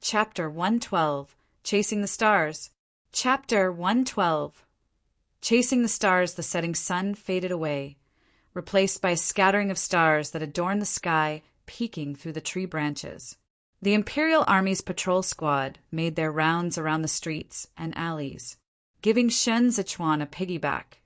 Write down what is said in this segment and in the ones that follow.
Chapter 112, Chasing the Stars. Chapter 112. Chasing the stars, the setting sun faded away, replaced by a scattering of stars that adorned the sky, peeking through the tree branches. The Imperial Army's patrol squad made their rounds around the streets and alleys, giving Shen Zichuan a piggyback.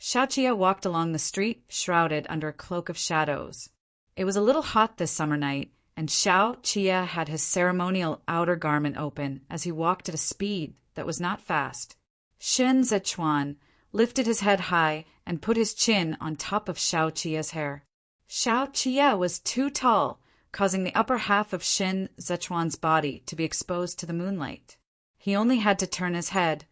Xiaoqia walked along the street, shrouded under a cloak of shadows. It was a little hot this summer night, and Xiaoqia had his ceremonial outer garment open as he walked at a speed that was not fast. Shen Zichuan lifted his head high and put his chin on top of Xiaoqia's hair. Xiaoqia was too tall, causing the upper half of Shen Zichuan's body to be exposed to the moonlight. He only had to turn his head,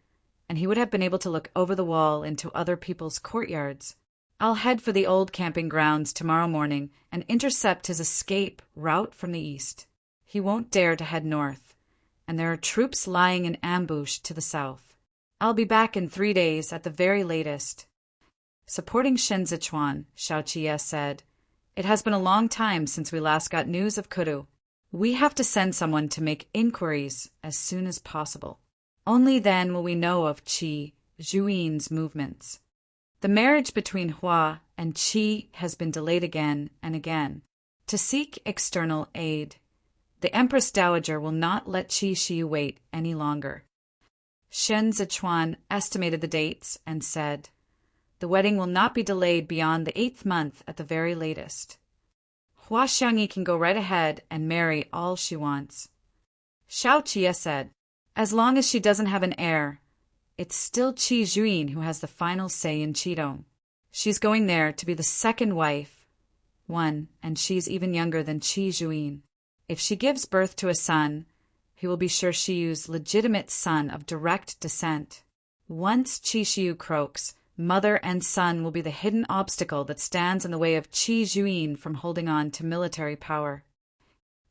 and he would have been able to look over the wall into other people's courtyards. I'll head for the old camping grounds tomorrow morning and intercept his escape route from the east. He won't dare to head north, and there are troops lying in ambush to the south. I'll be back in 3 days at the very latest. Supporting Shen Zichuan, Xiaoqia said, "It has been a long time since we last got news of Kudu. We have to send someone to make inquiries as soon as possible. Only then will we know of Qi Zhuin's movements. The marriage between Hua and Qi has been delayed again and again to seek external aid. The Empress Dowager will not let Qi Shi wait any longer." Shen Zichuan estimated the dates and said, "The wedding will not be delayed beyond the 8th month at the very latest. Hua Xiangyi can go right ahead and marry all she wants." Xiaoqia said, "As long as she doesn't have an heir, it's still Qi Zhuin who has the final say in Qidong. She's going there to be the second wife, and she's even younger than Qi Zhuin. If she gives birth to a son, he will be sure Shiu's legitimate son of direct descent. Once Qi Shiu croaks, mother and son will be the hidden obstacle that stands in the way of Qi Zhuin from holding on to military power.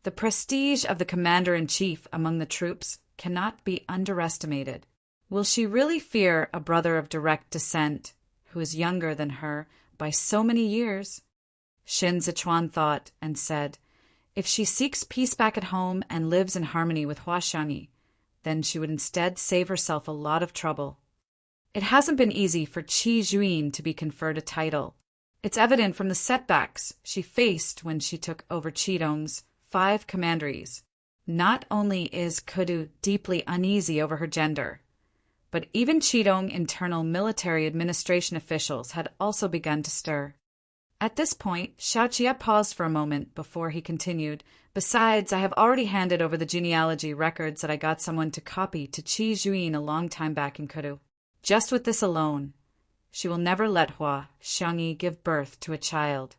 The prestige of the commander-in-chief among the troops cannot be underestimated. Will she really fear a brother of direct descent who is younger than her by so many years?" Shen Zichuan thought and said, "If she seeks peace back at home and lives in harmony with Hua Xiangyi, then she would instead save herself a lot of trouble. It hasn't been easy for Qi Zhuin to be conferred a title. It's evident from the setbacks she faced when she took over Qidong's 5 commanderies. Not only is Kudu deeply uneasy over her gender, but even Qidong internal military administration officials had also begun to stir." At this point, Xiaoqia paused for a moment before he continued, "Besides, I have already handed over the genealogy records that I got someone to copy to Qi Zhuin a long time back in Kudu. Just with this alone, she will never let Hua Xiangyi give birth to a child.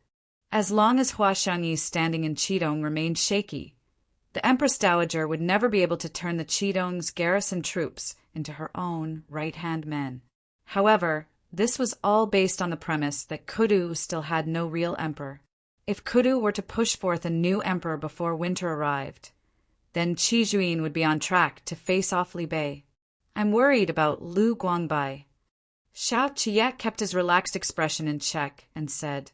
As long as Hua Xiangyi's standing in Qidong remained shaky, the Empress Dowager would never be able to turn the Qidong's garrison troops into her own right-hand men. However, this was all based on the premise that Kudu still had no real emperor. If Kudu were to push forth a new emperor before winter arrived, then Qi Zhuin would be on track to face off Li Bei. I'm worried about Lu Guangbai." Xiaoqia kept his relaxed expression in check and said,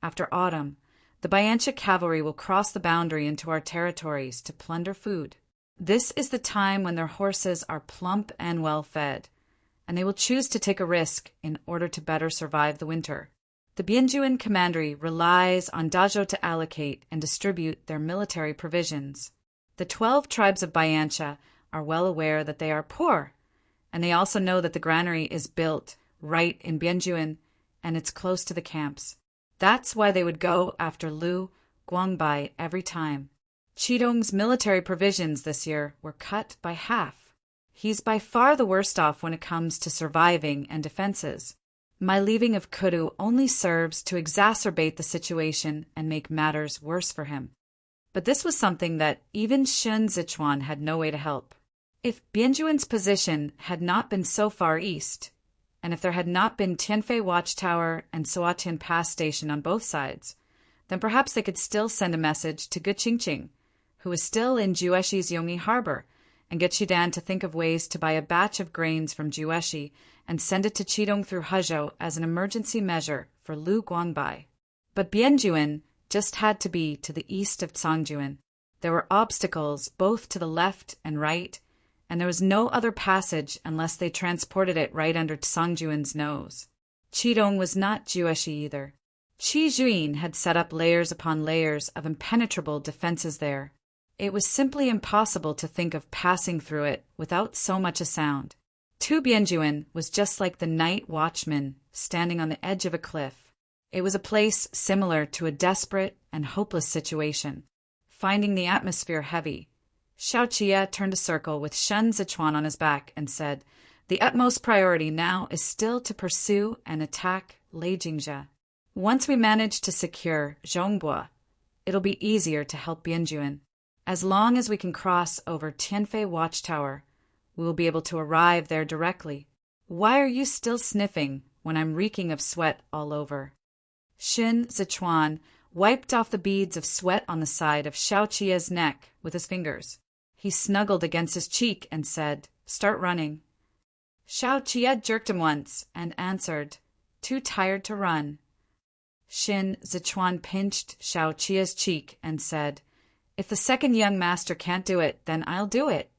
"After autumn, the Biancha cavalry will cross the boundary into our territories to plunder food. This is the time when their horses are plump and well-fed, and they will choose to take a risk in order to better survive the winter. The Bianjuan commandery relies on Dazhou to allocate and distribute their military provisions. The 12 tribes of Biancha are well aware that they are poor, and they also know that the granary is built right in Bianjuan and it's close to the camps. That's why they would go after Lu Guangbai every time. Qidong's military provisions this year were cut by half. He's by far the worst off when it comes to surviving and defenses. My leaving of Kudu only serves to exacerbate the situation and make matters worse for him." But this was something that even Shen Zichuan had no way to help. If Bianjuan's position had not been so far east, and if there had not been Tianfei Watchtower and Suatian Pass Station on both sides, then perhaps they could still send a message to Guqingqing, who is still in Jueshi's Yongyi Harbor, and get Shidan to think of ways to buy a batch of grains from Jueshi and send it to Qidong through Hezhou as an emergency measure for Lu Guangbai. But Bianjuan just had to be to the east of Cangjuan. There were obstacles both to the left and right, and there was no other passage unless they transported it right under Songjuin's nose. Qidong was not Jewish either. Qi Juin had set up layers upon layers of impenetrable defenses there. It was simply impossible to think of passing through it without so much a sound. Tu Bianjuan was just like the night watchman standing on the edge of a cliff. It was a place similar to a desperate and hopeless situation. Finding the atmosphere heavy, Xiao Qie turned a circle with Shen Zichuan on his back and said, "The utmost priority now is still to pursue and attack Lei Jingjia. Once we manage to secure Zhongbua, it'll be easier to help Bianjuan. As long as we can cross over Tianfei Watchtower, we will be able to arrive there directly. Why are you still sniffing when I'm reeking of sweat all over?" Shen Zichuan wiped off the beads of sweat on the side of Xiao Qie's neck with his fingers. He snuggled against his cheek and said, "Start running." Xiao Qie jerked him once and answered, "Too tired to run." Shen Zichuan pinched Xiao Qie's cheek and said, "If the second young master can't do it, then I'll do it."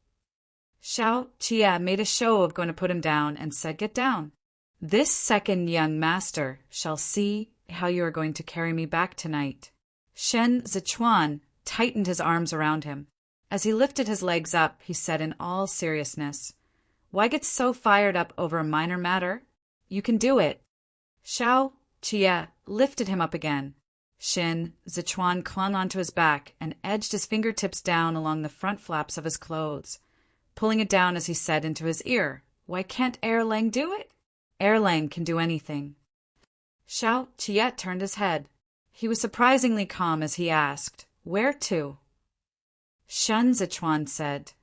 Xiao Qie made a show of going to put him down and said, "Get down. This second young master shall see how you are going to carry me back tonight." Shen Zichuan tightened his arms around him. As he lifted his legs up, he said in all seriousness, "Why get so fired up over a minor matter? You can do it." Xiao Qie lifted him up again. Shen Zichuan clung onto his back and edged his fingertips down along the front flaps of his clothes, pulling it down as he said into his ear, "Why can't Erlang do it? Erlang can do anything." Xiao Qie turned his head. He was surprisingly calm as he asked, "Where to?" Shen Zichuan said,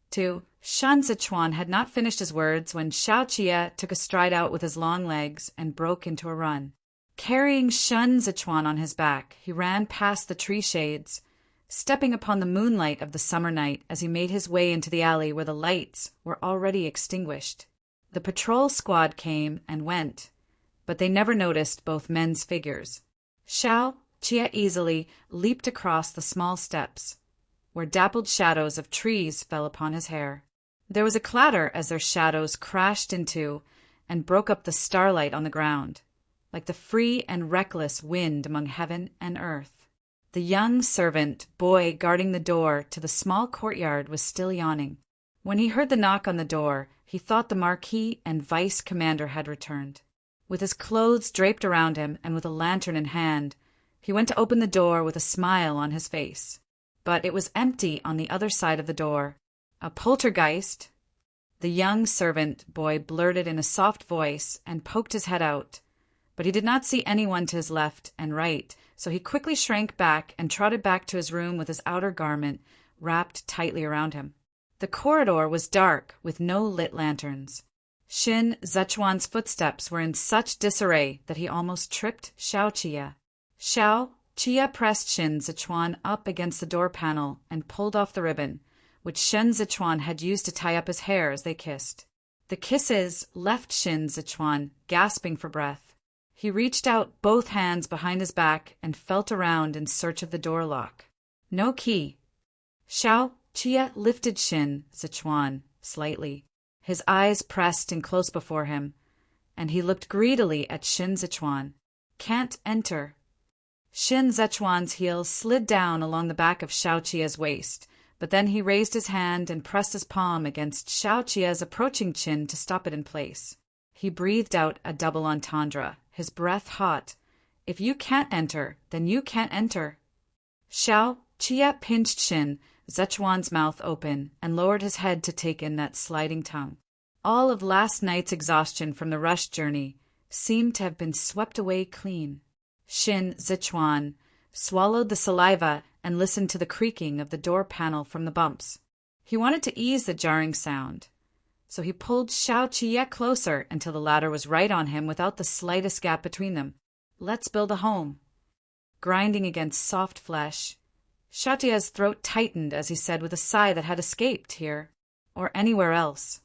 "To." Shen Zichuan had not finished his words when Xiao Qie took a stride out with his long legs and broke into a run. Carrying Shen Zichuan on his back, he ran past the tree shades, stepping upon the moonlight of the summer night as he made his way into the alley where the lights were already extinguished. The patrol squad came and went, but they never noticed both men's figures. Xiao Qie easily leaped across the small steps, where dappled shadows of trees fell upon his hair. There was a clatter as their shadows crashed into and broke up the starlight on the ground, like the free and reckless wind among heaven and earth. The young servant boy guarding the door to the small courtyard was still yawning. When he heard the knock on the door, he thought the Marquis and Vice Commander had returned. With his clothes draped around him and with a lantern in hand, he went to open the door with a smile on his face. But it was empty on the other side of the door. "A poltergeist?" The young servant boy blurted in a soft voice and poked his head out. But he did not see anyone to his left and right, so he quickly shrank back and trotted back to his room with his outer garment wrapped tightly around him. The corridor was dark with no lit lanterns. Shen Zichuan's footsteps were in such disarray that he almost tripped Xiao Qie. Xiao Qie pressed Shen Zichuan up against the door panel and pulled off the ribbon, which Shen Zichuan had used to tie up his hair as they kissed. The kisses left Shen Zichuan gasping for breath. He reached out both hands behind his back and felt around in search of the door lock. No key. Xiao Qie lifted Shen Zichuan slightly, his eyes pressed in close before him, and he looked greedily at Shen Zichuan. "Can't enter." Shen Zichuan's heels slid down along the back of Xiao Qie's waist, but then he raised his hand and pressed his palm against Xiao Qie's approaching chin to stop it in place. He breathed out a double entendre, his breath hot. "If you can't enter, then you can't enter." Xiao Qie pinched Shen Zichuan's mouth open and lowered his head to take in that sliding tongue. All of last night's exhaustion from the rush journey seemed to have been swept away clean. Shen Zichuan swallowed the saliva and listened to the creaking of the door panel from the bumps. He wanted to ease the jarring sound, so he pulled Xiao Qie closer until the latter was right on him without the slightest gap between them. "Let's build a home." Grinding against soft flesh, Xiao Qie's throat tightened as he said with a sigh that had escaped here, or anywhere else.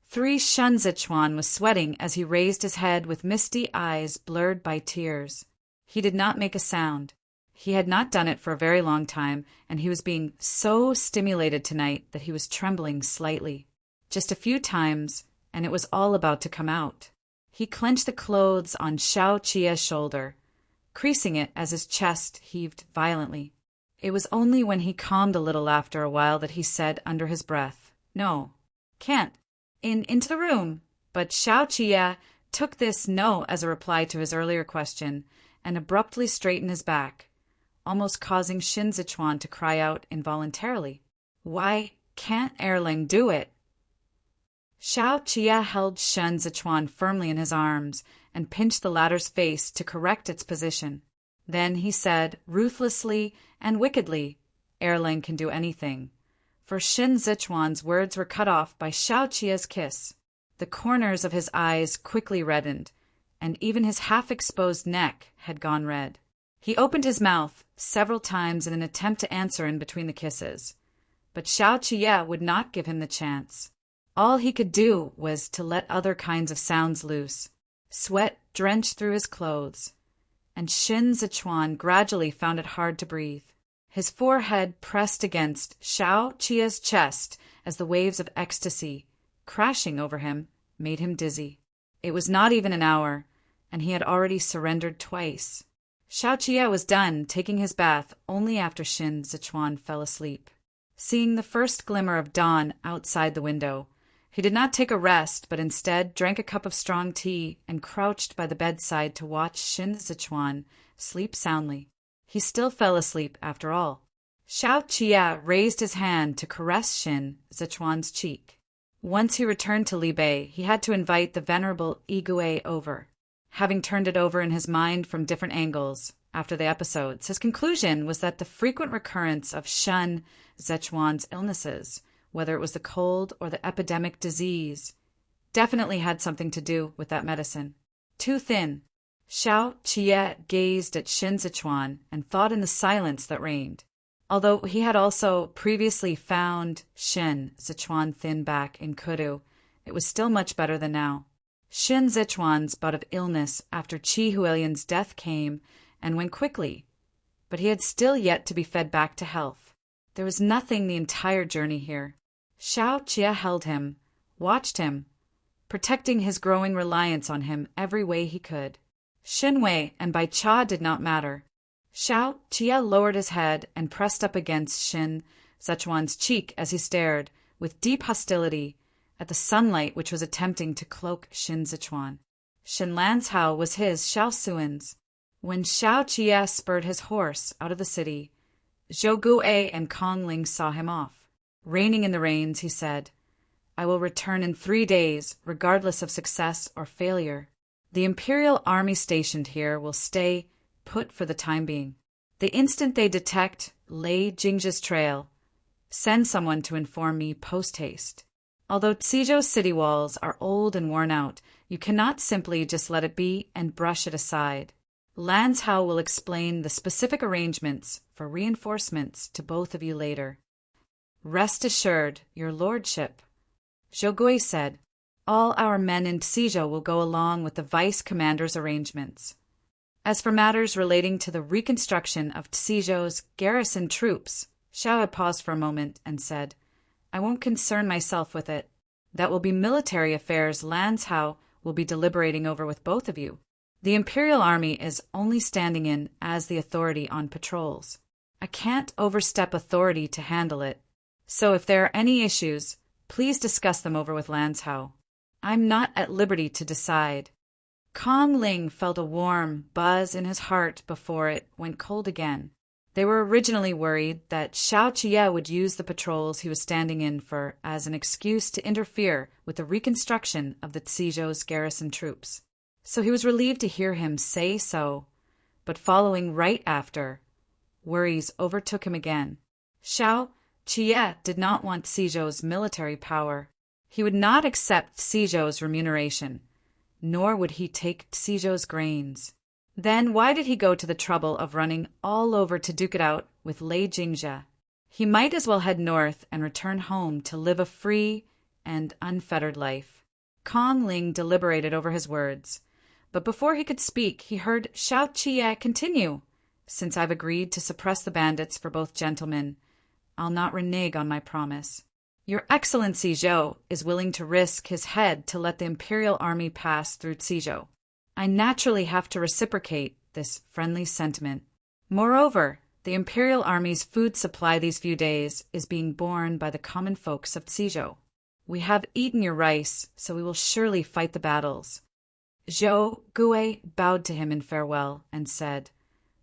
Shen Zichuan was sweating as he raised his head with misty eyes blurred by tears. He did not make a sound. He had not done it for a very long time, and he was being so stimulated tonight that he was trembling slightly. Just a few times, and it was all about to come out. He clenched the clothes on Xiao Qia's shoulder, creasing it as his chest heaved violently. It was only when he calmed a little after a while that he said under his breath, "No, can't. Into the room." But Xiao Qia took this no as a reply to his earlier question and abruptly straightened his back, almost causing Shin Zichuan to cry out involuntarily, "Why can't Erling do it?" Xiao Qia held Shin Zichuan firmly in his arms and pinched the latter's face to correct its position. Then he said, ruthlessly and wickedly, "Erling can do anything." For Shin Zichuan's words were cut off by Xiao Qia's kiss. The corners of his eyes quickly reddened, and even his half-exposed neck had gone red. He opened his mouth several times in an attempt to answer in between the kisses, but Xiao Qia would not give him the chance. All he could do was to let other kinds of sounds loose. Sweat drenched through his clothes, and Shin Zichuan gradually found it hard to breathe. His forehead pressed against Xiao Qia's chest as the waves of ecstasy, crashing over him, made him dizzy. It was not even an hour, and he had already surrendered twice. Xiao Qia was done taking his bath only after Shin Zichuan fell asleep. Seeing the first glimmer of dawn outside the window, he did not take a rest, but instead drank a cup of strong tea and crouched by the bedside to watch Shin Zichuan sleep soundly. He still fell asleep after all. Xiao Qia raised his hand to caress Shin Zichuan's cheek. Once he returned to Li Bei, he had to invite the venerable Igui over. Having turned it over in his mind from different angles after the episodes, his conclusion was that the frequent recurrence of Shin Zichuan's illnesses, whether it was the cold or the epidemic disease, definitely had something to do with that medicine. Too thin. Xiao Qia gazed at Shin Zichuan and thought in the silence that reigned. Although he had also previously found Shin Zichuan thin back in Kudu, it was still much better than now. Shin Zichuan's bout of illness after Qi Huilian's death came and went quickly, but he had still yet to be fed back to health. There was nothing the entire journey here. Xiao Qia held him, watched him, protecting his growing reliance on him every way he could. Shin Wei and Bai Cha did not matter. Xiao Qia lowered his head and pressed up against Shin Zichuan's cheek as he stared, with deep hostility, at the sunlight which was attempting to cloak Shin Zichuan. Shin Lanzhao was his Xiao Suan's. When Xiao Qia spurred his horse out of the city, Zhou Gu'e and Kong Ling saw him off. Reining in the reins, he said, "I will return in 3 days, regardless of success or failure. The Imperial Army stationed here will stay put for the time being. The instant they detect Lei Jingzha's trail, send someone to inform me post-haste. Although Tizhou's city walls are old and worn out, you cannot simply just let it be and brush it aside. Lanzhao will explain the specific arrangements for reinforcements to both of you later." "Rest assured, your lordship," Zhou said. "All our men in Tizhou will go along with the vice commander's arrangements. As for matters relating to the reconstruction of Tizhou's garrison troops," Xiao had paused for a moment and said, "I won't concern myself with it. That will be military affairs Lanzhao will be deliberating over with both of you. The Imperial Army is only standing in as the authority on patrols. I can't overstep authority to handle it. So if there are any issues, please discuss them over with Lanzhao. I'm not at liberty to decide." Kong Ling felt a warm buzz in his heart before it went cold again. They were originally worried that Xiao Qia would use the patrols he was standing in for as an excuse to interfere with the reconstruction of the Tizhou's garrison troops. So he was relieved to hear him say so, but following right after, worries overtook him again. Xiao Qia did not want Tizhou's military power. He would not accept Tizhou's remuneration, nor would he take Tizhou's grains. Then why did he go to the trouble of running all over to duke it out with Lei Jingzha? He might as well head north and return home to live a free and unfettered life. Kong Ling deliberated over his words, but before he could speak, he heard Xiao Qia continue, Since I've agreed to suppress the bandits for both gentlemen, I'll not renege on my promise. Your Excellency Zhou is willing to risk his head to let the imperial army pass through Cizhou. I naturally have to reciprocate this friendly sentiment. Moreover, the imperial army's food supply these few days is being borne by the common folks of Cizhou. We have eaten your rice, so we will surely fight the battles. Zhou Gui bowed to him in farewell and said,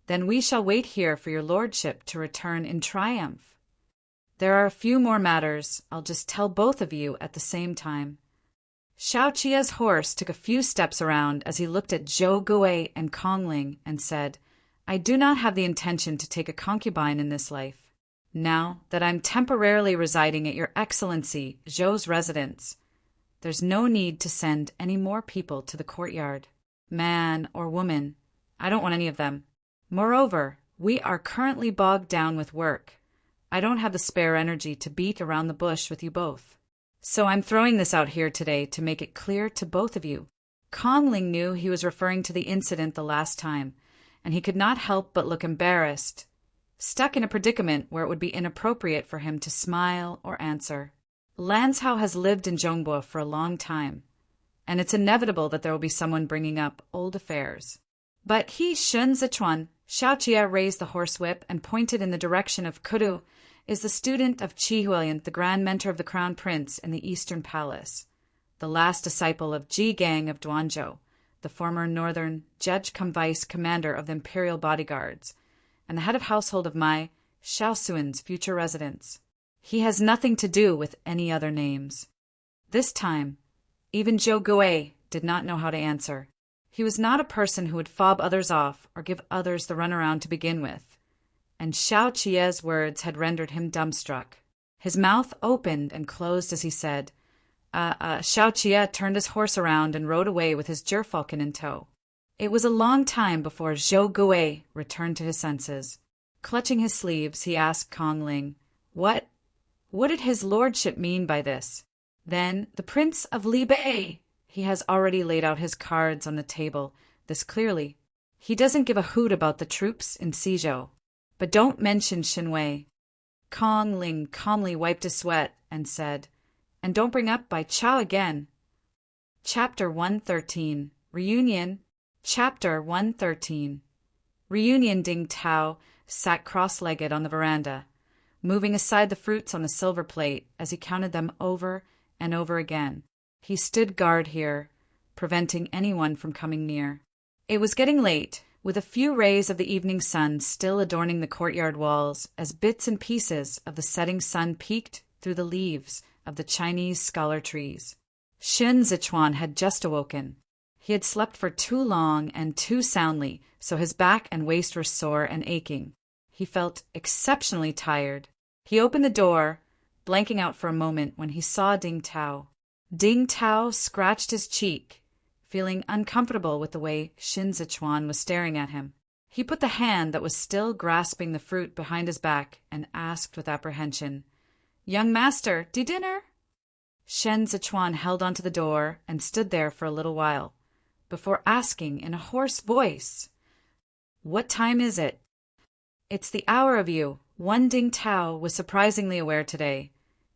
Then we shall wait here for your lordship to return in triumph. There are a few more matters. I'll just tell both of you at the same time. Xiao Qia's horse took a few steps around as he looked at Zhou Gui and Kong Ling and said, I do not have the intention to take a concubine in this life. Now that I'm temporarily residing at Your Excellency Zhou's residence, there's no need to send any more people to the courtyard. Man or woman, I don't want any of them. Moreover, we are currently bogged down with work. I don't have the spare energy to beat around the bush with you both. So I'm throwing this out here today to make it clear to both of you. Kong Ling knew he was referring to the incident the last time, and he could not help but look embarrassed, stuck in a predicament where it would be inappropriate for him to smile or answer. Lanzhou has lived in Zhongbo for a long time, and it's inevitable that there will be someone bringing up old affairs. But he, Shun Zichuan, Xiao Qia raised the horsewhip and pointed in the direction of Kudu, is the student of Qi Huilian, the grand mentor of the crown prince in the Eastern Palace, the last disciple of Ji Gang of Duanzhou, the former northern judge-cum-vice commander of the imperial bodyguards, and the head of household of Mai, Shaoxuan's future residence. He has nothing to do with any other names. This time, even Zhou Gui did not know how to answer. He was not a person who would fob others off or give others the runaround to begin with, and Xiao Qia's words had rendered him dumbstruck. His mouth opened and closed as he said, Xiao Qia turned his horse around and rode away with his gerfalcon in tow. It was a long time before Zhou Gui returned to his senses. Clutching his sleeves, he asked Kong Ling, What did his lordship mean by this? Then the Prince of Libei, he has already laid out his cards on the table, this clearly. He doesn't give a hoot about the troops in Cizhou. But don't mention Xinwei. Kong Ling calmly wiped his sweat and said, And don't bring up Bai Chao again. Chapter 113. Reunion. Chapter 113. Reunion. Ding Tao sat cross-legged on the veranda, moving aside the fruits on the silver plate as he counted them over and over again. He stood guard here, preventing anyone from coming near. It was getting late, with a few rays of the evening sun still adorning the courtyard walls as bits and pieces of the setting sun peeked through the leaves of the Chinese scholar trees. Shun Zichuan had just awoken. He had slept for too long and too soundly, so his back and waist were sore and aching. He felt exceptionally tired. He opened the door, blanking out for a moment when he saw Ding Tao. Ding Tao scratched his cheek, feeling uncomfortable with the way Shun Zichuan was staring at him. He put the hand that was still grasping the fruit behind his back and asked with apprehension, Young master, dinner? Shun Zichuan held onto the door and stood there for a little while, before asking in a hoarse voice, What time is it? It's the hour of you. One Ding Tao was surprisingly aware today,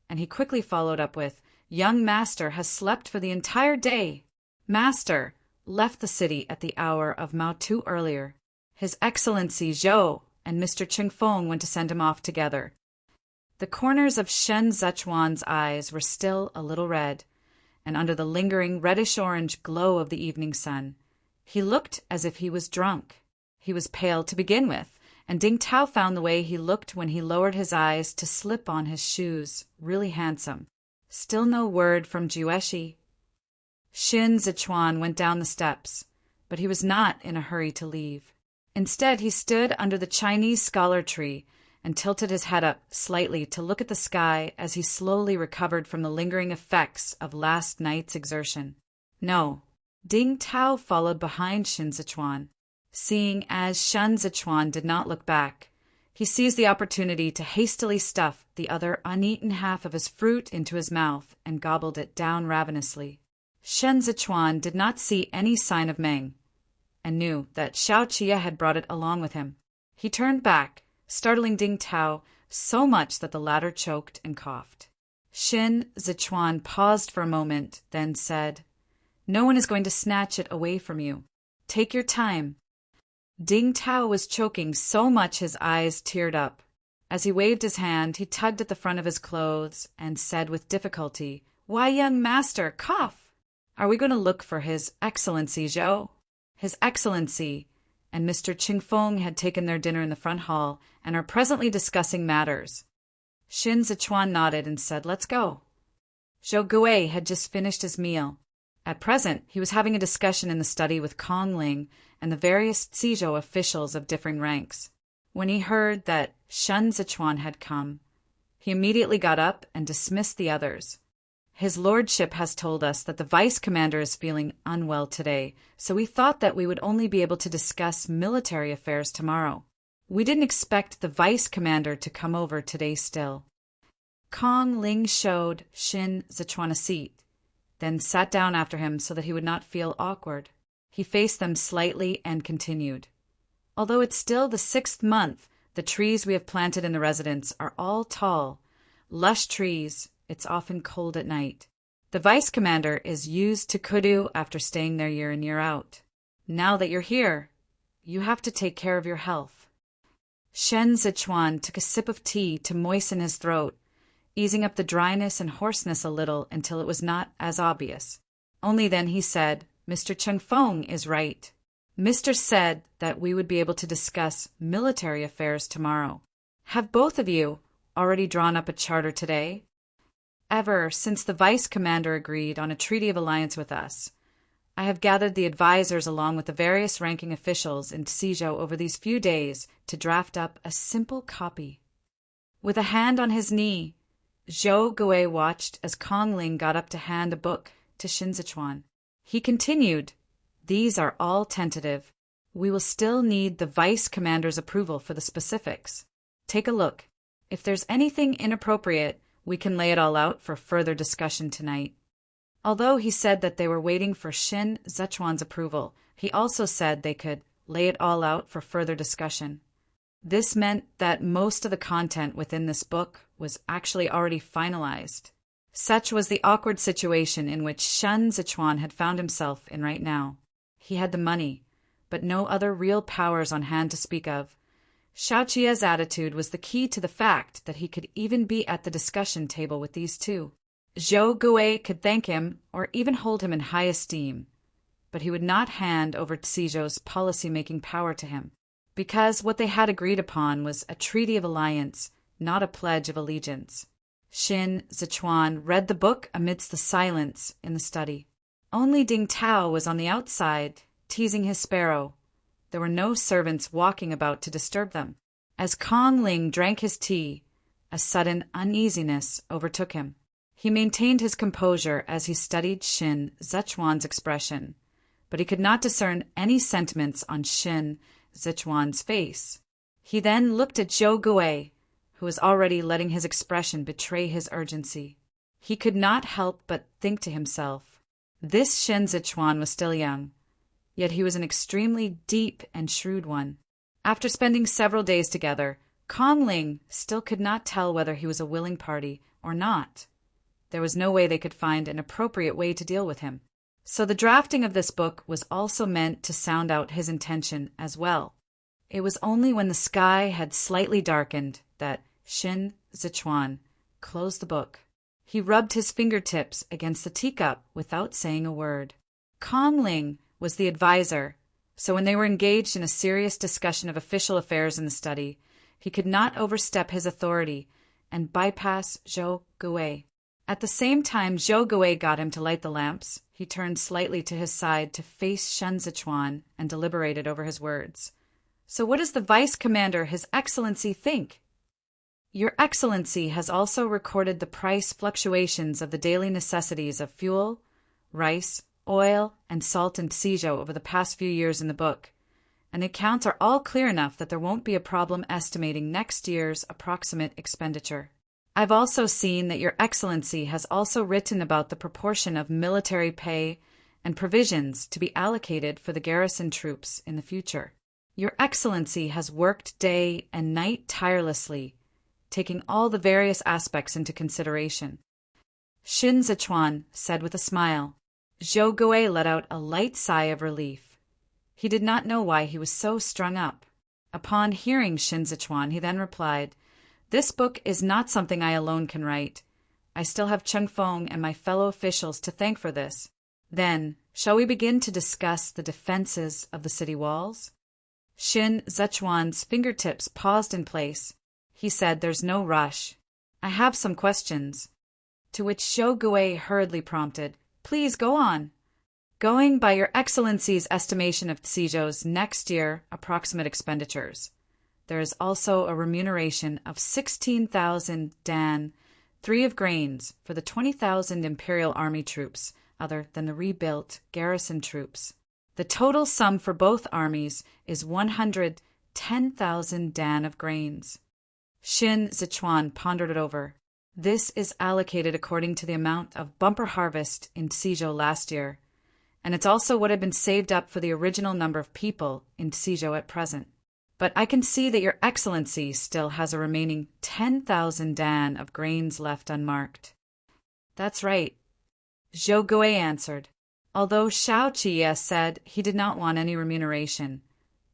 and he quickly followed up with, Young master has slept for the entire day. Master left the city at the hour of Mao Tu earlier. His Excellency Zhou and Mr. Qingfeng went to send him off together. The corners of Shun Zichuan's eyes were still a little red, and under the lingering reddish-orange glow of the evening sun, he looked as if he was drunk. He was pale to begin with, and Ding Tao found the way he looked when he lowered his eyes to slip on his shoes really handsome. Still no word from Jueshi. Shun Zichuan went down the steps, but he was not in a hurry to leave. Instead, he stood under the Chinese scholar tree and tilted his head up slightly to look at the sky as he slowly recovered from the lingering effects of last night's exertion. No, Ding Tao followed behind Shun Zichuan. Seeing as Shun Zichuan did not look back, he seized the opportunity to hastily stuff the other uneaten half of his fruit into his mouth and gobbled it down ravenously. Shun Zichuan did not see any sign of Meng, and knew that Xiao Qia had brought it along with him. He turned back, startling Ding Tao so much that the latter choked and coughed. Shin Zichuan paused for a moment, then said, "No one is going to snatch it away from you. Take your time." Ding Tao was choking so much his eyes teared up. As he waved his hand, he tugged at the front of his clothes and said with difficulty, "Why, young master, cough! Are we going to look for His Excellency Zhou?" His Excellency and Mr. Qingfeng had taken their dinner in the front hall and are presently discussing matters. Shin Zichuan nodded and said, "Let's go." Zhou Gui had just finished his meal. At present, he was having a discussion in the study with Kong Ling and the various Cizhou officials of differing ranks. When he heard that Shen Zichuan had come, he immediately got up and dismissed the others. "His lordship has told us that the vice commander is feeling unwell today, so we thought that we would only be able to discuss military affairs tomorrow. We didn't expect the vice commander to come over today still." Kong Ling showed Shin Zichuan a seat, then sat down after him so that he would not feel awkward. He faced them slightly and continued, "Although it's still the 6th month, the trees we have planted in the residence are all tall, lush trees. It's often cold at night. The vice commander is used to kudu after staying there year in year out. Now that you're here, you have to take care of your health." Shen Zichuan took a sip of tea to moisten his throat, easing up the dryness and hoarseness a little until it was not as obvious. Only then he said, "Mr. Qingfeng is right. Mr. said that we would be able to discuss military affairs tomorrow. Have both of you already drawn up a charter today?" "Ever since the vice commander agreed on a treaty of alliance with us, I have gathered the advisors along with the various ranking officials in Cizhou over these few days to draft up a simple copy." With a hand on his knee, Zhou Gui watched as Kong Ling got up to hand a book to Shin Zichuan. He continued, "These are all tentative. We will still need the vice commander's approval for the specifics. Take a look. If there's anything inappropriate, we can lay it all out for further discussion tonight." Although he said that they were waiting for Shin Zichuan's approval, he also said they could lay it all out for further discussion. This meant that most of the content within this book was actually already finalized. Such was the awkward situation in which Shen Zichuan had found himself in right now. He had the money, but no other real powers on hand to speak of. Xiaoqia's attitude was the key to the fact that he could even be at the discussion table with these two. Zhou Gui could thank him or even hold him in high esteem, but he would not hand over Cizhou's policy-making power to him, because what they had agreed upon was a treaty of alliance, not a pledge of allegiance. Shin Zichuan read the book amidst the silence in the study. Only Ding Tao was on the outside, teasing his sparrow. There were no servants walking about to disturb them. As Kong Ling drank his tea, a sudden uneasiness overtook him. He maintained his composure as he studied Shin Zichuan's expression, but he could not discern any sentiments on Shin Zichuan's face. He then looked at Zhou Gui, who was already letting his expression betray his urgency. He could not help but think to himself, this Shin Zichuan was still young, yet he was an extremely deep and shrewd one. After spending several days together, Kong Ling still could not tell whether he was a willing party or not. There was no way they could find an appropriate way to deal with him. So the drafting of this book was also meant to sound out his intention as well. It was only when the sky had slightly darkened that Shin Zichuan closed the book. He rubbed his fingertips against the teacup without saying a word. Kong Ling was the advisor, so when they were engaged in a serious discussion of official affairs in the study, he could not overstep his authority and bypass Zhou Gui. At the same time Zhou Gui got him to light the lamps, he turned slightly to his side to face Shen Zichuan and deliberated over his words. "So what does the Vice Commander, His Excellency, think?" "Your Excellency has also recorded the price fluctuations of the daily necessities of fuel, rice, oil, and salt in Cizhou over the past few years in the book, and the accounts are all clear enough that there won't be a problem estimating next year's approximate expenditure. I've also seen that Your Excellency has also written about the proportion of military pay and provisions to be allocated for the garrison troops in the future. Your Excellency has worked day and night tirelessly, taking all the various aspects into consideration. Shin Zichuan said with a smile. Zhou Gui let out a light sigh of relief. He did not know why he was so strung up. Upon hearing Shin Zichuan, he then replied, "This book is not something I alone can write. I still have Cheng Feng and my fellow officials to thank for this. Then, shall we begin to discuss the defenses of the city walls?" Shin Zichuan's fingertips paused in place. He said, "There's no rush. I have some questions." To which Zhou Gui hurriedly prompted, "Please go on." "Going by Your Excellency's estimation of Tizhou's next year approximate expenditures, there is also a remuneration of 16,000 dan, 3 of grains, for the 20,000 Imperial Army troops, other than the rebuilt garrison troops. The total sum for both armies is 110,000 dan of grains." Shin Zichuan pondered it over. "This is allocated according to the amount of bumper harvest in Tizhou last year, and it's also what had been saved up for the original number of people in Tizhou at present. But I can see that Your Excellency still has a remaining 10,000 dan of grains left unmarked." "That's right," Zhou Gui answered. Although Shao Qi said he did not want any remuneration,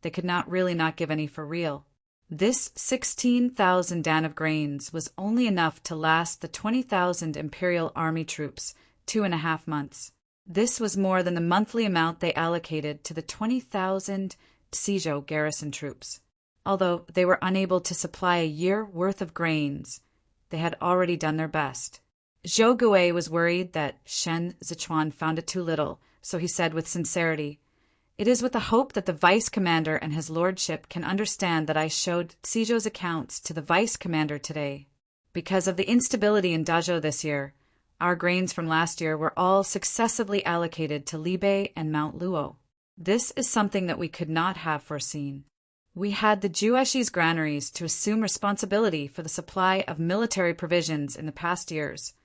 they could not really not give any for real. This 16,000 dan of grains was only enough to last the 20,000 Imperial Army troops 2.5 months. This was more than the monthly amount they allocated to the 20,000 Tizhou garrison troops. Although they were unable to supply a year worth of grains, they had already done their best. Zhou Gui was worried that Shen Zichuan found it too little, so he said with sincerity, "It is with the hope that the vice commander and his lordship can understand that I showed Tizhou's accounts to the vice commander today. Because of the instability in Dazhou this year, our grains from last year were all successively allocated to Libei and Mount Luo. This is something that we could not have foreseen. We had the Jueshi's granaries to assume responsibility for the supply of military provisions in the past years,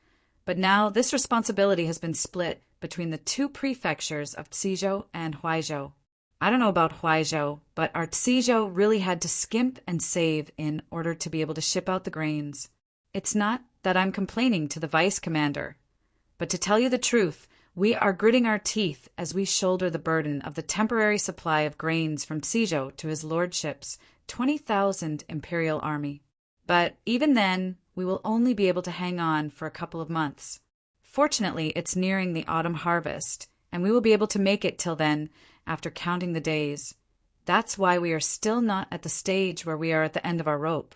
but now this responsibility has been split between the 2 prefectures of Tizhou and Huaizhou. I don't know about Huaizhou, but our Tizhou really had to skimp and save in order to be able to ship out the grains. It's not that I'm complaining to the vice commander, but to tell you the truth, we are gritting our teeth as we shoulder the burden of the temporary supply of grains from Tizhou to his lordship's 20,000 Imperial Army. But even then, we will only be able to hang on for a couple of months. Fortunately, it's nearing the autumn harvest, and we will be able to make it till then, after counting the days. That's why we are still not at the stage where we are at the end of our rope.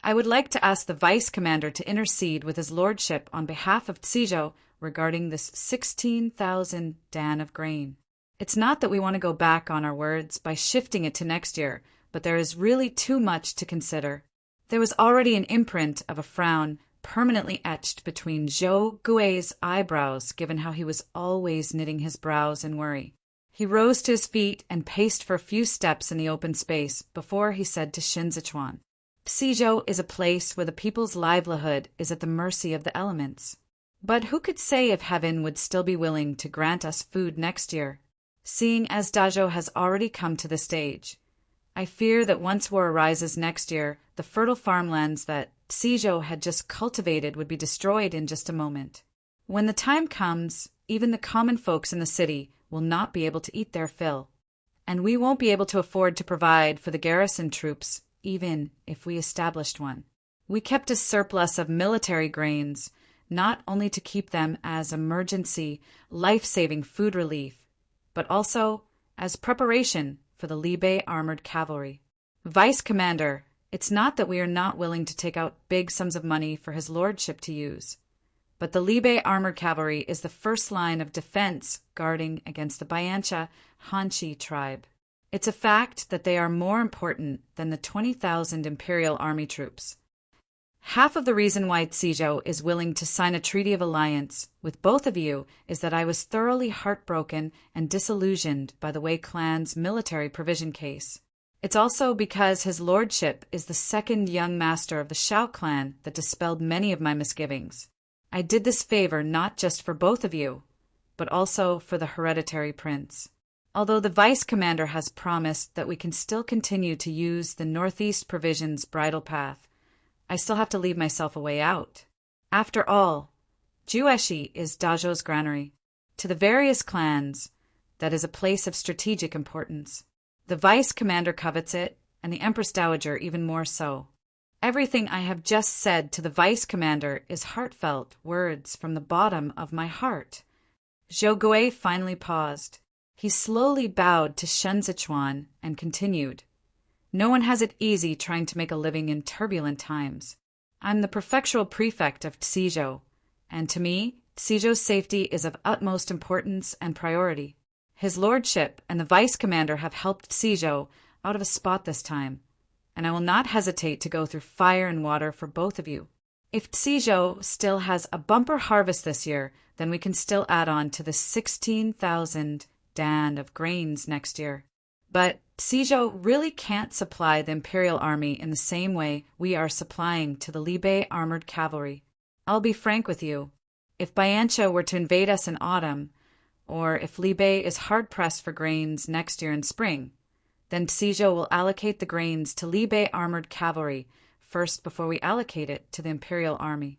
I would like to ask the vice commander to intercede with his lordship on behalf of Tizhou regarding this 16,000 dan of grain. It's not that we want to go back on our words by shifting it to next year, but there is really too much to consider." There was already an imprint of a frown permanently etched between Zhou Gui's eyebrows, given how he was always knitting his brows in worry. He rose to his feet and paced for a few steps in the open space before he said to Shin Zichuan, "Tizhou is a place where the people's livelihood is at the mercy of the elements. But who could say if heaven would still be willing to grant us food next year? Seeing as Dazhou has already come to this stage, I fear that once war arises next year, the fertile farmlands that Tizhou had just cultivated would be destroyed in just a moment. When the time comes, even the common folks in the city will not be able to eat their fill, and we won't be able to afford to provide for the garrison troops, even if we established one. We kept a surplus of military grains, not only to keep them as emergency, life-saving food relief, but also as preparation for the Libei armored cavalry. Vice Commander, it's not that we are not willing to take out big sums of money for his lordship to use, but the Libei armored cavalry is the first line of defense guarding against the Bayancha Hanshi tribe. It's a fact that they are more important than the 20,000 Imperial Army troops. Half of the reason why Tizhou is willing to sign a treaty of alliance with both of you is that I was thoroughly heartbroken and disillusioned by the Wei clan's military provision case. It's also because his lordship is the second young master of the Shao clan that dispelled many of my misgivings. I did this favor not just for both of you, but also for the hereditary prince. Although the vice commander has promised that we can still continue to use the Northeast Provisions bridle path, I still have to leave myself a way out. After all, Jueshi is Dajo's granary. To the various clans, that is a place of strategic importance. The vice commander covets it, and the Empress Dowager even more so. Everything I have just said to the vice commander is heartfelt words from the bottom of my heart. Zhou finally paused. He slowly bowed to Shen Zichuan and continued. No one has it easy trying to make a living in turbulent times. I'm the prefectural prefect of Tizhou, and to me, Tizhou's safety is of utmost importance and priority. His lordship and the vice commander have helped Tizhou out of a spot this time, and I will not hesitate to go through fire and water for both of you. If Tizhou still has a bumper harvest this year, then we can still add on to the 16,000 dan of grains next year. But Tizhou really can't supply the Imperial Army in the same way we are supplying to the Libe armored cavalry. I'll be frank with you. If Bayancha were to invade us in autumn, or if Libe is hard-pressed for grains next year in spring, then Tizhou will allocate the grains to Libe armored cavalry first before we allocate it to the Imperial Army.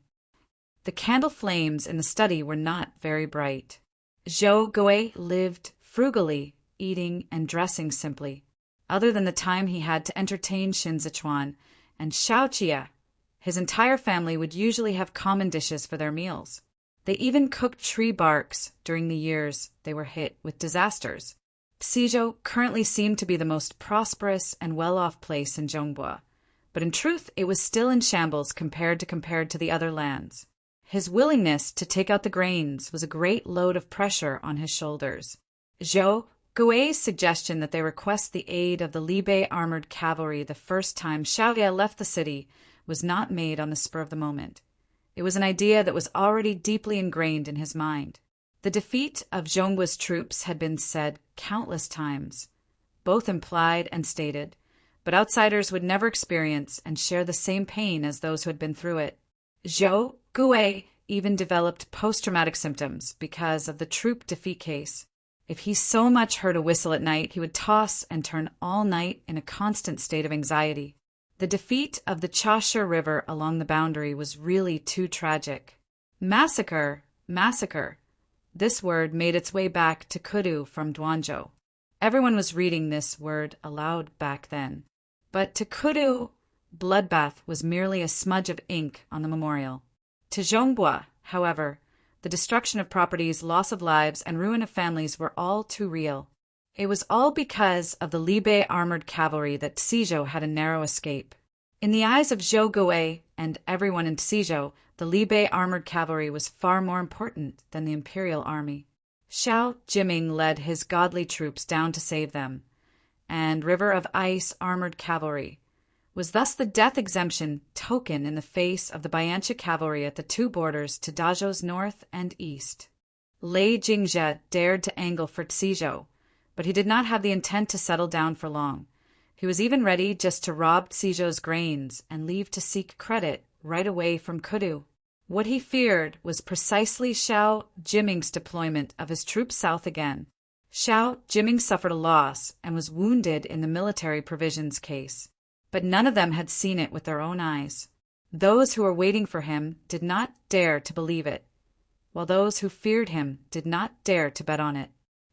The candle flames in the study were not very bright. Zhou lived frugally, eating and dressing simply. Other than the time he had to entertain Shin Zichuan and Xiaoqia, his entire family would usually have common dishes for their meals. They even cooked tree barks during the years they were hit with disasters. Tizhou currently seemed to be the most prosperous and well-off place in Zhongbua, but in truth it was still in shambles compared to the other lands. His willingness to take out the grains was a great load of pressure on his shoulders. Zhou Gui's suggestion that they request the aid of the Libe armored cavalry the first time Xiaoye left the city was not made on the spur of the moment. It was an idea that was already deeply ingrained in his mind. The defeat of Zhonggua's troops had been said countless times, both implied and stated, but outsiders would never experience and share the same pain as those who had been through it. Zhou Gui even developed post-traumatic symptoms because of the troop defeat case. If he so much heard a whistle at night, he would toss and turn all night in a constant state of anxiety. The defeat of the Chashi River along the boundary was really too tragic. Massacre. This word made its way back to Kudu from Duanzhou. Everyone was reading this word aloud back then. But to Kudu, bloodbath was merely a smudge of ink on the memorial. To Zhongbua, however, the destruction of properties, loss of lives, and ruin of families were all too real. It was all because of the Libe armored cavalry that Tizhou had a narrow escape. In the eyes of Zhou Gui and everyone in Tizhou, the Libe armored cavalry was far more important than the imperial army. Xiao Jiming led his godly troops down to save them, and River of Ice armored cavalry was thus the death exemption token in the face of the Bayancha cavalry at the two borders to Dazhou's north and east. Lei Jingzhe dared to angle for Tizhou, but he did not have the intent to settle down for long. He was even ready just to rob Tizhou's grains and leave to seek credit right away from Kudu. What he feared was precisely Xiao Jiming's deployment of his troops south again. Xiao Jiming suffered a loss and was wounded in the military provisions case, but none of them had seen it with their own eyes. Those who were waiting for him did not dare to believe it, while those who feared him did not dare to bet on it.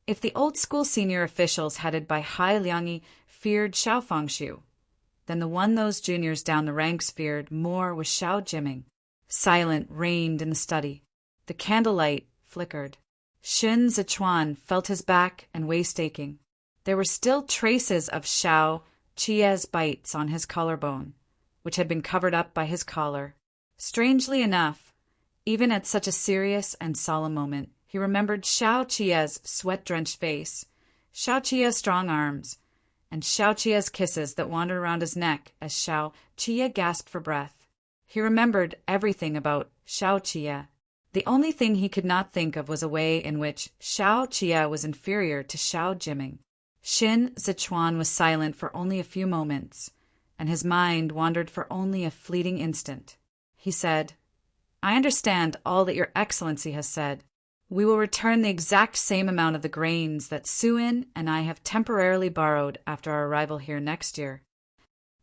If the old-school senior officials headed by Hai Liangyi feared Xiao Fengshu, then the one those juniors down the ranks feared more was Xiao Jiming. Silence reigned in the study. The candlelight flickered. Shin Zichuan felt his back and waist aching. There were still traces of Xiao Qie's bites on his collarbone, which had been covered up by his collar. Strangely enough, even at such a serious and solemn moment, he remembered Xiao Qie's sweat-drenched face, Xiao Qie's strong arms, and Xiao Qie's kisses that wandered around his neck as Xiao Qie gasped for breath. He remembered everything about Xiao Qie. The only thing he could not think of was a way in which Xiao Qie was inferior to Xiao Jiming. Shin Zichuan was silent for only a few moments, and his mind wandered for only a fleeting instant. He said, "I understand all that Your Excellency has said, We will return the exact same amount of the grains that Suin and I have temporarily borrowed after our arrival here next year.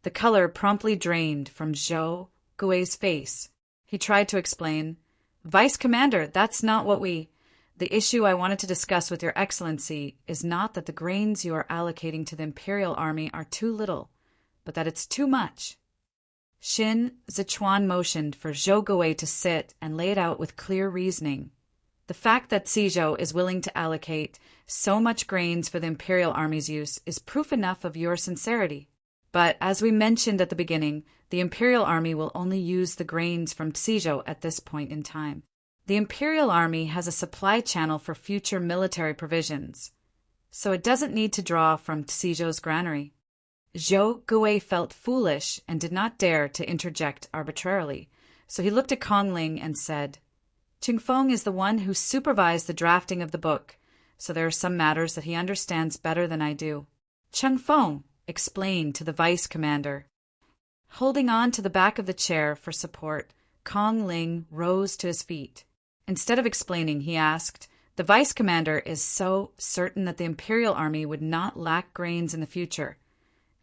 The color promptly drained from Zhou Gui's face. He tried to explain, Vice Commander, that's not what we... The issue I wanted to discuss with Your Excellency is not that the grains you are allocating to the Imperial Army are too little, but that it's too much. Xin Zichuan motioned for Zhou Gui to sit and lay it out with clear reasoning. The fact that Xizhou is willing to allocate so much grains for the Imperial Army's use is proof enough of your sincerity. But, as we mentioned at the beginning, the Imperial Army will only use the grains from Xizhou at this point in time. The Imperial Army has a supply channel for future military provisions, so it doesn't need to draw from Xizhou's granary. Zhou Gui felt foolish and did not dare to interject arbitrarily, so he looked at Kong Ling and said, Qingfeng is the one who supervised the drafting of the book, so there are some matters that he understands better than I do. Qingfeng explained to the vice commander. Holding on to the back of the chair for support, Kong Ling rose to his feet. Instead of explaining, he asked, The vice commander is so certain that the Imperial Army would not lack grains in the future,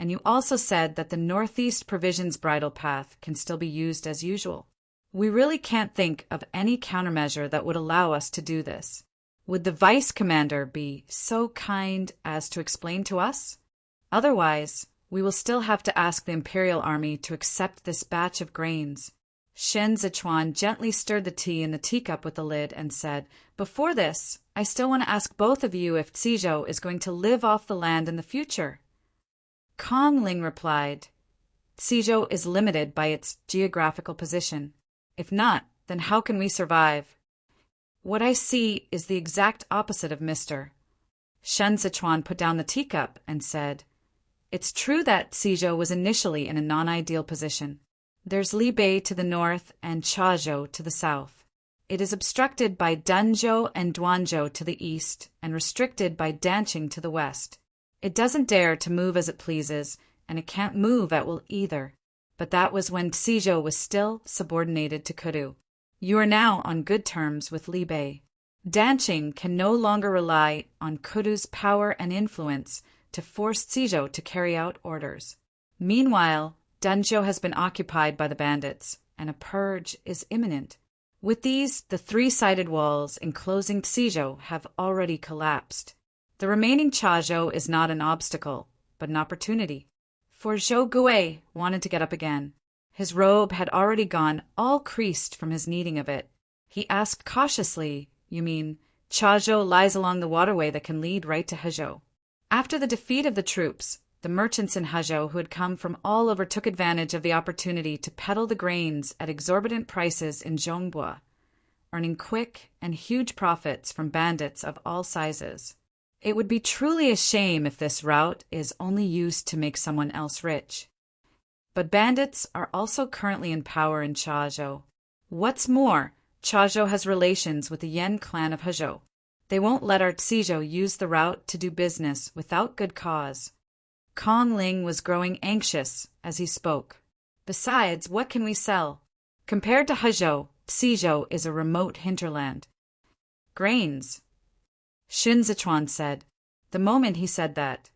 and you also said that the Northeast Provisions bridle path can still be used as usual. We really can't think of any countermeasure that would allow us to do this. Would the vice commander be so kind as to explain to us? Otherwise, we will still have to ask the Imperial Army to accept this batch of grains. Shen Zichuan gently stirred the tea in the teacup with the lid and said, Before this, I still want to ask both of you if Xizhou is going to live off the land in the future. Kong Ling replied, Xizhou is limited by its geographical position. If not, then how can we survive? What I see is the exact opposite of Mr. Shen Zichuan put down the teacup and said, It's true that Xizhou was initially in a non-ideal position. There's Libei to the north and Chazhou to the south. It is obstructed by Danzhou and Duanzhou to the east and restricted by Danqing to the west. It doesn't dare to move as it pleases, and it can't move at will either. But that was when Xizhou was still subordinated to Kudu. You are now on good terms with Libei. Danqing can no longer rely on Kudu's power and influence to force Xizhou to carry out orders. Meanwhile, Danzhou has been occupied by the bandits, and a purge is imminent. With these, the three-sided walls enclosing Xizhou have already collapsed. The remaining Chazhou is not an obstacle, but an opportunity. For Zhou Gui wanted to get up again. His robe had already gone all creased from his kneading of it. He asked cautiously, You mean, Chazhou lies along the waterway that can lead right to Hezhou? After the defeat of the troops, the merchants in Hezhou who had come from all over took advantage of the opportunity to peddle the grains at exorbitant prices in Zhongbua, earning quick and huge profits from bandits of all sizes. It would be truly a shame if this route is only used to make someone else rich. But bandits are also currently in power in Chazhou. What's more, Chazhou has relations with the Yan clan of Hezhou. They won't let our Xizhou use the route to do business without good cause. Kong Ling was growing anxious as he spoke. Besides, what can we sell? Compared to Hezhou, Xizhou is a remote hinterland. Grains, Xin Zichuan said. The moment he said that,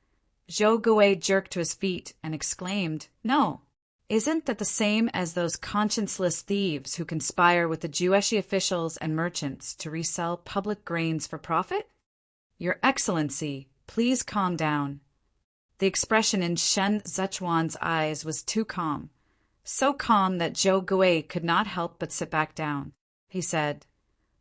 Zhou Gui jerked to his feet and exclaimed, No, isn't that the same as those conscienceless thieves who conspire with the Jueshi officials and merchants to resell public grains for profit? Your Excellency, please calm down. The expression in Shen Zichuan's eyes was too calm, so calm that Zhou Gui could not help but sit back down. He said,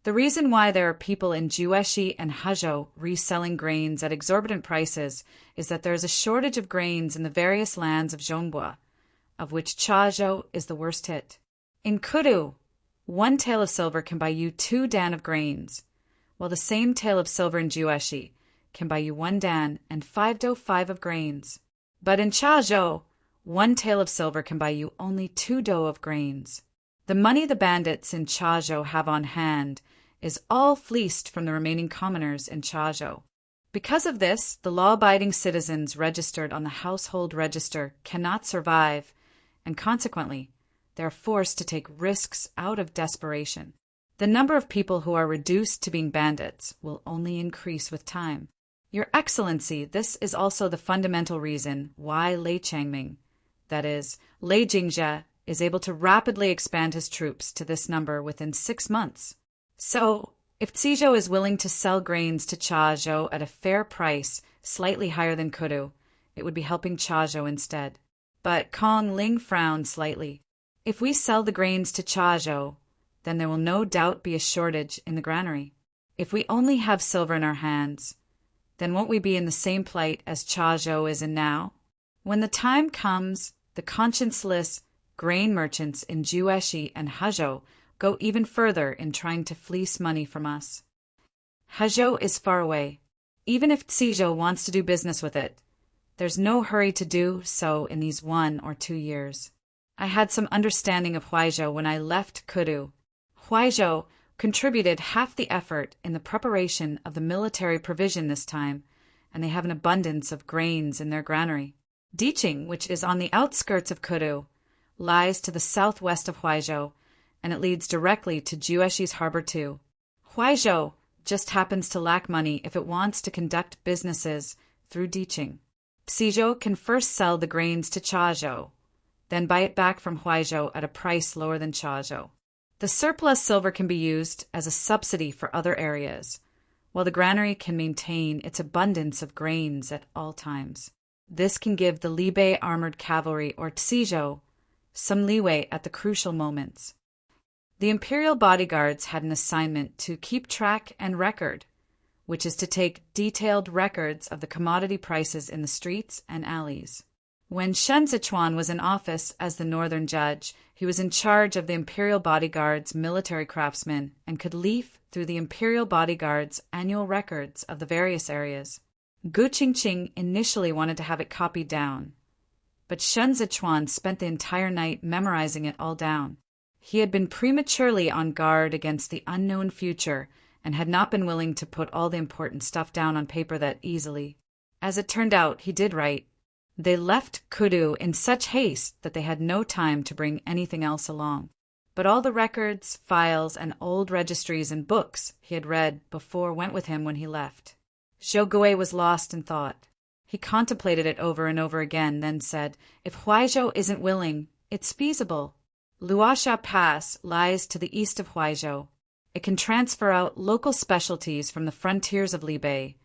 The reason why there are people in Jueshi and Hezhou reselling grains at exorbitant prices is that there is a shortage of grains in the various lands of Zhongbua, of which Chazhou is the worst hit. In Kudu, 1 tael of silver can buy you 2 dan of grains, while the same tael of silver in Jueshi can buy you 1 dan and 5 do 5 of grains. But in Chazhou, 1 tael of silver can buy you only 2 do of grains. The money the bandits in Chazhou have on hand is all fleeced from the remaining commoners in Chazhou. Because of this, the law-abiding citizens registered on the household register cannot survive, and consequently, they are forced to take risks out of desperation. The number of people who are reduced to being bandits will only increase with time. Your Excellency, this is also the fundamental reason why Lei Changming, that is, Lei Jingjia, is able to rapidly expand his troops to this number within 6 months. So, if Cizhou is willing to sell grains to Chazhou at a fair price, slightly higher than Kudu, it would be helping Chazhou instead. But Kong Ling frowned slightly. If we sell the grains to Chazhou, then there will no doubt be a shortage in the granary. If we only have silver in our hands, then won't we be in the same plight as Chazhou is in now? When the time comes, the conscienceless grain merchants in Jueshi and Hezhou go even further in trying to fleece money from us. Hezhou is far away. Even if Cizhou wants to do business with it, there's no hurry to do so in these 1 or 2 years. I had some understanding of Huaizhou when I left Kudu. Huaizhou contributed half the effort in the preparation of the military provision this time, and they have an abundance of grains in their granary. Diqing, which is on the outskirts of Kudu, lies to the southwest of Huaizhou, and it leads directly to Jueshi's harbor too. Huaizhou just happens to lack money if it wants to conduct businesses through Diqing. Cizhou can first sell the grains to Chazhou, then buy it back from Huaizhou at a price lower than Chazhou. The surplus silver can be used as a subsidy for other areas, while the granary can maintain its abundance of grains at all times. This can give the Libai armored cavalry or Cizhou some leeway at the crucial moments. The imperial bodyguards had an assignment to keep track and record, which is to take detailed records of the commodity prices in the streets and alleys. When Shen Zichuan was in office as the northern judge, he was in charge of the imperial bodyguard's military craftsmen and could leaf through the imperial bodyguard's annual records of the various areas. Gu Qingqing initially wanted to have it copied down, but Shen Zichuan spent the entire night memorizing it all down. He had been prematurely on guard against the unknown future and had not been willing to put all the important stuff down on paper that easily. As it turned out, he did right. They left Kudu in such haste that they had no time to bring anything else along. But all the records, files, and old registries and books he had read before went with him when he left. Zhou Gui was lost in thought. He contemplated it over and over again, then said, "If Huaizhou isn't willing, it's feasible. Luosha Pass lies to the east of Huaizhou. It can transfer out local specialties from the frontiers of Libai,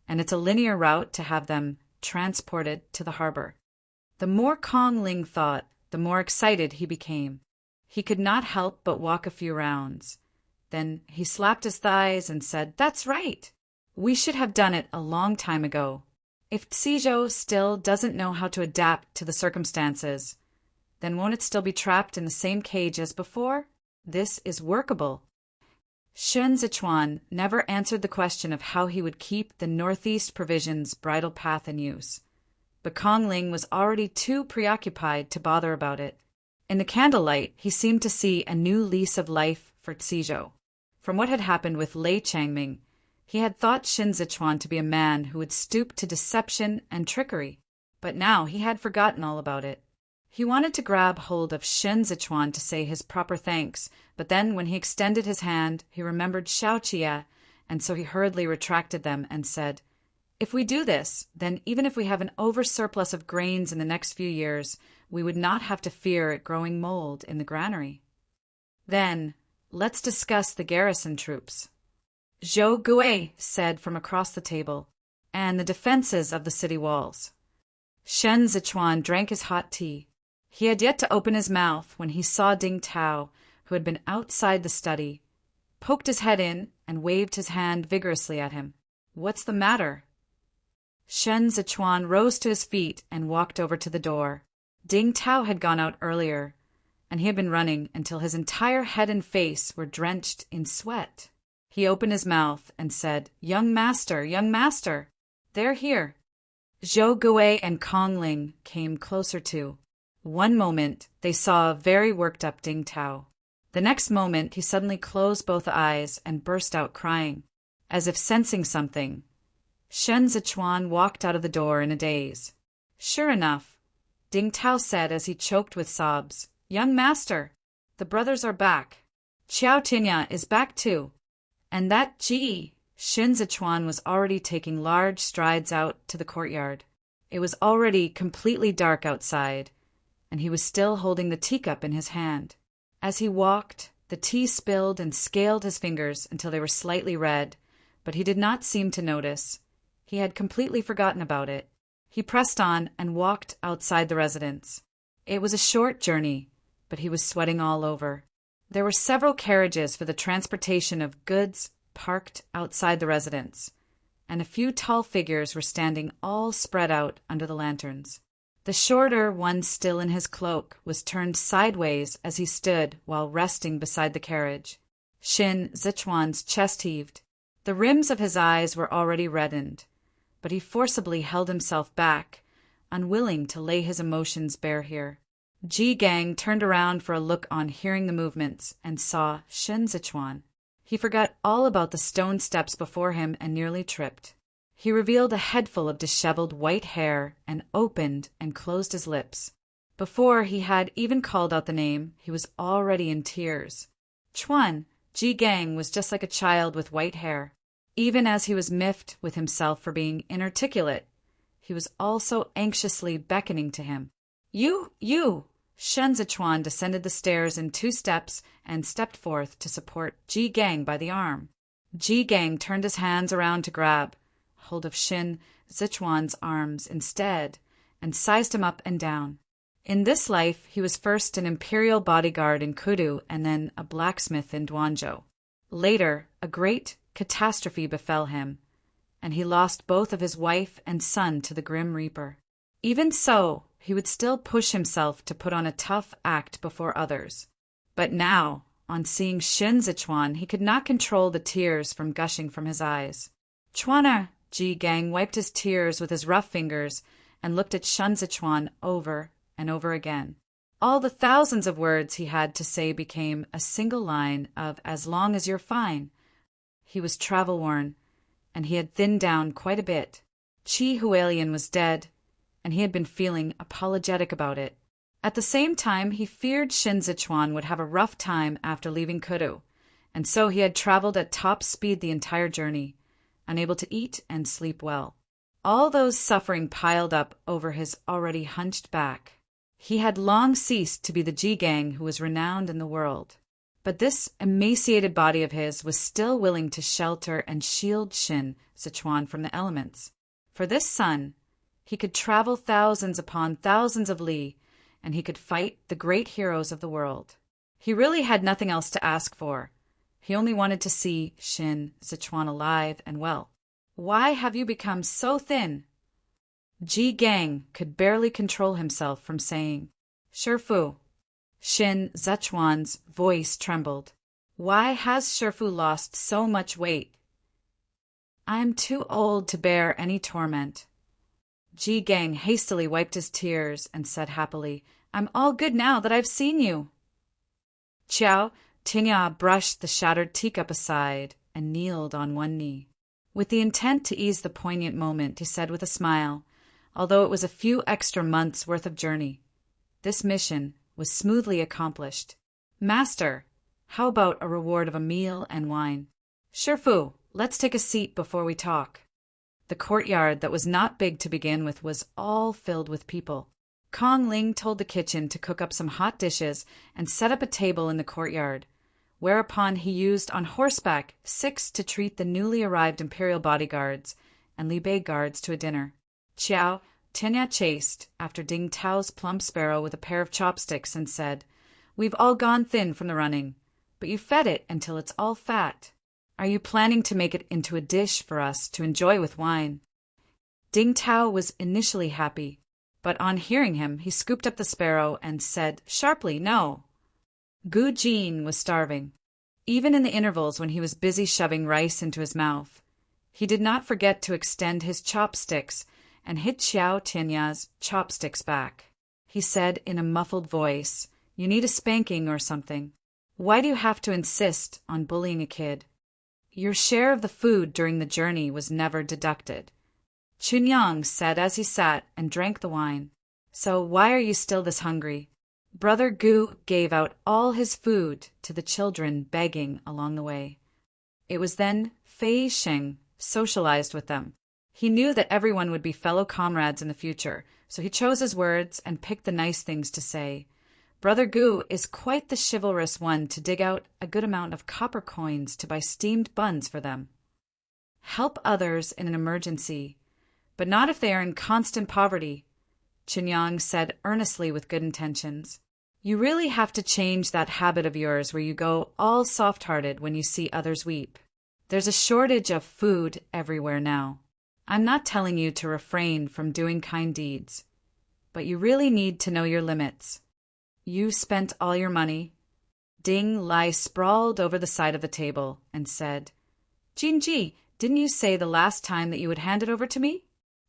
and it's a linear route to have them transported to the harbor." The more Kong Ling thought, the more excited he became. He could not help but walk a few rounds. Then he slapped his thighs and said, "That's right! We should have done it a long time ago. If Cizhou still doesn't know how to adapt to the circumstances, then won't it still be trapped in the same cage as before? This is workable." Shen Zichuan never answered the question of how he would keep the Northeast Provisions bridle path in use, but Kong Ling was already too preoccupied to bother about it. In the candlelight, he seemed to see a new lease of life for Cizhou. From what had happened with Lei Changming, he had thought Shen Zichuan to be a man who would stoop to deception and trickery, but now he had forgotten all about it. He wanted to grab hold of Shen Zichuan to say his proper thanks, but then when he extended his hand, he remembered Xiaoqia, and so he hurriedly retracted them and said, "If we do this, then even if we have an oversurplus of grains in the next few years, we would not have to fear it growing mold in the granary. Then, let's discuss the garrison troops," Zhou Gui said from across the table, "and the defenses of the city walls." Shen Zichuan drank his hot tea. He had yet to open his mouth when he saw Ding Tao, who had been outside the study, poked his head in and waved his hand vigorously at him. "What's the matter?" Shen Zichuan rose to his feet and walked over to the door. Ding Tao had gone out earlier, and he had been running until his entire head and face were drenched in sweat. He opened his mouth and said, young master, they're here." Zhou Gui and Kong Ling came closer too. One moment, they saw a very worked-up Ding Tao. The next moment, he suddenly closed both eyes and burst out crying. As if sensing something, Shen Zichuan walked out of the door in a daze. "Sure enough," Ding Tao said as he choked with sobs, "Young master, the brothers are back." Xiao Tinya is back too. And that Ji, Shin Zichuan was already taking large strides out to the courtyard. It was already completely dark outside, and he was still holding the teacup in his hand. As he walked, the tea spilled and scaled his fingers until they were slightly red, but he did not seem to notice. He had completely forgotten about it. He pressed on and walked outside the residence. It was a short journey, but he was sweating all over. There were several carriages for the transportation of goods parked outside the residence, and a few tall figures were standing all spread out under the lanterns. The shorter one, still in his cloak, was turned sideways as he stood while resting beside the carriage. Shin Zichuan's chest heaved. The rims of his eyes were already reddened, but he forcibly held himself back, unwilling to lay his emotions bare here. Ji Gang turned around for a look on hearing the movements and saw Shin Zichuan. He forgot all about the stone steps before him and nearly tripped. He revealed a headful of disheveled white hair and opened and closed his lips. Before he had even called out the name, he was already in tears. Chuan, Ji Gang was just like a child with white hair. Even as he was miffed with himself for being inarticulate, he was also anxiously beckoning to him. You! Shen Zichuan descended the stairs in 2 steps and stepped forth to support Ji Gang by the arm. Ji Gang turned his hands around to grab hold of Shin Zichuan's arms instead and sized him up and down. In this life, he was first an imperial bodyguard in Kudu and then a blacksmith in Duanzhou. Later, a great catastrophe befell him, and he lost both of his wife and son to the Grim Reaper. Even so, he would still push himself to put on a tough act before others. But now, on seeing Shin Zichuan, he could not control the tears from gushing from his eyes. Chuana, Ji Gang wiped his tears with his rough fingers and looked at Shin Zichuan over and over again. All the thousands of words he had to say became a single line of "as long as you're fine." He was travel-worn, and he had thinned down quite a bit. Chi Hualien was dead, and he had been feeling apologetic about it. At the same time, he feared Shin Zichuan would have a rough time after leaving Kudu, and so he had traveled at top speed the entire journey, unable to eat and sleep well. All those suffering piled up over his already hunched back. He had long ceased to be the Ji Gang who was renowned in the world, but this emaciated body of his was still willing to shelter and shield Shin Zichuan from the elements. For this son, he could travel thousands upon thousands of li, and he could fight the great heroes of the world. He really had nothing else to ask for. He only wanted to see Shin Zichuan alive and well. "Why have you become so thin?" Ji Gang could barely control himself from saying, "Shifu." Shin Zichuan's voice trembled. "Why has Shifu lost so much weight?" "I'm too old to bear any torment." Ji Gang hastily wiped his tears and said happily, "I'm all good now that I've seen you." Xiao Tinya brushed the shattered teacup aside and kneeled on one knee. With the intent to ease the poignant moment, he said with a smile, although it was a few extra months' worth of journey, this mission was smoothly accomplished. "Master, how about a reward of a meal and wine?" "Shifu, let's take a seat before we talk." The courtyard, that was not big to begin with, was all filled with people. Kong Ling told the kitchen to cook up some hot dishes and set up a table in the courtyard, whereupon he used on horseback 6 to treat the newly arrived imperial bodyguards and Li Bei guards to a dinner. Xiao Tinya chased after Ding Tao's plump sparrow with a pair of chopsticks and said, "We've all gone thin from the running, but you fed it until it's all fat. Are you planning to make it into a dish for us to enjoy with wine?" Ding Tao was initially happy, but on hearing him, he scooped up the sparrow and said sharply, "No." Gu Jin was starving. Even in the intervals when he was busy shoving rice into his mouth, he did not forget to extend his chopsticks and hit Xiao Tinya's chopsticks back. He said in a muffled voice, "You need a spanking or something. Why do you have to insist on bullying a kid? Your share of the food during the journey was never deducted." Chunyang said as he sat and drank the wine, "So why are you still this hungry? Brother Gu gave out all his food to the children begging along the way. It was then Fei Sheng socialized with them. He knew that everyone would be fellow comrades in the future, so he chose his words and picked the nice things to say. Brother Gu is quite the chivalrous one to dig out a good amount of copper coins to buy steamed buns for them. Help others in an emergency, but not if they are in constant poverty, Qinyang said earnestly with good intentions. You really have to change that habit of yours where you go all soft-hearted when you see others weep. There's a shortage of food everywhere now. I'm not telling you to refrain from doing kind deeds, but you really need to know your limits. You spent all your money. Ding Lai sprawled over the side of the table and said, Jinji, didn't you say the last time that you would hand it over to me?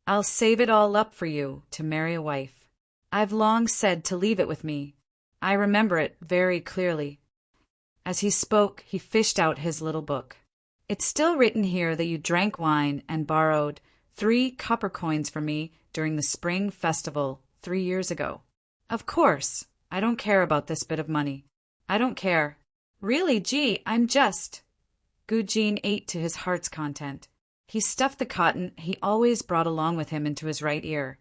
I'll save it all up for you to marry a wife. I've long said to leave it with me. I remember it very clearly. As he spoke, he fished out his little book. It's still written here that you drank wine and borrowed 3 copper coins from me during the spring festival 3 years ago. Of course, I don't care about this bit of money. I don't care. Really, gee, I'm just... Gu Jin ate to his heart's content. He stuffed the cotton he always brought along with him into his right ear,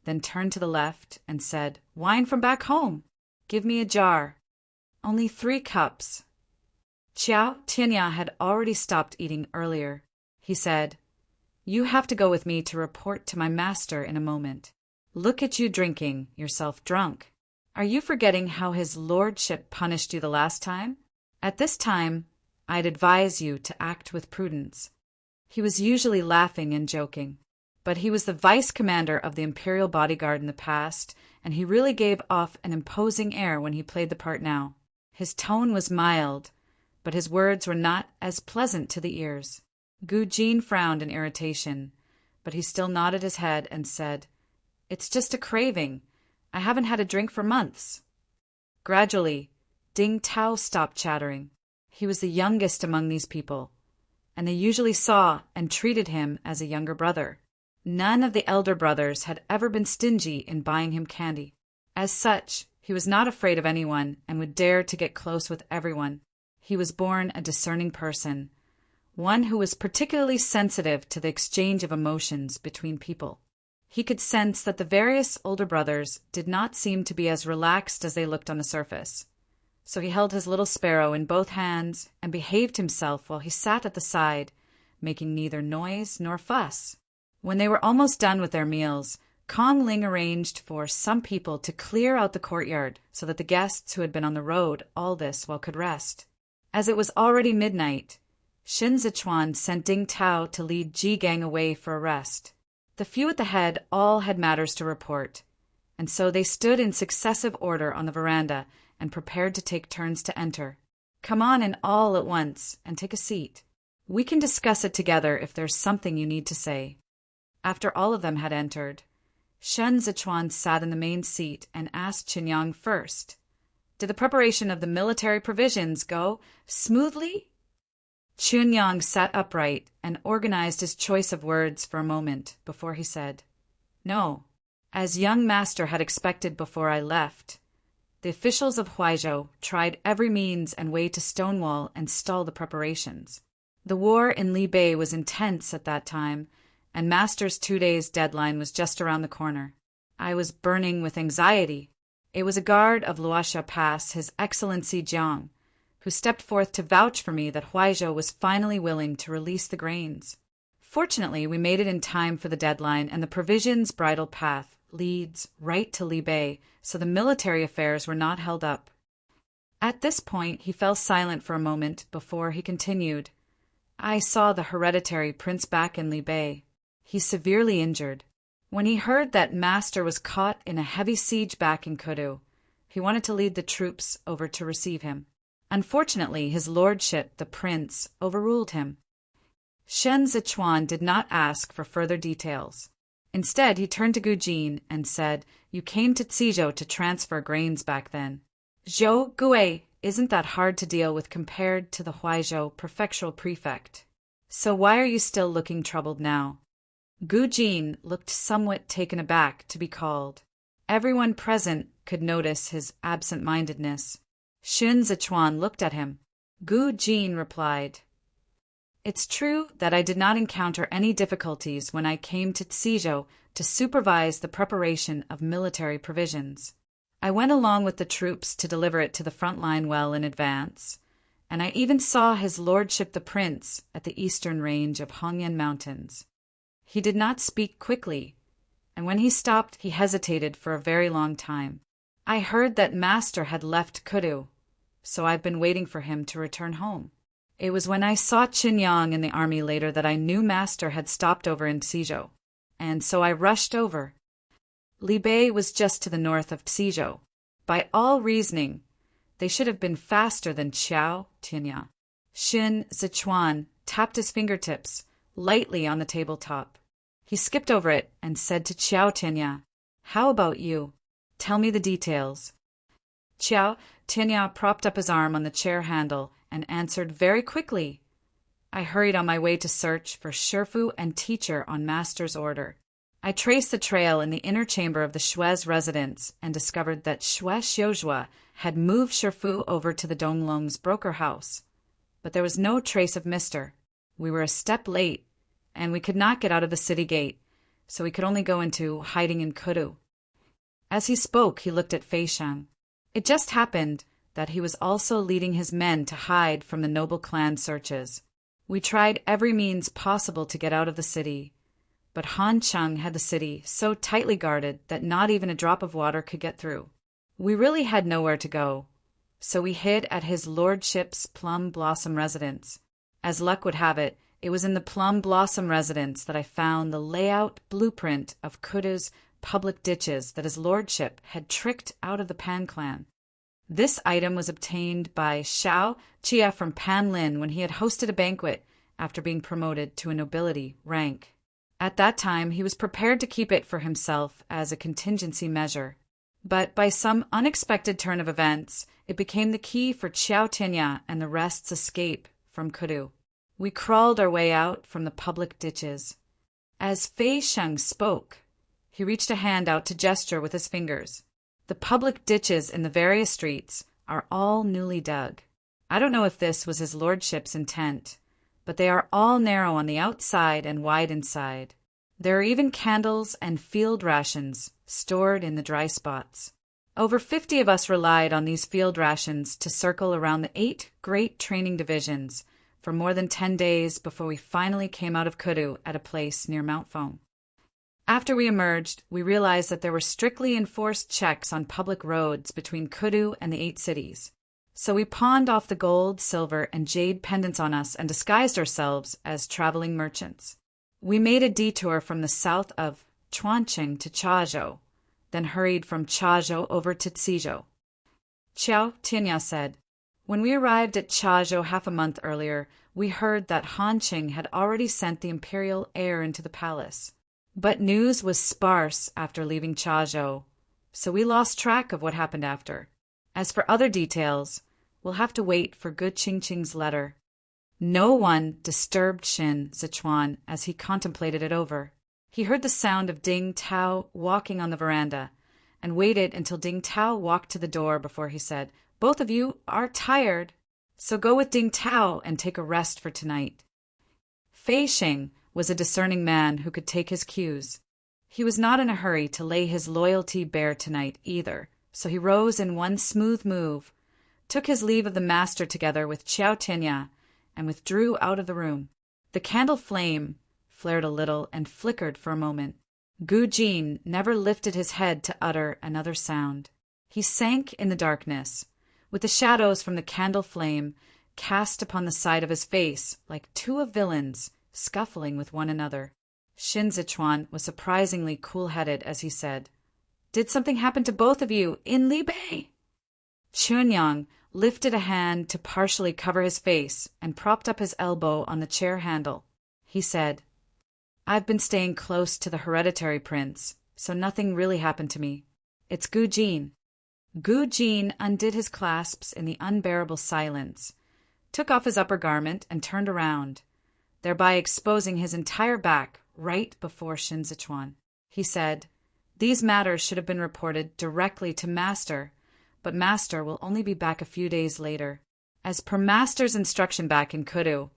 then turned to the left and said, Wine from back home. Give me a jar. Only 3 cups. Qiao Tianya had already stopped eating earlier. He said, You have to go with me to report to my master in a moment. Look at you drinking yourself drunk. Are you forgetting how his lordship punished you the last time? At this time, I'd advise you to act with prudence. He was usually laughing and joking, but he was the vice commander of the imperial bodyguard in the past, and he really gave off an imposing air when he played the part now. His tone was mild, but his words were not as pleasant to the ears. Gu Jin frowned in irritation, but he still nodded his head and said, It's just a craving. I haven't had a drink for months. Gradually, Ding Tao stopped chattering. He was the youngest among these people, and they usually saw and treated him as a younger brother. None of the elder brothers had ever been stingy in buying him candy. As such, he was not afraid of anyone and would dare to get close with everyone. He was born a discerning person, one who was particularly sensitive to the exchange of emotions between people. He could sense that the various older brothers did not seem to be as relaxed as they looked on the surface. So he held his little sparrow in both hands and behaved himself while he sat at the side, making neither noise nor fuss. When they were almost done with their meals, Kong Ling arranged for some people to clear out the courtyard so that the guests who had been on the road all this while could rest. As it was already midnight, Shin Zichuan sent Ding Tao to lead Ji Gang away for a rest. The few at the head all had matters to report, and so they stood in successive order on the veranda and prepared to take turns to enter. Come on in all at once and take a seat. We can discuss it together if there's something you need to say. After all of them had entered, Shen Zichuan sat in the main seat and asked Qinyang first, Did the preparation of the military provisions go smoothly? Qinyang sat upright and organized his choice of words for a moment before he said, No, as young master had expected before I left, the officials of Huaizhou tried every means and way to stonewall and stall the preparations. The war in Libei was intense at that time, and Master's 2 days deadline was just around the corner. I was burning with anxiety. It was a guard of Luoxia Pass, His Excellency Jiang, who stepped forth to vouch for me that Huaizhou was finally willing to release the grains. Fortunately, we made it in time for the deadline, and the provisions' bridle path leads right to Libei, so the military affairs were not held up. At this point, he fell silent for a moment before he continued. I saw the hereditary prince back in Libei. He's severely injured. When he heard that Master was caught in a heavy siege back in Kudu, he wanted to lead the troops over to receive him. Unfortunately, his lordship, the prince, overruled him. Shen Zichuan did not ask for further details. Instead, he turned to Gu Jin and said, You came to Cizhou to transfer grains back then. Zhou Gui isn't that hard to deal with compared to the Huaizhou prefectural prefect. So why are you still looking troubled now? Gu Jin looked somewhat taken aback to be called. Everyone present could notice his absent-mindedness. Xun Zichuan looked at him. Gu Jin replied, "It's true that I did not encounter any difficulties when I came to Tizhou to supervise the preparation of military provisions. I went along with the troops to deliver it to the front line well in advance, and I even saw his lordship the prince at the eastern range of Hongyan Mountains. He did not speak quickly, and when he stopped he hesitated for a very long time. I heard that master had left Kudu, so I've been waiting for him to return home. It was when I saw Qinyang in the army later that I knew master had stopped over in Tizhou, and so I rushed over. Li Bei was just to the north of Tizhou. By all reasoning, they should have been faster than Qiao Tianya." Xun Zichuan tapped his fingertips lightly on the tabletop. He skipped over it and said to Qiao Tianya, "How about you? Tell me the details." Qiao Tianya propped up his arm on the chair handle and answered very quickly. "I hurried on my way to search for Shifu and teacher on master's order. I traced the trail in the inner chamber of the Shue's residence and discovered that Shue Xiuzhua had moved Shifu over to the Donglong's broker house. But there was no trace of Mister. We were a step late, and we could not get out of the city gate, so we could only go into hiding in Kudu." As he spoke, he looked at Fei Shang. It just happened that he was also leading his men to hide from the noble clan searches. We tried every means possible to get out of the city, but Han Chung had the city so tightly guarded that not even a drop of water could get through. We really had nowhere to go, so we hid at his lordship's Plum Blossom residence. As luck would have it, it was in the Plum Blossom residence that I found the layout blueprint of Kudu's public ditches that his lordship had tricked out of the Pan clan. This item was obtained by Xiao Chia from Panlin when he had hosted a banquet after being promoted to a nobility rank. At that time, he was prepared to keep it for himself as a contingency measure. But by some unexpected turn of events, it became the key for Qiao Tianya and the rest's escape from Kudu. We crawled our way out from the public ditches. As Fei Sheng spoke, he reached a hand out to gesture with his fingers. The public ditches in the various streets are all newly dug. I don't know if this was his lordship's intent, but they are all narrow on the outside and wide inside. There are even candles and field rations stored in the dry spots. Over 50 of us relied on these field rations to circle around the 8 great training divisions for more than 10 days before we finally came out of Kudu at a place near Mount Foam. After we emerged, we realized that there were strictly enforced checks on public roads between Kudu and the 8 cities. So we pawned off the gold, silver, and jade pendants on us and disguised ourselves as traveling merchants. We made a detour from the south of Chuanqing to Chazhou, then hurried from Chazhou over to Tizhou. Qiao Tianya said, "When we arrived at Chazhou half a month earlier, we heard that Han Qing had already sent the imperial heir into the palace. But news was sparse after leaving Chazhou, so we lost track of what happened after. As for other details, we'll have to wait for Gu Qingqing's letter." No one disturbed Xun Zichuan as he contemplated it over. He heard the sound of Ding Tao walking on the veranda and waited until Ding Tao walked to the door before he said, "Both of you are tired, so go with Ding Tao and take a rest for tonight." Fei Sheng was a discerning man who could take his cues. He was not in a hurry to lay his loyalty bare tonight either, so he rose in one smooth move, took his leave of the master together with Qiao Tianya, and withdrew out of the room. The candle flame flared a little and flickered for a moment. Gu Jin never lifted his head to utter another sound. He sank in the darkness, with the shadows from the candle flame cast upon the side of his face like 2 of villains scuffling with one another. Xun Zichuan was surprisingly cool-headed as he said, "Did something happen to both of you in Li Bei?" Chunyang lifted a hand to partially cover his face and propped up his elbow on the chair handle. He said, "I've been staying close to the hereditary prince, so nothing really happened to me. It's Gu Jin." Gu Jin undid his clasps in the unbearable silence, took off his upper garment and turned around, thereby exposing his entire back right before Xun Zichuan. He said, These matters should have been reported directly to Master, but Master will only be back a few days later. As per Master's instruction back in Kudu,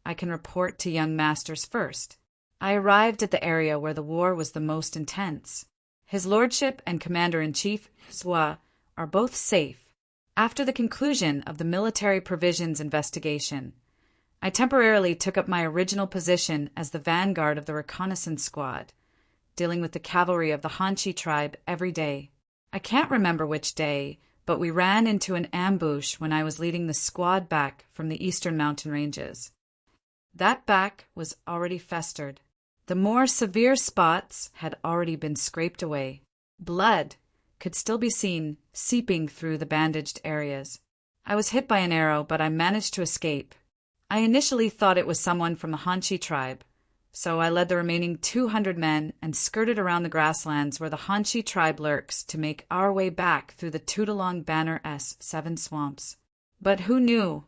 I can report to young Masters first. I arrived at the area where the war was the most intense. His Lordship and Commander-in-Chief, Zwa, are both safe. After the conclusion of the military provisions investigation, I temporarily took up my original position as the vanguard of the reconnaissance squad, dealing with the cavalry of the Hanchi tribe every day. I can't remember which day, but we ran into an ambush when I was leading the squad back from the eastern mountain ranges. That back was already festered. The more severe spots had already been scraped away. Blood could still be seen seeping through the bandaged areas. I was hit by an arrow, but I managed to escape. I initially thought it was someone from the Hanchi tribe, so I led the remaining 200 men and skirted around the grasslands where the Hanchi tribe lurks to make our way back through the Tutalong Banner S7 swamps. But who knew?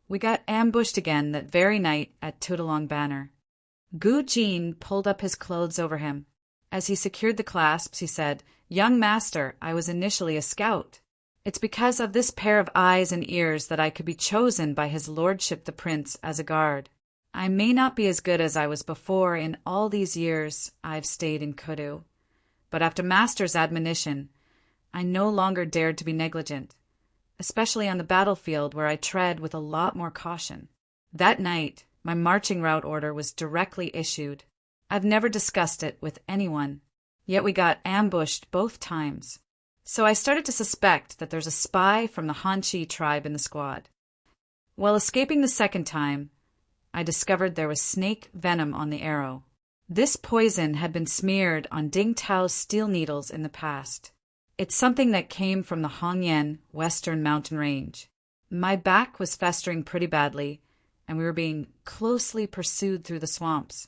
We got ambushed again that very night at Tutalong Banner. Gu Jin pulled up his clothes over him. As he secured the clasps, he said, "Young Master, I was initially a scout. It's because of this pair of eyes and ears that I could be chosen by his lordship the prince as a guard. I may not be as good as I was before in all these years I've stayed in Kudu, but after Master's admonition, I no longer dared to be negligent, especially on the battlefield where I tread with a lot more caution." That night, my marching route order was directly issued. I've never discussed it with anyone, yet we got ambushed both times. So I started to suspect that there's a spy from the Hanchi tribe in the squad. While escaping the second time, I discovered there was snake venom on the arrow. This poison had been smeared on Ding Tao's steel needles in the past. It's something that came from the Hongyan Western Mountain Range. My back was festering pretty badly, and we were being closely pursued through the swamps.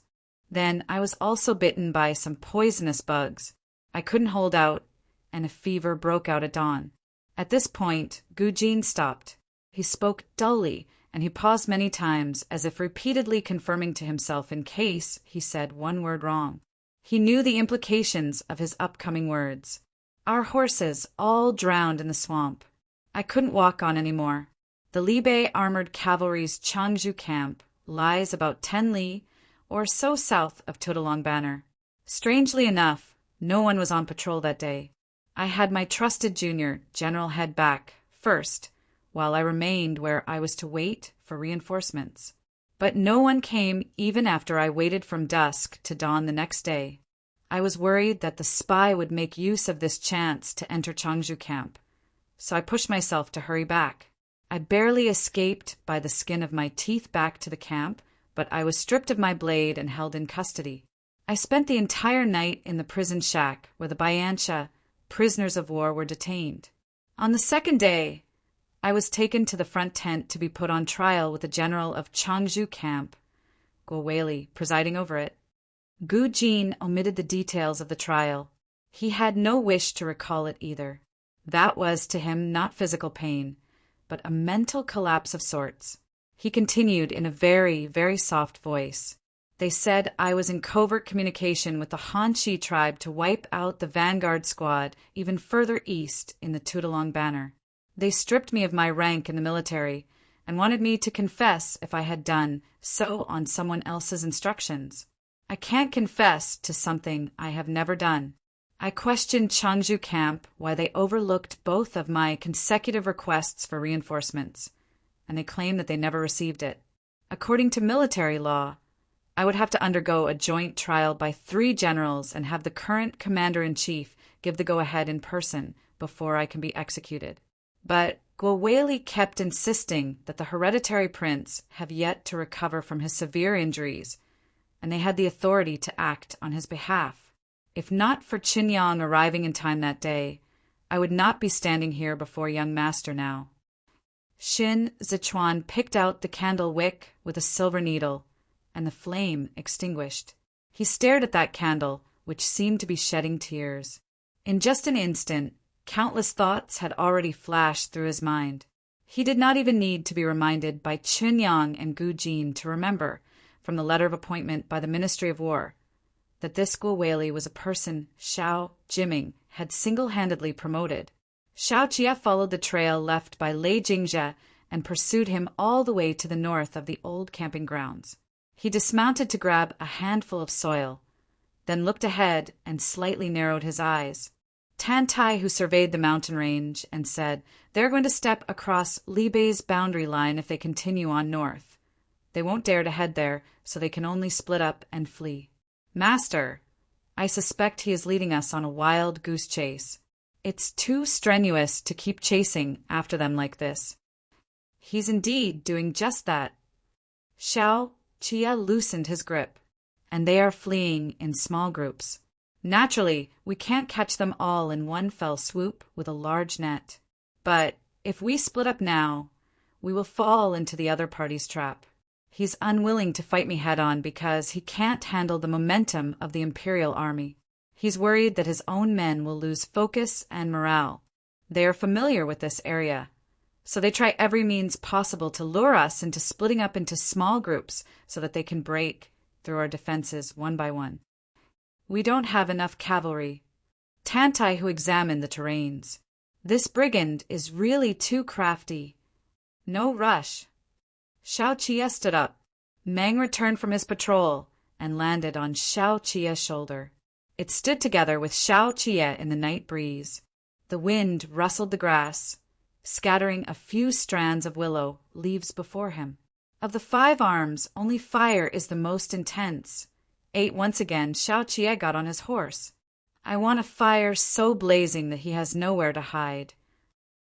Then I was also bitten by some poisonous bugs. I couldn't hold out, and a fever broke out at dawn. At this point, Gu Jin stopped. He spoke dully, and he paused many times, as if repeatedly confirming to himself in case he said one word wrong. He knew the implications of his upcoming words. Our horses all drowned in the swamp. I couldn't walk on any more. The Libe Armored Cavalry's Changju camp lies about 10 li or so south of Tutalong Banner. Strangely enough, no one was on patrol that day. I had my trusted junior, General, head back first, while I remained where I was to wait for reinforcements. But no one came even after I waited from dusk to dawn the next day. I was worried that the spy would make use of this chance to enter Changju camp, so I pushed myself to hurry back. I barely escaped by the skin of my teeth back to the camp, but I was stripped of my blade and held in custody. I spent the entire night in the prison shack where the Bayansha prisoners of war were detained. On the second day, I was taken to the front tent to be put on trial with the general of Changju camp, Gwaweli, presiding over it. Gu Jin omitted the details of the trial. He had no wish to recall it either. That was to him not physical pain, but a mental collapse of sorts. He continued in a very, very soft voice. They said I was in covert communication with the Hanchi tribe to wipe out the vanguard squad even further east in the Tutalong Banner. They stripped me of my rank in the military and wanted me to confess if I had done so on someone else's instructions. I can't confess to something I have never done. I questioned Changju camp why they overlooked both of my consecutive requests for reinforcements, and they claim that they never received it. According to military law, I would have to undergo a joint trial by 3 generals and have the current commander-in-chief give the go-ahead in person before I can be executed. But Gwaweli kept insisting that the hereditary prince have yet to recover from his severe injuries, and they had the authority to act on his behalf. If not for Chinyang arriving in time that day, I would not be standing here before young Master now. Shin Zichuan picked out the candle wick with a silver needle, and the flame extinguished. He stared at that candle, which seemed to be shedding tears. In just an instant, countless thoughts had already flashed through his mind. He did not even need to be reminded by Chinyang and Gu Jin to remember, from the letter of appointment by the Ministry of War, that this Guowei was a person Xiao Jiming had single-handedly promoted. Xiao Jie followed the trail left by Lei Jingzhe and pursued him all the way to the north of the old camping grounds. He dismounted to grab a handful of soil, then looked ahead and slightly narrowed his eyes. Tan Tai, who surveyed the mountain range, and said, "They're going to step across Li Bei's boundary line if they continue on north. They won't dare to head there, so they can only split up and flee. Master, I suspect he is leading us on a wild goose chase. It's too strenuous to keep chasing after them like this." "He's indeed doing just that." Xiao Jie loosened his grip, and they are fleeing in small groups. Naturally, we can't catch them all in one fell swoop with a large net. But if we split up now, we will fall into the other party's trap. He's unwilling to fight me head-on because he can't handle the momentum of the Imperial Army. He's worried that his own men will lose focus and morale. They are familiar with this area, so they try every means possible to lure us into splitting up into small groups so that they can break through our defenses one by one. We don't have enough cavalry. Tan Tai, who examined the terrains. This brigand is really too crafty. No rush. Xiao Jie stood up. Meng returned from his patrol and landed on Xiao Jie's shoulder. It stood together with Xiao Jie in the night breeze. The wind rustled the grass, scattering a few strands of willow leaves before him. Of the 5 arms, only fire is the most intense. Once again, Xiao Jie got on his horse. I want a fire so blazing that he has nowhere to hide.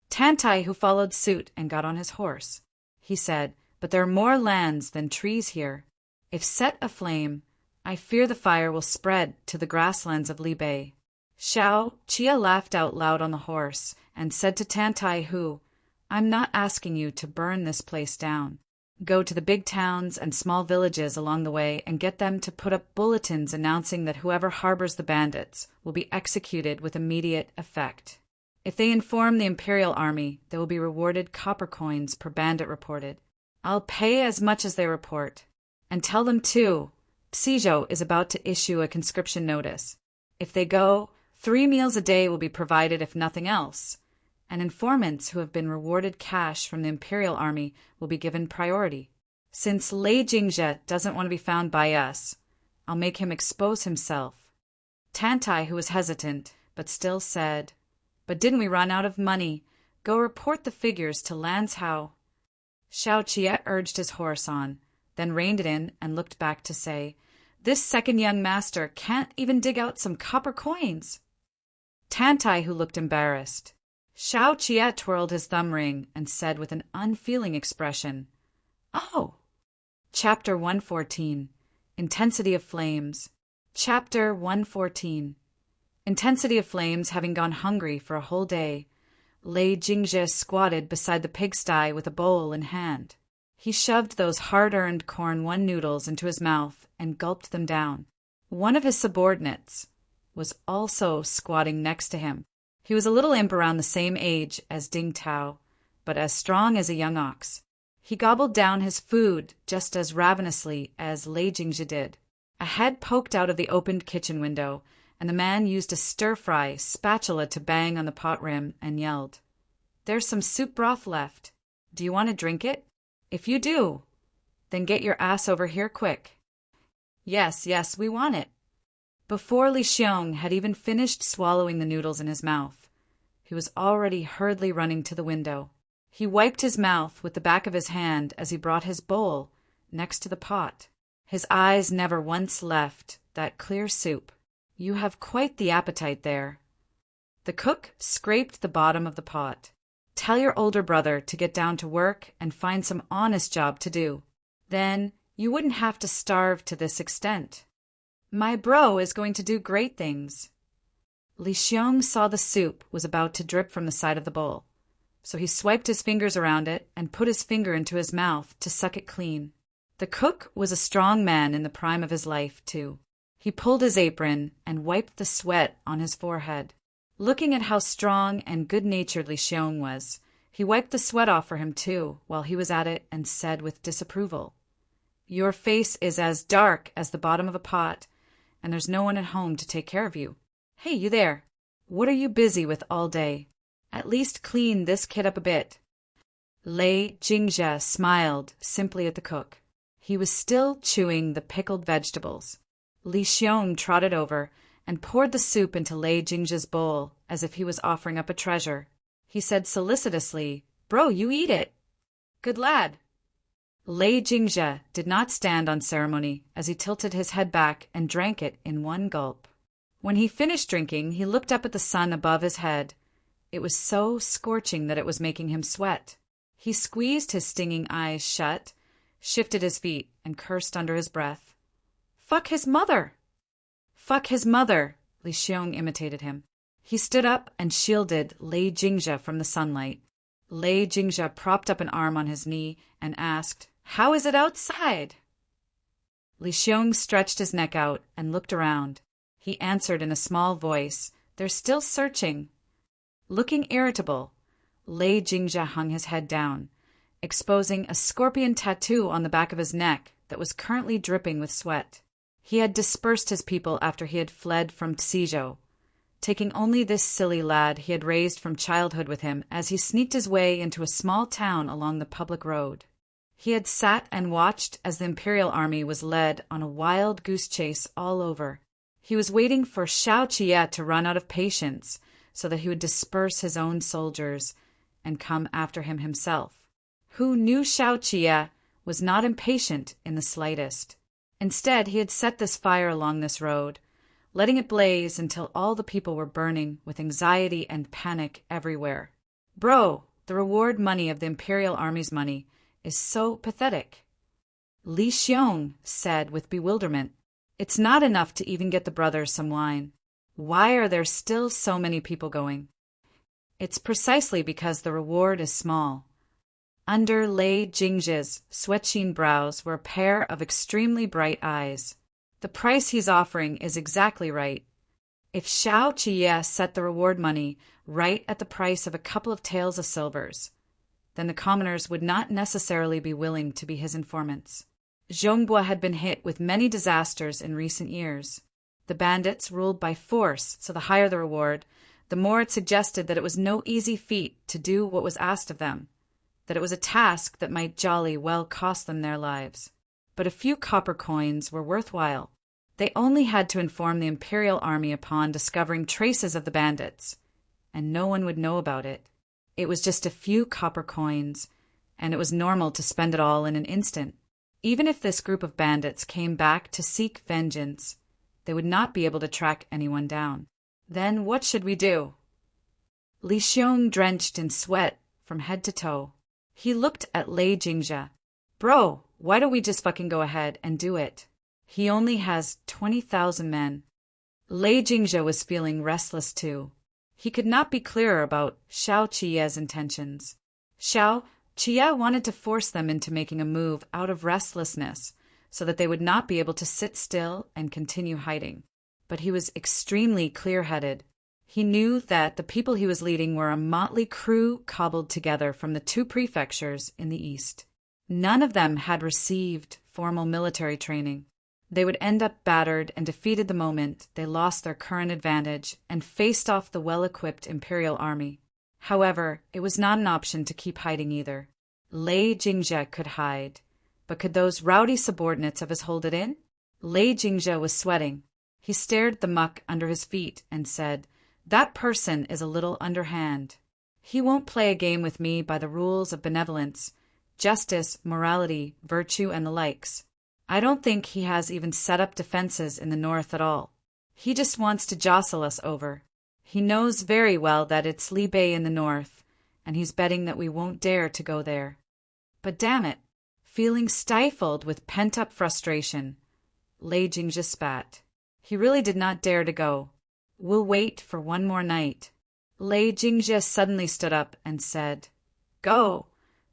Tan Tai, who followed suit and got on his horse. He said, "But there are more lands than trees here. If set aflame, I fear the fire will spread to the grasslands of Li Bei." Xiao Jie laughed out loud on the horse and said to Tan Tai, who, "I'm not asking you to burn this place down. Go to the big towns and small villages along the way and get them to put up bulletins announcing that whoever harbors the bandits will be executed with immediate effect. If they inform the Imperial Army, they will be rewarded copper coins per bandit reported. I'll pay as much as they report. And tell them, too, Psizhou is about to issue a conscription notice. If they go, 3 meals a day will be provided if nothing else. And informants who have been rewarded cash from the Imperial Army will be given priority. Since Lei Jingzhe doesn't want to be found by us, I'll make him expose himself." Tan Tai, who was hesitant, but still said, "But didn't we run out of money? Go report the figures to Lance Hao." Xiao Jie urged his horse on, then reined it in and looked back to say, "This second young master can't even dig out some copper coins." Tan Tai, who looked embarrassed. Xiao Jie twirled his thumb ring and said with an unfeeling expression, "Oh." Chapter 114. Intensity of Flames. Chapter 114. Intensity of Flames, having gone hungry for a whole day, Lei Jingzhe squatted beside the pigsty with a bowl in hand. He shoved those hard-earned corn one noodles into his mouth and gulped them down. One of his subordinates was also squatting next to him. He was a little imp around the same age as Ding Tao, but as strong as a young ox. He gobbled down his food just as ravenously as Lei Jingzhe did. A head poked out of the opened kitchen window, and the man used a stir-fry spatula to bang on the pot rim and yelled, "There's some soup broth left. Do you want to drink it? If you do, then get your ass over here quick." Yes, we want it." Before Li Xiong had even finished swallowing the noodles in his mouth, he was already hurriedly running to the window. He wiped his mouth with the back of his hand as he brought his bowl next to the pot. His eyes never once left that clear soup. "You have quite the appetite there." The cook scraped the bottom of the pot. "Tell your older brother to get down to work and find some honest job to do. Then you wouldn't have to starve to this extent. My bro is going to do great things." Li Xiong saw the soup was about to drip from the side of the bowl, so he swiped his fingers around it and put his finger into his mouth to suck it clean. The cook was a strong man in the prime of his life, too. He pulled his apron and wiped the sweat on his forehead. Looking at how strong and good-natured Li Xiong was, he wiped the sweat off for him, too, while he was at it, and said with disapproval, "Your face is as dark as the bottom of a pot, and there's no one at home to take care of you. Hey, you there. What are you busy with all day? At least clean this kid up a bit. Lei Jingzhe smiled simply at the cook. He was still chewing the pickled vegetables. Li Xiong trotted over and poured the soup into Lei Jingzhe's bowl as if he was offering up a treasure. He said solicitously, "Bro, you eat it." "Good lad." Lei Jingzhe did not stand on ceremony as he tilted his head back and drank it in one gulp. When he finished drinking, he looked up at the sun above his head. It was so scorching that it was making him sweat. He squeezed his stinging eyes shut, shifted his feet, and cursed under his breath. "Fuck his mother!" "Fuck his mother!" Li Xiong imitated him. He stood up and shielded Lei Jingzhe from the sunlight. Lei Jingzhe propped up an arm on his knee and asked, "How is it outside?" Li Xiong stretched his neck out and looked around. He answered in a small voice, "They're still searching." Looking irritable, Lei Jingzhe hung his head down, exposing a scorpion tattoo on the back of his neck that was currently dripping with sweat. He had dispersed his people after he had fled from Xizhou, taking only this silly lad he had raised from childhood with him as he sneaked his way into a small town along the public road. He had sat and watched as the imperial army was led on a wild goose chase all over. He was waiting for Xiao Qie to run out of patience so that he would disperse his own soldiers and come after him himself. Who knew Xiao Qie was not impatient in the slightest. Instead, he had set this fire along this road, letting it blaze until all the people were burning with anxiety and panic everywhere. "Bro, the reward money of the Imperial Army's money is so pathetic." Li Xiong said with bewilderment, "It's not enough to even get the brothers some wine. Why are there still so many people going?" "It's precisely because the reward is small." Under Lei Jingzhe's sweat-sheen brows were a pair of extremely bright eyes. "The price he's offering is exactly right. If Xiao Qie set the reward money right at the price of a couple of taels of silvers, then the commoners would not necessarily be willing to be his informants." Zhongbua had been hit with many disasters in recent years. The bandits ruled by force, so the higher the reward, the more it suggested that it was no easy feat to do what was asked of them, that it was a task that might jolly well cost them their lives. But a few copper coins were worthwhile. They only had to inform the Imperial Army upon discovering traces of the bandits, and no one would know about it. It was just a few copper coins, and it was normal to spend it all in an instant. Even if this group of bandits came back to seek vengeance, they would not be able to track anyone down. Then what should we do? Li Xiong drenched in sweat from head to toe. He looked at Lei Jingzhe. "Bro, why don't we just fucking go ahead and do it? He only has 20,000 men." Lei Jingzhe was feeling restless too. He could not be clearer about Xiao Qie's intentions. Xiao Qie wanted to force them into making a move out of restlessness so that they would not be able to sit still and continue hiding. But he was extremely clear-headed. He knew that the people he was leading were a motley crew cobbled together from the two prefectures in the east. None of them had received formal military training. They would end up battered and defeated the moment they lost their current advantage and faced off the well-equipped Imperial Army. However, it was not an option to keep hiding either. Lei Jingzhe could hide, but could those rowdy subordinates of his hold it in? Lei Jingzhe was sweating. He stared at the muck under his feet and said, "That person is a little underhand. He won't play a game with me by the rules of benevolence, justice, morality, virtue, and the likes. I don't think he has even set up defenses in the north at all. He just wants to jostle us over. He knows very well that it's Li Bei in the north, and he's betting that we won't dare to go there." But damn it, feeling stifled with pent-up frustration, Lei Jingzhe spat. He really did not dare to go. "We'll wait for one more night." Lei Jingzhe suddenly stood up and said, "Go!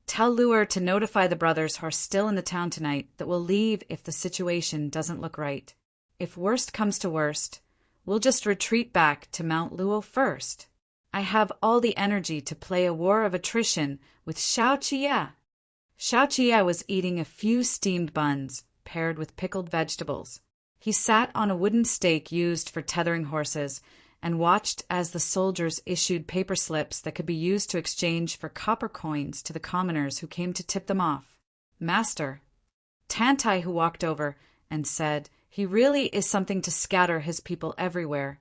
Tell Luer to notify the brothers who are still in the town tonight that we'll leave if the situation doesn't look right. If worst comes to worst, we'll just retreat back to Mount Luo first. I have all the energy to play a war of attrition with Xiao Qie." Xiao Qie was eating a few steamed buns paired with pickled vegetables. He sat on a wooden stake used for tethering horses and watched as the soldiers issued paper slips that could be used to exchange for copper coins to the commoners who came to tip them off. "Master." Tantai, who walked over and said, "He really is something to scatter his people everywhere.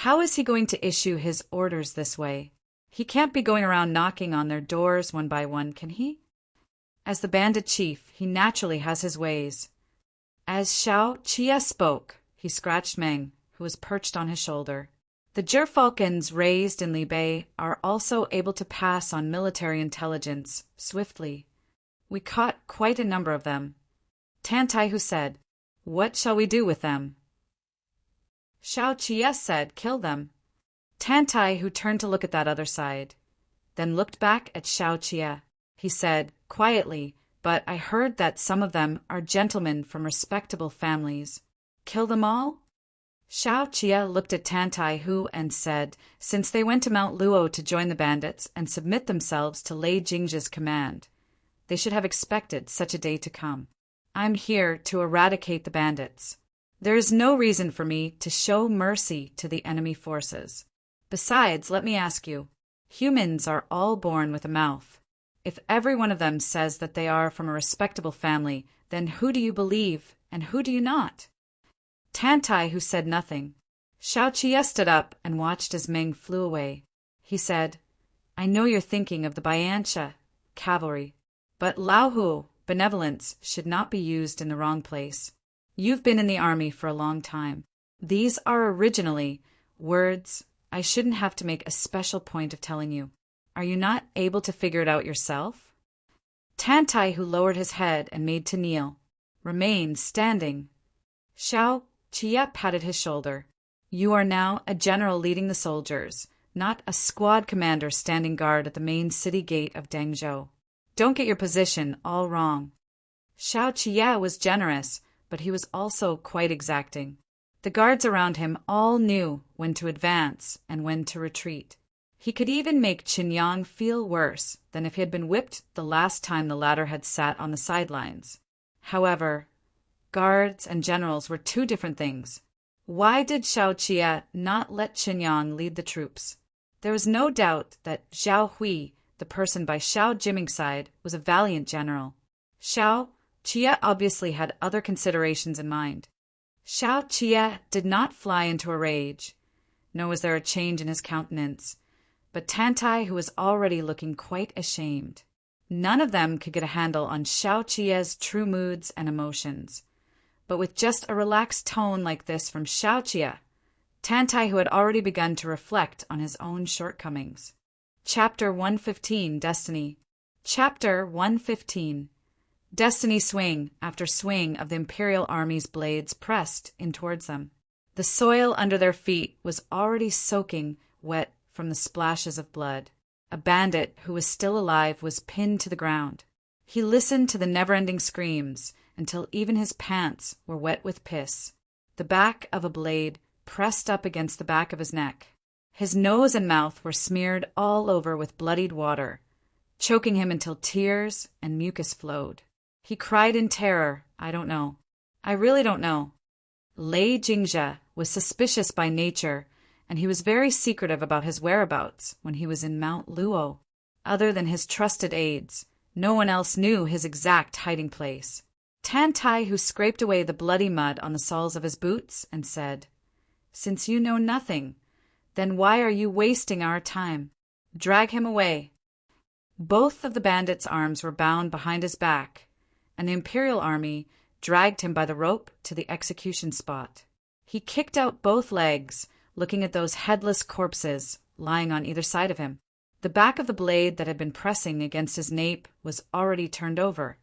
How is he going to issue his orders this way? He can't be going around knocking on their doors one by one, can he? As the bandit chief, he naturally has his ways." As Xiao Qie spoke, he scratched Meng, who was perched on his shoulder. "The gerfalcons raised in Libei are also able to pass on military intelligence swiftly. We caught quite a number of them." Tantai, who said, "What shall we do with them?" Xiao Qie said, "Kill them." Tantai, who turned to look at that other side, then looked back at Xiao Qie. He said, quietly, "But I heard that some of them are gentlemen from respectable families. Kill them all?" Xiao Qie looked at Tantai Hu and said, "Since they went to Mount Luo to join the bandits and submit themselves to Lei Jingzha's command, they should have expected such a day to come. I'm here to eradicate the bandits. There is no reason for me to show mercy to the enemy forces. Besides, let me ask you, humans are all born with a mouth. If every one of them says that they are from a respectable family, then who do you believe and who do you not?" Tantai, who said nothing. Xiao Qie stood up and watched as Meng flew away. He said, "I know you're thinking of the Bianxia cavalry, but Laohu, benevolence, should not be used in the wrong place. You've been in the army for a long time. These are originally words I shouldn't have to make a special point of telling you. Are you not able to figure it out yourself?" Tantai, who lowered his head and made to kneel, remained standing. Xiao Qie patted his shoulder. "You are now a general leading the soldiers, not a squad commander standing guard at the main city gate of Dengzhou. Don't get your position all wrong." Xiao Qie was generous, but he was also quite exacting. The guards around him all knew when to advance and when to retreat. He could even make Qinyang feel worse than if he had been whipped the last time the latter had sat on the sidelines. However, guards and generals were two different things. Why did Xiao Qie not let Qinyang lead the troops? There was no doubt that Zhao Hui, the person by Xiao Jiming's side, was a valiant general. Xiao Qie obviously had other considerations in mind. Xiao Qie did not fly into a rage, nor was there a change in his countenance, but Tantai, who was already looking quite ashamed. None of them could get a handle on Xiao Qie's true moods and emotions. But with just a relaxed tone like this from Xiao Qie, Tantai, who had already begun to reflect on his own shortcomings. Chapter 115, Destiny. Chapter 115. Destiny swing after swing of the Imperial Army's blades pressed in towards them. The soil under their feet was already soaking wet from the splashes of blood. A bandit who was still alive was pinned to the ground. He listened to the never-ending screams until even his pants were wet with piss. The back of a blade pressed up against the back of his neck. His nose and mouth were smeared all over with bloodied water, choking him until tears and mucus flowed. He cried in terror, "I don't know. I really don't know." Lei Jingzha was suspicious by nature, and he was very secretive about his whereabouts when he was in Mount Luo. Other than his trusted aides, no one else knew his exact hiding place. Tantai, who scraped away the bloody mud on the soles of his boots, and said, "Since you know nothing, then why are you wasting our time? Drag him away." Both of the bandits' arms were bound behind his back, and the Imperial Army dragged him by the rope to the execution spot. He kicked out both legs, looking at those headless corpses lying on either side of him. The back of the blade that had been pressing against his nape was already turned over,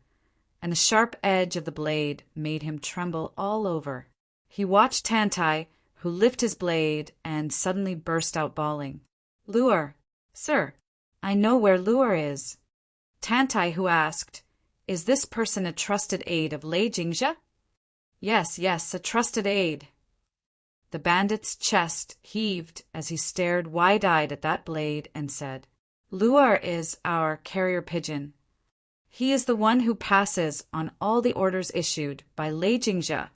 and the sharp edge of the blade made him tremble all over. He watched Tantai, who lifted his blade and suddenly burst out bawling. "Luer, sir, I know where Luer is." Tantai, who asked, "Is this person a trusted aide of Lei Jingzha?" Yes, a trusted aide." The bandit's chest heaved as he stared wide-eyed at that blade and said, "Luer is our carrier pigeon. He is the one who passes on all the orders issued by Lei Jingzha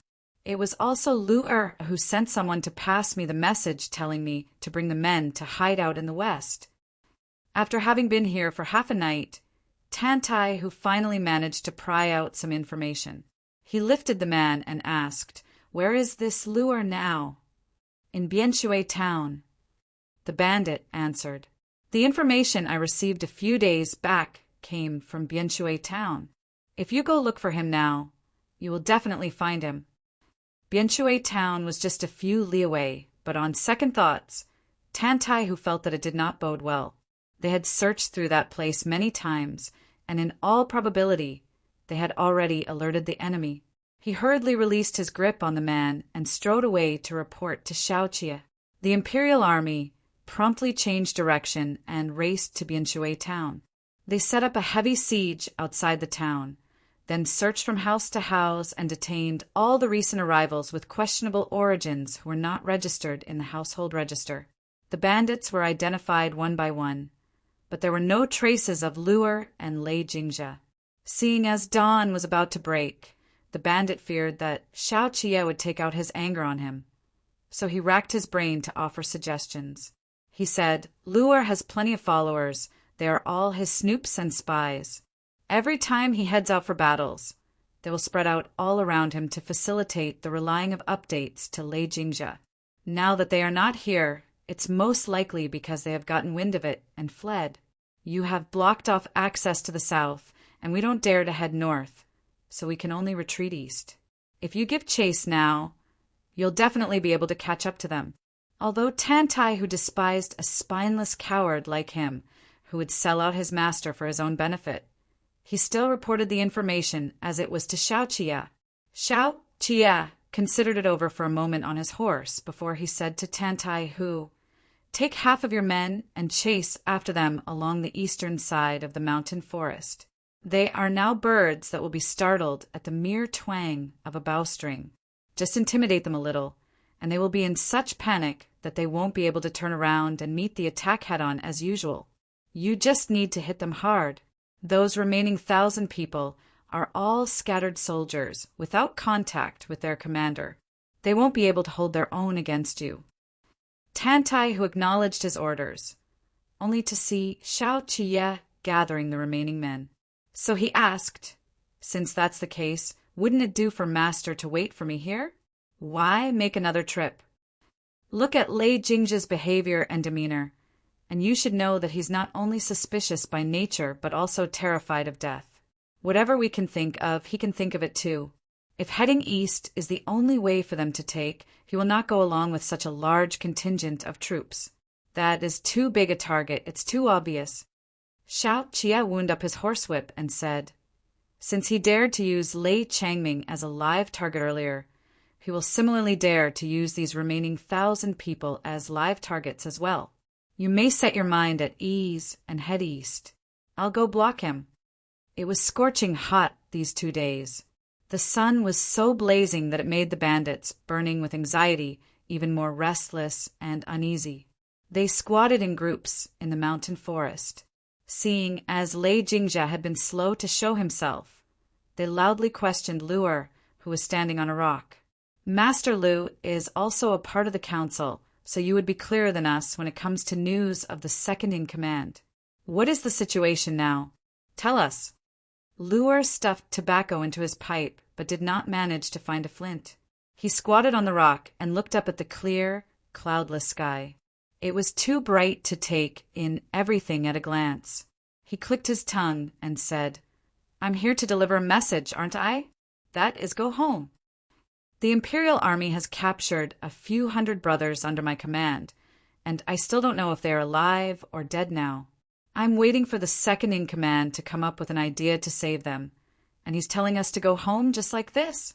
It was also Lu'er who sent someone to pass me the message telling me to bring the men to hide out in the west. After having been here for half a night, Tantai who finally managed to pry out some information. He lifted the man and asked, "Where is this Lu'er now?" "In Bienshui town." The bandit answered, "The information I received a few days back came from Bienshui town. If you go look for him now, you will definitely find him." Bienshui town was just a few li away, but on second thoughts, Tantai who felt that it did not bode well. They had searched through that place many times, and in all probability, they had already alerted the enemy. He hurriedly released his grip on the man and strode away to report to Xiaoqie. The Imperial Army promptly changed direction and raced to Bienshui town. They set up a heavy siege outside the town, then searched from house to house and detained all the recent arrivals with questionable origins who were not registered in the household register. The bandits were identified one by one, but there were no traces of Lu'er and Lei Jingzhe. Seeing as dawn was about to break, the bandit feared that Xiaoqie would take out his anger on him, so he racked his brain to offer suggestions. He said, "Lu'er has plenty of followers. They are all his snoops and spies. Every time he heads out for battles, they will spread out all around him to facilitate the relaying of updates to Lei Jingzhe. Now that they are not here, it's most likely because they have gotten wind of it and fled. You have blocked off access to the south, and we don't dare to head north, so we can only retreat east. If you give chase now, you'll definitely be able to catch up to them." Although Tantai, who despised a spineless coward like him, who would sell out his master for his own benefit, he still reported the information as it was to Xiaoqie. Xiaoqie considered it over for a moment on his horse before he said to Tantai, who, "Take half of your men and chase after them along the eastern side of the mountain forest. They are now birds that will be startled at the mere twang of a bowstring. Just intimidate them a little, and they will be in such panic that they won't be able to turn around and meet the attack head-on as usual. You just need to hit them hard. Those remaining 1,000 people are all scattered soldiers without contact with their commander. They won't be able to hold their own against you." Tantai, who acknowledged his orders, only to see Xiaoqie gathering the remaining men. So he asked, "Since that's the case, wouldn't it do for Master to wait for me here? Why make another trip? Look at Lei Jingzhe's behavior and demeanor, and you should know that he's not only suspicious by nature but also terrified of death. Whatever we can think of, he can think of it too. If heading east is the only way for them to take, he will not go along with such a large contingent of troops. That is too big a target, it's too obvious." Xiaoqie wound up his horsewhip and said, "Since he dared to use Lei Changming as a live target earlier, he will similarly dare to use these remaining 1,000 people as live targets as well. You may set your mind at ease and head east. I'll go block him." It was scorching hot these 2 days. The sun was so blazing that it made the bandits, burning with anxiety, even more restless and uneasy. They squatted in groups in the mountain forest. Seeing as Lei Jingzhe had been slow to show himself, they loudly questioned Lu'er, who was standing on a rock. "Master Lu is also a part of the council, so you would be clearer than us when it comes to news of the second in command. What is the situation now? Tell us." Lu'er stuffed tobacco into his pipe, but did not manage to find a flint. He squatted on the rock and looked up at the clear, cloudless sky. It was too bright to take in everything at a glance. He clicked his tongue and said, "I'm here to deliver a message, aren't I? That is go home. The Imperial Army has captured a few hundred brothers under my command, and I still don't know if they are alive or dead now. I'm waiting for the second in command to come up with an idea to save them, and he's telling us to go home just like this.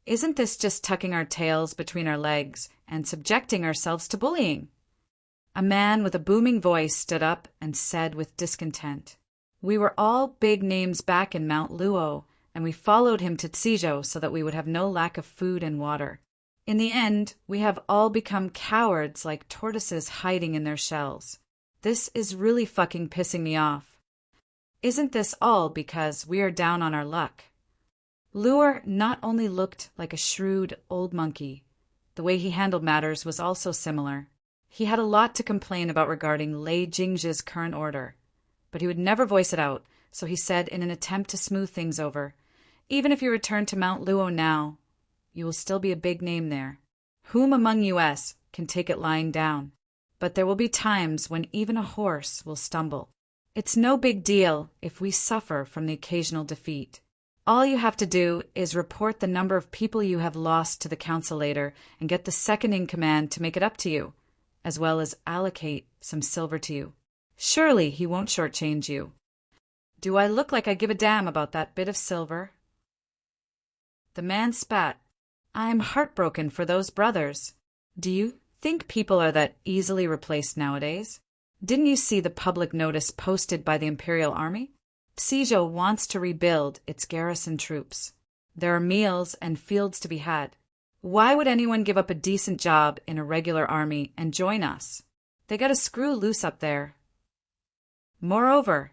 Isn't this just tucking our tails between our legs and subjecting ourselves to bullying?" A man with a booming voice stood up and said with discontent, "We were all big names back in Mount Luo, and we followed him to Tizhou so that we would have no lack of food and water. In the end, we have all become cowards like tortoises hiding in their shells. This is really fucking pissing me off. Isn't this all because we are down on our luck?" Luo not only looked like a shrewd old monkey, the way he handled matters was also similar. He had a lot to complain about regarding Lei Jingzhe's current order, but he would never voice it out, so he said in an attempt to smooth things over, "Even if you return to Mount Luo now, you will still be a big name there. Whom among us can take it lying down? But there will be times when even a horse will stumble. It's no big deal if we suffer from the occasional defeat. All you have to do is report the number of people you have lost to the council later and get the second-in-command to make it up to you, as well as allocate some silver to you. Surely he won't shortchange you." "Do I look like I give a damn about that bit of silver?" The man spat. "I'm heartbroken for those brothers. Do you think people are that easily replaced nowadays? Didn't you see the public notice posted by the Imperial Army? Suzhou wants to rebuild its garrison troops. There are meals and fields to be had. Why would anyone give up a decent job in a regular army and join us? They got a screw loose up there. Moreover,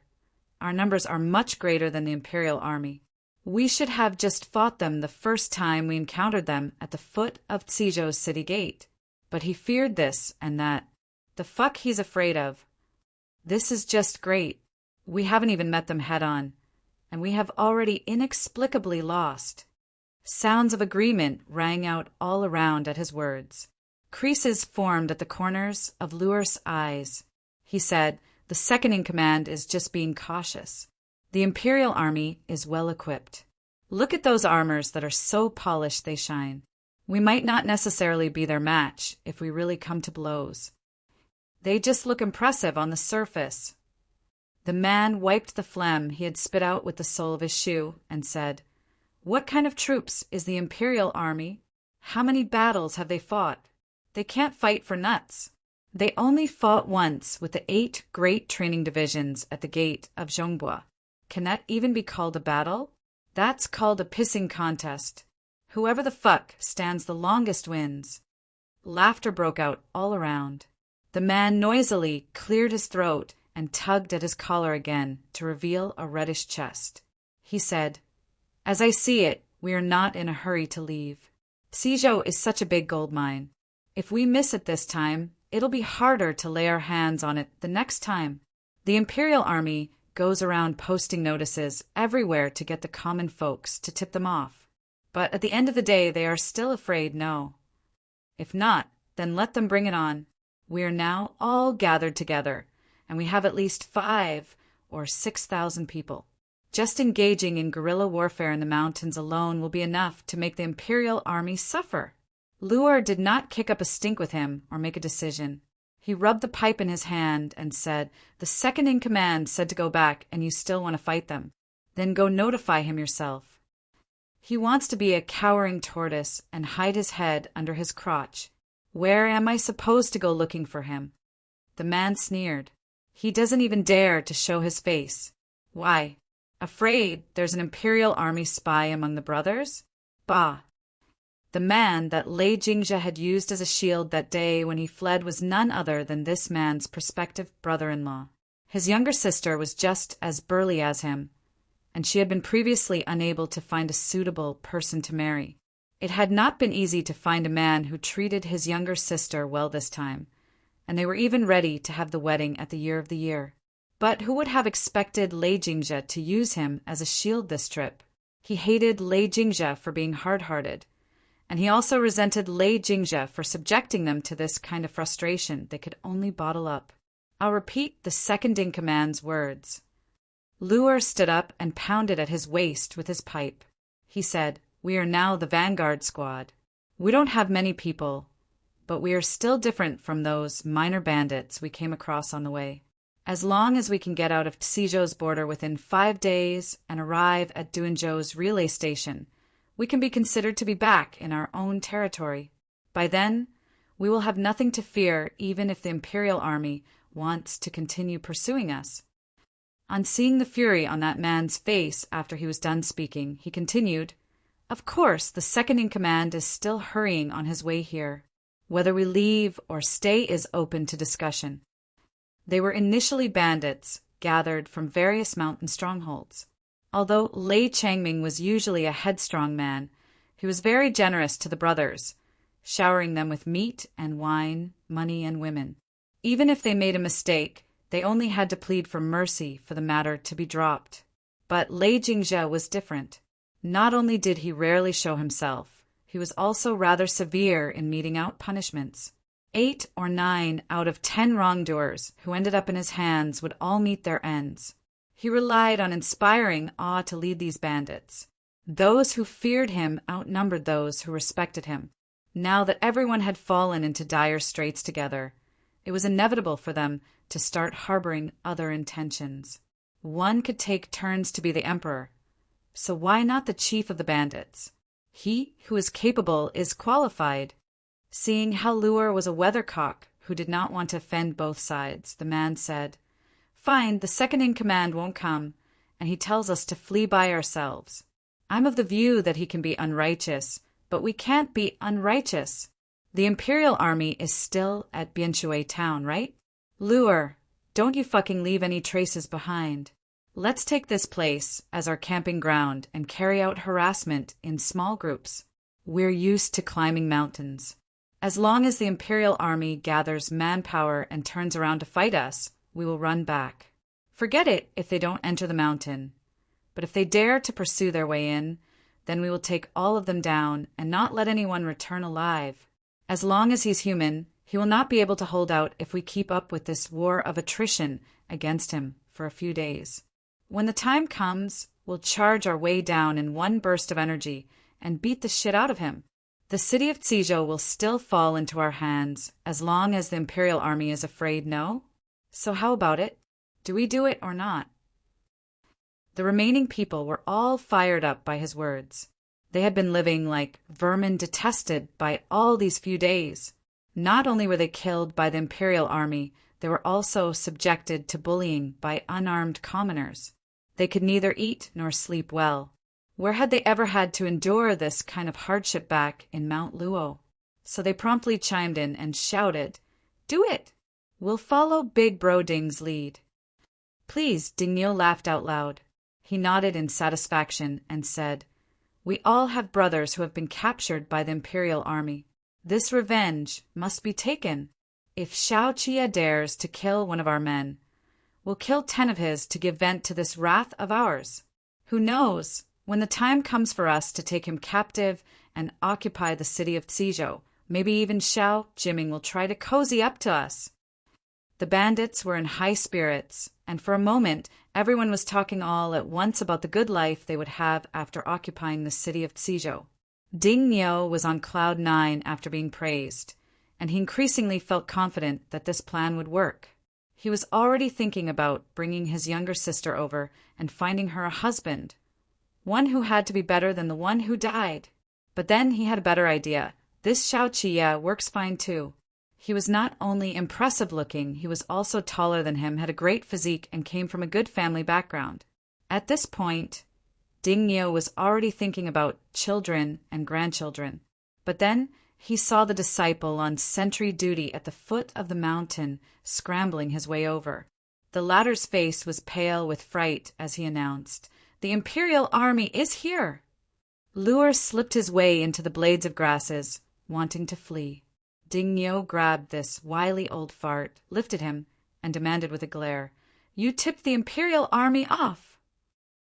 our numbers are much greater than the Imperial Army. We should have just fought them the first time we encountered them at the foot of Suzhou's city gate. But he feared this and that. The fuck he's afraid of. This is just great. We haven't even met them head-on, and we have already inexplicably lost." Sounds of agreement rang out all around at his words. Creases formed at the corners of Luo's eyes. He said, "The second-in-command is just being cautious. The Imperial Army is well equipped. Look at those armors that are so polished they shine. We might not necessarily be their match if we really come to blows. They just look impressive on the surface." The man wiped the phlegm he had spit out with the sole of his shoe and said, "What kind of troops is the Imperial Army? How many battles have they fought? They can't fight for nuts. They only fought once with the 8 great training divisions at the gate of Zhongbua. Can that even be called a battle? That's called a pissing contest. Whoever the fuck stands the longest wins." Laughter broke out all around. The man noisily cleared his throat and tugged at his collar again to reveal a reddish chest. He said, "As I see it, we are not in a hurry to leave. Suzhou is such a big gold mine. If we miss it this time, it'll be harder to lay our hands on it the next time. The Imperial Army goes around posting notices everywhere to get the common folks to tip them off. But at the end of the day, they are still afraid, no. If not, then let them bring it on. We are now all gathered together, and we have at least 5,000 or 6,000 people. Just engaging in guerrilla warfare in the mountains alone will be enough to make the Imperial Army suffer." Luo did not kick up a stink with him or make a decision. He rubbed the pipe in his hand and said, "The second-in-command said to go back, and you still want to fight them. Then go notify him yourself. He wants to be a cowering tortoise and hide his head under his crotch. Where am I supposed to go looking for him?" The man sneered. "He doesn't even dare to show his face. Why? Afraid there's an Imperial Army spy among the brothers? Bah!" The man that Lei Jingzhe had used as a shield that day when he fled was none other than this man's prospective brother-in-law. His younger sister was just as burly as him, and she had been previously unable to find a suitable person to marry. It had not been easy to find a man who treated his younger sister well this time, and they were even ready to have the wedding at the Year of the Year. But who would have expected Lei Jingzhe to use him as a shield this trip? He hated Lei Jingzhe for being hard-hearted, and he also resented Lei Jingzhe for subjecting them to this kind of frustration they could only bottle up. I'll repeat the second-in-command's words. Luo stood up and pounded at his waist with his pipe. He said, "We are now the vanguard squad. We don't have many people, but we are still different from those minor bandits we came across on the way. As long as we can get out of Suzhou's border within 5 days and arrive at Duanzhou's relay station, we can be considered to be back in our own territory. By then, we will have nothing to fear even if the Imperial Army wants to continue pursuing us." On seeing the fury on that man's face after he was done speaking, he continued, "Of course, the second-in-command is still hurrying on his way here. Whether we leave or stay is open to discussion." They were initially bandits, gathered from various mountain strongholds. Although Lei Changming was usually a headstrong man, he was very generous to the brothers, showering them with meat and wine, money and women. Even if they made a mistake, they only had to plead for mercy for the matter to be dropped. But Lei Jingzhe was different. Not only did he rarely show himself, he was also rather severe in meting out punishments. 8 or 9 out of 10 wrongdoers who ended up in his hands would all meet their ends. He relied on inspiring awe to lead these bandits. Those who feared him outnumbered those who respected him. Now that everyone had fallen into dire straits together, it was inevitable for them to start harboring other intentions. One could take turns to be the emperor, so why not the chief of the bandits? He who is capable is qualified. Seeing how Luer was a weathercock who did not want to offend both sides, the man said, "Fine, the second in command won't come, and he tells us to flee by ourselves. I'm of the view that he can be unrighteous, but we can't be unrighteous. The Imperial Army is still at Bianshui town, right? Luer, don't you fucking leave any traces behind. Let's take this place as our camping ground and carry out harassment in small groups. We're used to climbing mountains. As long as the Imperial Army gathers manpower and turns around to fight us, we will run back. Forget it if they don't enter the mountain. But if they dare to pursue their way in, then we will take all of them down and not let anyone return alive. As long as he's human, he will not be able to hold out if we keep up with this war of attrition against him for a few days. When the time comes, we'll charge our way down in one burst of energy and beat the shit out of him. The city of Zizhou will still fall into our hands as long as the Imperial Army is afraid, no? So how about it? Do we do it or not?" The remaining people were all fired up by his words. They had been living like vermin detested by all these few days. Not only were they killed by the Imperial Army, they were also subjected to bullying by unarmed commoners. They could neither eat nor sleep well. Where had they ever had to endure this kind of hardship back in Mount Luo? So they promptly chimed in and shouted, "Do it! We'll follow Big Bro Ding's lead." "Please," Ding Niu laughed out loud. He nodded in satisfaction and said, "We all have brothers who have been captured by the Imperial Army. This revenge must be taken. If Xiao Qie dares to kill one of our men, we'll kill 10 of his to give vent to this wrath of ours. Who knows, when the time comes for us to take him captive and occupy the city of Zizhou, maybe even Xiao Jiming will try to cozy up to us." The bandits were in high spirits, and for a moment everyone was talking all at once about the good life they would have after occupying the city of Zizhou. Ding Niu was on cloud 9 after being praised, and he increasingly felt confident that this plan would work. He was already thinking about bringing his younger sister over and finding her a husband, one who had to be better than the one who died. But then he had a better idea. This Xiao Qie works fine too. He was not only impressive looking, he was also taller than him, had a great physique, and came from a good family background. At this point, Ding Niu was already thinking about children and grandchildren. But then he saw the disciple on sentry duty at the foot of the mountain, scrambling his way over. The latter's face was pale with fright as he announced, "The Imperial Army is here!" Luer slipped his way into the blades of grasses, wanting to flee. Ding Niu grabbed this wily old fart, lifted him, and demanded with a glare, "You tipped the Imperial Army off!"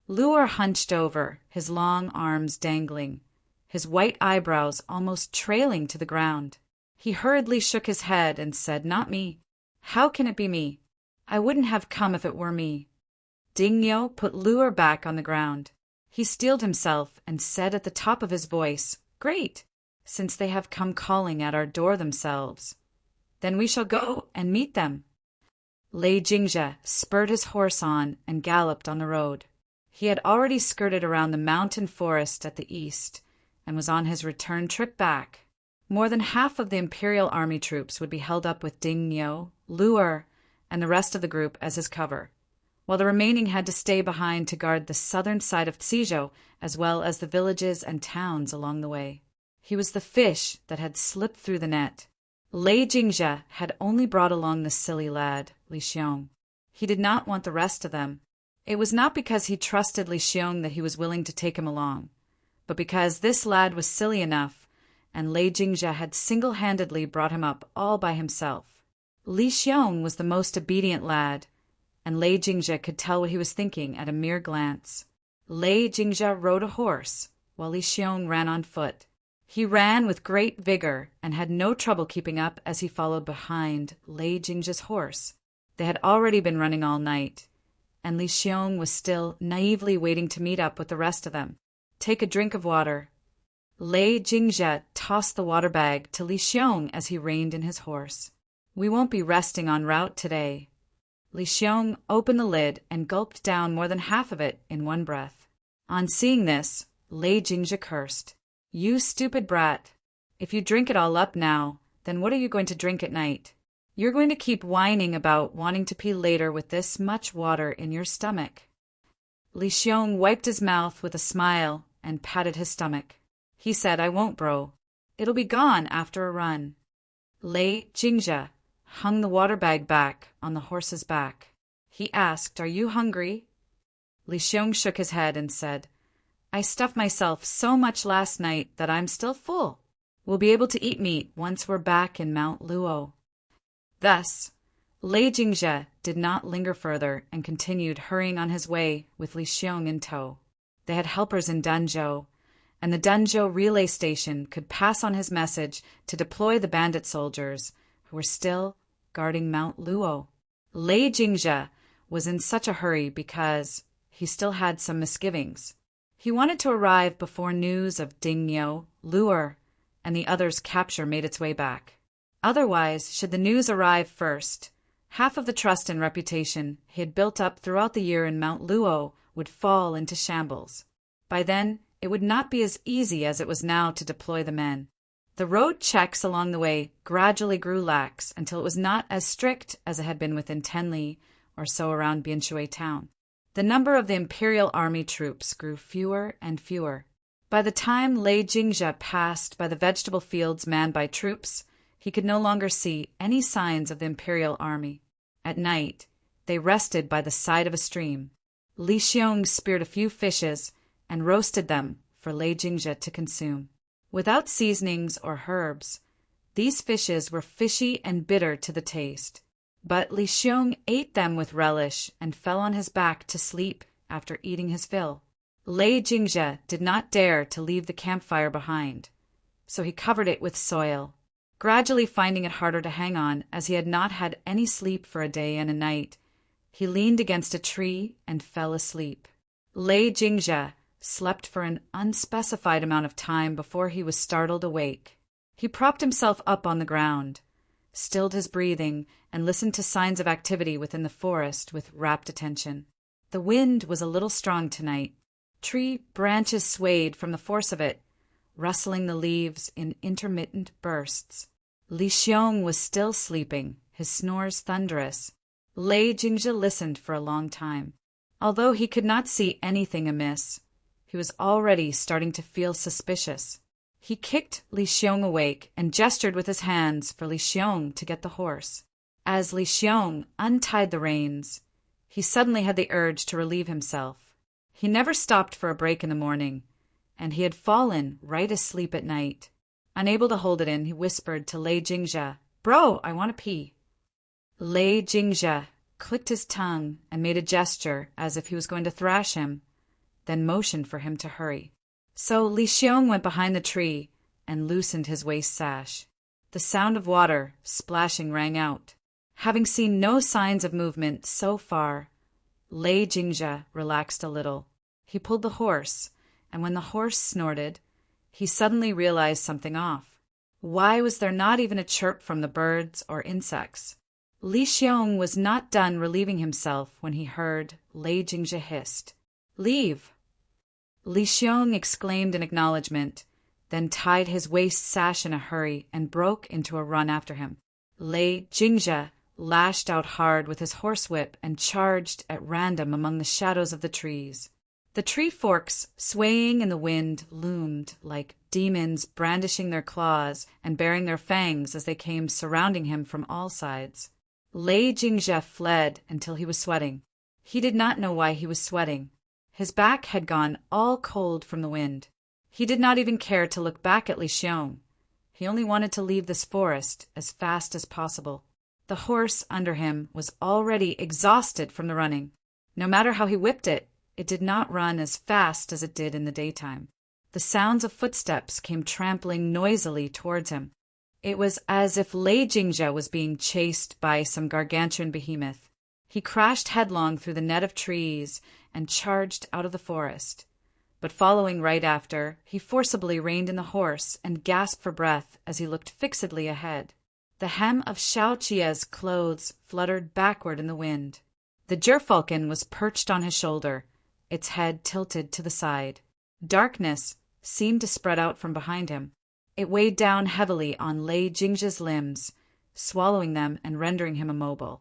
Luer hunched over, his long arms dangling, his white eyebrows almost trailing to the ground. He hurriedly shook his head and said, "Not me. How can it be me? I wouldn't have come if it were me." Ding Niu put Luer back on the ground. He steeled himself and said at the top of his voice, "Great! Since they have come calling at our door themselves, then we shall go and meet them." Lei Jingzhe spurred his horse on and galloped on the road. He had already skirted around the mountain forest at the east and was on his return trip back. More than half of the Imperial Army troops would be held up with Ding Niu, Luer, and the rest of the group as his cover, while the remaining had to stay behind to guard the southern side of Zizhou as well as the villages and towns along the way. He was the fish that had slipped through the net. Lei Jingzhe had only brought along the silly lad, Li Xiong. He did not want the rest of them, It was not because he trusted Li Xiong that he was willing to take him along, but because this lad was silly enough, and Lei Jingzhe had single-handedly brought him up all by himself. Li Xiong was the most obedient lad, and Lei Jingzhe could tell what he was thinking at a mere glance. Lei Jingzhe rode a horse, while Li Xiong ran on foot. He ran with great vigor and had no trouble keeping up as he followed behind Lei Jingzhe's horse. They had already been running all night, and Li Xiong was still naively waiting to meet up with the rest of them. Take a drink of water. Lei Jingzhe tossed the water bag to Li Xiong as he reined in his horse. We won't be resting en route today. Li Xiong opened the lid and gulped down more than half of it in one breath. On seeing this, Lei Jingzhe cursed. You stupid brat. If you drink it all up now, then what are you going to drink at night? You're going to keep whining about wanting to pee later with this much water in your stomach. Li Xiong wiped his mouth with a smile and patted his stomach. He said, I won't, bro. It'll be gone after a run. Lei Jingzhe hung the water bag back on the horse's back. He asked, Are you hungry? Li Xiong shook his head and said, I stuffed myself so much last night that I'm still full. We'll be able to eat meat once we're back in Mount Luo. Thus, Lei Jingzhe did not linger further and continued hurrying on his way with Li Xiong in tow. They had helpers in Danzhou, and the Danzhou relay station could pass on his message to deploy the bandit soldiers who were still guarding Mount Luo. Lei Jingzhe was in such a hurry because he still had some misgivings. He wanted to arrive before news of Ding Niu, Luer, and the others' capture made its way back. Otherwise, should the news arrive first, half of the trust and reputation he had built up throughout the year in Mount Luo would fall into shambles. By then, it would not be as easy as it was now to deploy the men. The road checks along the way gradually grew lax until it was not as strict as it had been within 10 li or so around Bianshui town. The number of the imperial army troops grew fewer and fewer. By the time Lei Jingzhe passed by the vegetable fields manned by troops, he could no longer see any signs of the imperial army. At night, they rested by the side of a stream. Li Xiong speared a few fishes and roasted them for Lei Jingzhe to consume. Without seasonings or herbs, these fishes were fishy and bitter to the taste. But Li Xiong ate them with relish and fell on his back to sleep after eating his fill. Lei Jingzhe did not dare to leave the campfire behind, so he covered it with soil, gradually finding it harder to hang on as he had not had any sleep for a day and a night. He leaned against a tree and fell asleep. Lei Jingzhe slept for an unspecified amount of time before he was startled awake. He propped himself up on the ground, stilled his breathing, and listened to signs of activity within the forest with rapt attention. The wind was a little strong tonight. Tree branches swayed from the force of it, rustling the leaves in intermittent bursts. Li Xiong was still sleeping, his snores thunderous. Lei Jingzhe listened for a long time. Although he could not see anything amiss, he was already starting to feel suspicious. He kicked Li Xiong awake and gestured with his hands for Li Xiong to get the horse. As Li Xiong untied the reins, he suddenly had the urge to relieve himself. He never stopped for a break in the morning, and he had fallen right asleep at night. Unable to hold it in, he whispered to Lei Jingzhe, Bro, I want to pee. Lei Jingzhe clicked his tongue and made a gesture as if he was going to thrash him, then motioned for him to hurry. So Li Xiong went behind the tree and loosened his waist sash. The sound of water splashing rang out. Having seen no signs of movement so far, Lei Jingzhe relaxed a little. He pulled the horse, and when the horse snorted, he suddenly realized something off. Why was there not even a chirp from the birds or insects? Li Xiong was not done relieving himself when he heard Lei Jingzhe hissed, Leave! Li Xiong exclaimed in acknowledgement, then tied his waist sash in a hurry and broke into a run after him. Lei Jingzhe lashed out hard with his horsewhip and charged at random among the shadows of the trees. The tree forks, swaying in the wind, loomed like demons brandishing their claws and baring their fangs as they came surrounding him from all sides. Lei Jingzhe fled until he was sweating. He did not know why he was sweating. His back had gone all cold from the wind. He did not even care to look back at Li Xiong. He only wanted to leave this forest as fast as possible. The horse under him was already exhausted from the running. No matter how he whipped it, it did not run as fast as it did in the daytime. The sounds of footsteps came trampling noisily towards him. It was as if Lei Jingzhe was being chased by some gargantuan behemoth. He crashed headlong through the net of trees and charged out of the forest. But following right after, he forcibly reined in the horse and gasped for breath as he looked fixedly ahead. The hem of Xiao Qia's clothes fluttered backward in the wind. The gerfalcon was perched on his shoulder, its head tilted to the side. Darkness seemed to spread out from behind him. It weighed down heavily on Lei Jingzhe's limbs, swallowing them and rendering him immobile.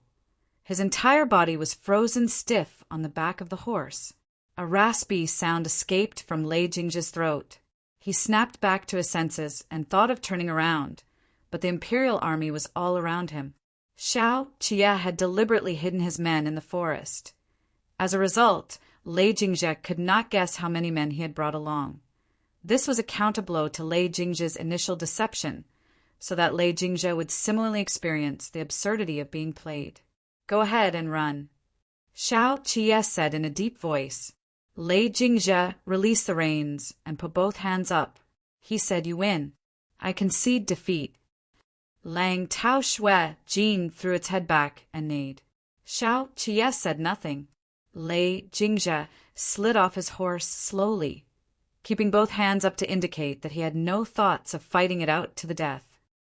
His entire body was frozen stiff on the back of the horse. A raspy sound escaped from Lei Jingzhe's throat. He snapped back to his senses and thought of turning around, but the imperial army was all around him. Xiao Qia had deliberately hidden his men in the forest. As a result, Lei Jingzhe could not guess how many men he had brought along. This was a counterblow to Lei Jingzhe's initial deception, so that Lei Jingzhe would similarly experience the absurdity of being played. "Go ahead and run," Xiao Qia said in a deep voice. Lei Jingzhe released the reins and put both hands up. He said, "You win. I concede defeat." Lang Tao Shui Jin threw its head back and neighed. Xiao Qia said nothing. Lei Jingzhe slid off his horse slowly, keeping both hands up to indicate that he had no thoughts of fighting it out to the death.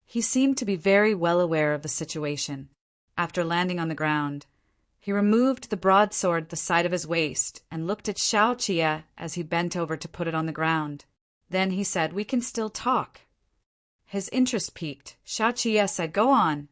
He seemed to be very well aware of the situation. After landing on the ground, he removed the broadsword the side of his waist and looked at Xiao Qia as he bent over to put it on the ground. Then he said, "We can still talk." His interest piqued. Xiao Qia said, "Go on."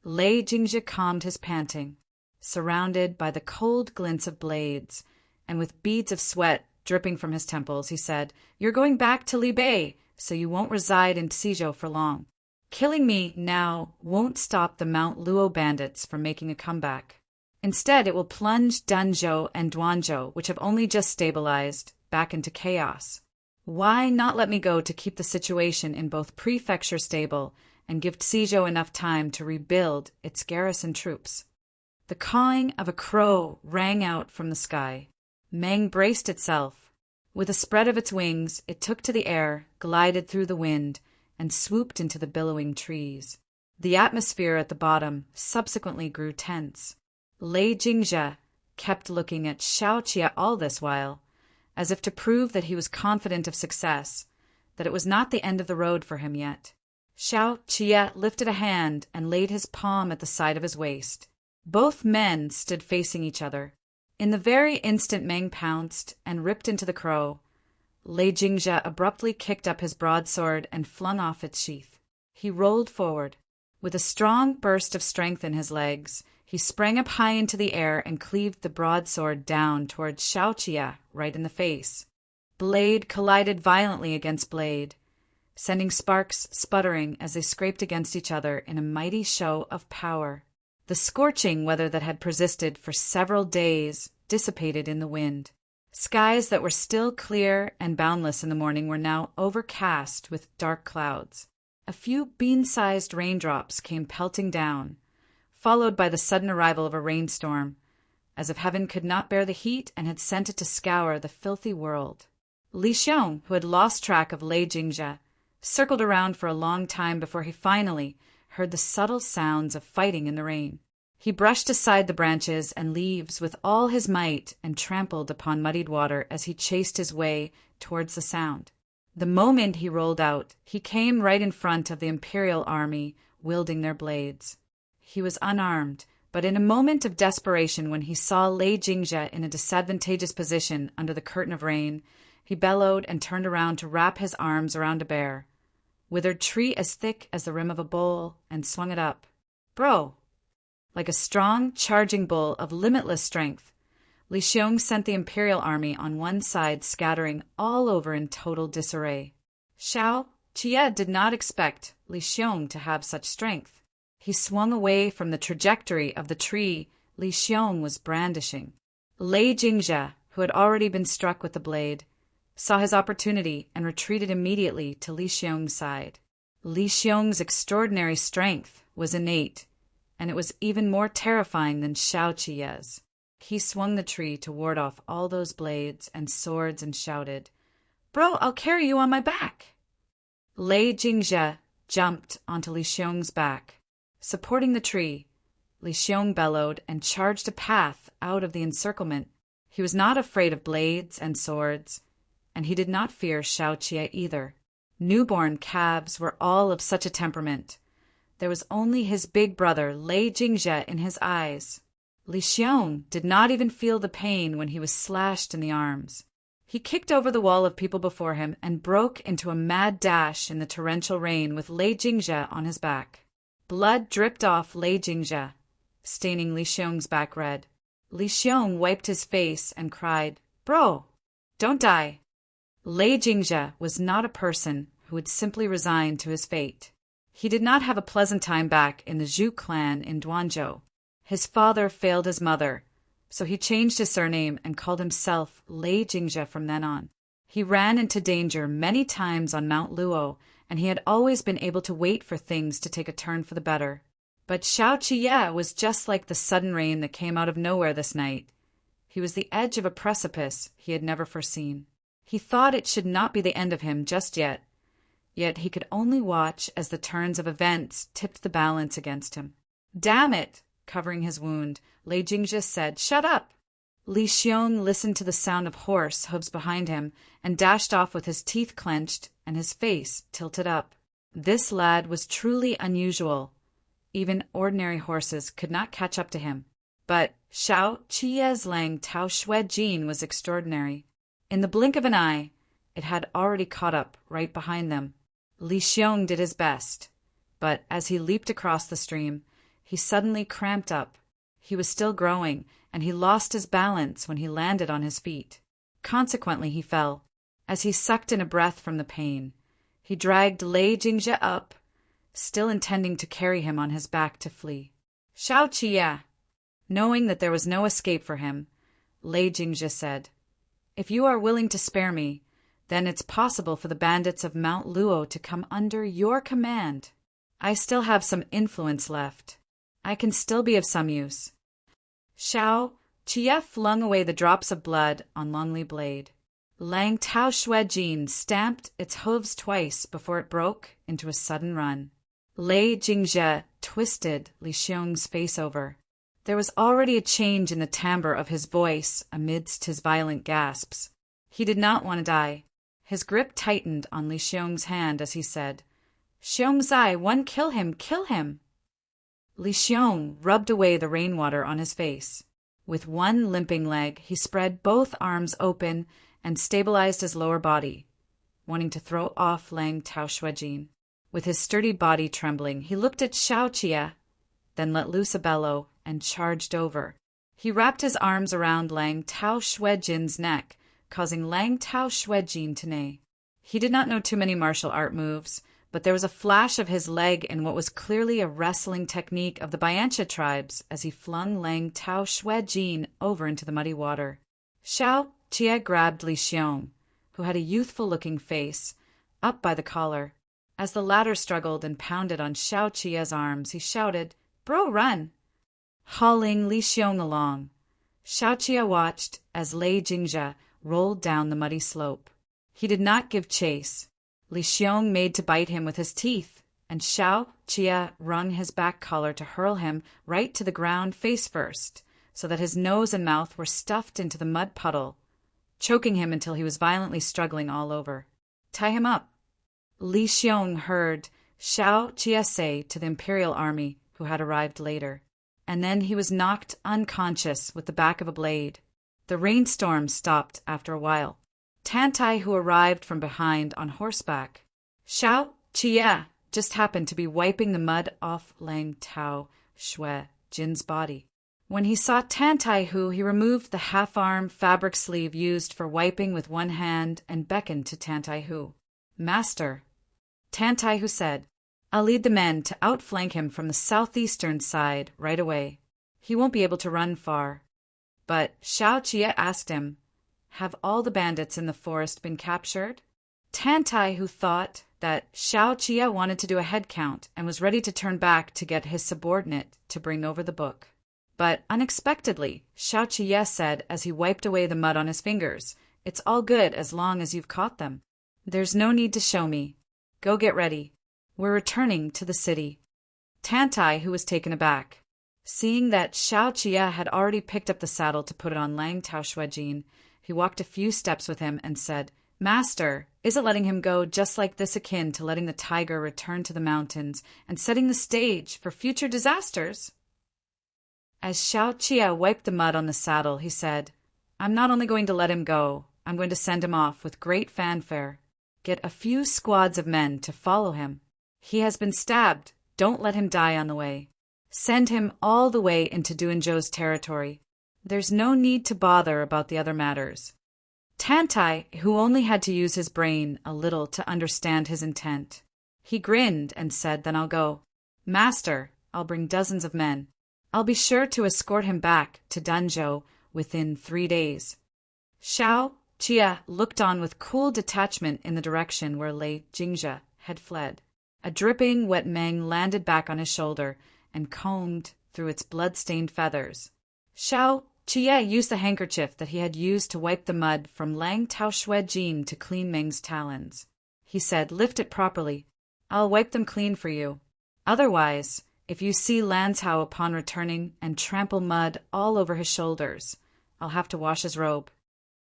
Lei Jingzhe calmed his panting. Surrounded by the cold glints of blades, and with beads of sweat dripping from his temples, he said, "You're going back to Li Bei, so you won't reside in Xizhou for long. Killing me now won't stop the Mount Luo bandits from making a comeback. Instead, it will plunge Danzhou and Duanzhou, which have only just stabilized, back into chaos. Why not let me go to keep the situation in both prefecture stable and give Xizhou enough time to rebuild its garrison troops?" The cawing of a crow rang out from the sky. Meng braced itself. With a spread of its wings, it took to the air, glided through the wind, and swooped into the billowing trees. The atmosphere at the bottom subsequently grew tense. Lei Jingzhe kept looking at Xiao Qia all this while, as if to prove that he was confident of success, that it was not the end of the road for him yet. Xiao Qia lifted a hand and laid his palm at the side of his waist. Both men stood facing each other. In the very instant Meng pounced and ripped into the crow, Lei Jingzhe abruptly kicked up his broadsword and flung off its sheath. He rolled forward. With a strong burst of strength in his legs, he sprang up high into the air and cleaved the broadsword down towards Xiao Qia right in the face. Blade collided violently against blade, sending sparks sputtering as they scraped against each other in a mighty show of power. The scorching weather that had persisted for several days dissipated in the wind. Skies that were still clear and boundless in the morning were now overcast with dark clouds. A few bean-sized raindrops came pelting down, followed by the sudden arrival of a rainstorm, as if heaven could not bear the heat and had sent it to scour the filthy world. Li Xiong, who had lost track of Lei Jingzhe, circled around for a long time before he finally heard the subtle sounds of fighting in the rain. He brushed aside the branches and leaves with all his might and trampled upon muddied water as he chased his way towards the sound. The moment he rolled out, he came right in front of the imperial army, wielding their blades. He was unarmed, but in a moment of desperation when he saw Lei Jingzhe in a disadvantageous position under the curtain of rain, he bellowed and turned around to wrap his arms around a bare, withered tree as thick as the rim of a bowl, and swung it up. "Bro!" Like a strong, charging bull of limitless strength, Li Xiong sent the imperial army on one side scattering all over in total disarray. Xiao Qia did not expect Li Xiong to have such strength. He swung away from the trajectory of the tree Li Xiong was brandishing. Lei Jingzhe, who had already been struck with the blade, saw his opportunity and retreated immediately to Li Xiong's side. Li Xiong's extraordinary strength was innate, and it was even more terrifying than Xiao Qiye's. He swung the tree to ward off all those blades and swords and shouted, "Bro, I'll carry you on my back!" Lei Jingzhe jumped onto Li Xiong's back. Supporting the tree, Li Xiong bellowed and charged a path out of the encirclement. He was not afraid of blades and swords, and he did not fear Xiao Qiye either. Newborn calves were all of such a temperament. There was only his big brother, Lei Jingzhe, in his eyes. Li Xiong did not even feel the pain when he was slashed in the arms. He kicked over the wall of people before him and broke into a mad dash in the torrential rain with Lei Jingzhe on his back. Blood dripped off Lei Jingzhe, staining Li Xiong's back red. Li Xiong wiped his face and cried, "Bro, don't die." Lei Jingzhe was not a person who would simply resign to his fate. He did not have a pleasant time back in the Zhu clan in Duanzhou. His father failed his mother, so he changed his surname and called himself Lei Jingzhe from then on. He ran into danger many times on Mount Luo, and he had always been able to wait for things to take a turn for the better. But Xiao Qiye was just like the sudden rain that came out of nowhere this night. He was the edge of a precipice he had never foreseen. He thought it should not be the end of him just yet he could only watch as the turns of events tipped the balance against him. "Damn it!" Covering his wound, Lei Jingzhe said, "Shut up!" Li Xiong listened to the sound of horse hooves behind him and dashed off with his teeth clenched and his face tilted up. This lad was truly unusual. Even ordinary horses could not catch up to him. But Xiao Qiye's Lang Tao Xue Jin was extraordinary. In the blink of an eye, it had already caught up right behind them. Li Xiong did his best, but as he leaped across the stream, he suddenly cramped up. He was still growing, and he lost his balance when he landed on his feet. Consequently, he fell. As he sucked in a breath from the pain, he dragged Lei Jingzhe up, still intending to carry him on his back to flee. "Xiao Qiye!" Knowing that there was no escape for him, Lei Jingzhe said, "If you are willing to spare me, then it's possible for the bandits of Mount Luo to come under your command. I still have some influence left. I can still be of some use." Xiao Qiye flung away the drops of blood on Longli blade. Lang Tao Xue Jin stamped its hooves twice before it broke into a sudden run. Lei Jingzhe twisted Li Xiong's face over. There was already a change in the timbre of his voice amidst his violent gasps. He did not want to die. His grip tightened on Li Xiong's hand as he said, "Xiongzai, one kill him, kill him!" Li Xiong rubbed away the rainwater on his face. With one limping leg, he spread both arms open and stabilized his lower body, wanting to throw off Lang Tao Xue Jin. With his sturdy body trembling, he looked at Xiao Qiye, then let loose a bellow and charged over. He wrapped his arms around Lang Tao Xue Jin's neck, causing Lang Tao Xue Jin to neigh. He did not know too many martial art moves, but there was a flash of his leg in what was clearly a wrestling technique of the Biancha tribes as he flung Lang Tao Xue Jin over into the muddy water. Xiao Qiye grabbed Li Xiong, who had a youthful-looking face, up by the collar. As the latter struggled and pounded on Xiao Qiye's arms, he shouted, "Bro, run!" Hauling Li Xiong along, Xiao Qiye watched as Lei Jingzhe rolled down the muddy slope. He did not give chase. Li Xiong made to bite him with his teeth, and Xiao Qiye wrung his back collar to hurl him right to the ground face first, so that his nose and mouth were stuffed into the mud puddle, choking him until he was violently struggling all over. "Tie him up." Li Xiong heard Xiao Qiye say to the imperial army who had arrived later, and then he was knocked unconscious with the back of a blade. The rainstorm stopped after a while. Tantai, who arrived from behind on horseback. Xiao Qiye just happened to be wiping the mud off Lang Tao Xue Jin's body. When he saw Tantai, he removed the half-arm fabric sleeve used for wiping with one hand and beckoned to Tantai. "Master." Tantai said, "I'll lead the men to outflank him from the southeastern side right away." He won't be able to run far. But Xiao Jie asked him, have all the bandits in the forest been captured? Tantai, who thought that Xiao Jie wanted to do a head count and was ready to turn back to get his subordinate to bring over the book. But unexpectedly, Xiao Jie said as he wiped away the mud on his fingers, it's all good as long as you've caught them. There's no need to show me. Go get ready. We're returning to the city. Tantai, who was taken aback, seeing that Xiao Jie had already picked up the saddle to put it on Lang Tao Shuijin, he walked a few steps with him and said, Master, isn't letting him go just like this akin to letting the tiger return to the mountains and setting the stage for future disasters? As Xiao Jie wiped the mud on the saddle, he said, I'm not only going to let him go, I'm going to send him off with great fanfare. Get a few squads of men to follow him. He has been stabbed. Don't let him die on the way. Send him all the way into Duanzhou's territory. There's no need to bother about the other matters. Tantai, who only had to use his brain a little to understand his intent, he grinned and said, then I'll go. Master, I'll bring dozens of men. I'll be sure to escort him back to Danzhou within 3 days. Xiao Jie looked on with cool detachment in the direction where Lei Jingzhe had fled. A dripping wet mane landed back on his shoulder and combed through its blood-stained feathers. Xiao Jie used the handkerchief that he had used to wipe the mud from Lang Tao Shuijin to clean Meng's talons. He said, lift it properly. I'll wipe them clean for you. Otherwise, if you see Lanzhao upon returning and trample mud all over his shoulders, I'll have to wash his robe.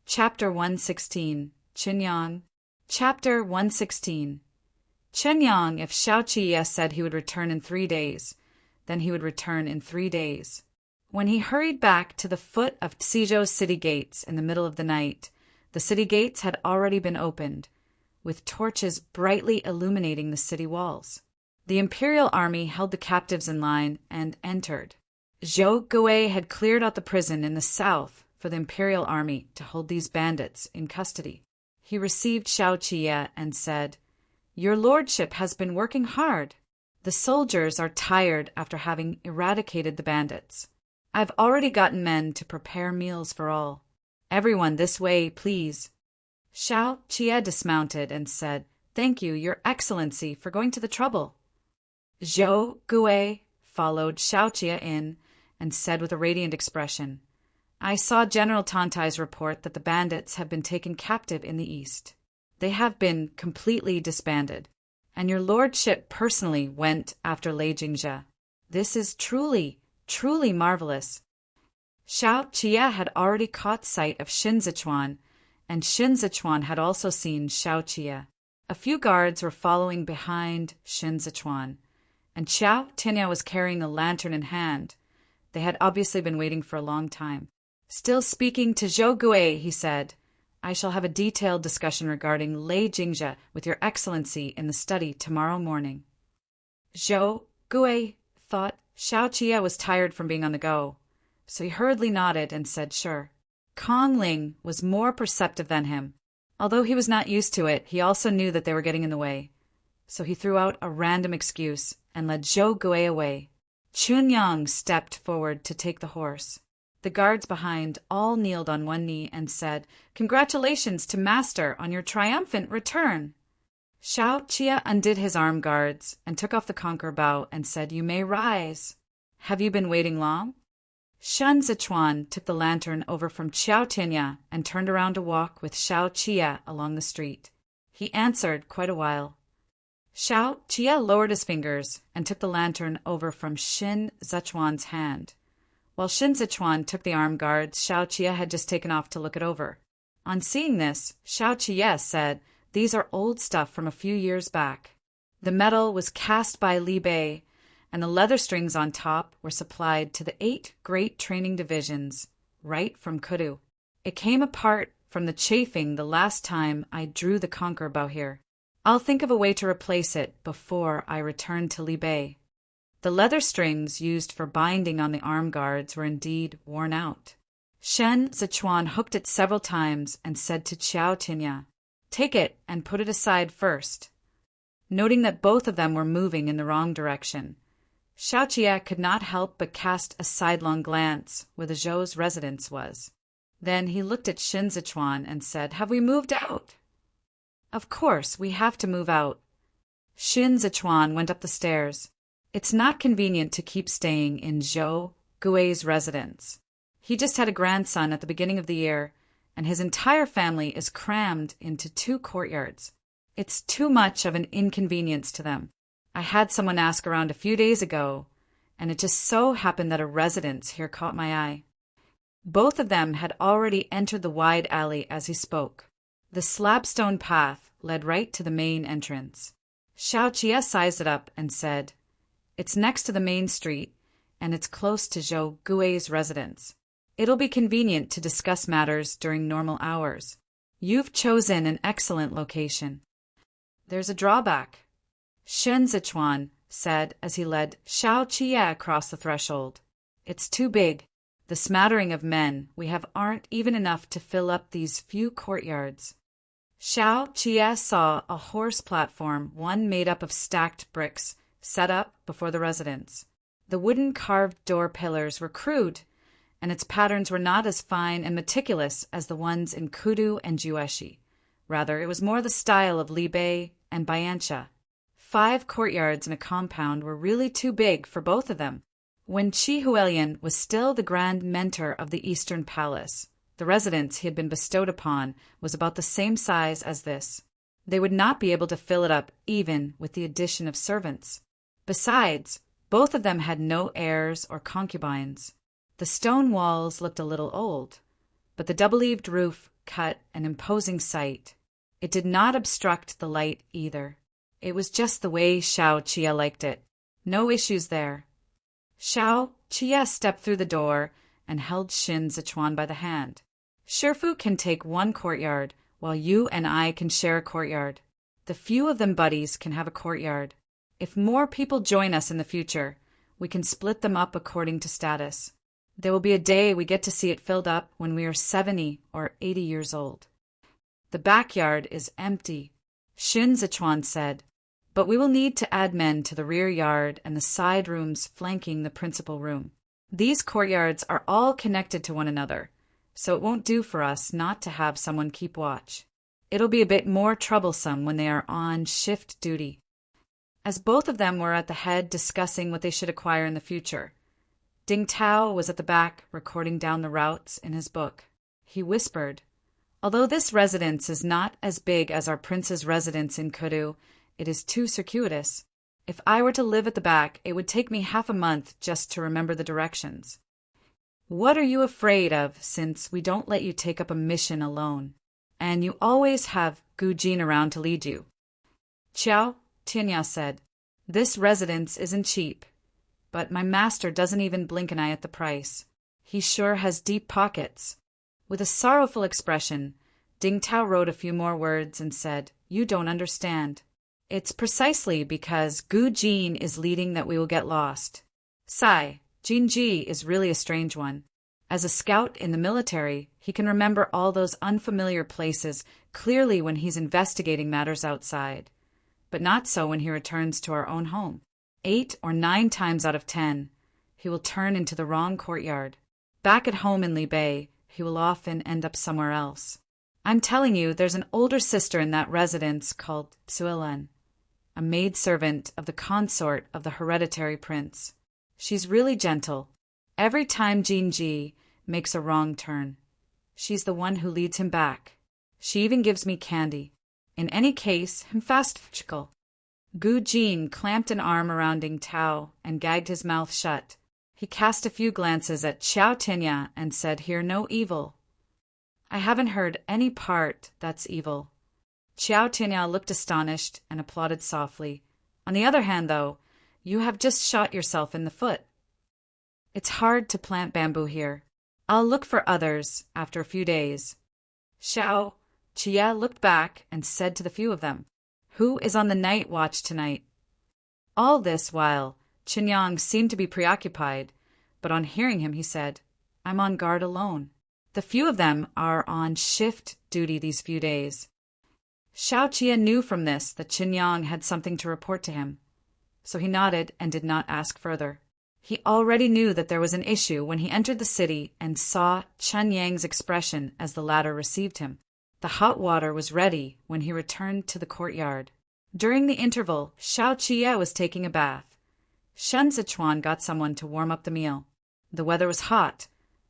Chapter 116. Qinyang. Chapter 116. Qinyang, if Xiao Jie said he would return in 3 days, then he would return in 3 days. When he hurried back to the foot of Xizhou's city gates in the middle of the night, the city gates had already been opened, with torches brightly illuminating the city walls. The imperial army held the captives in line and entered. Zhou Gui had cleared out the prison in the south for the imperial army to hold these bandits in custody. He received Xiao Jie and said, Your lordship has been working hard. The soldiers are tired after having eradicated the bandits. I've already gotten men to prepare meals for all. Everyone this way, please. Xiao Jie dismounted and said, Thank you, Your Excellency, for going to the trouble. Zhou Gui followed Xiao Jie in and said with a radiant expression, I saw General Tantai's report that the bandits have been taken captive in the east. They have been completely disbanded, and your lordship personally went after Lei Jingzhe. This is truly marvelous. Xiao Jie had already caught sight of Xin Zichuan, and Xin Zichuan had also seen Xiao Jie. A few guards were following behind Xin Zichuan, and Xiao Tinya was carrying a lantern in hand. They had obviously been waiting for a long time. Still speaking to Zhou Gui, he said, I shall have a detailed discussion regarding Lei Jingzhe with Your Excellency in the study tomorrow morning. Zhou Gui thought Xiao Jie was tired from being on the go, so he hurriedly nodded and said, sure. Kong Ling was more perceptive than him. Although he was not used to it, he also knew that they were getting in the way. So he threw out a random excuse and led Zhou Gui away. Qinyang stepped forward to take the horse. The guards behind all kneeled on one knee and said, Congratulations to Master on your triumphant return. Xiao Jie undid his arm guards and took off the conquer bow and said, You may rise. Have you been waiting long? Xin Zichuan took the lantern over from Xiao Tinya and turned around to walk with Xiao Jie along the street. He answered quite a while. Xiao Jie lowered his fingers and took the lantern over from Xin Zichuan's hand. While Xin Zichuan took the arm guards, Xiao Jie had just taken off to look it over. On seeing this, Xiao Jie said, These are old stuff from a few years back. The metal was cast by Li Bei, and the leather strings on top were supplied to the 8 great training divisions, right from Kudu. It came apart from the chafing the last time I drew the conquer bow here. I'll think of a way to replace it before I return to Li Bei. The leather strings used for binding on the arm guards were indeed worn out. Xin Zichuan hooked it several times and said to Xiao Tinya, Take it and put it aside first. Noting that both of them were moving in the wrong direction, Xiao Jie could not help but cast a sidelong glance where the Zhou's residence was. Then he looked at Xin Zichuan and said, "Have we moved out?" "Of course, we have to move out." Xin Zichuan went up the stairs. "It's not convenient to keep staying in Zhou Gui's residence. He just had a grandson at the beginning of the year, and his entire family is crammed into 2 courtyards. It's too much of an inconvenience to them. I had someone ask around a few days ago, and it just so happened that a residence here caught my eye." Both of them had already entered the wide alley as he spoke. The slabstone path led right to the main entrance. Xiao Jie sized it up and said, "It's next to the main street, and it's close to Zhou Gui's residence. It'll be convenient to discuss matters during normal hours. You've chosen an excellent location." "There's a drawback," Shen Zichuan said as he led Xiao Jie across the threshold. "It's too big. The smattering of men we have aren't even enough to fill up these few courtyards." Xiao Jie saw a horse platform, one made up of stacked bricks, set up before the residence. The wooden carved door pillars were crude, and its patterns were not as fine and meticulous as the ones in Kudu and Jueshi. Rather, it was more the style of Libei and Bayansha. 5 courtyards in a compound were really too big for both of them. When Qi Huelian was still the grand mentor of the Eastern Palace, the residence he had been bestowed upon was about the same size as this. They would not be able to fill it up even with the addition of servants. Besides, both of them had no heirs or concubines. The stone walls looked a little old, but the double-eaved roof cut an imposing sight. It did not obstruct the light either. It was just the way Xiao Jie liked it. No issues there. Xiao Jie stepped through the door and held Xin Zichuan by the hand. "Shifu can take 1 courtyard, while you and I can share a courtyard. The few of them buddies can have a courtyard. If more people join us in the future, we can split them up according to status. There will be a day we get to see it filled up when we are 70 or 80 years old." "The backyard is empty," Xin Zichuan said, "but we will need to add men to the rear yard and the side rooms flanking the principal room. These courtyards are all connected to one another, so it won't do for us not to have someone keep watch. It'll be a bit more troublesome when they are on shift duty." As both of them were at the head discussing what they should acquire in the future, Ding Tao was at the back recording down the routes in his book. He whispered, "Although this residence is not as big as our prince's residence in Kudu, it is too circuitous. If I were to live at the back, it would take me half a month just to remember the directions. What are you afraid of, since we don't let you take up a mission alone, and you always have Gu Jin around to lead you?" Qiao Tianya said, "This residence isn't cheap, but my master doesn't even blink an eye at the price. He sure has deep pockets." With a sorrowful expression, Ding Tao wrote a few more words and said, "You don't understand. It's precisely because Gu Jin is leading that we will get lost. Sai, Jinji is really a strange one. As a scout in the military, he can remember all those unfamiliar places clearly when he's investigating matters outside, but not so when he returns to our own home. 8 or 9 times out of 10, he will turn into the wrong courtyard. Back at home in Libei, he will often end up somewhere else. I'm telling you, there's an older sister in that residence called Suilan, a maidservant of the consort of the hereditary prince. She's really gentle. Every time Jinji makes a wrong turn, she's the one who leads him back. She even gives me candy. In any case, I'm fast-fickle." Gu Jin clamped an arm around Ding Tao and gagged his mouth shut. He cast a few glances at Xiao Tianya and said, "Hear no evil." "I haven't heard any part that's evil." Xiao Tianya looked astonished and applauded softly. "On the other hand, though, you have just shot yourself in the foot. It's hard to plant bamboo here. I'll look for others after a few days." Xiao Jie looked back and said to the few of them, "Who is on the night watch tonight?" All this while, Qinyang seemed to be preoccupied, but on hearing him he said, "I'm on guard alone. The few of them are on shift duty these few days." Xiao Jie knew from this that Qinyang had something to report to him. so he nodded and did not ask further. He already knew that there was an issue when he entered the city and saw Chen Yang's expression as the latter received him. The hot water was ready when he returned to the courtyard. During the interval, Xiao Qiye was taking a bath. Shen Zichuan got someone to warm up the meal. The weather was hot,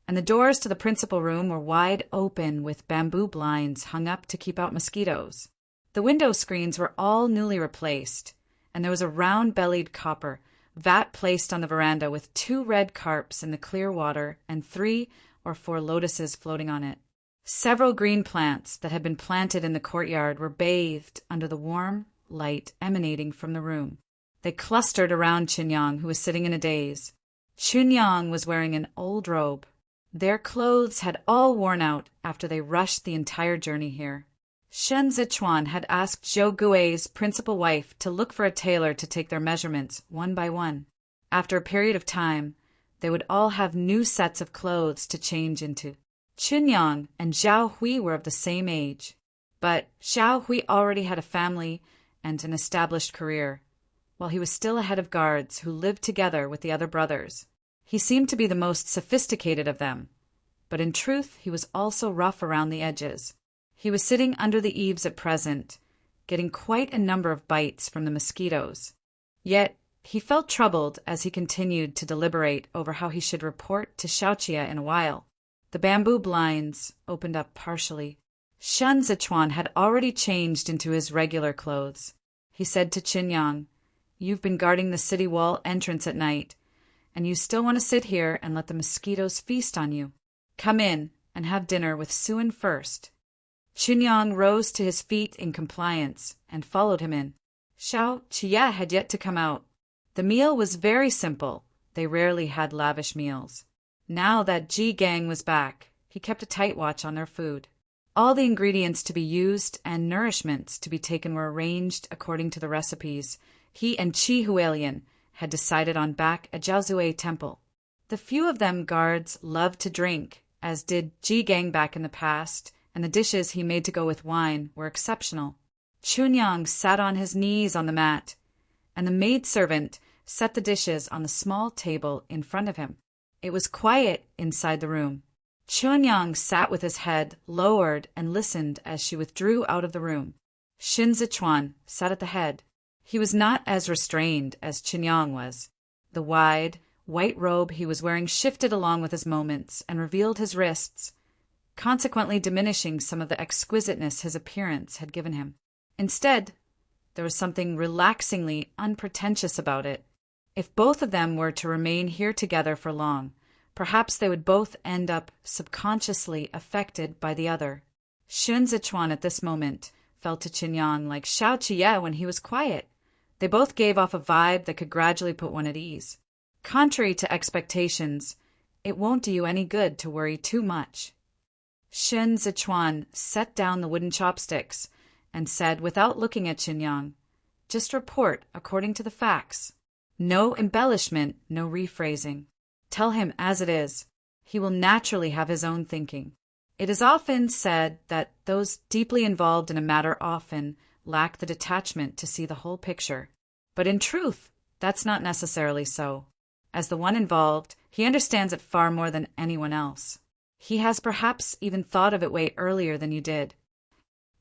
and the doors to the principal room were wide open with bamboo blinds hung up to keep out mosquitoes. The window screens were all newly replaced, and there was a round-bellied copper vat placed on the veranda with 2 red carps in the clear water and 3 or 4 lotuses floating on it. Several green plants that had been planted in the courtyard were bathed under the warm light emanating from the room. They clustered around Qinyang, who was sitting in a daze. Qinyang was wearing an old robe. Their clothes had all worn out after they rushed the entire journey here. Shen Zichuan had asked Zhou Gui's principal wife to look for a tailor to take their measurements one by one. After a period of time, they would all have new sets of clothes to change into. Qinyang and Zhao Hui were of the same age, but Zhao Hui already had a family and an established career, while he was still a head of guards who lived together with the other brothers. He seemed to be the most sophisticated of them, but in truth he was also rough around the edges. He was sitting under the eaves at present, getting quite a number of bites from the mosquitoes. Yet he felt troubled as he continued to deliberate over how he should report to Xiaoqia in a while. The bamboo blinds opened up partially. Shen Zichuan had already changed into his regular clothes. He said to Qinyang, "You've been guarding the city wall entrance at night, and you still want to sit here and let the mosquitoes feast on you. Come in and have dinner with Suan first." Qinyang rose to his feet in compliance and followed him in. Xiao Qiye had yet to come out. The meal was very simple. They rarely had lavish meals. Now that Ji Gang was back, he kept a tight watch on their food. All the ingredients to be used and nourishments to be taken were arranged according to the recipes he and Qi Hualien had decided on back at Jiaozui Temple. The few of them guards loved to drink, as did Ji Gang back in the past, and the dishes he made to go with wine were exceptional. Qinyang sat on his knees on the mat, and the maidservant set the dishes on the small table in front of him. It was quiet inside the room. Qinyang sat with his head lowered and listened as she withdrew out of the room. Shen Zichuan sat at the head. He was not as restrained as Qinyang was. The wide, white robe he was wearing shifted along with his moments and revealed his wrists, consequently diminishing some of the exquisiteness his appearance had given him. Instead, there was something relaxingly unpretentious about it. If both of them were to remain here together for long, perhaps they would both end up subconsciously affected by the other. Shen Zichuan at this moment felt to Qinyang like Xiao Qiye when he was quiet. They both gave off a vibe that could gradually put one at ease. Contrary to expectations, it won't do you any good to worry too much. Shen Zichuan set down the wooden chopsticks and said without looking at Qinyang, "Just report according to the facts. No embellishment, no rephrasing. Tell him as it is. He will naturally have his own thinking. It is often said that those deeply involved in a matter often lack the detachment to see the whole picture. But in truth, that's not necessarily so. As the one involved, he understands it far more than anyone else. He has perhaps even thought of it way earlier than you did."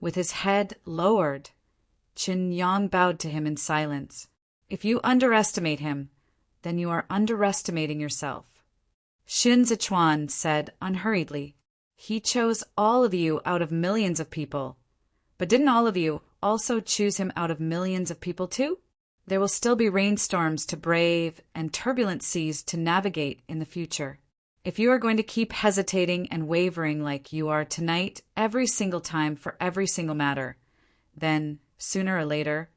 With his head lowered, Qinyang bowed to him in silence. "If you underestimate him, then you are underestimating yourself." Shen Zichuan said unhurriedly, "He chose all of you out of millions of people. But didn't all of you also choose him out of millions of people too? There will still be rainstorms to brave and turbulent seas to navigate in the future. If you are going to keep hesitating and wavering like you are tonight every single time for every single matter, then, sooner or later,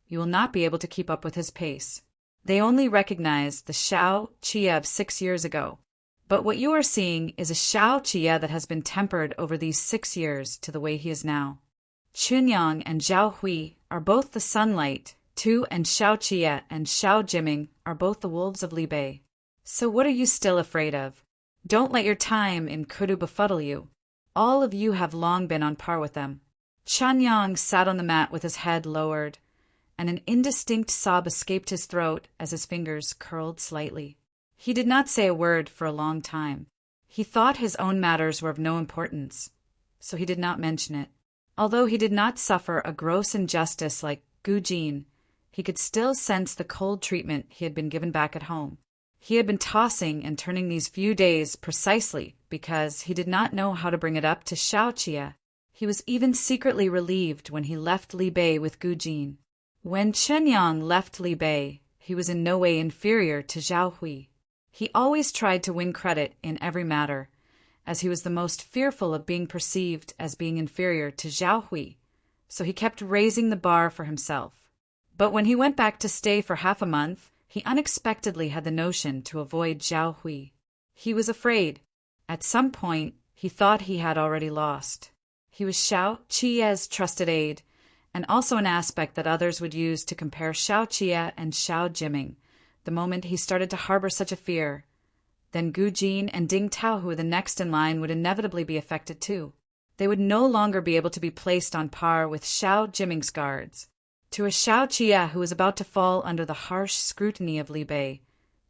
you will not be able to keep up with his pace. They only recognize the Xiao Qiye of 6 years ago. But what you are seeing is a Xiao Qiye that has been tempered over these 6 years to the way he is now. Qinyang and Zhao Hui are both the sunlight, too, and Xiao Qiye and Xiao Jiming are both the wolves of Libei. So what are you still afraid of? Don't let your time in Kudu befuddle you. All of you have long been on par with them." Qinyang sat on the mat with his head lowered, and an indistinct sob escaped his throat as his fingers curled slightly. He did not say a word for a long time. He thought his own matters were of no importance, so he did not mention it. Although he did not suffer a gross injustice like Gu Jin, he could still sense the cold treatment he had been given back at home. He had been tossing and turning these few days precisely because he did not know how to bring it up to Xiao Qia. He was even secretly relieved when he left Li Bei with Gu Jin. When Chen Yang left Li Bei, he was in no way inferior to Zhao Hui. He always tried to win credit in every matter, as he was the most fearful of being perceived as being inferior to Zhao Hui, so he kept raising the bar for himself. But when he went back to stay for half a month, he unexpectedly had the notion to avoid Zhao Hui. He was afraid. At some point, he thought he had already lost. He was Xiao Qia's trusted aide, and also an aspect that others would use to compare Xiao Qia and Xiao Jiming, the moment he started to harbor such a fear. Then Gu Jin and Ding Tao, who were the next in line, would inevitably be affected too. They would no longer be able to be placed on par with Xiao Jiming's guards. To a Xiao Qia who was about to fall under the harsh scrutiny of Li Bei,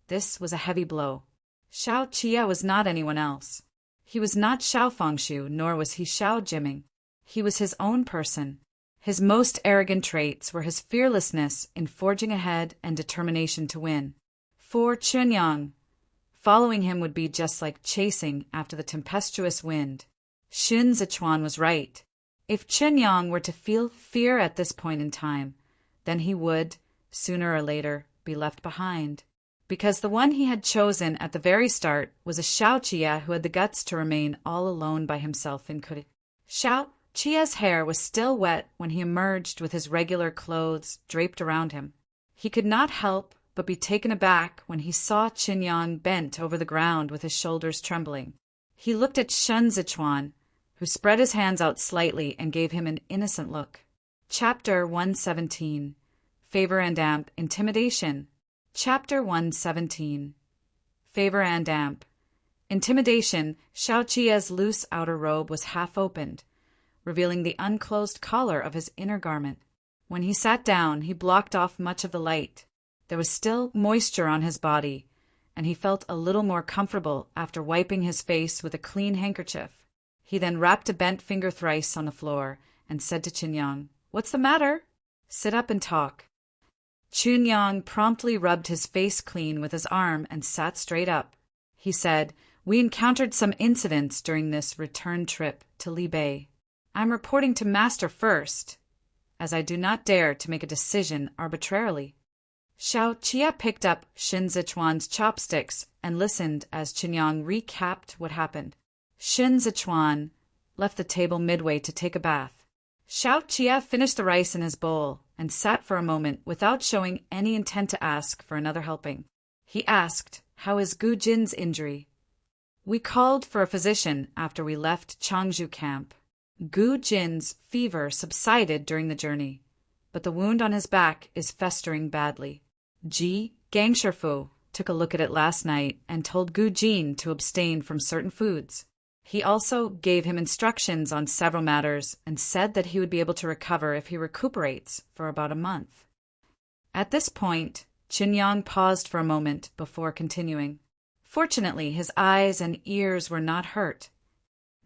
this was a heavy blow. Xiao Qia was not anyone else. He was not Xiao Fengshu, nor was he Xiao Jiming. He was his own person. His most arrogant traits were his fearlessness in forging ahead and determination to win. For Chen Yang, following him would be just like chasing after the tempestuous wind. Xun Zichuan was right. If Chen Yang were to feel fear at this point in time, then he would, sooner or later, be left behind. Because the one he had chosen at the very start was a Xiao Qia who had the guts to remain all alone by himself in Kuri. Xiao Qia's hair was still wet when he emerged with his regular clothes draped around him. He could not help but be taken aback when he saw Chen Yang bent over the ground with his shoulders trembling. He looked at Shun Zichuan, who spread his hands out slightly and gave him an innocent look. Chapter 117. Favor and Amp, Intimidation. Chapter 117. Favor and Amp. Intimidation. Xiao Qia's loose outer robe was half opened, revealing the unclosed collar of his inner garment. When he sat down, he blocked off much of the light. There was still moisture on his body, and he felt a little more comfortable after wiping his face with a clean handkerchief. He then rapped a bent finger thrice on the floor and said to Chen Yang, "What's the matter? Sit up and talk." Chen Yang promptly rubbed his face clean with his arm and sat straight up. He said, "We encountered some incidents during this return trip to Li Bei. I'm reporting to Master first, as I do not dare to make a decision arbitrarily." Xiao Qia picked up Shin Zichuan's chopsticks and listened as Chen Yang recapped what happened. Shin Zichuan left the table midway to take a bath. Xiao Qia finished the rice in his bowl and sat for a moment without showing any intent to ask for another helping. He asked, "How is Gu Jin's injury?" "We called for a physician after we left Changzhou camp. Gu Jin's fever subsided during the journey, but the wound on his back is festering badly. Gang Shifu took a look at it last night and told Gu Jin to abstain from certain foods. He also gave him instructions on several matters and said that he would be able to recover if he recuperates for about a month." At this point, Chen Yang paused for a moment before continuing. Fortunately, his eyes and ears were not hurt.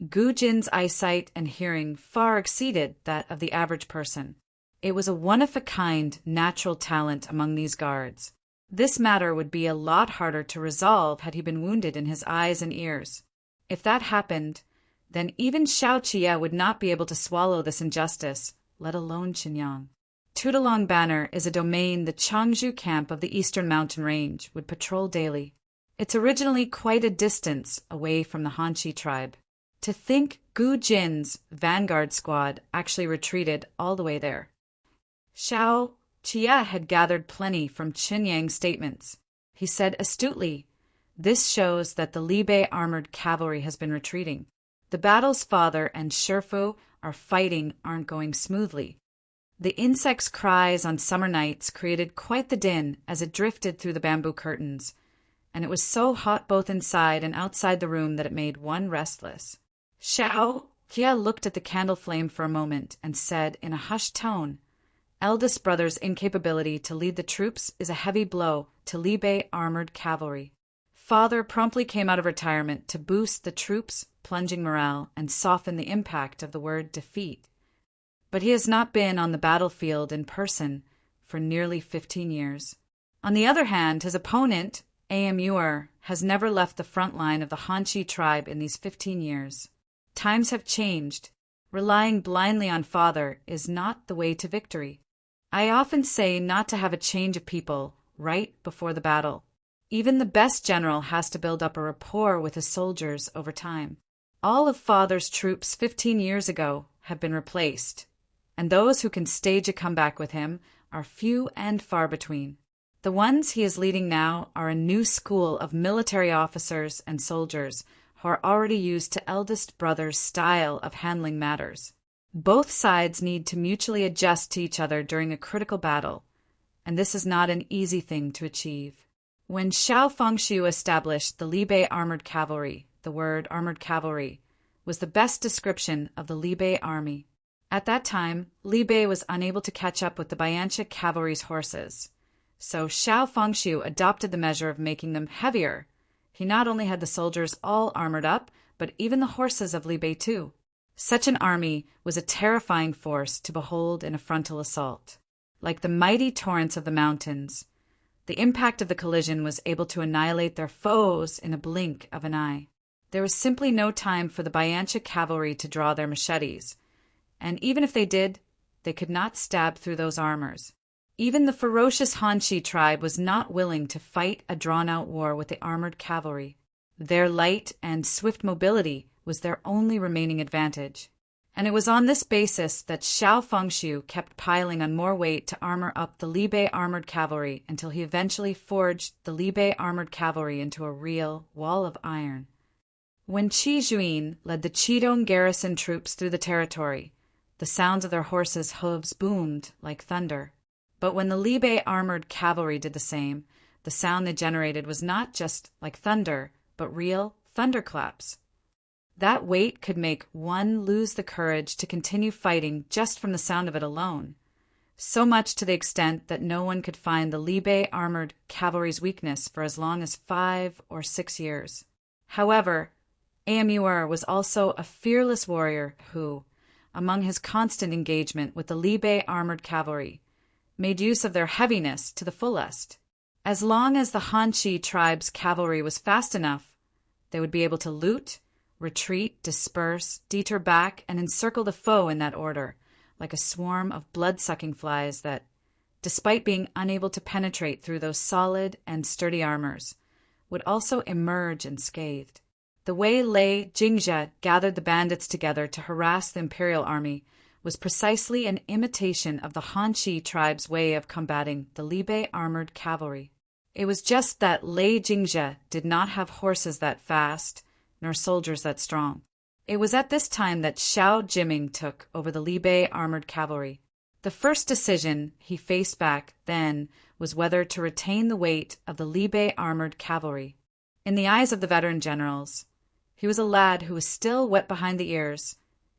Gu Jin's eyesight and hearing far exceeded that of the average person. It was a one-of-a-kind natural talent among these guards. This matter would be a lot harder to resolve had he been wounded in his eyes and ears. If that happened, then even Xiao Qia would not be able to swallow this injustice, let alone Chen Yang. Tudalong Banner is a domain the Changzhou camp of the Eastern Mountain Range would patrol daily. It's originally quite a distance away from the Hanshi tribe. To think Gu Jin's vanguard squad actually retreated all the way there. Xiao Qia had gathered plenty from Chen Yang's statements. He said astutely, "This shows that the Li Bei armored cavalry has been retreating. The battle's father and Shifu are fighting aren't going smoothly." The insect's cries on summer nights created quite the din as it drifted through the bamboo curtains, and it was so hot both inside and outside the room that it made one restless. Xiao Qia looked at the candle flame for a moment and said in a hushed tone, eldest brother's incapability to lead the troops is a heavy blow to Libe armored cavalry. Father promptly came out of retirement to boost the troops' plunging morale and soften the impact of the word defeat. But he has not been on the battlefield in person for nearly 15 years. On the other hand, his opponent, Amur, has never left the front line of the Hanshi tribe in these 15 years. Times have changed. Relying blindly on Father is not the way to victory. I often say not to have a change of people right before the battle. Even the best general has to build up a rapport with his soldiers over time. All of Father's troops 15 years ago have been replaced, and those who can stage a comeback with him are few and far between. The ones he is leading now are a new school of military officers and soldiers who are already used to eldest brother's style of handling matters. Both sides need to mutually adjust to each other during a critical battle, and this is not an easy thing to achieve. When Xiao Fengshu established the Libe armored cavalry, the word armored cavalry was the best description of the Libe army. At that time, Libe was unable to catch up with the Bianchi cavalry's horses, so Xiao Fengshu adopted the measure of making them heavier. He not only had the soldiers all armored up, but even the horses of Libe too. Such an army was a terrifying force to behold in a frontal assault. Like the mighty torrents of the mountains, the impact of the collision was able to annihilate their foes in a blink of an eye. There was simply no time for the Bianchi cavalry to draw their machetes, and even if they did, they could not stab through those armors. Even the ferocious Hanshi tribe was not willing to fight a drawn-out war with the armored cavalry. Their light and swift mobility was their only remaining advantage. And it was on this basis that Xiao Fengshu kept piling on more weight to armor up the Libe armored cavalry until he eventually forged the Libe armored cavalry into a real wall of iron. When Qi Juin led the Qidong garrison troops through the territory, the sounds of their horses' hooves boomed like thunder. But when the Libe armored cavalry did the same, the sound they generated was not just like thunder, but real thunderclaps. That weight could make one lose the courage to continue fighting just from the sound of it alone, so much to the extent that no one could find the Libe armored cavalry's weakness for as long as 5 or 6 years. However, Amur was also a fearless warrior who, among his constant engagement with the Libe armored cavalry, made use of their heaviness to the fullest. As long as the Hanshi tribe's cavalry was fast enough, they would be able to loot, retreat, disperse, deter back, and encircle the foe in that order, like a swarm of blood-sucking flies that, despite being unable to penetrate through those solid and sturdy armors, would also emerge unscathed. The way Lei Jingzhe gathered the bandits together to harass the imperial army was precisely an imitation of the Hanshi tribe's way of combating the Libe armored cavalry. It was just that Lei Jingzhe did not have horses that fast, nor soldiers that strong. It was at this time that Xiao Jiming took over the Libe armored cavalry. The first decision he faced back then was whether to retain the weight of the Libe armored cavalry. In the eyes of the veteran generals, he was a lad who was still wet behind the ears,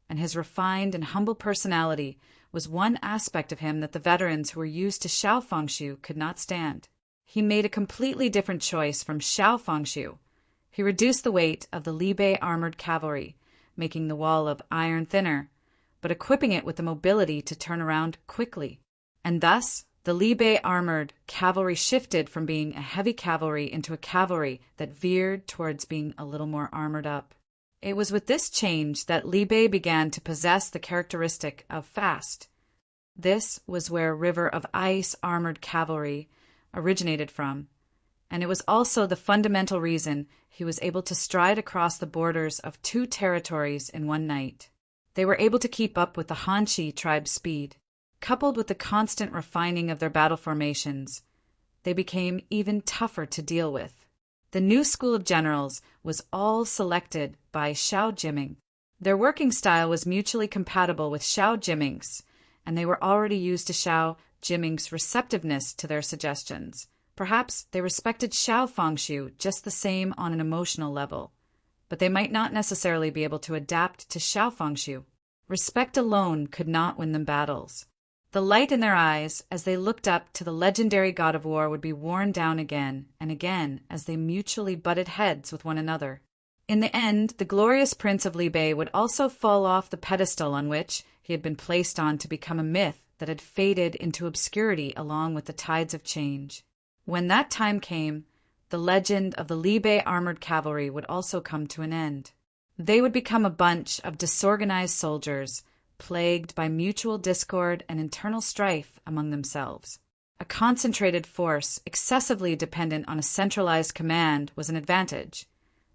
and his refined and humble personality was one aspect of him that the veterans who were used to Xiao Fengshu could not stand. He made a completely different choice from Xiao Fengshu. He reduced the weight of the Libe armored cavalry, making the wall of iron thinner, but equipping it with the mobility to turn around quickly. And thus, the Libe armored cavalry shifted from being a heavy cavalry into a cavalry that veered towards being a little more armored up. It was with this change that Libe began to possess the characteristic of fast. This was where River of Ice armored cavalry originated from, and it was also the fundamental reason he was able to stride across the borders of 2 territories in one night. They were able to keep up with the Hanshi tribe's speed. Coupled with the constant refining of their battle formations, they became even tougher to deal with. The new school of generals was all selected by Xiao Jiming. Their working style was mutually compatible with Xiao Jiming's, and they were already used to Xiao Jiming's receptiveness to their suggestions. Perhaps they respected Xiao Fengshu just the same on an emotional level, but they might not necessarily be able to adapt to Xiao Fengshu. Respect alone could not win them battles. The light in their eyes, as they looked up to the legendary god of war, would be worn down again and again as they mutually butted heads with one another. In the end, the glorious prince of Libe would also fall off the pedestal on which he had been placed on to become a myth that had faded into obscurity along with the tides of change. When that time came, the legend of the Libe armored cavalry would also come to an end. They would become a bunch of disorganized soldiers, plagued by mutual discord and internal strife among themselves. A concentrated force, excessively dependent on a centralized command, was an advantage,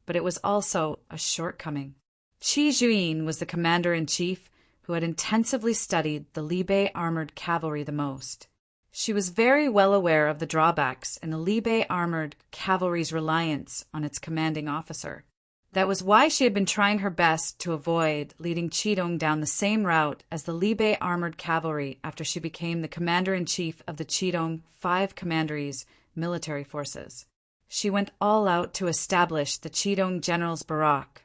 but it was also a shortcoming. Qi Juyin was the commander-in-chief who had intensively studied the Libe armored cavalry the most. She was very well aware of the drawbacks in the Libe armored cavalry's reliance on its commanding officer. That was why she had been trying her best to avoid leading Qidong down the same route as the Libe armored cavalry after she became the commander-in-chief of the Qidong 5 Commanderies military forces. She went all out to establish the Qidong General's Barak,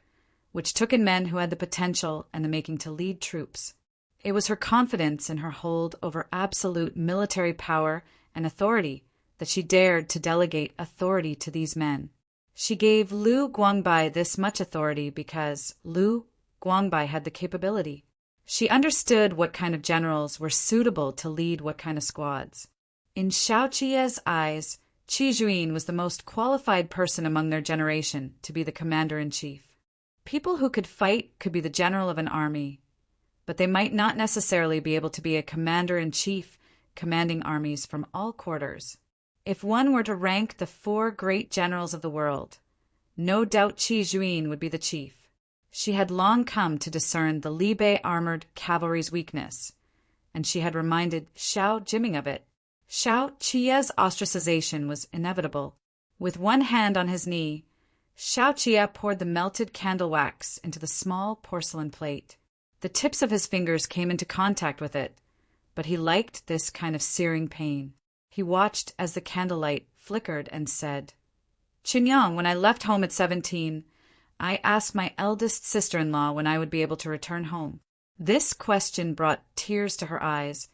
which took in men who had the potential and the making to lead troops. It was her confidence in her hold over absolute military power and authority that she dared to delegate authority to these men. She gave Lu Guangbai this much authority because Lu Guangbai had the capability. She understood what kind of generals were suitable to lead what kind of squads. In Xiao Qiye's eyes, Qi Juyin was the most qualified person among their generation to be the commander-in-chief. People who could fight could be the general of an army, but they might not necessarily be able to be a commander-in-chief commanding armies from all quarters. If one were to rank the 4 great generals of the world, no doubt Qi Juyin would be the chief. She had long come to discern the Libe armored cavalry's weakness, and she had reminded Xiao Jiming of it. Xiao Qiye's ostracization was inevitable. With one hand on his knee, Xiao Qiye poured the melted candle wax into the small porcelain plate. The tips of his fingers came into contact with it, but he liked this kind of searing pain. He watched as the candlelight flickered and said, "Qinyong, when I left home at 17, I asked my eldest sister-in-law when I would be able to return home." This question brought tears to her eyes,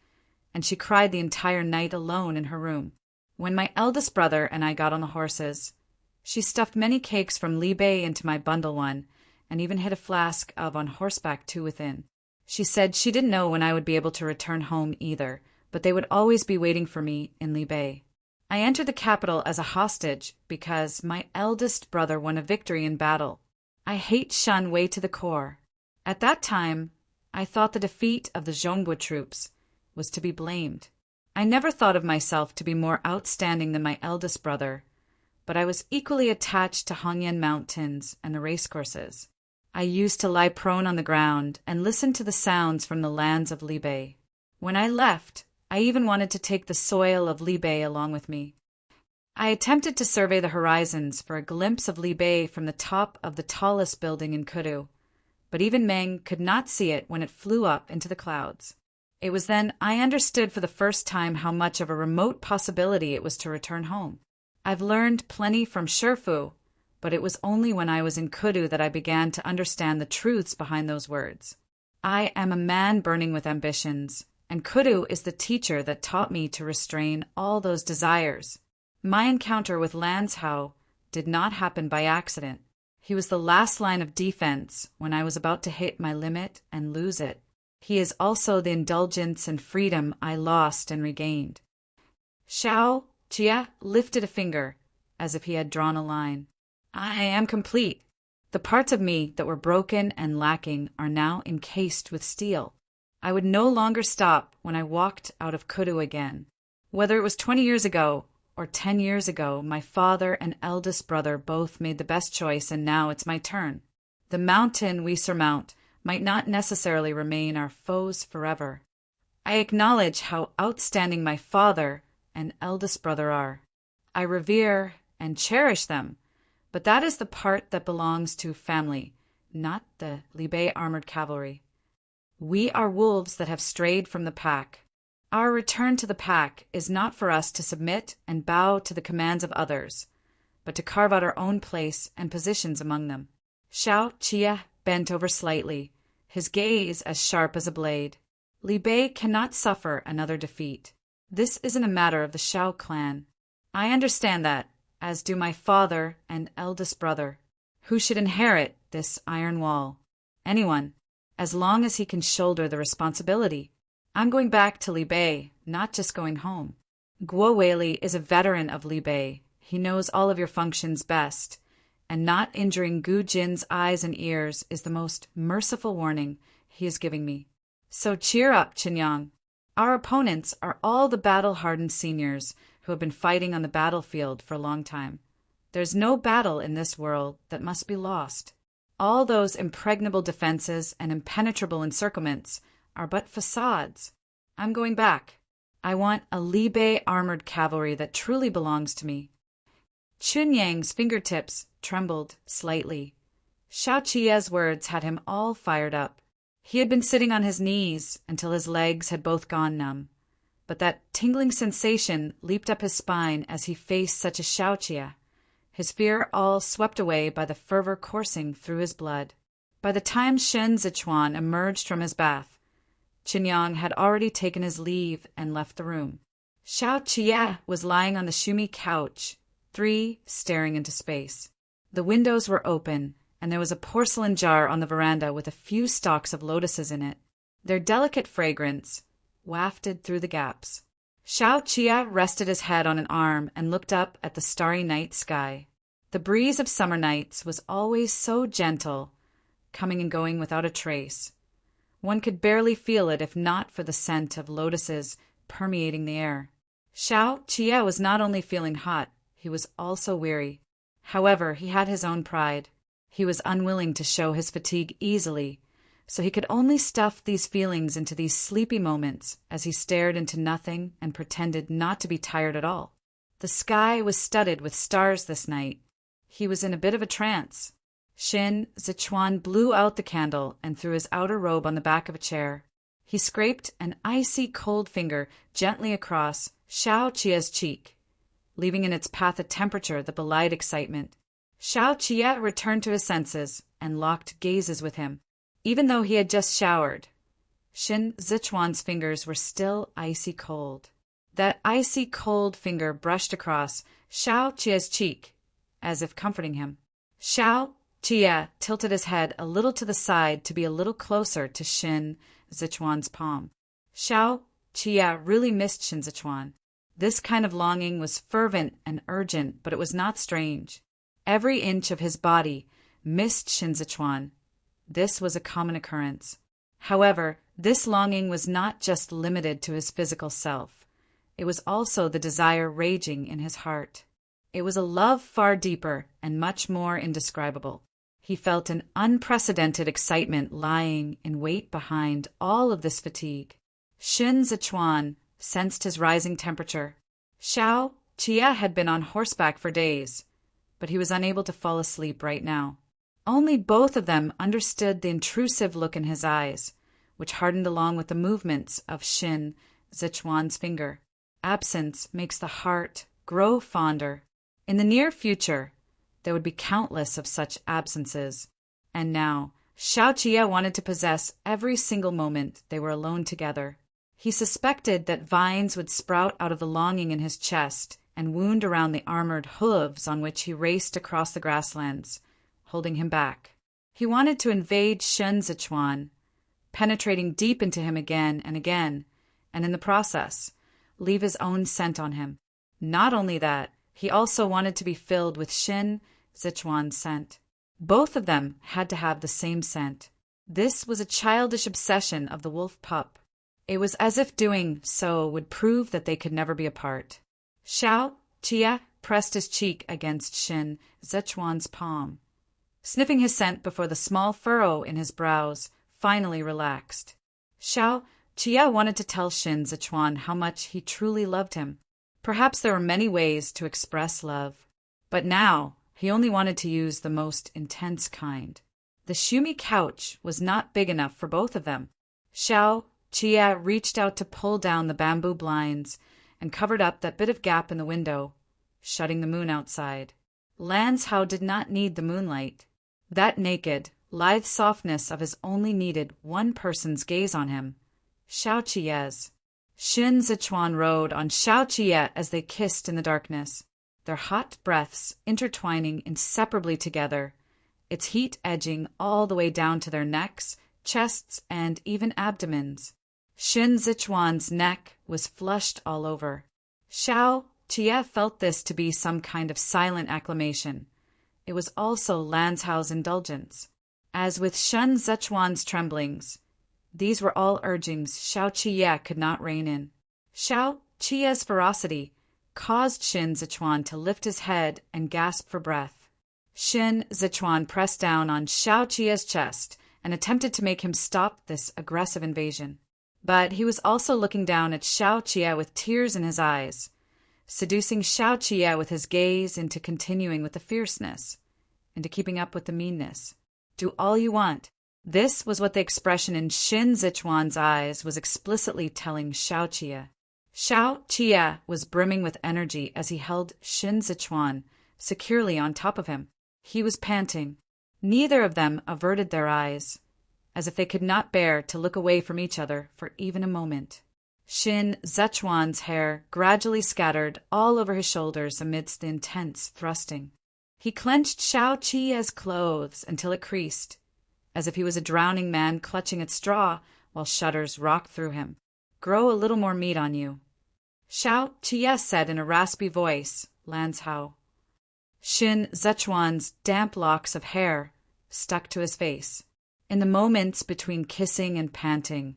and she cried the entire night alone in her room. When my eldest brother and I got on the horses, she stuffed many cakes from Libe into my bundle one, and even hid a flask of on horseback 2 within. She said she didn't know when I would be able to return home either, but they would always be waiting for me in Libe. I entered the capital as a hostage because my eldest brother won a victory in battle. I hate Shan Wei to the core. At that time, I thought the defeat of the Zhongbo troops was to be blamed. I never thought of myself to be more outstanding than my eldest brother, but I was equally attached to Hongyan Mountains and the racecourses. I used to lie prone on the ground and listen to the sounds from the lands of Libe. When I left, I even wanted to take the soil of Libe along with me. I attempted to survey the horizons for a glimpse of Libe from the top of the tallest building in Kudu, but even Meng could not see it when it flew up into the clouds. It was then I understood for the first time how much of a remote possibility it was to return home. I've learned plenty from Sherfu, but it was only when I was in Kudu that I began to understand the truths behind those words. I am a man burning with ambitions, and Kudu is the teacher that taught me to restrain all those desires. My encounter with Lanzhou did not happen by accident. He was the last line of defense when I was about to hit my limit and lose it. He is also the indulgence and freedom I lost and regained. Xiao Jia lifted a finger, as if he had drawn a line. I am complete. The parts of me that were broken and lacking are now encased with steel. I would no longer stop when I walked out of Kudu again. Whether it was 20 years ago or 10 years ago, my father and eldest brother both made the best choice, and now it's my turn. The mountain we surmount might not necessarily remain our foes forever. I acknowledge how outstanding my father and eldest brother are. I revere and cherish them, but that is the part that belongs to family, not the Libe armored cavalry. We are wolves that have strayed from the pack. Our return to the pack is not for us to submit and bow to the commands of others, but to carve out our own place and positions among them. Xiao Jia bent over slightly, his gaze as sharp as a blade. Li Bei cannot suffer another defeat. This isn't a matter of the Shao clan. I understand that, as do my father and eldest brother. Who should inherit this iron wall? Anyone, as long as he can shoulder the responsibility. I'm going back to Li Bei, not just going home. Guo Weili is a veteran of Li Bei. He knows all of your functions best, and not injuring Gu Jin's eyes and ears is the most merciful warning he is giving me. So cheer up, Qinyang. Our opponents are all the battle-hardened seniors who have been fighting on the battlefield for a long time. There's no battle in this world that must be lost. All those impregnable defenses and impenetrable encirclements are but facades. I'm going back. I want a Li Bei armored cavalry that truly belongs to me. Chunyang's fingertips trembled slightly. Shao Qiye's words had him all fired up. He had been sitting on his knees until his legs had both gone numb. But that tingling sensation leaped up his spine as he faced such a Shao Qiye, his fear all swept away by the fervor coursing through his blood. By the time Shen Zichuan emerged from his bath, Qinyang had already taken his leave and left the room. Shao Qiye was lying on the Shumi couch, staring into space. The windows were open, and there was a porcelain jar on the veranda with a few stalks of lotuses in it. Their delicate fragrance wafted through the gaps. Shao Qiye rested his head on an arm and looked up at the starry night sky. The breeze of summer nights was always so gentle, coming and going without a trace. One could barely feel it if not for the scent of lotuses permeating the air. Shao Qiye was not only feeling hot, he was also weary. However, he had his own pride. He was unwilling to show his fatigue easily, so he could only stuff these feelings into these sleepy moments as he stared into nothing and pretended not to be tired at all. The sky was studded with stars this night. He was in a bit of a trance. Shen Zichuan blew out the candle and threw his outer robe on the back of a chair. He scraped an icy cold finger gently across Shao Qiye's cheek, leaving in its path a temperature that belied excitement. Shao Qiye returned to his senses and locked gazes with him. Even though he had just showered, Shen Zichuan's fingers were still icy cold. That icy cold finger brushed across Shao Qiye's cheek, as if comforting him. Shao Qiye tilted his head a little to the side to be a little closer to Shen Zichuan's palm. Shao Qiye really missed Shen Zichuan. This kind of longing was fervent and urgent, but it was not strange. Every inch of his body missed Shen Zichuan. This was a common occurrence. However, this longing was not just limited to his physical self. It was also the desire raging in his heart. It was a love far deeper and much more indescribable. He felt an unprecedented excitement lying in wait behind all of this fatigue. Shen Zichuan sensed his rising temperature. Shao Qiye had been on horseback for days, but he was unable to fall asleep right now. Only both of them understood the intrusive look in his eyes, which hardened along with the movements of Shen Zichuan's finger. Absence makes the heart grow fonder. In the near future, there would be countless of such absences. And now, Shao Qiye wanted to possess every single moment they were alone together. He suspected that vines would sprout out of the longing in his chest and wound around the armored hooves on which he raced across the grasslands, holding him back. He wanted to invade Shen Zichuan, penetrating deep into him again, and in the process, leave his own scent on him. Not only that, he also wanted to be filled with Shen Zichuan's scent. Both of them had to have the same scent. This was a childish obsession of the wolf pup. It was as if doing so would prove that they could never be apart. Shao Qiye pressed his cheek against Shen Zichuan's palm, sniffing his scent before the small furrow in his brows finally relaxed. Shao Qiye wanted to tell Shen Zichuan how much he truly loved him. Perhaps there were many ways to express love, but now he only wanted to use the most intense kind. The Shumi couch was not big enough for both of them. Shao Qiye reached out to pull down the bamboo blinds and covered up that bit of gap in the window, shutting the moon outside. Lanzhao did not need the moonlight. That naked, lithe softness of his only needed one person's gaze on him. Xiao Qiye's. Shin Zichuan rode on Xiao Qiye as they kissed in the darkness, their hot breaths intertwining inseparably together, its heat edging all the way down to their necks, chests, and even abdomens. Shin Zichuan's neck was flushed all over. Xiao Qiye felt this to be some kind of silent acclamation. It was also Lanzhao's indulgence. As with Shin Zichuan's tremblings, these were all urgings Xiao Qiye could not rein in. Xiao Qiye's ferocity caused Shin Zichuan to lift his head and gasp for breath. Shin Zichuan pressed down on Xiao Qiye's chest and attempted to make him stop this aggressive invasion. But he was also looking down at Xiao Qiye with tears in his eyes, seducing Xiao Qiye with his gaze into continuing with the fierceness, into keeping up with the meanness. Do all you want. This was what the expression in Shin Zichuan's eyes was explicitly telling Xiao Qiye. Xiao Qiye was brimming with energy as he held Shin Zichuan securely on top of him. He was panting. Neither of them averted their eyes, as if they could not bear to look away from each other for even a moment. Shin Zichuan's hair gradually scattered all over his shoulders amidst the intense thrusting. He clenched Xiao Qiye's clothes until it creased, as if he was a drowning man clutching at straw while shudders rocked through him. Grow a little more meat on you. Xiao Qiye said in a raspy voice, Lanzhao. Shin Zichuan's damp locks of hair stuck to his face. In the moments between kissing and panting,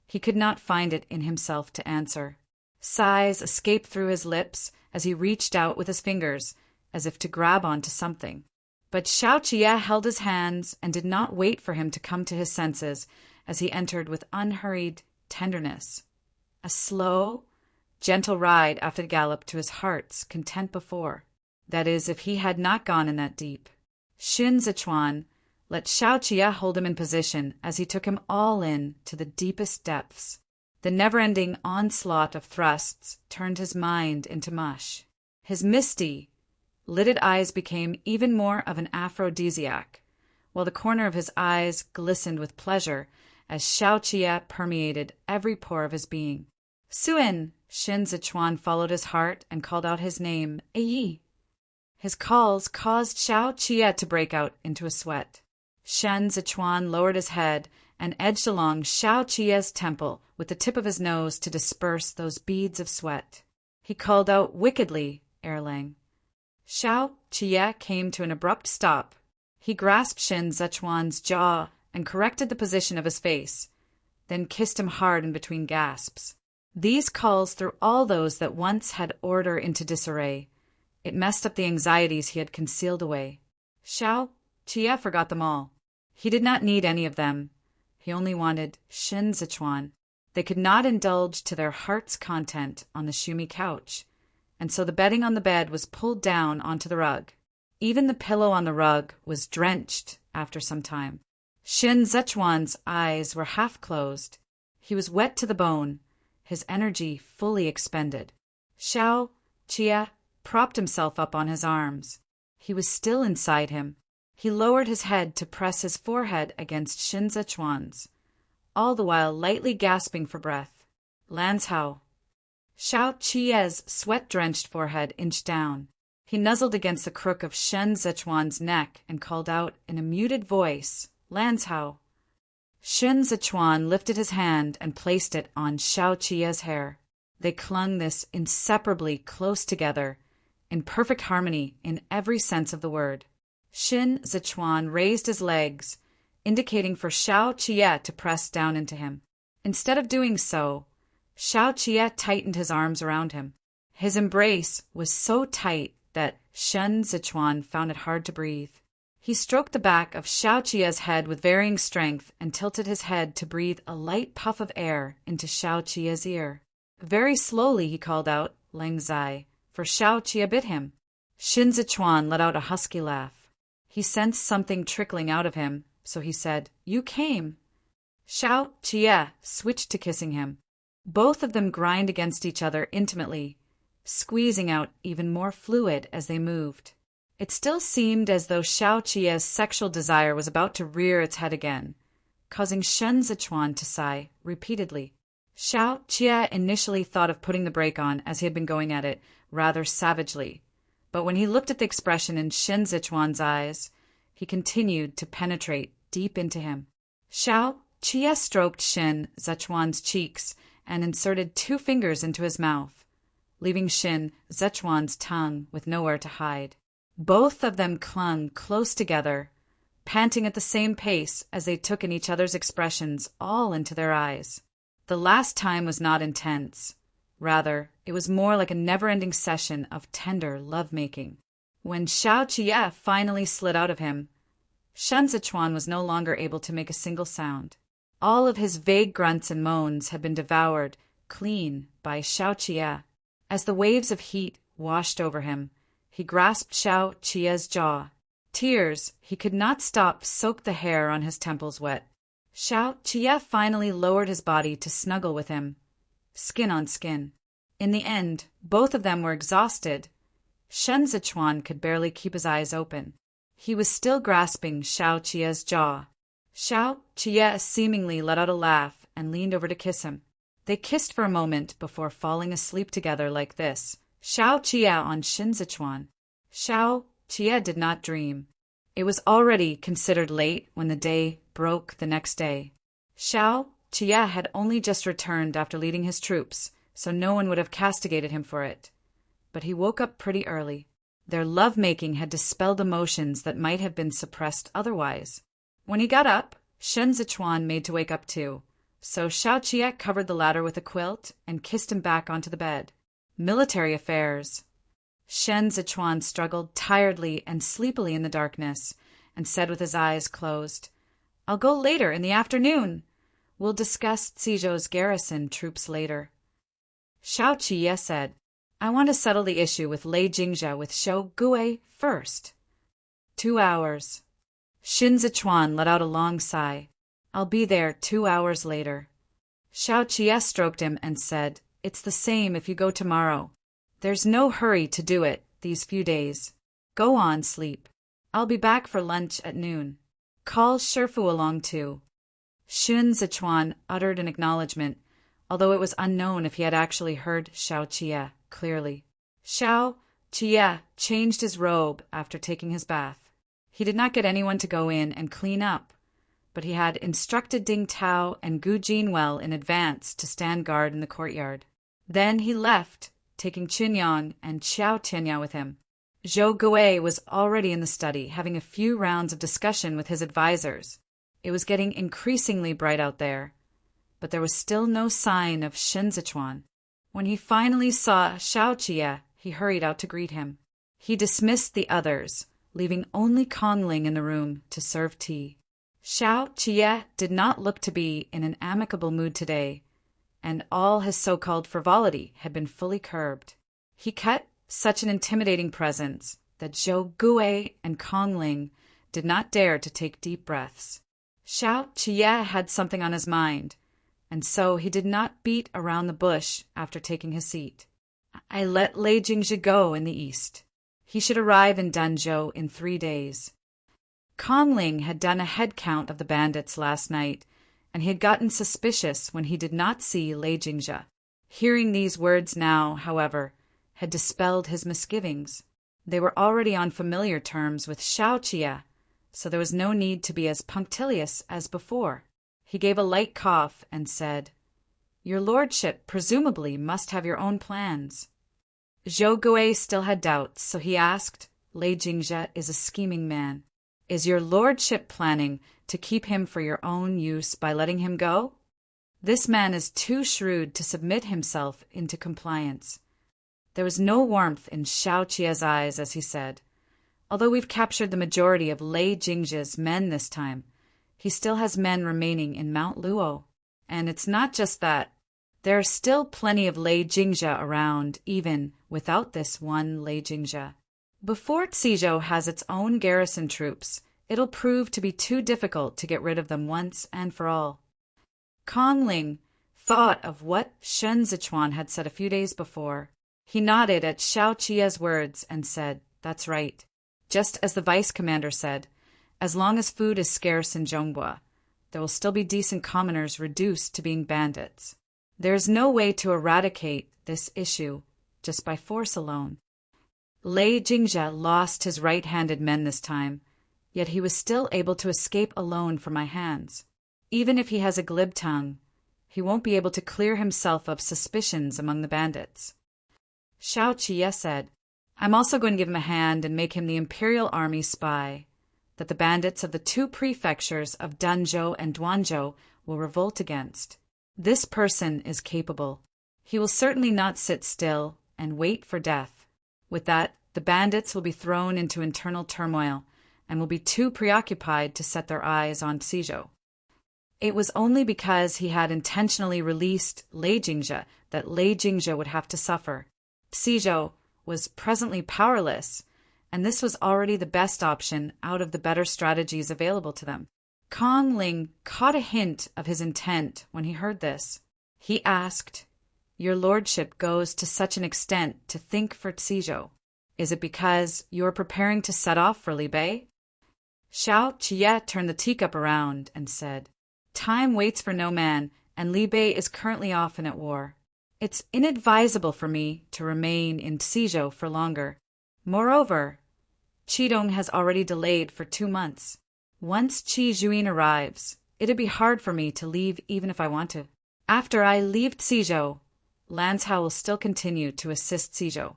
he could not find it in himself to answer. Sighs escaped through his lips as he reached out with his fingers, as if to grab onto something. But Xiao Qiye held his hands and did not wait for him to come to his senses as he entered with unhurried tenderness. A slow, gentle ride after the gallop to his heart's content before. That is, if he had not gone in that deep. Shin Zichuan let Xiao Qiye hold him in position as he took him all in to the deepest depths. The never-ending onslaught of thrusts turned his mind into mush. His misty, lidded eyes became even more of an aphrodisiac, while the corner of his eyes glistened with pleasure as Xiao Qiye permeated every pore of his being. Suen! Shin Zichuan followed his heart and called out his name, Yi. His calls caused Xiao Qiye to break out into a sweat. Shin Zichuan lowered his head and edged along Xiao Qiye's temple with the tip of his nose to disperse those beads of sweat. He called out wickedly, Erlang. Xiao Qiye came to an abrupt stop. He grasped Shin Zichuan's jaw and corrected the position of his face, then kissed him hard in between gasps. These calls threw all those that once had order into disarray. It messed up the anxieties he had concealed away. Xiao Qiye forgot them all. He did not need any of them. He only wanted Shin Zichuan. They could not indulge to their heart's content on the shumi couch, and so the bedding on the bed was pulled down onto the rug. Even the pillow on the rug was drenched after some time. Shin Zichuan's eyes were half closed. He was wet to the bone, his energy fully expended. Xiao Qiye propped himself up on his arms. He was still inside him. He lowered his head to press his forehead against Shin Zichuan's, all the while lightly gasping for breath. Lanzhao. Xiao Qiye's sweat-drenched forehead inched down. He nuzzled against the crook of Shin Zichuan's neck and called out in a muted voice, Lanzhao. Shin Zichuan lifted his hand and placed it on Xiao Qiye's hair. They clung this inseparably close together, in perfect harmony in every sense of the word. Shin Zichuan raised his legs, indicating for Xiao Qiye to press down into him. Instead of doing so, Xiao Qiye tightened his arms around him. His embrace was so tight that Shin Zichuan found it hard to breathe. He stroked the back of Xiao Qiye's head with varying strength and tilted his head to breathe a light puff of air into Xiao Qiye's ear. Very slowly he called out, Lang Zai, for Xiao Qiye bit him. Shin Zichuan let out a husky laugh. He sensed something trickling out of him, so he said, You came. Xiao Qiye switched to kissing him. Both of them grind against each other intimately, squeezing out even more fluid as they moved. It still seemed as though Xiao Qiye's sexual desire was about to rear its head again, causing Shin Zichuan to sigh repeatedly. Xiao Jie initially thought of putting the brake on as he had been going at it rather savagely, but when he looked at the expression in Shen Zichuan's eyes, he continued to penetrate deep into him. Xiao Jie stroked Shen Zichuan's cheeks and inserted 2 fingers into his mouth, leaving Shen Zichuan's tongue with nowhere to hide. Both of them clung close together, panting at the same pace as they took in each other's expressions all into their eyes. The last time was not intense. Rather, it was more like a never-ending session of tender love-making. When Xiao Jie finally slid out of him, Shen Zichuan was no longer able to make a single sound. All of his vague grunts and moans had been devoured clean by Xiao Jie. As the waves of heat washed over him, he grasped Xiao Jie's jaw. Tears he could not stop soaked the hair on his temples wet. Xiao Jie finally lowered his body to snuggle with him, skin on skin. In the end, both of them were exhausted. Shen Zichuan could barely keep his eyes open. He was still grasping Xiao Jie's jaw. Xiao Jie seemingly let out a laugh and leaned over to kiss him. They kissed for a moment before falling asleep together like this, Xiao Jie on Shen Zichuan. Xiao Jie did not dream. It was already considered late when the day broke the next day. Xiao Jie had only just returned after leading his troops, so no one would have castigated him for it. But he woke up pretty early. Their love-making had dispelled emotions that might have been suppressed otherwise. When he got up, Shen Zichuan made to wake up too, so Xiao Jie covered the latter with a quilt and kissed him back onto the bed. Military affairs. Shen Zichuan struggled tiredly and sleepily in the darkness and said with his eyes closed, "I'll go later in the afternoon. We'll discuss Cizhou's garrison troops later." Xiao Jie said, "I want to settle the issue with Lei Jingzhe with Shou Gui first." 2 hours. Shen Zichuan let out a long sigh. "I'll be there 2 hours later." Xiao Jie stroked him and said, "It's the same if you go tomorrow. There's no hurry to do it these few days. Go on, sleep. I'll be back for lunch at noon. Call Shifu along too." Shen Zichuan uttered an acknowledgement, although it was unknown if he had actually heard Xiao Jie clearly. Xiao Jie changed his robe after taking his bath. He did not get anyone to go in and clean up, but he had instructed Ding Tao and Gu Jinwell in advance to stand guard in the courtyard. Then he left, taking Qinyang and Xiao Tianya with him. Zhou Gui was already in the study, having a few rounds of discussion with his advisors. It was getting increasingly bright out there, but there was still no sign of Shen Zichuan. When he finally saw Xiao Jie, he hurried out to greet him. He dismissed the others, leaving only Congling in the room to serve tea. Xiao Jie did not look to be in an amicable mood today, and all his so-called frivolity had been fully curbed. He cut such an intimidating presence that Zhou Gui and Congling did not dare to take deep breaths. Xiao Jie had something on his mind, and so he did not beat around the bush after taking his seat. "I let Lei Jingzhe go in the east. He should arrive in Danzhou in 3 days." Congling had done a head count of the bandits last night, and he had gotten suspicious when he did not see Lei Jingzhe. Hearing these words now, however, had dispelled his misgivings. They were already on familiar terms with Xiao Jie, so there was no need to be as punctilious as before. He gave a light cough and said, "Your lordship presumably must have your own plans." Zhou Gui still had doubts, so he asked, "Lei Jingzhe is a scheming man. Is your lordship planning to keep him for your own use by letting him go? This man is too shrewd to submit himself into compliance." There was no warmth in Xiao Jie's eyes as he said, "Although we've captured the majority of Lei Jingzhe's men this time, he still has men remaining in Mount Luo. And it's not just that. There are still plenty of Lei Jingzhe around, even without this one Lei Jingzhe. Before Cizhou has its own garrison troops, it'll prove to be too difficult to get rid of them once and for all." Congling thought of what Shen Zichuan had said a few days before. He nodded at Xiao Jie's words and said, "That's right. Just as the vice commander said, as long as food is scarce in Zhongbua, there will still be decent commoners reduced to being bandits. There is no way to eradicate this issue just by force alone. Lei Jingzhe lost his right-handed men this time, yet he was still able to escape alone from my hands. Even if he has a glib tongue, he won't be able to clear himself of suspicions among the bandits. Xiao Qiye said, I'm also going to give him a hand and make him the imperial army spy, that the bandits of the two prefectures of Danzhou and Duanzhou will revolt against. This person is capable. He will certainly not sit still and wait for death. With that, the bandits will be thrown into internal turmoil and will be too preoccupied to set their eyes on Cizhou. It was only because he had intentionally released Lei Jingzhe that Lei Jingzhe would have to suffer. Cizhou was presently powerless, and this was already the best option out of the better strategies available to them. Kong Ling caught a hint of his intent when he heard this. He asked, Your lordship goes to such an extent to think for Cizhou. Is it because you are preparing to set off for Li Bei? Xiao Qiye turned the teacup around and said, Time waits for no man, and Li Bei is currently often at war. It's inadvisable for me to remain in Cizhou for longer. Moreover, Qidong has already delayed for 2 months. Once Qi Juin arrives, it'd be hard for me to leave even if I want to. After I leave Cizhou, Lanzhou will still continue to assist Cizhou.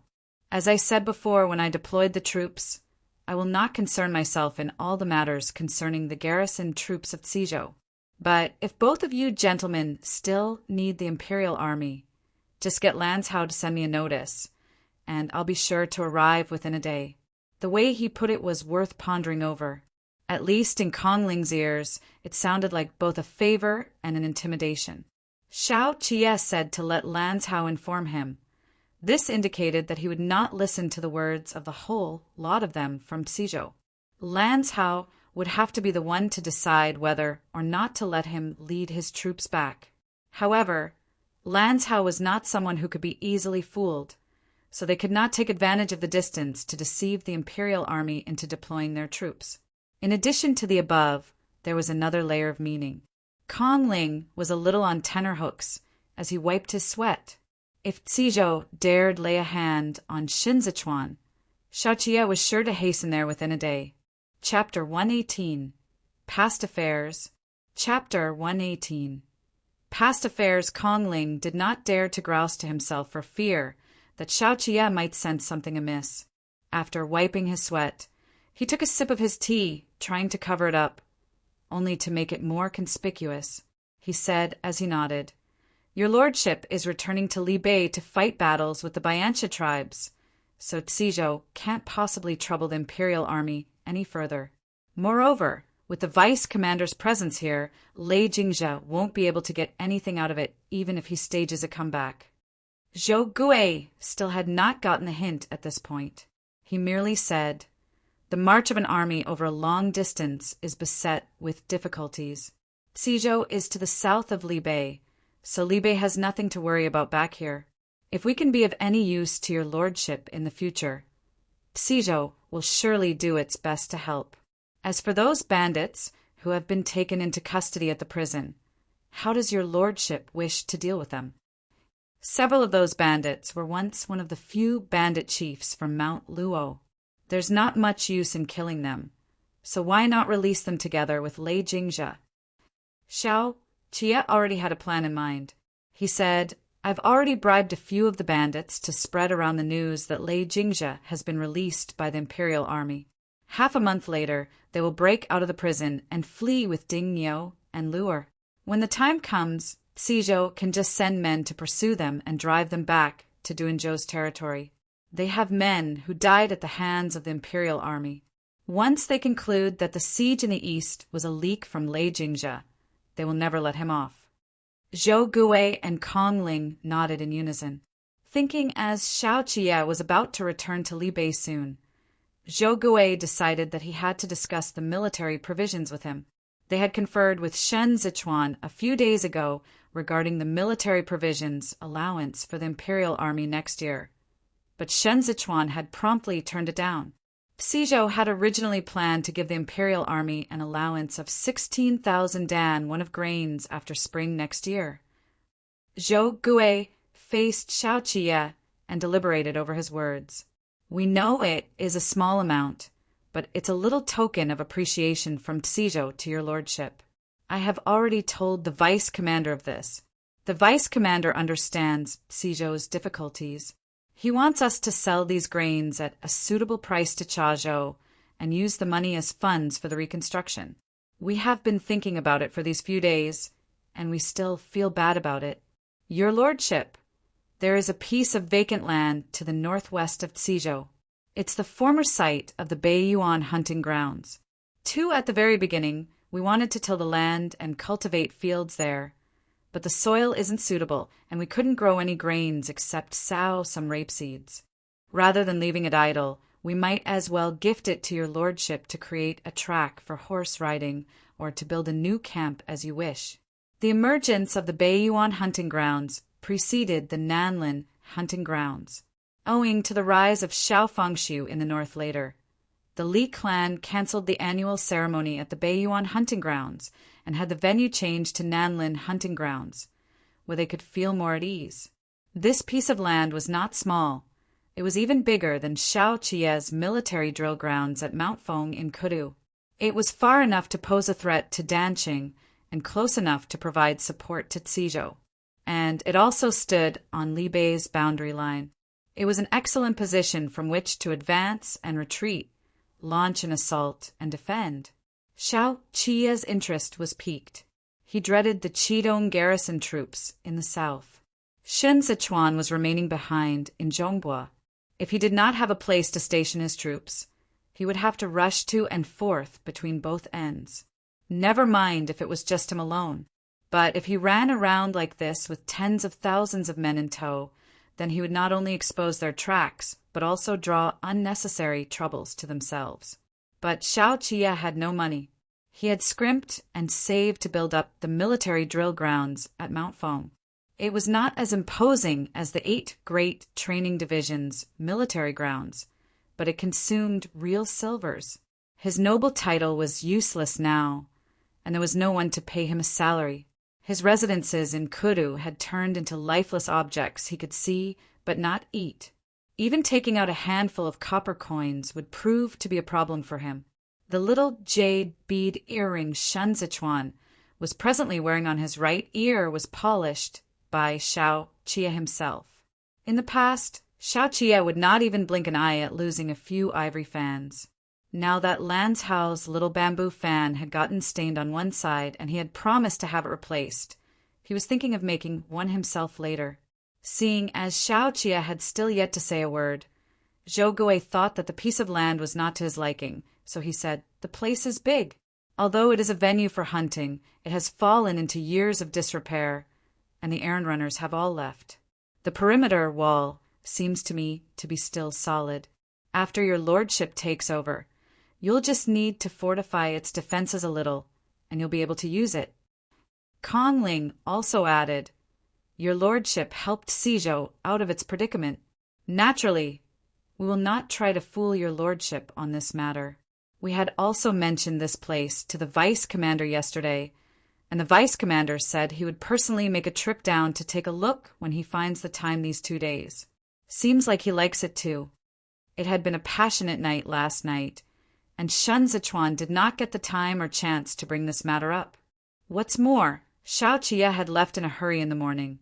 As I said before when I deployed the troops, I will not concern myself in all the matters concerning the garrison troops of Cizhou. But if both of you gentlemen still need the imperial army, just get Lanzhou to send me a notice, and I'll be sure to arrive within a day. The way he put it was worth pondering over. At least in Kong Ling's ears, it sounded like both a favor and an intimidation. Xiao Qiye said to let Lanzhou inform him. This indicated that he would not listen to the words of the whole lot of them from Cizhou. Lanzhou would have to be the one to decide whether or not to let him lead his troops back. However, Lanzhou was not someone who could be easily fooled, so they could not take advantage of the distance to deceive the imperial army into deploying their troops. In addition to the above, there was another layer of meaning. Kong Ling was a little on tenterhooks as he wiped his sweat. If Cizhou dared lay a hand on Shinzichuan, Xiao Qiye was sure to hasten there within a day. Chapter 118. Past Affairs. Chapter 118. Past affairs. Kong Ling did not dare to grouse to himself for fear that Xiao Qiye might sense something amiss. After wiping his sweat, he took a sip of his tea, trying to cover it up, only to make it more conspicuous. He said as he nodded, Your lordship is returning to Li Bei to fight battles with the Bianxia tribes, so Cizhou can't possibly trouble the imperial army any further. Moreover, with the vice commander's presence here, Lei Jingzhe won't be able to get anything out of it even if he stages a comeback. Zhou Gui still had not gotten the hint at this point. He merely said, The march of an army over a long distance is beset with difficulties. Cizhou is to the south of Li Bei, so Li Bei has nothing to worry about back here. If we can be of any use to your lordship in the future, Cizhou will surely do its best to help. As for those bandits who have been taken into custody at the prison, how does your lordship wish to deal with them? Several of those bandits were once one of the few bandit chiefs from Mount Luo. There's not much use in killing them, so why not release them together with Lei Jingzhe? Xiao Qiye already had a plan in mind. He said, I've already bribed a few of the bandits to spread around the news that Lei Jingzhe has been released by the imperial army. Half a month later, they will break out of the prison and flee with Ding Niu and Luer. When the time comes, Cizhou can just send men to pursue them and drive them back to Duanzhou's territory. They have men who died at the hands of the imperial army. Once they conclude that the siege in the east was a leak from Lei Jingzhe, they will never let him off. Zhou Gui and Kong Ling nodded in unison, thinking as Xiao Qiye was about to return to Li Bei soon. Zhou Gui decided that he had to discuss the military provisions with him. They had conferred with Shen Zichuan a few days ago regarding the military provisions allowance for the imperial army next year, but Shen Zichuan had promptly turned it down. Cizhou had originally planned to give the imperial army an allowance of 16,000 dan, one of grains, after spring next year. Zhou Gui faced Xiao Qie and deliberated over his words. We know it is a small amount, but it's a little token of appreciation from Cizhou to your lordship. I have already told the vice commander of this. The vice commander understands Cizhou's difficulties. He wants us to sell these grains at a suitable price to Chazhou and use the money as funds for the reconstruction. We have been thinking about it for these few days, and we still feel bad about it. Your lordship, there is a piece of vacant land to the northwest of Cizhou. It's the former site of the Beiyuan hunting grounds. At the very beginning, we wanted to till the land and cultivate fields there, but the soil isn't suitable, and we couldn't grow any grains except sow some rapeseeds. Rather than leaving it idle, we might as well gift it to your lordship to create a track for horse riding or to build a new camp as you wish. The emergence of the Beiyuan hunting grounds preceded the Nanlin hunting grounds, owing to the rise of Xiao Fengshu in the north later. The Li clan cancelled the annual ceremony at the Beiyuan hunting grounds and had the venue changed to Nanlin hunting grounds, where they could feel more at ease. This piece of land was not small. It was even bigger than Xiao Qie's military drill grounds at Mount Feng in Kudu. It was far enough to pose a threat to Danqing and close enough to provide support to Cizhou. And it also stood on Li Bei's boundary line. It was an excellent position from which to advance and retreat, launch an assault, and defend. Xiao Qie's interest was piqued. He dreaded the Qidong garrison troops in the south. Shun Sichuan was remaining behind in Zhongbua. If he did not have a place to station his troops, he would have to rush to and forth between both ends. Never mind if it was just him alone. But if he ran around like this with tens of thousands of men in tow, then he would not only expose their tracks, but also draw unnecessary troubles to themselves. But Xiao Qie had no money. He had scrimped and saved to build up the military drill grounds at Mount Feng. It was not as imposing as the 8 great training divisions' military grounds, but it consumed real silvers. His noble title was useless now, and there was no one to pay him a salary. His residences in Kudu had turned into lifeless objects he could see but not eat. Even taking out a handful of copper coins would prove to be a problem for him. The little jade bead earring Shun Sichuan was presently wearing on his right ear was polished by Xiao Qie himself. In the past, Xiao Qie would not even blink an eye at losing a few ivory fans. Now that Lanzhao's little bamboo fan had gotten stained on one side and he had promised to have it replaced, he was thinking of making one himself later. Seeing as Xiao Qie had still yet to say a word, Zhou Gui thought that the piece of land was not to his liking, so he said, "The place is big. Although it is a venue for hunting, it has fallen into years of disrepair, and the errand runners have all left. The perimeter wall seems to me to be still solid. After your lordship takes over, you'll just need to fortify its defenses a little, and you'll be able to use it." Kong Ling also added, "Your lordship helped Cizhou out of its predicament. Naturally, we will not try to fool your lordship on this matter. We had also mentioned this place to the vice commander yesterday, and the vice commander said he would personally make a trip down to take a look when he finds the time these 2 days. Seems like he likes it too. It had been a passionate night last night, and Shun Sichuan did not get the time or chance to bring this matter up. What's more, Xiao Qie had left in a hurry in the morning,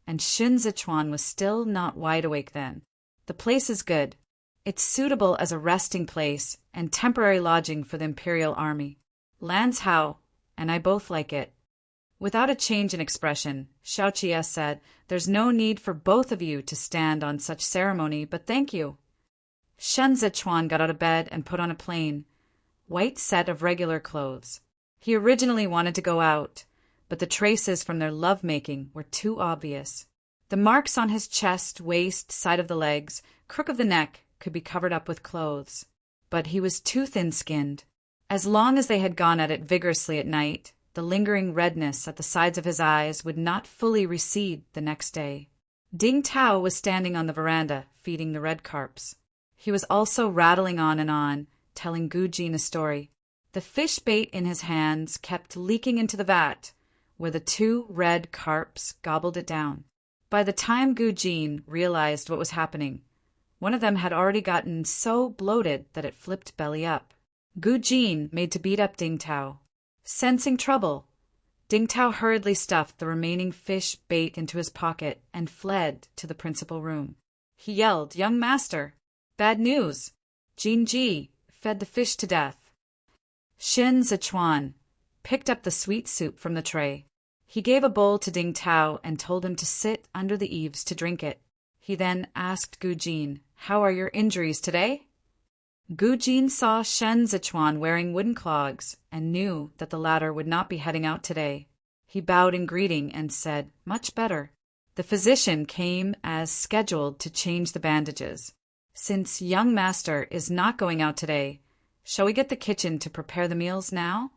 and Shun Sichuan was still not wide awake then. The place is good. It's suitable as a resting place and temporary lodging for the imperial army. Lanzhao and I both like it." Without a change in expression, Xiao Qie said, "There's no need for both of you to stand on such ceremony, but thank you." Shun Sichuan got out of bed and put on a plain, white set of regular clothes. He originally wanted to go out, but the traces from their love-making were too obvious. The marks on his chest, waist, side of the legs, crook of the neck could be covered up with clothes, but he was too thin-skinned. As long as they had gone at it vigorously at night, the lingering redness at the sides of his eyes would not fully recede the next day. Ding Tao was standing on the veranda, feeding the red carps. He was also rattling on, telling Gu Jin a story. The fish bait in his hands kept leaking into the vat, where the two red carps gobbled it down. By the time Gu Jin realized what was happening, one of them had already gotten so bloated that it flipped belly up. Gu Jin made to beat up Ding Tao. Sensing trouble, Ding Tao hurriedly stuffed the remaining fish bait into his pocket and fled to the principal room. He yelled, "Young master! Bad news! Jin Ji fed the fish to death." Shin Zichuan picked up the sweet soup from the tray. He gave a bowl to Ding Tao and told him to sit under the eaves to drink it. He then asked Gu Jin, "How are your injuries today?" Gu Jin saw Shen Zichuan wearing wooden clogs and knew that the latter would not be heading out today. He bowed in greeting and said, "Much better." The physician came as scheduled to change the bandages. "Since young master is not going out today, shall we get the kitchen to prepare the meals now?"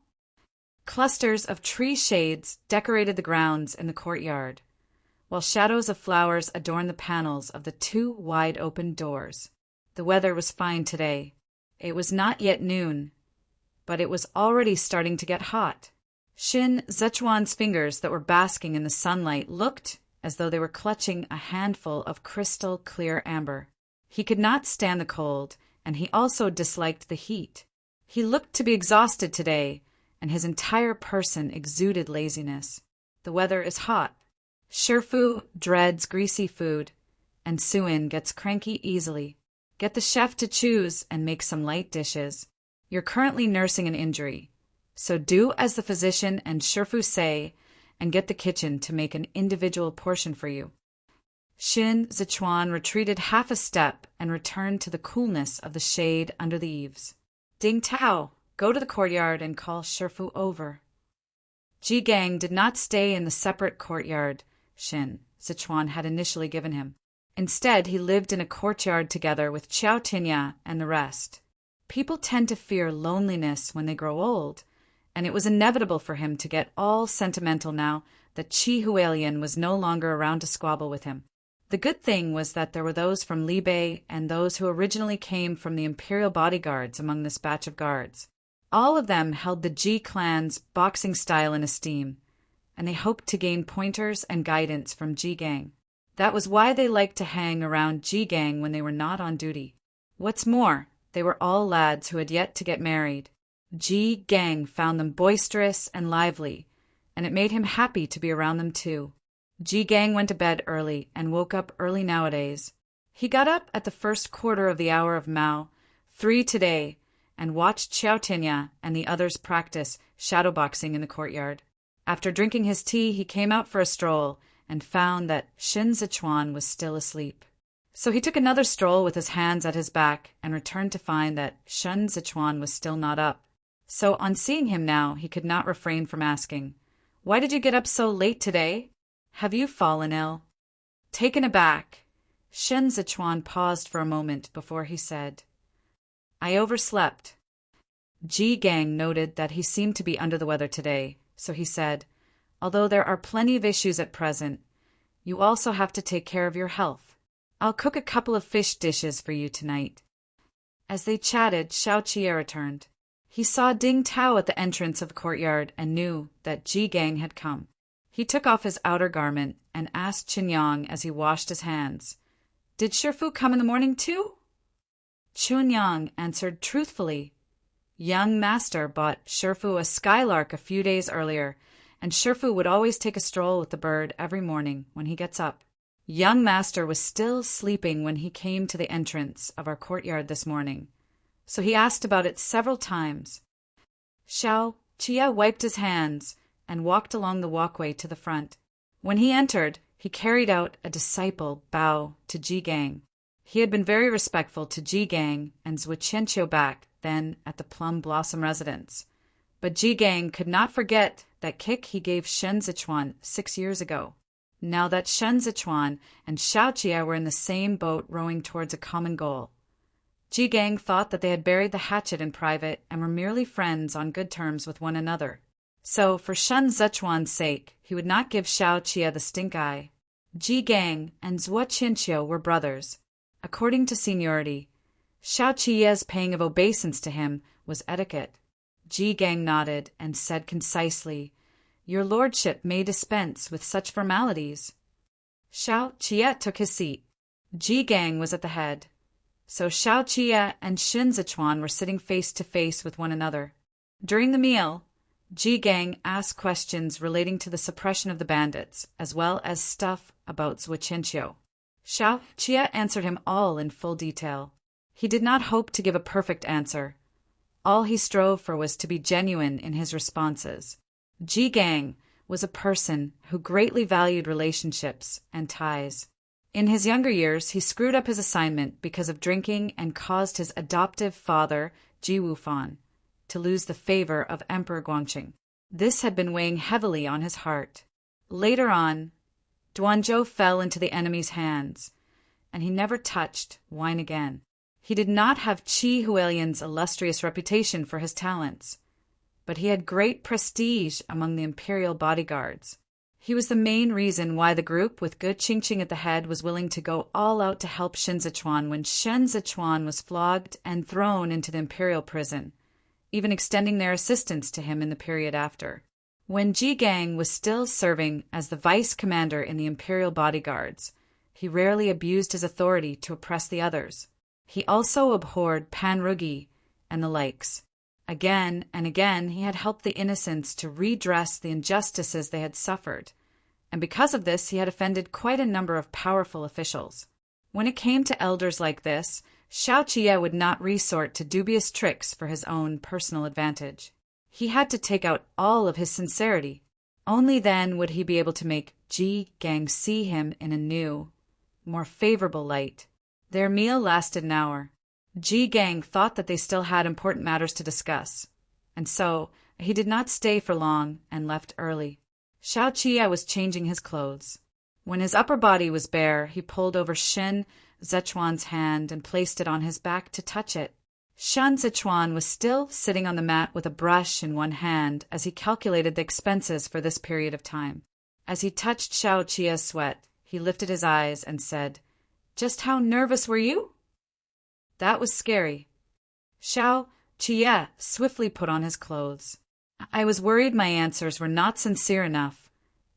Clusters of tree shades decorated the grounds in the courtyard, while shadows of flowers adorned the panels of the two wide-open doors. The weather was fine today. It was not yet noon, but it was already starting to get hot. Shin Zichuan's fingers that were basking in the sunlight looked as though they were clutching a handful of crystal clear amber. He could not stand the cold, and he also disliked the heat. He looked to be exhausted today, and his entire person exuded laziness. The weather is hot. Shifu dreads greasy food, and Suin gets cranky easily. Get the chef to choose and make some light dishes. You're currently nursing an injury, so do as the physician and Shifu say and get the kitchen to make an individual portion for you. Shin Zichuan retreated half a step and returned to the coolness of the shade under the eaves. Ding Tao, go to the courtyard and call Shifu over. Ji Gang did not stay in the separate courtyard Shin Zichuan had initially given him. Instead, he lived in a courtyard together with Qiao Tinya and the rest. People tend to fear loneliness when they grow old, and it was inevitable for him to get all sentimental now that Qi Hualien was no longer around to squabble with him. The good thing was that there were those from Libei and those who originally came from the imperial bodyguards among this batch of guards. All of them held the Ji clan's boxing style in esteem, and they hoped to gain pointers and guidance from Ji Gang. That was why they liked to hang around Ji Gang when they were not on duty. What's more, they were all lads who had yet to get married. Ji Gang found them boisterous and lively, and it made him happy to be around them too. Ji Gang went to bed early and woke up early nowadays. He got up at the first quarter of the hour of Mao, 3 today, and watched Qiao Tinya and the others practice shadowboxing in the courtyard. After drinking his tea, he came out for a stroll and found that Shin Zichuan was still asleep. So he took another stroll with his hands at his back and returned to find that Shin Zichuan was still not up. So on seeing him now, he could not refrain from asking, "Why did you get up so late today? Have you fallen ill?" Taken aback, Shin Zichuan paused for a moment before he said, "I overslept." Ji Gang noted that he seemed to be under the weather today, so he said, "Although there are plenty of issues at present, you also have to take care of your health. I'll cook a couple of fish dishes for you tonight." As they chatted, Xiao Qie returned. He saw Ding Tao at the entrance of the courtyard and knew that Ji Gang had come. He took off his outer garment and asked Qinyang as he washed his hands, "Did Shifu come in the morning too?" Qinyang answered truthfully, "Young master bought Shifu a skylark a few days earlier, and Shifu would always take a stroll with the bird every morning when he gets up. Young master was still sleeping when he came to the entrance of our courtyard this morning, so he asked about it several times." Xiao Qie wiped his hands and walked along the walkway to the front. When he entered, he carried out a disciple bow to Ji Gang. He had been very respectful to Ji Gang and Zhuqianqiu back then at the Plum Blossom residence. But Ji Gang could not forget that kick he gave Shen Zichuan 6 years ago. Now that Shen Zichuan and Xiao Qie were in the same boat rowing towards a common goal, Ji Gang thought that they had buried the hatchet in private and were merely friends on good terms with one another. So, for Shen Zichuan's sake, he would not give Xiao Qie the stink eye. Ji Gang and Zhuqianqiu were brothers. According to seniority, Xiao Qie's paying of obeisance to him was etiquette. Ji Gang nodded and said concisely, Your lordship may dispense with such formalities. Xiao Qie took his seat. Ji Gang was at the head. So Xiao Qie and Xin Zichuan were sitting face to face with one another. During the meal, Ji Gang asked questions relating to the suppression of the bandits, as well as stuff about Zuiqianqiu. Xiao Qie answered him all in full detail. He did not hope to give a perfect answer. All he strove for was to be genuine in his responses. Ji Gang was a person who greatly valued relationships and ties. In his younger years, he screwed up his assignment because of drinking and caused his adoptive father, Ji Wufan, to lose the favor of Emperor Guangqing. This had been weighing heavily on his heart. Later on, Duanzhou fell into the enemy's hands, and he never touched wine again. He did not have Qi Hualian's illustrious reputation for his talents, but he had great prestige among the imperial bodyguards. He was the main reason why the group with Gu Qingqing at the head was willing to go all out to help Xin Zichuan when Shen Zichuan was flogged and thrown into the imperial prison, even extending their assistance to him in the period after. When Ji Gang was still serving as the vice commander in the imperial bodyguards, he rarely abused his authority to oppress the others. He also abhorred Panrugi and the likes. Again and again he had helped the innocents to redress the injustices they had suffered, and because of this he had offended quite a number of powerful officials. When it came to elders like this, Xiao Qie would not resort to dubious tricks for his own personal advantage. He had to take out all of his sincerity. Only then would he be able to make Ji Gang see him in a new, more favorable light. Their meal lasted an hour. Ji Gang thought that they still had important matters to discuss, and so he did not stay for long and left early. Xiao Qie was changing his clothes. When his upper body was bare, he pulled over Shen Zichuan's hand and placed it on his back to touch it. Shen Zichuan was still sitting on the mat with a brush in one hand as he calculated the expenses for this period of time. As he touched Xiao Qie's sweat, he lifted his eyes and said, "Just how nervous were you?" "That was scary." Xiao Qie swiftly put on his clothes. "I was worried my answers were not sincere enough,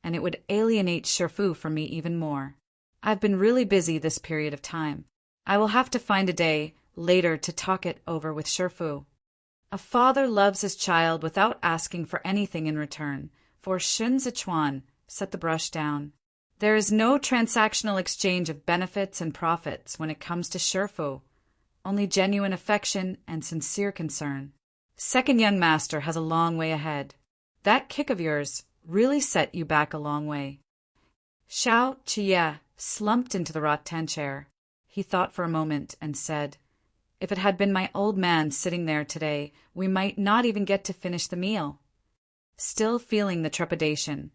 and it would alienate Shifu from me even more. I've been really busy this period of time. I will have to find a day later to talk it over with Shifu." A father loves his child without asking for anything in return, for Shen Zichuan set the brush down. There is no transactional exchange of benefits and profits when it comes to Shifu, only genuine affection and sincere concern. Second young master has a long way ahead. That kick of yours really set you back a long way. Xiao Qie slumped into the rattan chair. He thought for a moment and said, "If it had been my old man sitting there today, we might not even get to finish the meal." Still feeling the trepidation,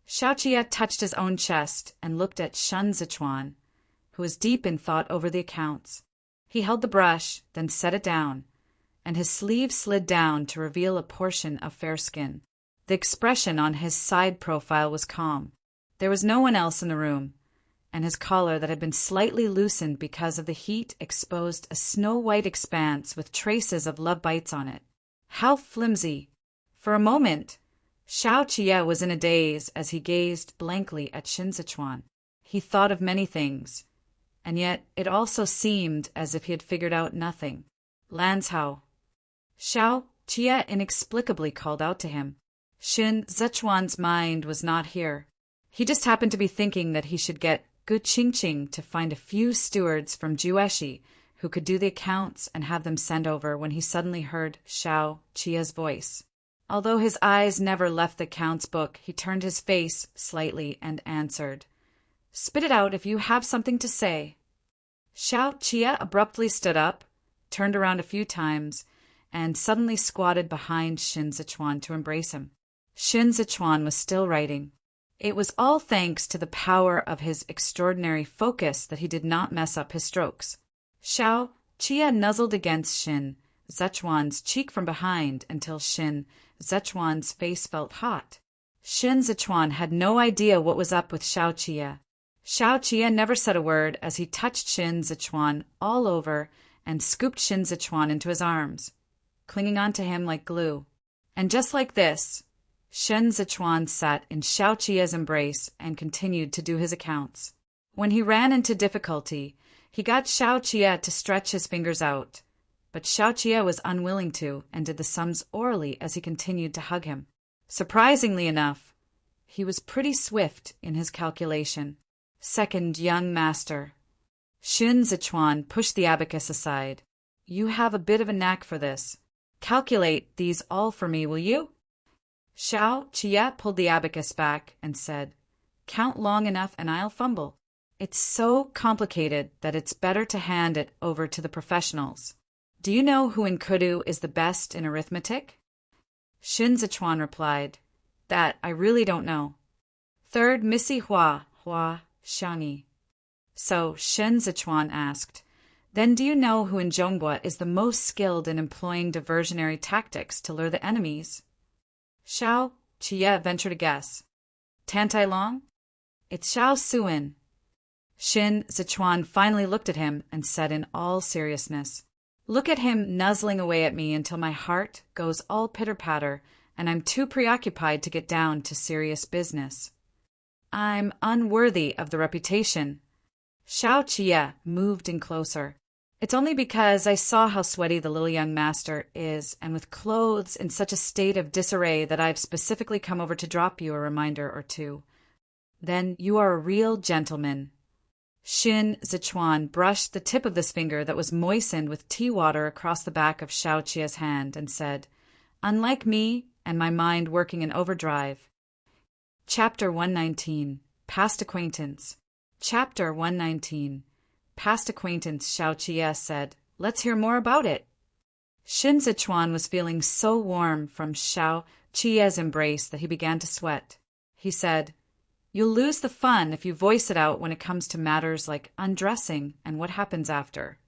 Xiao Qie touched his own chest and looked at Shen Zichuan, who was deep in thought over the accounts. He held the brush, then set it down, and his sleeve slid down to reveal a portion of fair skin. The expression on his side profile was calm. There was no one else in the room, and his collar that had been slightly loosened because of the heat exposed a snow-white expanse with traces of love bites on it. How flimsy! For a moment, Xiao Qie was in a daze as he gazed blankly at Shen Zichuan. He thought of many things, and yet it also seemed as if he had figured out nothing. "Lanzhao." Xiao Qie inexplicably called out to him. Shen Zichuan's mind was not here. He just happened to be thinking that he should get Gu Qingqing to find a few stewards from Jueshi who could do the accounts and have them sent over when he suddenly heard Xiao Qie's voice. Although his eyes never left the accounts book, he turned his face slightly and answered, "Spit it out if you have something to say." Xiao Qie abruptly stood up, turned around a few times, and suddenly squatted behind Shen Zichuan to embrace him. Shen Zichuan was still writing. It was all thanks to the power of his extraordinary focus that he did not mess up his strokes. Xiao Qie nuzzled against Shen Zichuan's cheek from behind until Shen Zichuan's face felt hot. Shen Zichuan had no idea what was up with Xiao Qie. Xiao Qie never said a word as he touched Shen Zichuan all over and scooped Shen Zichuan into his arms, clinging onto him like glue. And just like this, Shen Zichuan sat in Xiao Qia's embrace and continued to do his accounts. When he ran into difficulty, he got Xiao Qia to stretch his fingers out, but Xiao Qia was unwilling to and did the sums orally as he continued to hug him. Surprisingly enough, he was pretty swift in his calculation. Second young master. Shen Zichuan pushed the abacus aside. You have a bit of a knack for this. Calculate these all for me, will you? Xiao Qia pulled the abacus back and said, Count long enough and I'll fumble. It's so complicated that it's better to hand it over to the professionals. Do you know who in Kudu is the best in arithmetic? Shen Zichuan replied, That I really don't know. Third, Missy Hua Xiaoni. So Shen Zichuan asked, Then do you know who in Zhongbua is the most skilled in employing diversionary tactics to lure the enemies? Xiao Qia ventured a guess. Tantai Long? It's Xiao Suin. Shen Zichuan finally looked at him and said in all seriousness, Look at him nuzzling away at me until my heart goes all pitter-patter and I'm too preoccupied to get down to serious business. I'm unworthy of the reputation. Xiao Qia moved in closer. It's only because I saw how sweaty the little young master is, and with clothes in such a state of disarray that I've specifically come over to drop you a reminder or two. Then you are a real gentleman. Shen Zichuan brushed the tip of this finger that was moistened with tea water across the back of Xiao Qia's hand and said, Unlike me and my mind working in overdrive. Chapter 119. Past Acquaintance. Chapter 119. Past acquaintance, Xiao Qia said, Let's hear more about it. Shen Zichuan was feeling so warm from Xiao Qia's embrace that he began to sweat. He said, You'll lose the fun if you voice it out when it comes to matters like undressing and what happens after.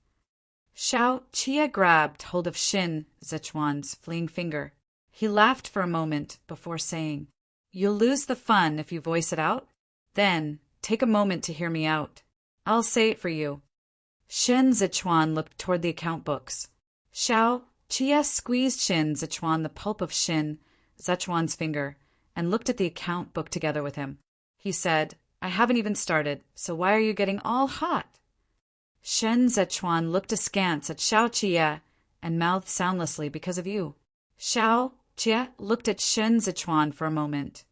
Xiao Qia grabbed hold of Shen Zichuan's fleeing finger. He laughed for a moment before saying, You'll lose the fun if you voice it out? Then, take a moment to hear me out. I'll say it for you. Shen Zichuan looked toward the account books. Xiao Qia squeezed Shen Zichuan the pulp of Shen Zichuan's finger and looked at the account book together with him. He said, I haven't even started, so why are you getting all hot? Shen Zichuan looked askance at Xiao Qia and mouthed soundlessly because of you. Xiao Qia looked at Shen Zichuan for a moment,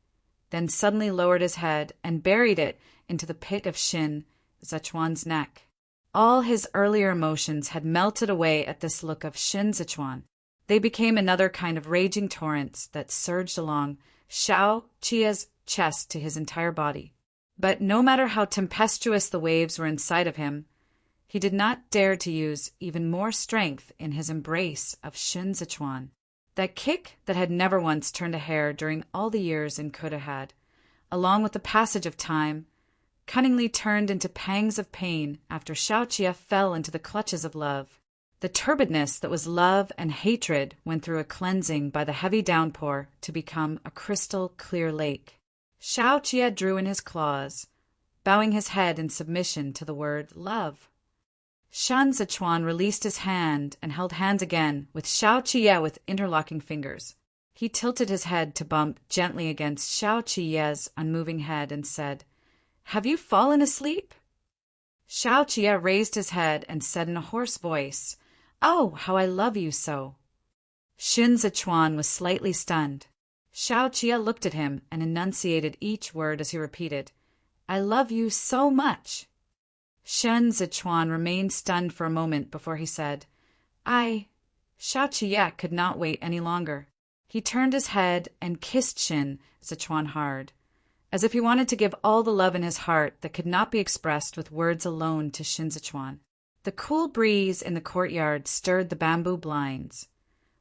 then suddenly lowered his head and buried it into the pit of Shen Zichuan's neck. All his earlier emotions had melted away at this look of Shen Zichuan. They became another kind of raging torrents that surged along Xiao Qia's chest to his entire body. But no matter how tempestuous the waves were inside of him, he did not dare to use even more strength in his embrace of Shen Zichuan. That kick that had never once turned a hair during all the years in Kuda had, along with the passage of time, cunningly turned into pangs of pain after Xiao Qia fell into the clutches of love. The turbidness that was love and hatred went through a cleansing by the heavy downpour to become a crystal clear lake. Xiao Qia drew in his claws, bowing his head in submission to the word love. Shen Zichuan released his hand and held hands again with Xiao Qia with interlocking fingers. He tilted his head to bump gently against Xiao Qia's unmoving head and said, Have you fallen asleep? Xiao Qia raised his head and said in a hoarse voice, Oh, how I love you so. Shen Zichuan was slightly stunned. Xiao Qia looked at him and enunciated each word as he repeated, I love you so much. Shen Zichuan remained stunned for a moment before he said, Xiao Qia could not wait any longer. He turned his head and kissed Shen Zichuan hard, as if he wanted to give all the love in his heart that could not be expressed with words alone to Shen Zichuan. The cool breeze in the courtyard stirred the bamboo blinds,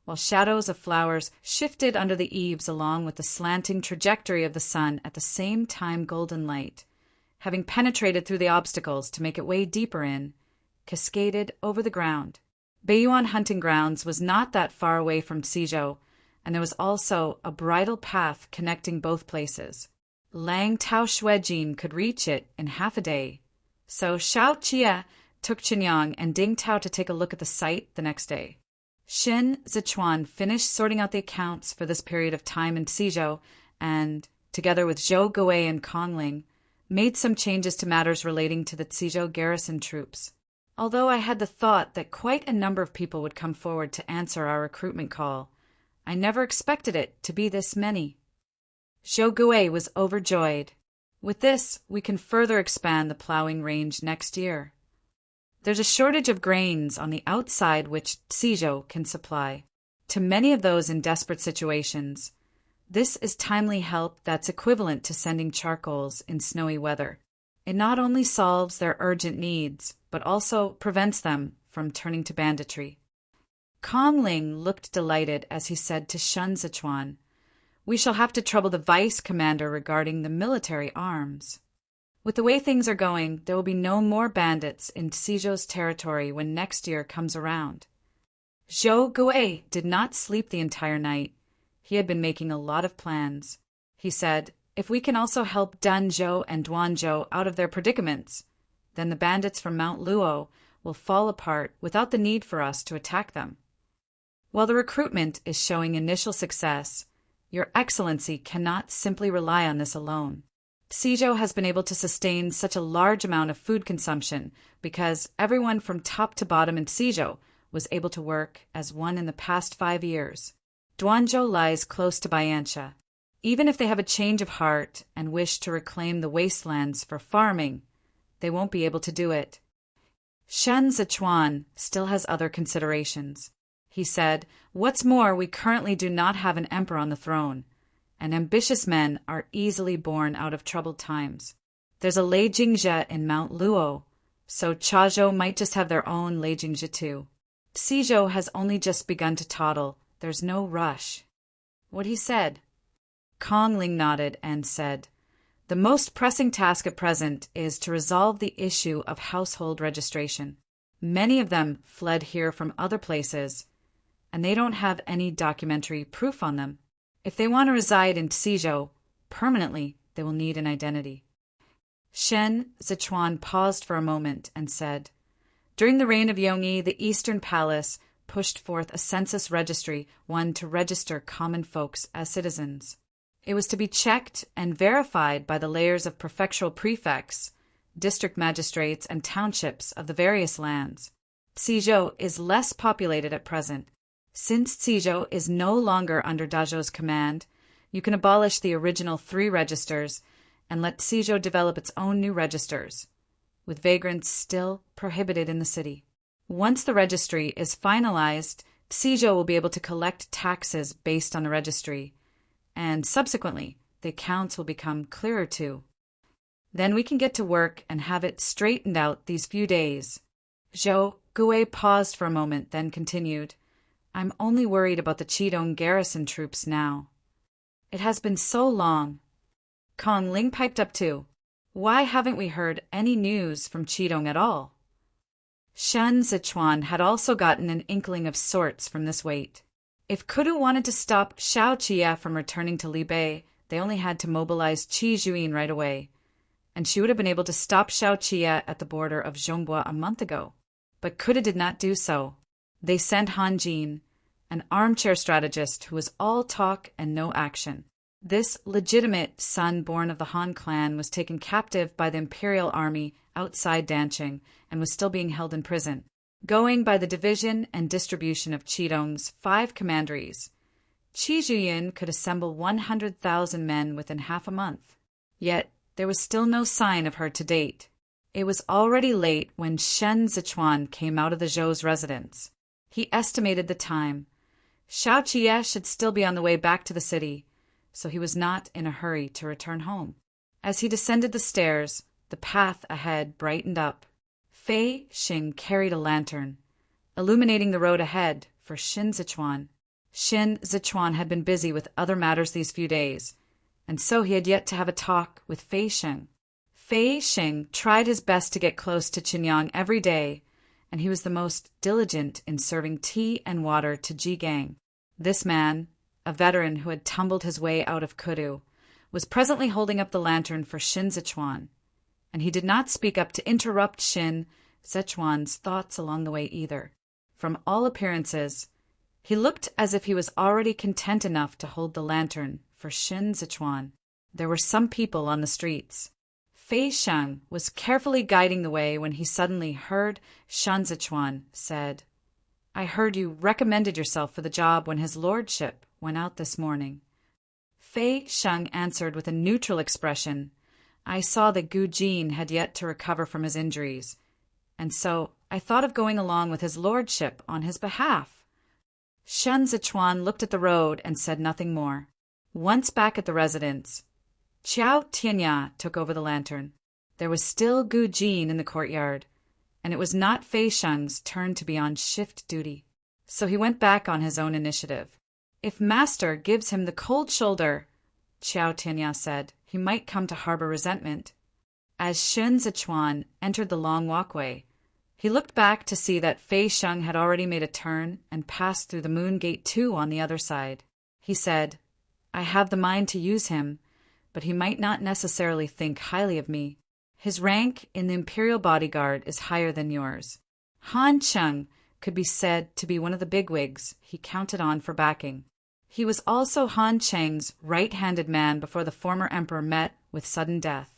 while shadows of flowers shifted under the eaves along with the slanting trajectory of the sun at the same time golden light, having penetrated through the obstacles to make it way deeper in, cascaded over the ground. Beiyuan hunting grounds was not that far away from Xizhou, and there was also a bridle path connecting both places. Lang Tao Shuejin could reach it in half a day, so Xiao Qia took Qinyang and Ding Tao to take a look at the site the next day. Shin Zichuan finished sorting out the accounts for this period of time in Cizhou and, together with Zhou Gui and Kongling, made some changes to matters relating to the Cizhou garrison troops. Although I had the thought that quite a number of people would come forward to answer our recruitment call, I never expected it to be this many. Zhou Gui was overjoyed. With this, we can further expand the plowing range next year. There's a shortage of grains on the outside which Cizhou can supply. To many of those in desperate situations, this is timely help that's equivalent to sending charcoals in snowy weather. It not only solves their urgent needs, but also prevents them from turning to banditry. Kongling looked delighted as he said to Shen Zichuan, "We shall have to trouble the vice commander regarding the military arms. With the way things are going, there will be no more bandits in Cizhou's territory when next year comes around." Zhou Gui did not sleep the entire night. He had been making a lot of plans. He said, "If we can also help Danzhou and Duanzhou out of their predicaments, then the bandits from Mount Luo will fall apart without the need for us to attack them. While the recruitment is showing initial success, Your Excellency cannot simply rely on this alone. Cizhou has been able to sustain such a large amount of food consumption because everyone from top to bottom in Cizhou was able to work as one in the past 5 years. Duanzhou lies close to Bayansha. Even if they have a change of heart and wish to reclaim the wastelands for farming, they won't be able to do it." Shen Zichuan still has other considerations. He said, "What's more, we currently do not have an emperor on the throne, and ambitious men are easily born out of troubled times. There's a Lei Jingzhe in Mount Luo, so Chazhou might just have their own Lei Jingzhe too. Cizhou has only just begun to toddle. There's no rush." What he said? Kongling nodded and said, "The most pressing task at present is to resolve the issue of household registration. Many of them fled here from other places, and they don't have any documentary proof on them. If they want to reside in Cizhou permanently, they will need an identity." Shen Zichuan paused for a moment and said, "During the reign of Yongyi, the Eastern Palace pushed forth a census registry, one to register common folks as citizens. It was to be checked and verified by the layers of prefectural prefects, district magistrates, and townships of the various lands. Cizhou is less populated at present. Since Cizhou is no longer under Dazhou's command, you can abolish the original 3 registers and let Cizhou develop its own new registers, with vagrants still prohibited in the city. Once the registry is finalized, Cizhou will be able to collect taxes based on the registry, and subsequently, the accounts will become clearer too. Then we can get to work and have it straightened out these few days." Zhou Gui paused for a moment, then continued, "I'm only worried about the Qidong garrison troops now. It has been so long." Kongling piped up too. "Why haven't we heard any news from Qidong at all?" Shen Zichuan had also gotten an inkling of sorts from this wait. If Kudu wanted to stop Xiao Qie from returning to Libei, they only had to mobilize Qi Juyin right away, and she would have been able to stop Xiao Qie at the border of Zhongbua a month ago. But Kudu did not do so. They sent Han Jin, an armchair strategist who was all talk and no action. This legitimate son born of the Han clan was taken captive by the imperial army outside Danqing and was still being held in prison. Going by the division and distribution of Qidong's 5 commanderies, Qi Juyin could assemble 100,000 men within half a month. Yet there was still no sign of her to date. It was already late when Shen Zichuan came out of the Zhou's residence. He estimated the time. Xiao Qie should still be on the way back to the city, so he was not in a hurry to return home. As he descended the stairs, the path ahead brightened up. Fei Xing carried a lantern, illuminating the road ahead for Shin Zichuan. Shin Zichuan had been busy with other matters these few days, and so he had yet to have a talk with Fei Xing. Fei Xing tried his best to get close to Qinyang every day, and he was the most diligent in serving tea and water to Ji Gang. This man, a veteran who had tumbled his way out of Kudu, was presently holding up the lantern for Shin Zichuan, and he did not speak up to interrupt Shin Zichuan's thoughts along the way either. From all appearances, He looked as if he was already content enough to hold the lantern for Shin Zichuan. There were some people on the streets. Fei Sheng was carefully guiding the way when he suddenly heard Shan Zichuan said, "I heard you recommended yourself for the job when his lordship went out this morning." Fei Sheng answered with a neutral expression, "I saw that Gu Jin had yet to recover from his injuries, and so I thought of going along with his lordship on his behalf." Shen Zichuan looked at the road and said nothing more. Once back at the residence, Qiao Tianya took over the lantern. There was still Gu Jin in the courtyard, and it was not Fei Sheng's turn to be on shift duty. So he went back on his own initiative. If Master gives him the cold shoulder, Qiao Tianya said, he might come to harbor resentment. As Shen Zichuan entered the long walkway, he looked back to see that Fei Sheng had already made a turn and passed through the Moon Gate 2 on the other side. He said, "I have the mind to use him, but he might not necessarily think highly of me. His rank in the Imperial Bodyguard is higher than yours." Han Cheng could be said to be one of the bigwigs he counted on for backing. He was also Han Cheng's right-handed man before the former emperor met with sudden death.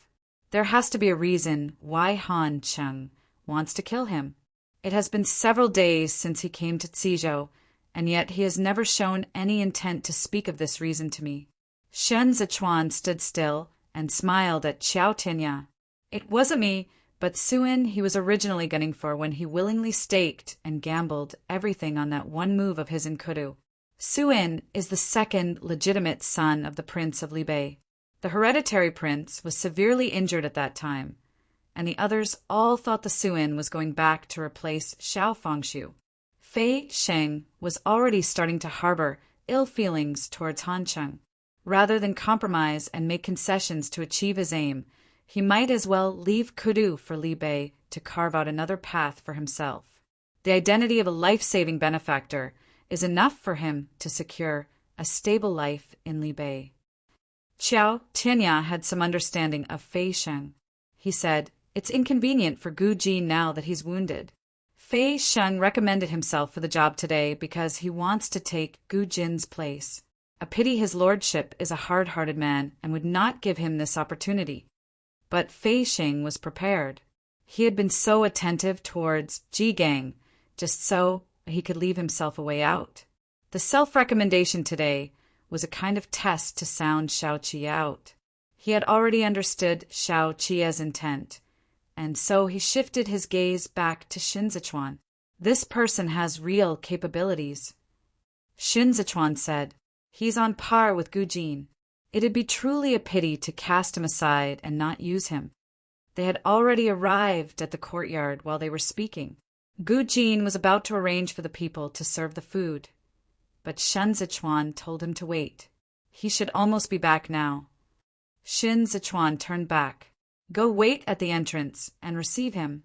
There has to be a reason why Han Cheng wants to kill him. It has been several days since he came to Tizhou, and yet he has never shown any intent to speak of this reason to me. Shen Zichuan stood still and smiled at Qiao Tianya. It wasn't me, but Suin he was originally gunning for when he willingly staked and gambled everything on that one move of his in Kudu. Suin is the second legitimate son of the Prince of Libei. The hereditary prince was severely injured at that time, and the others all thought the Suin was going back to replace Xiao Fengshu. Fei Sheng was already starting to harbor ill feelings towards Han Cheng. Rather than compromise and make concessions to achieve his aim, he might as well leave Kudu for Li Bei to carve out another path for himself. The identity of a life-saving benefactor is enough for him to secure a stable life in Li Bei. Qiao Tianya had some understanding of Fei Sheng. He said, "It's inconvenient for Gu Jin now that he's wounded." Fei Sheng recommended himself for the job today because he wants to take Gu Jin's place. A pity his lordship is a hard-hearted man and would not give him this opportunity. But Fei Sheng was prepared. He had been so attentive towards Ji Gang, just so he could leave himself a way out. The self-recommendation today was a kind of test to sound Xiao Qi out. He had already understood Xiao Qi's intent, and so he shifted his gaze back to Shin Zichuan. This person has real capabilities. Shin Zichuan said, "He's on par with Gu Jin. It'd be truly a pity to cast him aside and not use him." They had already arrived at the courtyard while they were speaking. Gu Jin was about to arrange for the people to serve the food, but Shen Zichuan told him to wait. He should almost be back now. Shin Zichuan turned back. "Go wait at the entrance and receive him."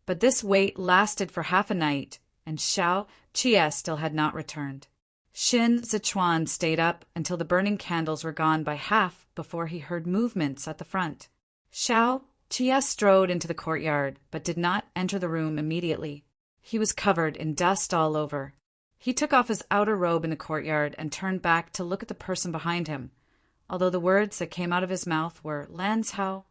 But this wait lasted for half a night, and Xiao Qie still had not returned. Shin Zichuan stayed up until the burning candles were gone by half before he heard movements at the front. Xiao Qie strode into the courtyard, but did not enter the room immediately. He was covered in dust all over. He took off his outer robe in the courtyard and turned back to look at the person behind him, although the words that came out of his mouth were "Lanzhao."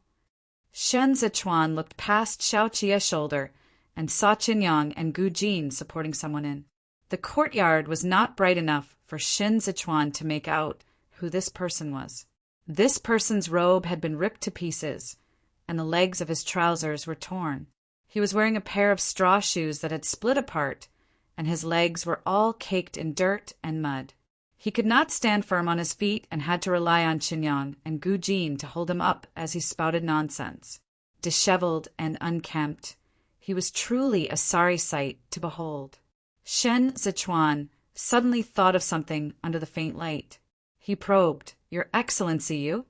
Shen Zichuan looked past Xiao Qie's shoulder and saw Qinyang and Gu Jin supporting someone in. The courtyard was not bright enough for Shin Zichuan to make out who this person was. This person's robe had been ripped to pieces, and the legs of his trousers were torn. He was wearing a pair of straw shoes that had split apart, and his legs were all caked in dirt and mud. He could not stand firm on his feet and had to rely on Qinyang and Gu Jin to hold him up as he spouted nonsense. Disheveled and unkempt, he was truly a sorry sight to behold. Shen Zichuan suddenly thought of something under the faint light. He probed, "Your Excellency, you?"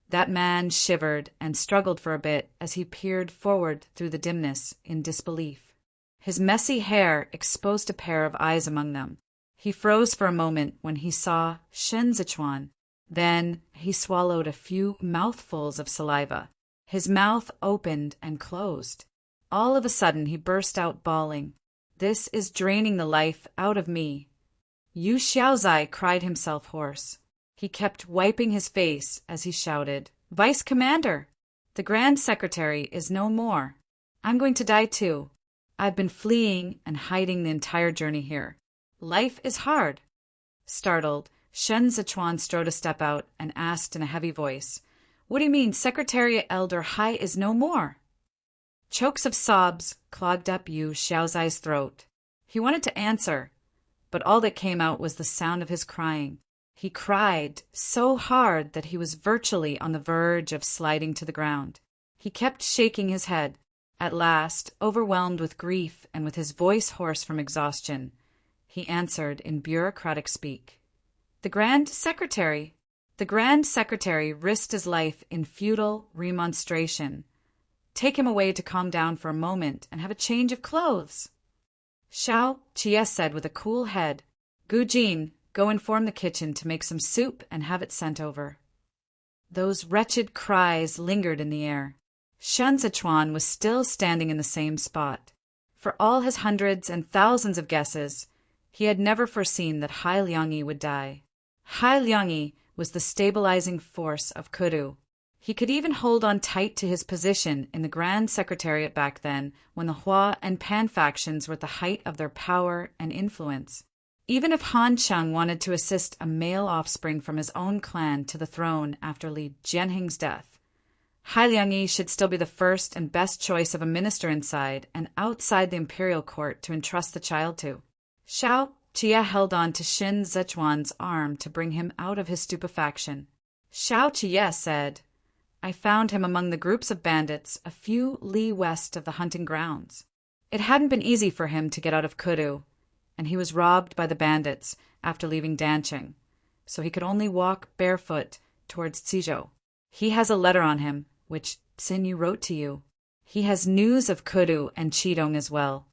That man shivered and struggled for a bit as he peered forward through the dimness in disbelief. His messy hair exposed a pair of eyes among them. He froze for a moment when he saw Shen Zichuan. Then he swallowed a few mouthfuls of saliva. His mouth opened and closed. All of a sudden he burst out bawling. "This is draining the life out of me." Yu Xiaozai cried himself hoarse. He kept wiping his face as he shouted, "Vice Commander! The Grand Secretary is no more. I'm going to die too. I've been fleeing and hiding the entire journey here. Life is hard." Startled, Shen Zichuan strode a step out and asked in a heavy voice, "What do you mean Secretary Elder Hai is no more?" Chokes of sobs clogged up Yu Xiaozai's throat. He wanted to answer, but all that came out was the sound of his crying. He cried so hard that he was virtually on the verge of sliding to the ground. He kept shaking his head. At last, overwhelmed with grief and with his voice hoarse from exhaustion, he answered in bureaucratic speak. The Grand Secretary risked his life in futile remonstration. Take him away to calm down for a moment and have a change of clothes. Xiao Jie said with a cool head, Gu Jin, go inform the kitchen to make some soup and have it sent over. Those wretched cries lingered in the air. Shen Zichuan was still standing in the same spot. For all his hundreds and thousands of guesses, he had never foreseen that Hai Liangyi would die. Hai Liangyi was the stabilizing force of Kudu. He could even hold on tight to his position in the Grand Secretariat back then when the Hua and Pan factions were at the height of their power and influence. Even if Han Cheng wanted to assist a male offspring from his own clan to the throne after Li Jianheng's death, Hai Liangyi should still be the first and best choice of a minister inside and outside the imperial court to entrust the child to. Xiao Jie held on to Shen Zichuan's arm to bring him out of his stupefaction. Xiao Jie said, I found him among the groups of bandits a few li west of the hunting grounds. It hadn't been easy for him to get out of Kudu, and he was robbed by the bandits after leaving Dancheng, so he could only walk barefoot towards Cizhou. He has a letter on him, which Xin Yu wrote to you. He has news of Kudu and Qidong as well.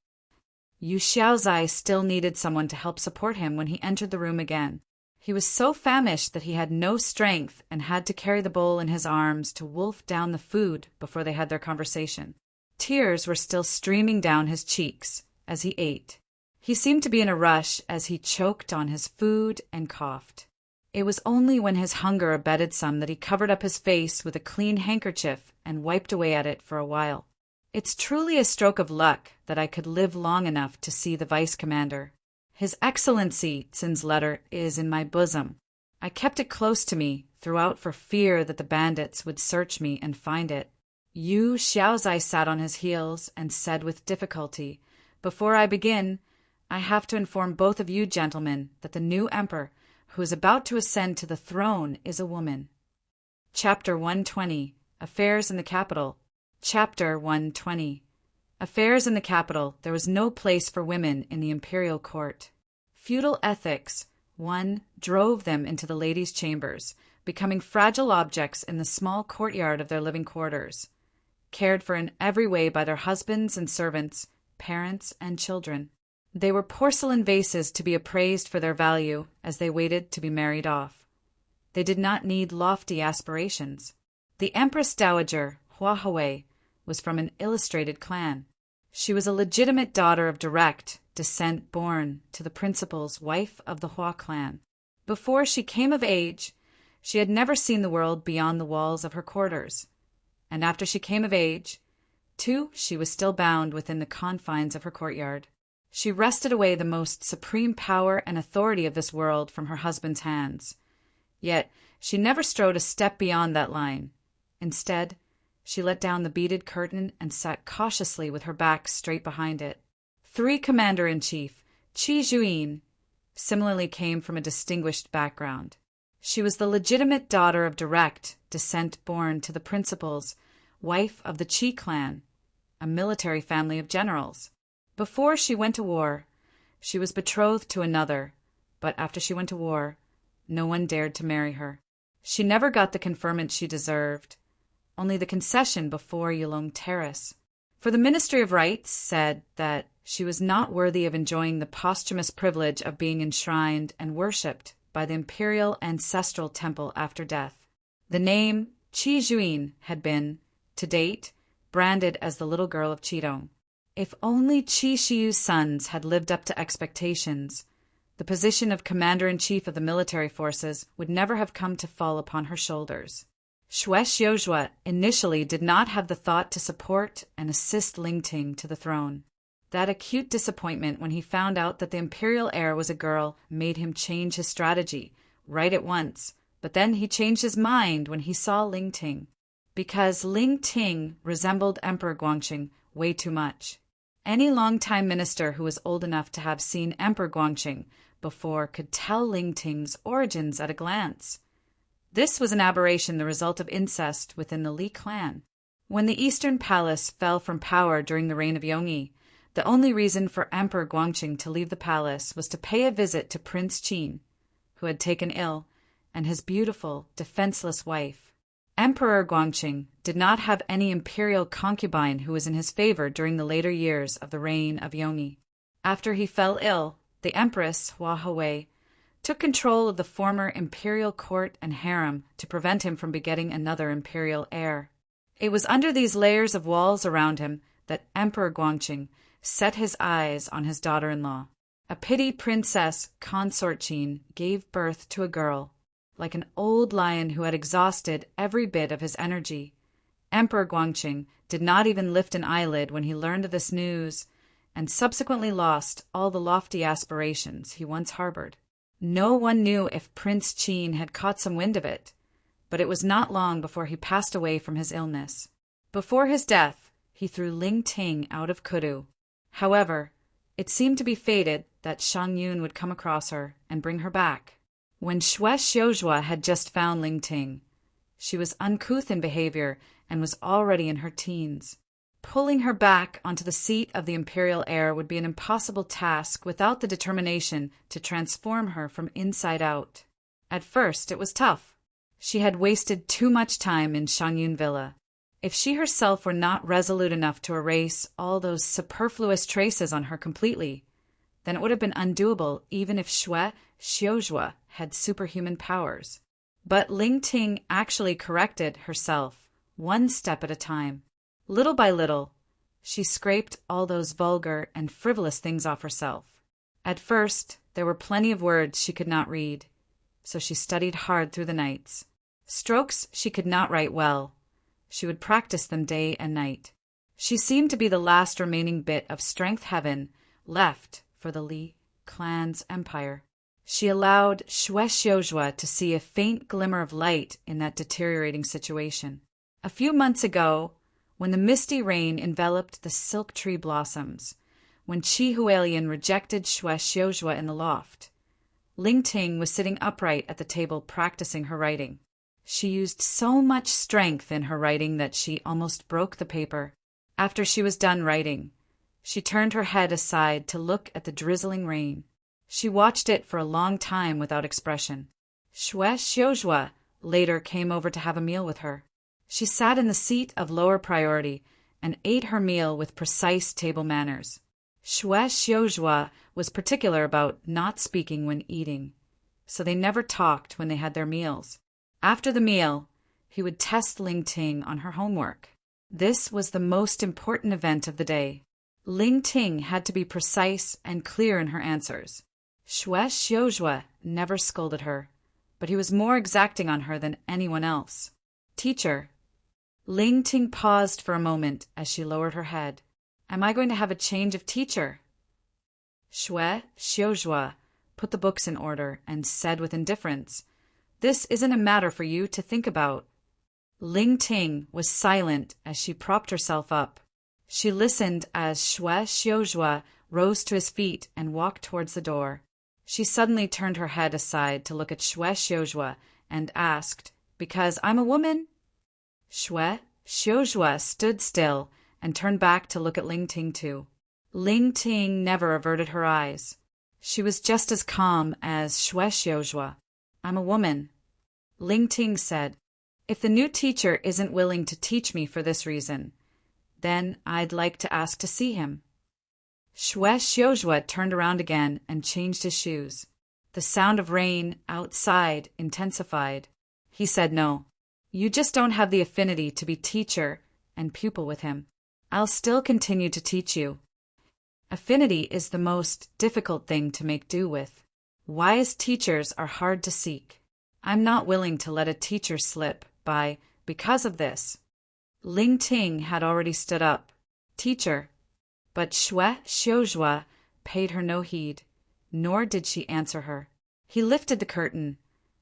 Yu Xiaozai still needed someone to help support him when he entered the room again. He was so famished that he had no strength and had to carry the bowl in his arms to wolf down the food before they had their conversation. Tears were still streaming down his cheeks as he ate. He seemed to be in a rush as he choked on his food and coughed. It was only when his hunger abated some that he covered up his face with a clean handkerchief and wiped away at it for a while. It's truly a stroke of luck that I could live long enough to see the Vice Commander. His Excellency Xin's letter is in my bosom. I kept it close to me throughout for fear that the bandits would search me and find it. Yu Xiaozai sat on his heels and said with difficulty, Before I begin, I have to inform both of you gentlemen that the new emperor who is about to ascend to the throne is a woman. Chapter 120, Affairs in the Capital. Chapter 120. Affairs in the capital, there was no place for women in the imperial court. Feudal ethics, drove them into the ladies' chambers, becoming fragile objects in the small courtyard of their living quarters, cared for in every way by their husbands and servants, parents and children. They were porcelain vases to be appraised for their value as they waited to be married off. They did not need lofty aspirations. The Empress Dowager, Hua Hui, was from an illustrated clan. She was a legitimate daughter of direct descent born to the principal's wife of the Hua clan. Before she came of age, she had never seen the world beyond the walls of her quarters. And after she came of age, too, she was still bound within the confines of her courtyard. She wrested away the most supreme power and authority of this world from her husband's hands. Yet she never strode a step beyond that line. Instead, she let down the beaded curtain and sat cautiously with her back straight behind it. 3 Commander-in-Chief, Qi Zhuyin, similarly came from a distinguished background. She was the legitimate daughter of direct descent born to the principal's wife of the Qi clan, a military family of generals. Before she went to war, she was betrothed to another, but after she went to war, no one dared to marry her. She never got the conferment she deserved, only the concession before Yulong Terrace. For the Ministry of Rights said that she was not worthy of enjoying the posthumous privilege of being enshrined and worshipped by the imperial ancestral temple after death. The name Qi Zhuyin had been, to date, branded as the little girl of Qidong. If only Qi Shiyu's sons had lived up to expectations, The position of commander-in-chief of the military forces would never have come to fall upon her shoulders. Xiuxiuzhua initially did not have the thought to support and assist Lingting to the throne. That acute disappointment when he found out that the imperial heir was a girl made him change his strategy, right at once, but then he changed his mind when he saw Lingting, because Lingting resembled Emperor Guangxing way too much. Any long-time minister who was old enough to have seen Emperor Guangxing before could tell Lingting's origins at a glance. This was an aberration, the result of incest within the Li clan. When the Eastern Palace fell from power during the reign of Yongyi, the only reason for Emperor Guangxing to leave the palace was to pay a visit to Prince Qin, who had taken ill, and his beautiful, defenseless wife. Emperor Guangxing did not have any imperial concubine who was in his favor during the later years of the reign of Yongyi. After he fell ill, the Empress Hua Hawei took control of the former imperial court and harem to prevent him from begetting another imperial heir. It was under these layers of walls around him that Emperor Guangxing set his eyes on his daughter-in-law. A petty princess consort Qin gave birth to a girl, like an old lion who had exhausted every bit of his energy. Emperor Guangxing did not even lift an eyelid when he learned of this news, and subsequently lost all the lofty aspirations he once harbored. No one knew if Prince Qin had caught some wind of it, but it was not long before he passed away from his illness. Before his death, he threw Lingting out of Kudu. However, it seemed to be fated that Shang Yun would come across her and bring her back. When Xiuxiuzhua had just found Lingting, she was uncouth in behavior and was already in her teens. Pulling her back onto the seat of the imperial heir would be an impossible task without the determination to transform her from inside out. At first, it was tough. She had wasted too much time in Shangyun Villa. If she herself were not resolute enough to erase all those superfluous traces on her completely, then it would have been undoable even if Xiuxiuzhua had superhuman powers. But Lingting actually corrected herself, one step at a time. Little by little, she scraped all those vulgar and frivolous things off herself. At first, there were plenty of words she could not read, so she studied hard through the nights. Strokes she could not write well. She would practice them day and night. She seemed to be the last remaining bit of strength heaven left for the Li clan's empire. She allowed Xiuxiuzhua to see a faint glimmer of light in that deteriorating situation. A few months ago, when the misty rain enveloped the silk tree blossoms, when Qi Hualien rejected Xiuxiuzhua in the loft, Lingting was sitting upright at the table practicing her writing. She used so much strength in her writing that she almost broke the paper. After she was done writing, she turned her head aside to look at the drizzling rain. She watched it for a long time without expression. Xiuxiuzhua later came over to have a meal with her. She sat in the seat of lower priority and ate her meal with precise table manners. Xiuxiuzhua was particular about not speaking when eating, so they never talked when they had their meals. After the meal, he would test Lingting on her homework. This was the most important event of the day. Lingting had to be precise and clear in her answers. Xiuxiuzhua never scolded her, but he was more exacting on her than anyone else. "Teacher." Lingting paused for a moment as she lowered her head. "Am I going to have a change of teacher?" Xiuxiuzhua put the books in order and said with indifference, "This isn't a matter for you to think about." Lingting was silent as she propped herself up. She listened as Xiuxiuzhua rose to his feet and walked towards the door. She suddenly turned her head aside to look at Xiuxiuzhua and asked, "Because I'm a woman?" Xiuxiuzhua stood still and turned back to look at Lingting too. Lingting never averted her eyes. She was just as calm as Xiuxiuzhua. "I'm a woman." Lingting said, "If the new teacher isn't willing to teach me for this reason, then I'd like to ask to see him." Xiuxiuzhua turned around again and changed his shoes. The sound of rain outside intensified. He said, "No, you just don't have the affinity to be teacher and pupil with him. I'll still continue to teach you. Affinity is the most difficult thing to make do with." Wise teachers are hard to seek. I'm not willing to let a teacher slip by because of this. Ling Ting had already stood up. Teacher. But Xue Xiuzhua paid her no heed, nor did she answer her. He lifted the curtain,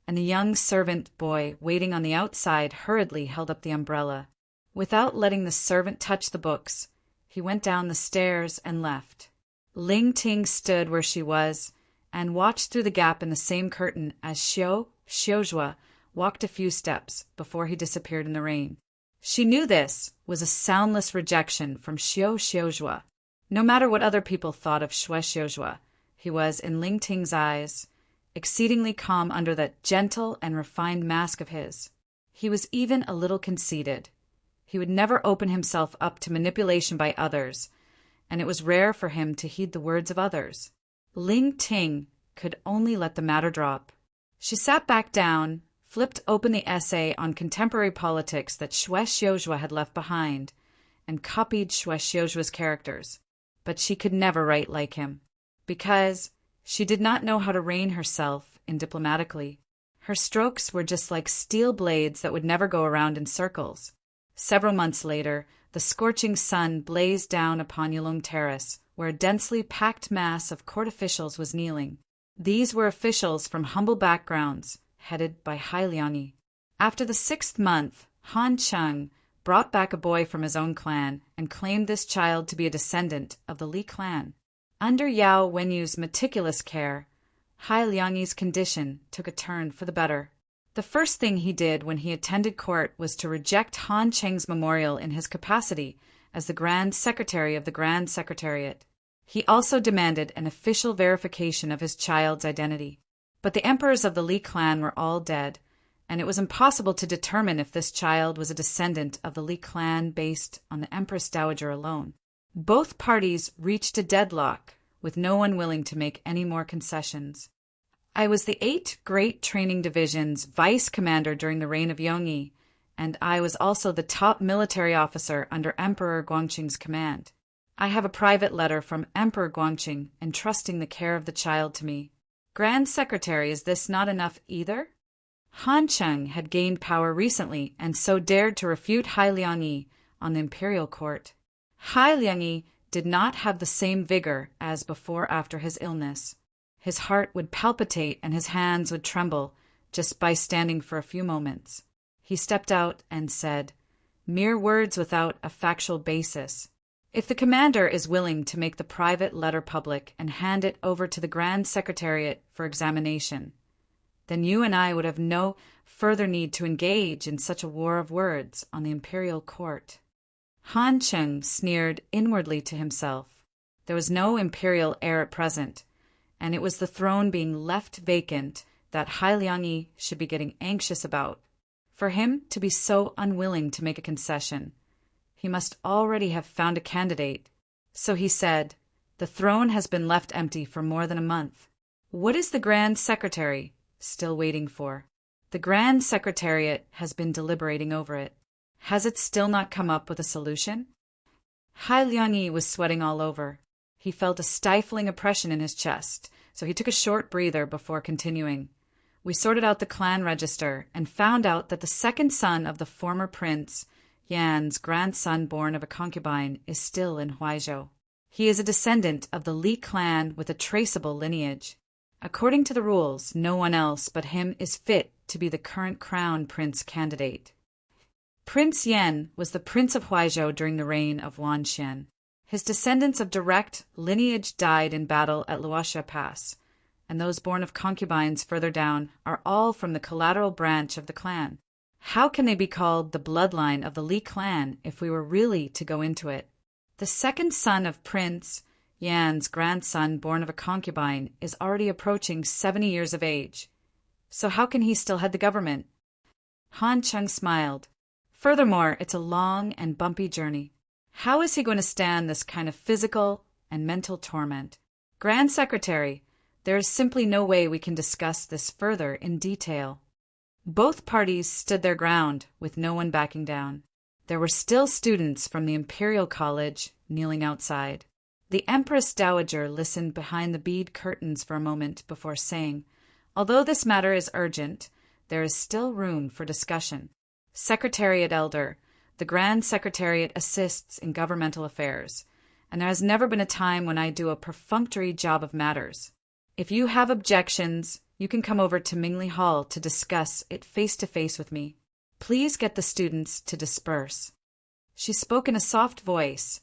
and the young servant boy waiting on the outside hurriedly held up the umbrella. Without letting the servant touch the books, he went down the stairs and left. Ling Ting stood where she was and watched through the gap in the same curtain as Xiuzhua walked a few steps before he disappeared in the rain. She knew this was a soundless rejection from Xiuzhua. No matter what other people thought of Xiuzhua, he was, in Ling Ting's eyes, exceedingly calm under that gentle and refined mask of his. He was even a little conceited. He would never open himself up to manipulation by others, and it was rare for him to heed the words of others. Ling Ting could only let the matter drop. She sat back down, flipped open the essay on contemporary politics that Xue Xiuzhua had left behind, and copied Xue Xiuzhua's characters. But she could never write like him, because she did not know how to rein herself in diplomatically. Her strokes were just like steel blades that would never go around in circles. Several months later, the scorching sun blazed down upon Yulong Terrace, where a densely packed mass of court officials was kneeling. These were officials from humble backgrounds, headed by Hai Liangyi. After the 6th month, Han Cheng brought back a boy from his own clan and claimed this child to be a descendant of the Li clan. Under Yao Wenyu's meticulous care, Hai Liangyi's condition took a turn for the better. The first thing he did when he attended court was to reject Han Cheng's memorial in his capacity as the Grand Secretary of the Grand Secretariat. He also demanded an official verification of his child's identity. But the emperors of the Li clan were all dead, and it was impossible to determine if this child was a descendant of the Li clan based on the Empress Dowager alone. Both parties reached a deadlock, with no one willing to make any more concessions. I was the 8th Great Training Division's vice commander during the reign of Yongyi, and I was also the top military officer under Emperor Guangqing's command. I have a private letter from Emperor Guangqing entrusting the care of the child to me. Grand Secretary, is this not enough either? Han Cheng had gained power recently and so dared to refute Hai Liangyi on the imperial court. Hai Liangyi did not have the same vigor as before after his illness. His heart would palpitate and his hands would tremble just by standing for a few moments. He stepped out and said, "Mere words without a factual basis. If the commander is willing to make the private letter public and hand it over to the Grand Secretariat for examination, then you and I would have no further need to engage in such a war of words on the imperial court." Han Cheng sneered inwardly to himself. There was no imperial heir at present, and it was the throne being left vacant that Hai Liangyi should be getting anxious about. For him to be so unwilling to make a concession, he must already have found a candidate. So he said, "The throne has been left empty for more than a month. What is the Grand Secretary still waiting for? The Grand Secretariat has been deliberating over it. Has it still not come up with a solution?" Hai Liangyi was sweating all over. He felt a stifling oppression in his chest, so he took a short breather before continuing. "We sorted out the clan register and found out that the second son of the former prince, Yan's grandson born of a concubine, is still in Huaizhou. He is a descendant of the Li clan with a traceable lineage. According to the rules, no one else but him is fit to be the current crown prince candidate. Prince Yan was the prince of Huaizhou during the reign of Wan Xian. His descendants of direct lineage died in battle at Luoxia Pass, and those born of concubines further down are all from the collateral branch of the clan. How can they be called the bloodline of the Li clan if we were really to go into it? The second son of Prince Yan's grandson born of a concubine is already approaching 70 years of age. So how can he still head the government?" Han Cheng smiled. "Furthermore, it's a long and bumpy journey. How is he going to stand this kind of physical and mental torment? Grand Secretary, there is simply no way we can discuss this further in detail." Both parties stood their ground, with no one backing down. There were still students from the Imperial College kneeling outside. The Empress Dowager listened behind the bead curtains for a moment before saying, "Although this matter is urgent, there is still room for discussion. Secretariat Elder, the Grand Secretariat assists in governmental affairs, and there has never been a time when I do a perfunctory job of matters. If you have objections, you can come over to Mingley Hall to discuss it face-to-face with me. Please get the students to disperse." She spoke in a soft voice,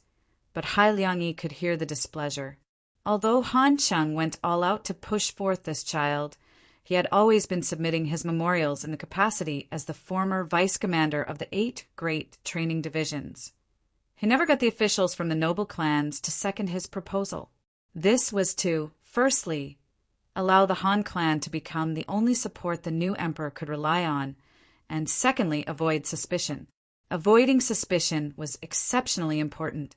but Hai Liangyi could hear the displeasure. Although Han Cheng went all out to push forth this child, he had always been submitting his memorials in the capacity as the former vice-commander of the 8 great training divisions. He never got the officials from the noble clans to second his proposal. This was to, firstly, allow the Han clan to become the only support the new emperor could rely on, and secondly, avoid suspicion. Avoiding suspicion was exceptionally important.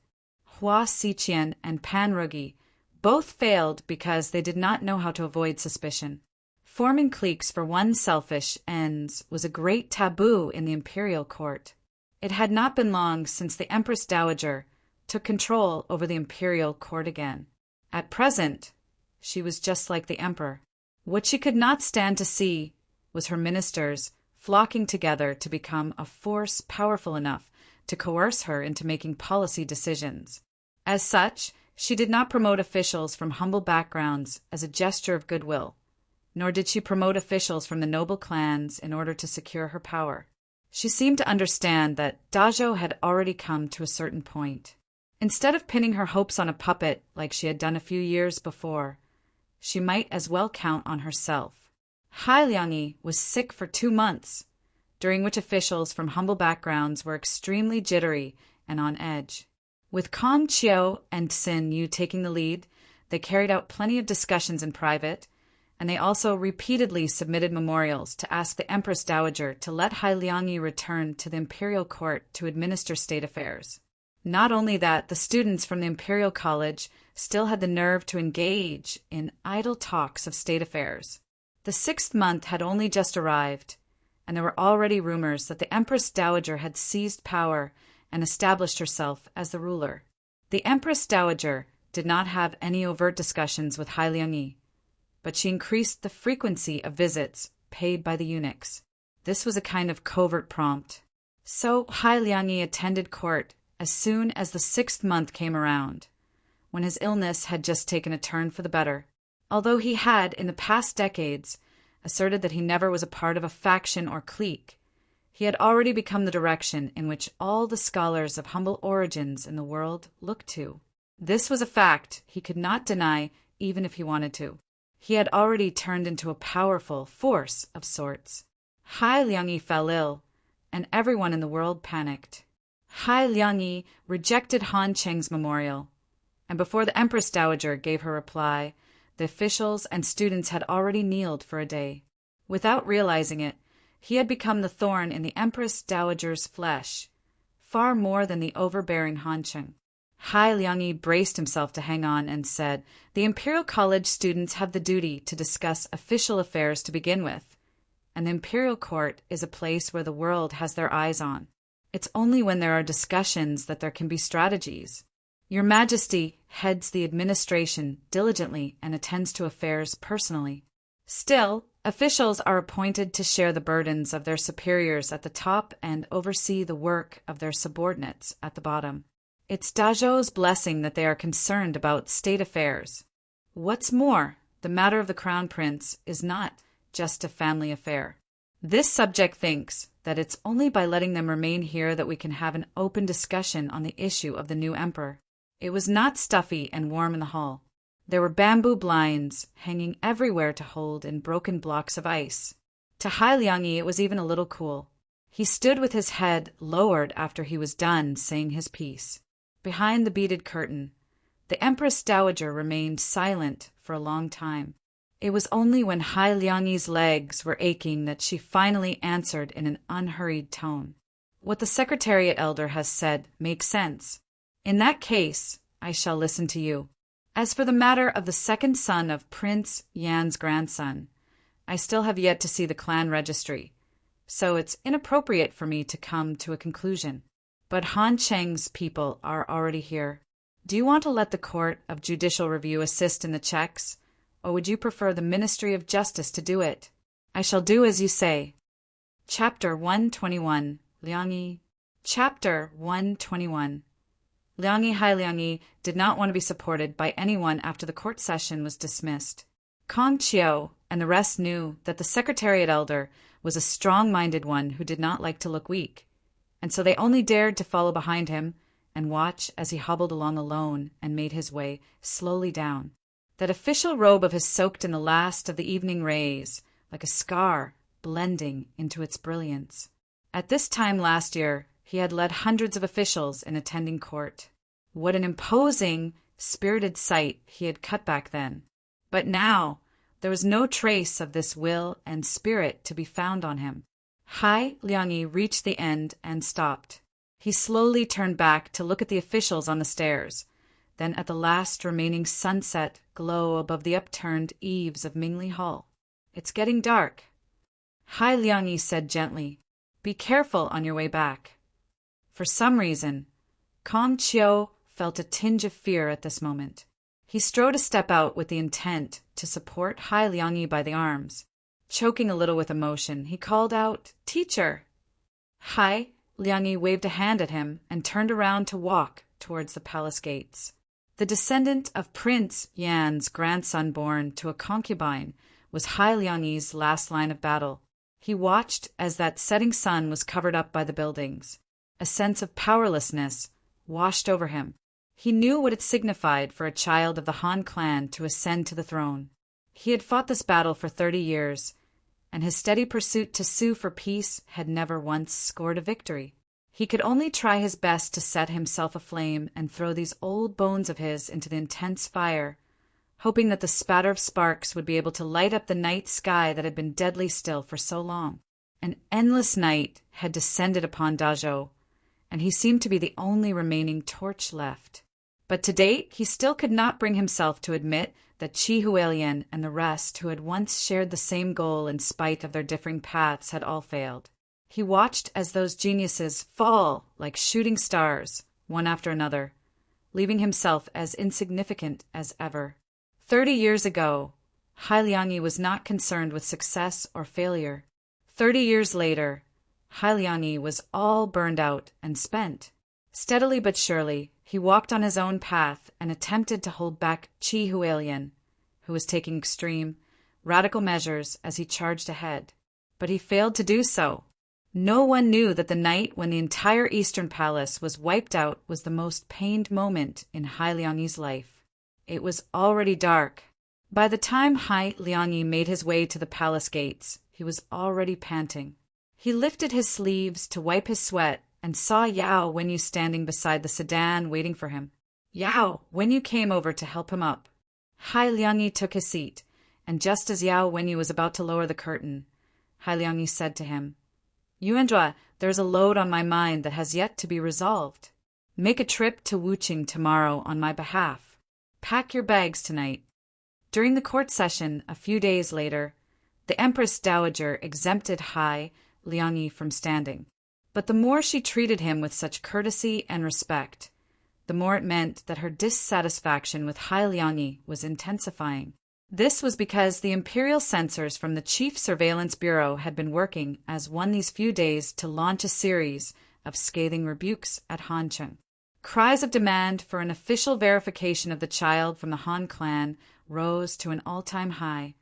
Hua Xiqian and Pan Rugi both failed because they did not know how to avoid suspicion. Forming cliques for one's selfish ends was a great taboo in the imperial court. It had not been long since the Empress Dowager took control over the imperial court again. At present, she was just like the emperor. What she could not stand to see was her ministers flocking together to become a force powerful enough to coerce her into making policy decisions. As such, she did not promote officials from humble backgrounds as a gesture of goodwill, nor did she promote officials from the noble clans in order to secure her power. She seemed to understand that Dazhou had already come to a certain point. Instead of pinning her hopes on a puppet like she had done a few years before, she might as well count on herself. Hai Liangyi was sick for 2 months, during which officials from humble backgrounds were extremely jittery and on edge. With Kong Qiu and Xin Yu taking the lead, they carried out plenty of discussions in private, and they also repeatedly submitted memorials to ask the Empress Dowager to let Hai Liangyi return to the imperial court to administer state affairs. Not only that, the students from the Imperial College still had the nerve to engage in idle talks of state affairs. The 6th month had only just arrived, and there were already rumors that the Empress Dowager had seized power and established herself as the ruler. The Empress Dowager did not have any overt discussions with Hai Liangyi, but she increased the frequency of visits paid by the eunuchs. This was a kind of covert prompt. So Hai Liangyi attended court as soon as the 6th month came around, when his illness had just taken a turn for the better. Although he had, in the past decades, asserted that he never was a part of a faction or clique, he had already become the direction in which all the scholars of humble origins in the world looked to. This was a fact he could not deny even if he wanted to. He had already turned into a powerful force of sorts. Hai Liangyi fell ill, and everyone in the world panicked. Hai Liangyi rejected Han Cheng's memorial, and before the Empress Dowager gave her reply, the officials and students had already kneeled for a day. Without realizing it, he had become the thorn in the Empress Dowager's flesh, far more than the overbearing Han Cheng. Hai Liangyi braced himself to hang on and said, "The Imperial College students have the duty to discuss official affairs to begin with, and the Imperial Court is a place where the world has their eyes on. It's only when there are discussions that there can be strategies. Your Majesty heads the administration diligently and attends to affairs personally. Still, officials are appointed to share the burdens of their superiors at the top and oversee the work of their subordinates at the bottom. It's Dazhou's blessing that they are concerned about state affairs. What's more, the matter of the Crown Prince is not just a family affair. This subject thinks that it's only by letting them remain here that we can have an open discussion on the issue of the new emperor." It was not stuffy and warm in the hall. There were bamboo blinds hanging everywhere to hold in broken blocks of ice. To Hai Liangyi it was even a little cool. He stood with his head lowered after he was done saying his piece. Behind the beaded curtain, the Empress Dowager remained silent for a long time. It was only when Hai Liangyi's legs were aching that she finally answered in an unhurried tone. "What the Secretariat Elder has said makes sense. In that case, I shall listen to you. As for the matter of the second son of Prince Yan's grandson, I still have yet to see the clan registry, so it's inappropriate for me to come to a conclusion. But Han Cheng's people are already here. Do you want to let the Court of Judicial Review assist in the checks, or would you prefer the Ministry of Justice to do it? I shall do as you say. Chapter 121. Liangyi. Chapter 121. Liangyi Hailiangyi did not want to be supported by anyone after the court session was dismissed. Kong Qiu and the rest knew that the Secretariat Elder was a strong-minded one who did not like to look weak, and so they only dared to follow behind him and watch as he hobbled along alone and made his way slowly down. That official robe of his soaked in the last of the evening rays, like a scar blending into its brilliance. At this time last year, he had led hundreds of officials in attending court. What an imposing, spirited sight he had cut back then. But now, there was no trace of this will and spirit to be found on him. Hailiangyi reached the end and stopped. He slowly turned back to look at the officials on the stairs, then at the last remaining sunset glow above the upturned eaves of Mingli Hall. "It's getting dark." Hailiangyi said gently, "Be careful on your way back." For some reason, Kong Qiu felt a tinge of fear at this moment. He strode a step out with the intent to support Hailiangyi by the arms. Choking a little with emotion, he called out, "Teacher!" Hailiangyi waved a hand at him and turned around to walk towards the palace gates. The descendant of Prince Yan's grandson born to a concubine was Hailiangyi's last line of battle. He watched as that setting sun was covered up by the buildings. A sense of powerlessness washed over him. He knew what it signified for a child of the Han clan to ascend to the throne. He had fought this battle for 30 years, and his steady pursuit to sue for peace had never once scored a victory. He could only try his best to set himself aflame and throw these old bones of his into the intense fire, hoping that the spatter of sparks would be able to light up the night sky that had been deadly still for so long. An endless night had descended upon Dazhou, and he seemed to be the only remaining torch left. But to date, he still could not bring himself to admit that Qi Hualien and the rest who had once shared the same goal in spite of their differing paths had all failed. He watched as those geniuses fall like shooting stars, one after another, leaving himself as insignificant as ever. 30 years ago, Hailiangyi was not concerned with success or failure. 30 years later, Hailiangyi was all burned out and spent. Steadily but surely, he walked on his own path and attempted to hold back Qi Hualien, who was taking extreme, radical measures as he charged ahead. But he failed to do so. No one knew that the night when the entire Eastern Palace was wiped out was the most pained moment in Hailiangyi's life. It was already dark. By the time Hailiangyi made his way to the palace gates, he was already panting. He lifted his sleeves to wipe his sweat and saw Yao Wenyu standing beside the sedan waiting for him. Yao Wenyu came over to help him up. Hailiangyi took his seat, and just as Yao Wenyu was about to lower the curtain, Hailiangyi said to him, "Yuanzhua, there is a load on my mind that has yet to be resolved. Make a trip to Wuqing tomorrow on my behalf. Pack your bags tonight." During the court session a few days later, the Empress Dowager exempted Hailiangyi from standing. But the more she treated him with such courtesy and respect, the more it meant that her dissatisfaction with Hailiangyi was intensifying. This was because the imperial censors from the Chief Surveillance Bureau had been working as one these few days to launch a series of scathing rebukes at Hancheng. Cries of demand for an official verification of the child from the Han clan rose to an all-time high,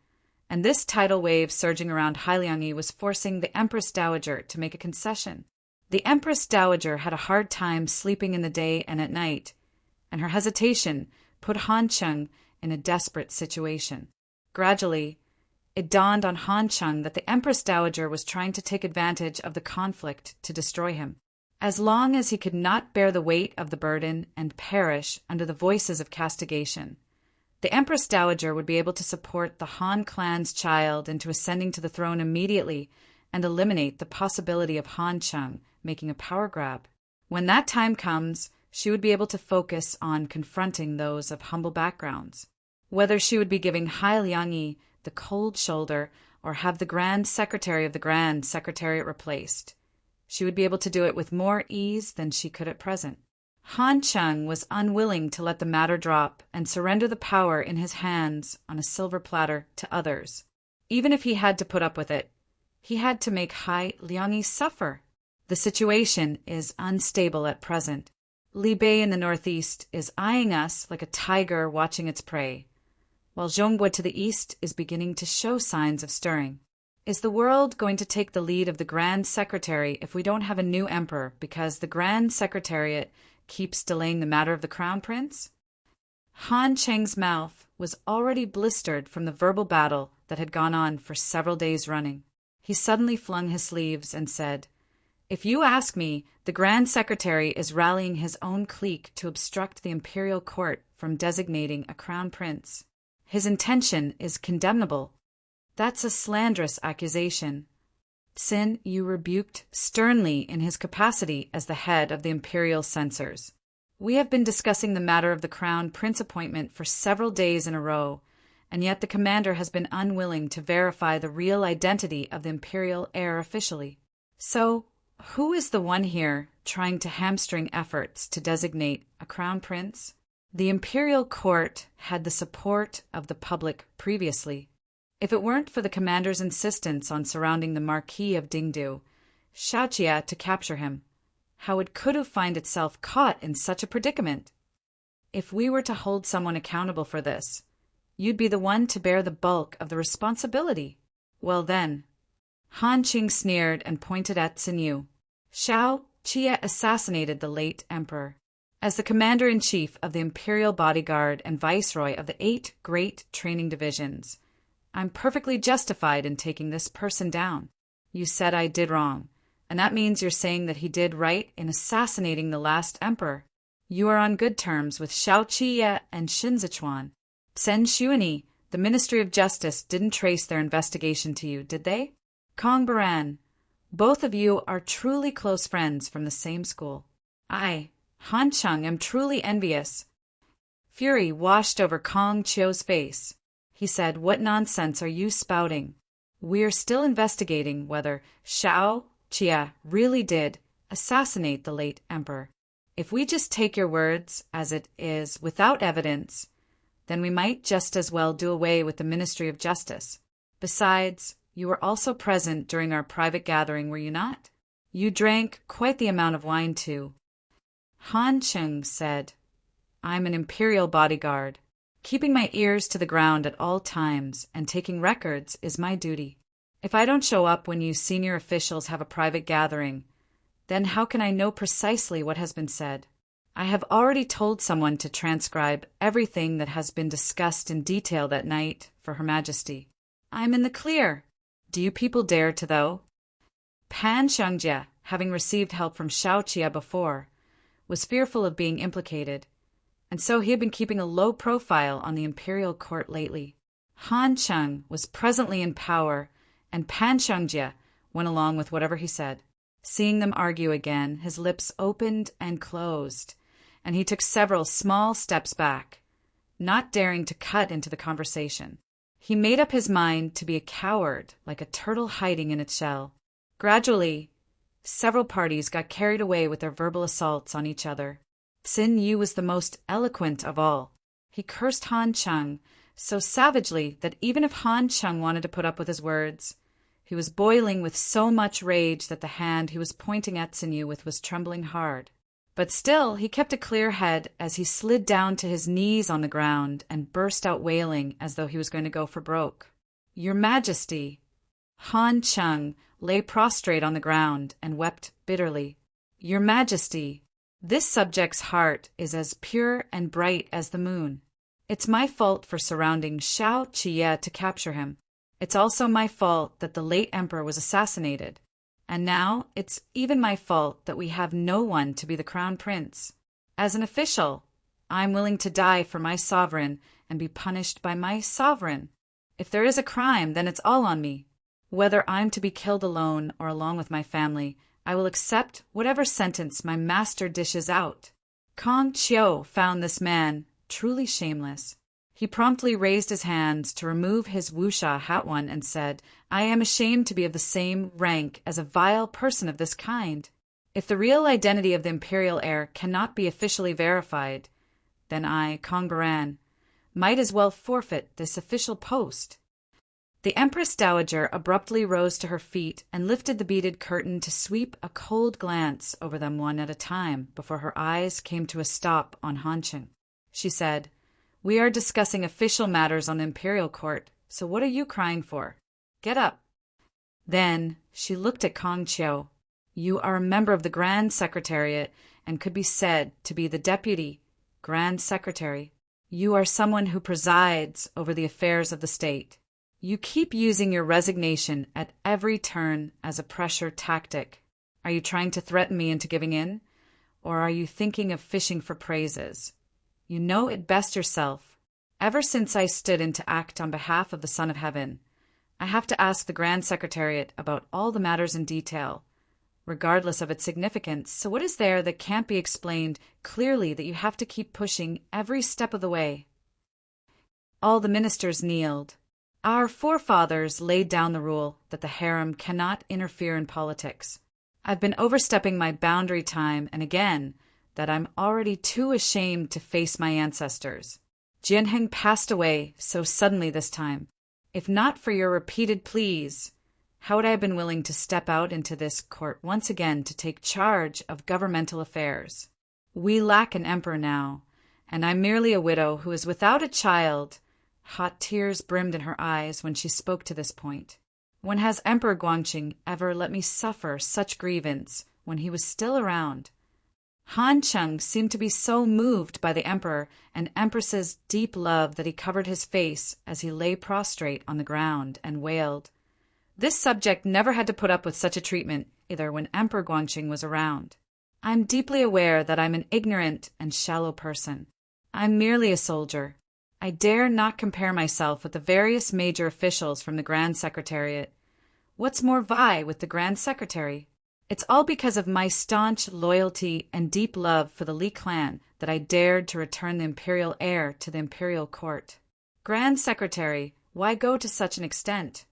and this tidal wave surging around Hailiangyi was forcing the Empress Dowager to make a concession. The Empress Dowager had a hard time sleeping in the day and at night, and her hesitation put Hancheng in a desperate situation. Gradually, it dawned on Hancheng that the Empress Dowager was trying to take advantage of the conflict to destroy him. As long as he could not bear the weight of the burden and perish under the voices of castigation, the Empress Dowager would be able to support the Han clan's child into ascending to the throne immediately and eliminate the possibility of Hancheng making a power grab. When that time comes, she would be able to focus on confronting those of humble backgrounds. Whether she would be giving Hailiangyi the cold shoulder or have the Grand Secretary of the Grand Secretariat replaced, she would be able to do it with more ease than she could at present. Han Chung was unwilling to let the matter drop and surrender the power in his hands on a silver platter to others. Even if he had to put up with it, he had to make Hai Liangyi suffer. The situation is unstable at present. Li Bei in the northeast is eyeing us like a tiger watching its prey, while Zhongbui to the east is beginning to show signs of stirring. Is the world going to take the lead of the Grand Secretary if we don't have a new emperor because the Grand Secretariat keeps delaying the matter of the crown prince? Han Cheng's mouth was already blistered from the verbal battle that had gone on for several days running. He suddenly flung his sleeves and said, "If you ask me, the Grand Secretary is rallying his own clique to obstruct the imperial court from designating a crown prince. His intention is condemnable. That's a slanderous accusation." Sin Yu rebuked sternly in his capacity as the head of the imperial censors. "We have been discussing the matter of the crown prince appointment for several days in a row, and yet the commander has been unwilling to verify the real identity of the imperial heir officially. So, who is the one here trying to hamstring efforts to designate a crown prince? The imperial court had the support of the public previously. If it weren't for the commander's insistence on surrounding the Marquis of Dingdu, Shaoqia to capture him, how it could have found itself caught in such a predicament. If we were to hold someone accountable for this, you'd be the one to bear the bulk of the responsibility. Well then," Han Qing sneered and pointed at Sin Yu, "Shaoqia assassinated the late emperor. As the commander-in-chief of the imperial bodyguard and viceroy of the 8 great training divisions, I'm perfectly justified in taking this person down. You said I did wrong, and that means you're saying that he did right in assassinating the last emperor. You are on good terms with Shaoqia and Xin Zichuan. Sen Shuani, the Ministry of Justice, didn't trace their investigation to you, did they? Kong Baran, both of you are truly close friends from the same school. I, Han Chung, am truly envious." Fury washed over Kong Chio's face. He said, "What nonsense are you spouting? We're still investigating whether Shaoqia really did assassinate the late emperor. If we just take your words as it is without evidence, then we might just as well do away with the Ministry of Justice. Besides, you were also present during our private gathering, were you not? You drank quite the amount of wine too." Han Chung said, "I'm an imperial bodyguard. Keeping my ears to the ground at all times and taking records is my duty. If I don't show up when you senior officials have a private gathering, then how can I know precisely what has been said? I have already told someone to transcribe everything that has been discussed in detail that night for Her Majesty. I'm in the clear. Do you people dare to, though?" Pan Shangjia, having received help from Shaoqia before, was fearful of being implicated, and so he had been keeping a low profile on the imperial court lately. Han Chung was presently in power, and Pan Shangjia went along with whatever he said. Seeing them argue again, his lips opened and closed, and he took several small steps back, not daring to cut into the conversation. He made up his mind to be a coward, like a turtle hiding in its shell. Gradually, several parties got carried away with their verbal assaults on each other. Sin Yu was the most eloquent of all. He cursed Han Chung so savagely that even if Han Chung wanted to put up with his words, he was boiling with so much rage that the hand he was pointing at Sin Yu with was trembling hard. But still he kept a clear head as he slid down to his knees on the ground and burst out wailing as though he was going to go for broke. "Your Majesty!" Han Chung lay prostrate on the ground and wept bitterly. "Your Majesty! This subject's heart is as pure and bright as the moon. It's my fault for surrounding Shaoqia to capture him. It's also my fault that the late emperor was assassinated. And now it's even my fault that we have no one to be the crown prince. As an official, I'm willing to die for my sovereign and be punished by my sovereign. If there is a crime, then it's all on me. Whether I'm to be killed alone or along with my family, I will accept whatever sentence my master dishes out." Kong Chiu found this man truly shameless. He promptly raised his hands to remove his wuxia hat-one and said, "I am ashamed to be of the same rank as a vile person of this kind." If the real identity of the imperial heir cannot be officially verified, then I, Kong Baran, might as well forfeit this official post. The Empress Dowager abruptly rose to her feet and lifted the beaded curtain to sweep a cold glance over them one at a time before her eyes came to a stop on Hanqing. She said, "We are discussing official matters on the imperial court, so what are you crying for? Get up." Then she looked at Kong Qiu. "You are a member of the Grand Secretariat and could be said to be the Deputy Grand Secretary. You are someone who presides over the affairs of the state. You keep using your resignation at every turn as a pressure tactic. Are you trying to threaten me into giving in? Or are you thinking of fishing for praises? You know it best yourself. Ever since I stood in to act on behalf of the Son of Heaven, I have to ask the Grand Secretariat about all the matters in detail, regardless of its significance. So what is there that can't be explained clearly that you have to keep pushing every step of the way?" All the ministers kneeled. Our forefathers laid down the rule that the harem cannot interfere in politics. I've been overstepping my boundary time and again that I'm already too ashamed to face my ancestors. Jianheng passed away so suddenly this time. If not for your repeated pleas, how would I have been willing to step out into this court once again to take charge of governmental affairs? We lack an emperor now, and I'm merely a widow who is without a child. Hot tears brimmed in her eyes when she spoke to this point. When has Emperor Guangqing ever let me suffer such grievance when he was still around? Han Cheng seemed to be so moved by the emperor and empress's deep love that he covered his face as he lay prostrate on the ground and wailed. This subject never had to put up with such a treatment, either when Emperor Guangqing was around. I'm deeply aware that I'm an ignorant and shallow person. I'm merely a soldier. I dare not compare myself with the various major officials from the Grand Secretariat. What's more, vie with the Grand Secretary? It's all because of my staunch loyalty and deep love for the Li clan that I dared to return the imperial heir to the imperial court. Grand Secretary, why go to such an extent?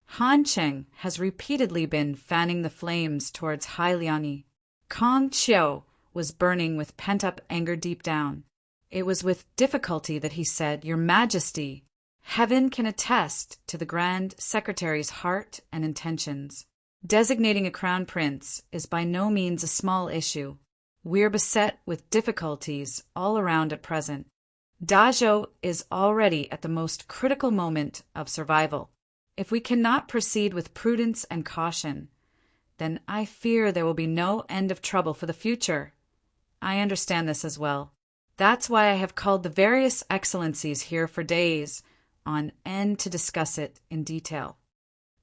Han Cheng has repeatedly been fanning the flames towards Hai Liangyi. Kong Qiu was burning with pent-up anger deep down. It was with difficulty that he said, "Your Majesty, heaven can attest to the Grand Secretary's heart and intentions. Designating a crown prince is by no means a small issue. We're beset with difficulties all around at present. Dazhou is already at the most critical moment of survival. If we cannot proceed with prudence and caution, then I fear there will be no end of trouble for the future. I understand this as well. That's why I have called the various excellencies here for days on end to discuss it in detail."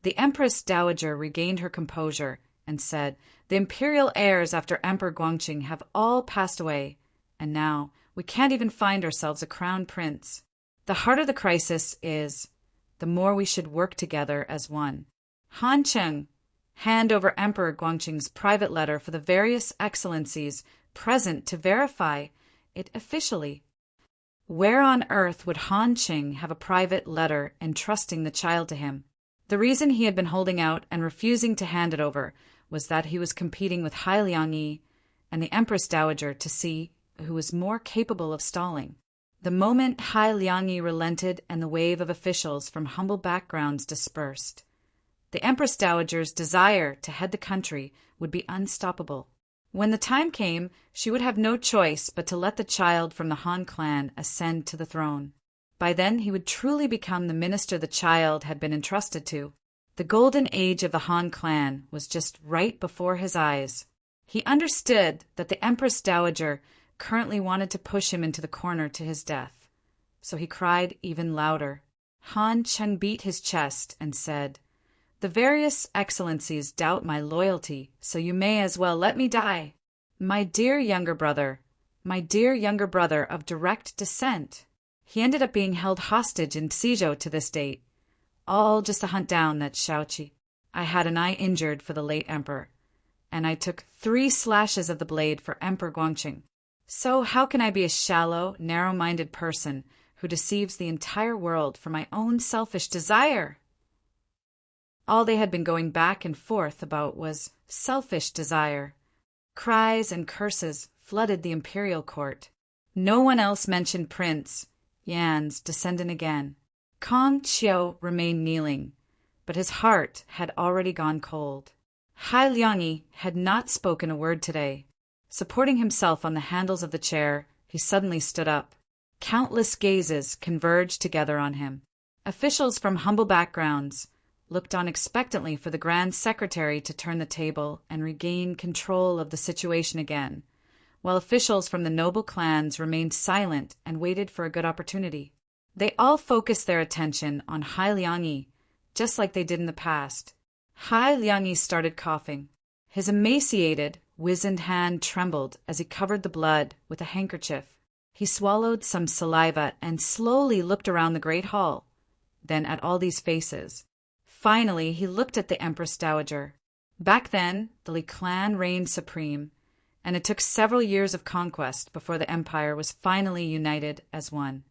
The Empress Dowager regained her composure and said, "The imperial heirs after Emperor Guangqing have all passed away, and now we can't even find ourselves a crown prince. The heart of the crisis is, the more we should work together as one. Han Cheng, hand over Emperor Guangqing's private letter for the various excellencies present to verify it officially." Where on earth would Han Qing have a private letter entrusting the child to him? The reason he had been holding out and refusing to hand it over was that he was competing with Hai Liangyi and the Empress Dowager to see who was more capable of stalling. The moment Hai Liangyi relented and the wave of officials from humble backgrounds dispersed, the Empress Dowager's desire to head the country would be unstoppable. When the time came, she would have no choice but to let the child from the Han clan ascend to the throne. By then he would truly become the minister the child had been entrusted to. The golden age of the Han clan was just right before his eyes. He understood that the Empress Dowager currently wanted to push him into the corner to his death, so he cried even louder. Han Cheng beat his chest and said, "The various excellencies doubt my loyalty, so you may as well let me die. My dear younger brother of direct descent. He ended up being held hostage in Xizhou to this date, all just to hunt down that Shaoqi. I had an eye injured for the late emperor, and I took 3 slashes of the blade for Emperor Guangqing. So how can I be a shallow, narrow-minded person who deceives the entire world for my own selfish desire?" All they had been going back and forth about was selfish desire. Cries and curses flooded the imperial court. No one else mentioned Prince Yan's descendant again. Kong Qiu remained kneeling, but his heart had already gone cold. Hai Liangyi had not spoken a word today. Supporting himself on the handles of the chair, he suddenly stood up. Countless gazes converged together on him. Officials from humble backgrounds looked on expectantly for the Grand Secretary to turn the table and regain control of the situation again, while officials from the noble clans remained silent and waited for a good opportunity. They all focused their attention on Hai Liangyi, just like they did in the past. Hai Liangyi started coughing. His emaciated, wizened hand trembled as he covered the blood with a handkerchief. He swallowed some saliva and slowly looked around the great hall, then at all these faces. Finally, he looked at the Empress Dowager. Back then, the Li clan reigned supreme, and it took several years of conquest before the empire was finally united as one.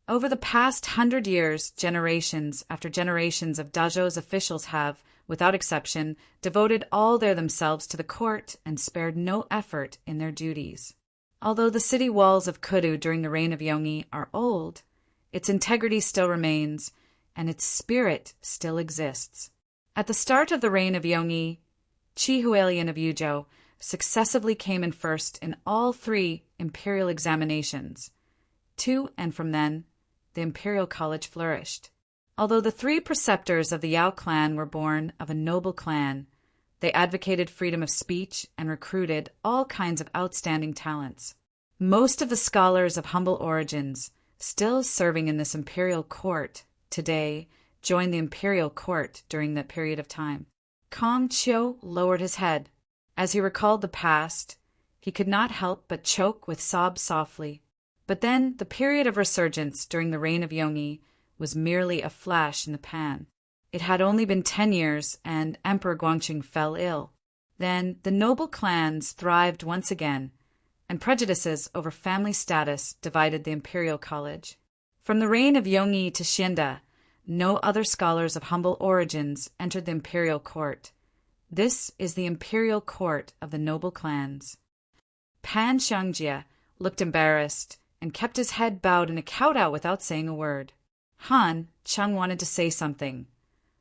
Over the past 100 years, generations after generations of Dazhou's officials have, without exception, devoted all themselves to the court and spared no effort in their duties. Although the city walls of Kudu during the reign of Yongyi are old, its integrity still remains, and its spirit still exists. At the start of the reign of Yongyi, Qi Hualien of Yuzhou successively came in first in all 3 imperial examinations. To and from then, the imperial college flourished. Although the 3 preceptors of the Yao clan were born of a noble clan, they advocated freedom of speech and recruited all kinds of outstanding talents. Most of the scholars of humble origins, still serving in this imperial court today, joined the imperial court during that period of time. Kong Qiu lowered his head. As he recalled the past, he could not help but choke with sobs softly. But then the period of resurgence during the reign of Yongyi was merely a flash in the pan. It had only been 10 years, and Emperor Guangqing fell ill. Then the noble clans thrived once again, and prejudices over family status divided the imperial college. From the reign of Yongyi to Xianda, no other scholars of humble origins entered the imperial court. This is the imperial court of the noble clans. Pan Xiangjie looked embarrassed and kept his head bowed in a kowtow without saying a word. Han Cheng wanted to say something,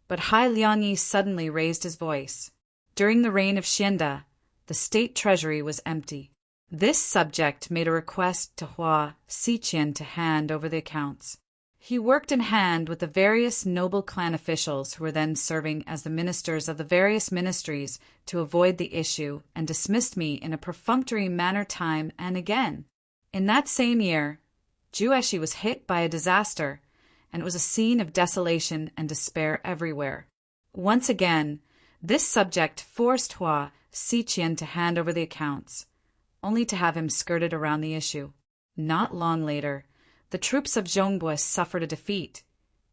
but Hai Liangyi suddenly raised his voice. During the reign of Xianda, the state treasury was empty. This subject made a request to Hua Xiqian to hand over the accounts. He worked in hand with the various noble clan officials who were then serving as the ministers of the various ministries to avoid the issue, and dismissed me in a perfunctory manner time and again. In that same year, Jueshi was hit by a disaster, and it was a scene of desolation and despair everywhere. Once again, this subject forced Hua Xiqian to hand over the accounts, only to have him skirted around the issue. Not long later, the troops of Zhongbue suffered a defeat,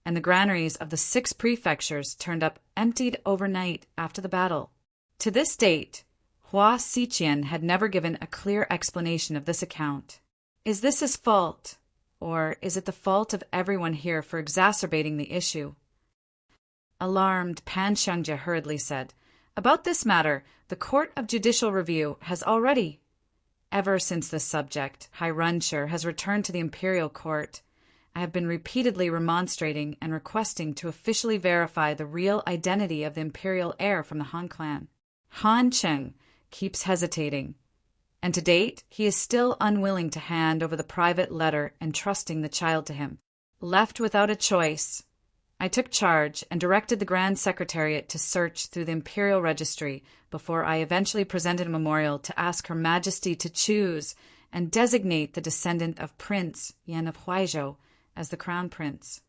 and the granaries of the 6 prefectures turned up emptied overnight after the battle. To this date, Hua Xiqian had never given a clear explanation of this account. Is this his fault, or is it the fault of everyone here for exacerbating the issue? Alarmed, Pan Xiangjie hurriedly said, "About this matter, the Court of Judicial Review has already—" Ever since this subject, Hai Runshi, has returned to the imperial court, I have been repeatedly remonstrating and requesting to officially verify the real identity of the imperial heir from the Han clan. Han Cheng keeps hesitating, and to date he is still unwilling to hand over the private letter entrusting the child to him. Left without a choice, I took charge and directed the Grand Secretariat to search through the imperial registry before I eventually presented a memorial to ask Her Majesty to choose and designate the descendant of Prince Yan of Huaizhou as the crown prince.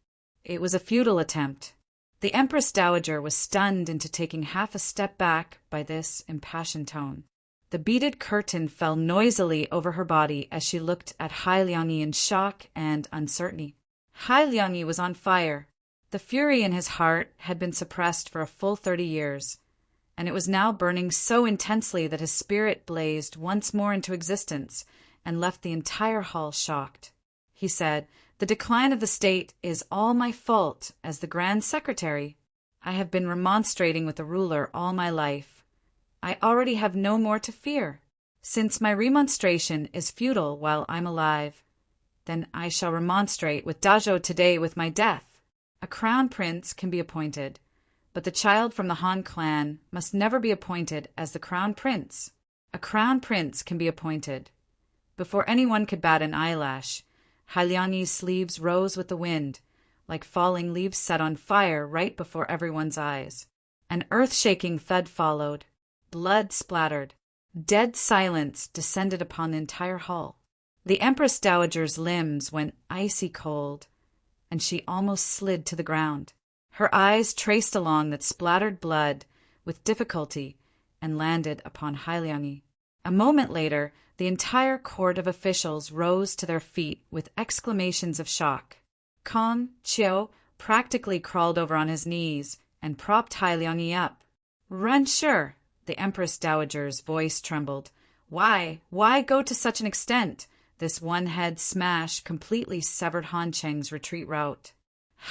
It was a futile attempt. The Empress Dowager was stunned into taking half a step back by this impassioned tone. The beaded curtain fell noisily over her body as she looked at Hai Liangyi in shock and uncertainty. Hai Liangyi was on fire. The fury in his heart had been suppressed for a full 30 years, and it was now burning so intensely that his spirit blazed once more into existence and left the entire hall shocked. He said, "The decline of the state is all my fault as the Grand Secretary." I have been remonstrating with the ruler all my life. I already have no more to fear. Since my remonstration is futile while I'm alive, then I shall remonstrate with Dazhou today with my death. A crown prince can be appointed, but the child from the Han clan must never be appointed as the crown prince. A crown prince can be appointed. Before anyone could bat an eyelash, Hailiang's sleeves rose with the wind, like falling leaves set on fire right before everyone's eyes. An earth-shaking thud followed. Blood splattered. Dead silence descended upon the entire hall. The Empress Dowager's limbs went icy cold, and she almost slid to the ground. Her eyes traced along that splattered blood with difficulty and landed upon Hailiang. A moment later, the entire court of officials rose to their feet with exclamations of shock. Kong Qiu practically crawled over on his knees and propped Hailiang up. "Run, sure," the Empress Dowager's voice trembled. Why go to such an extent? This one-head smash completely severed Han Cheng's retreat route.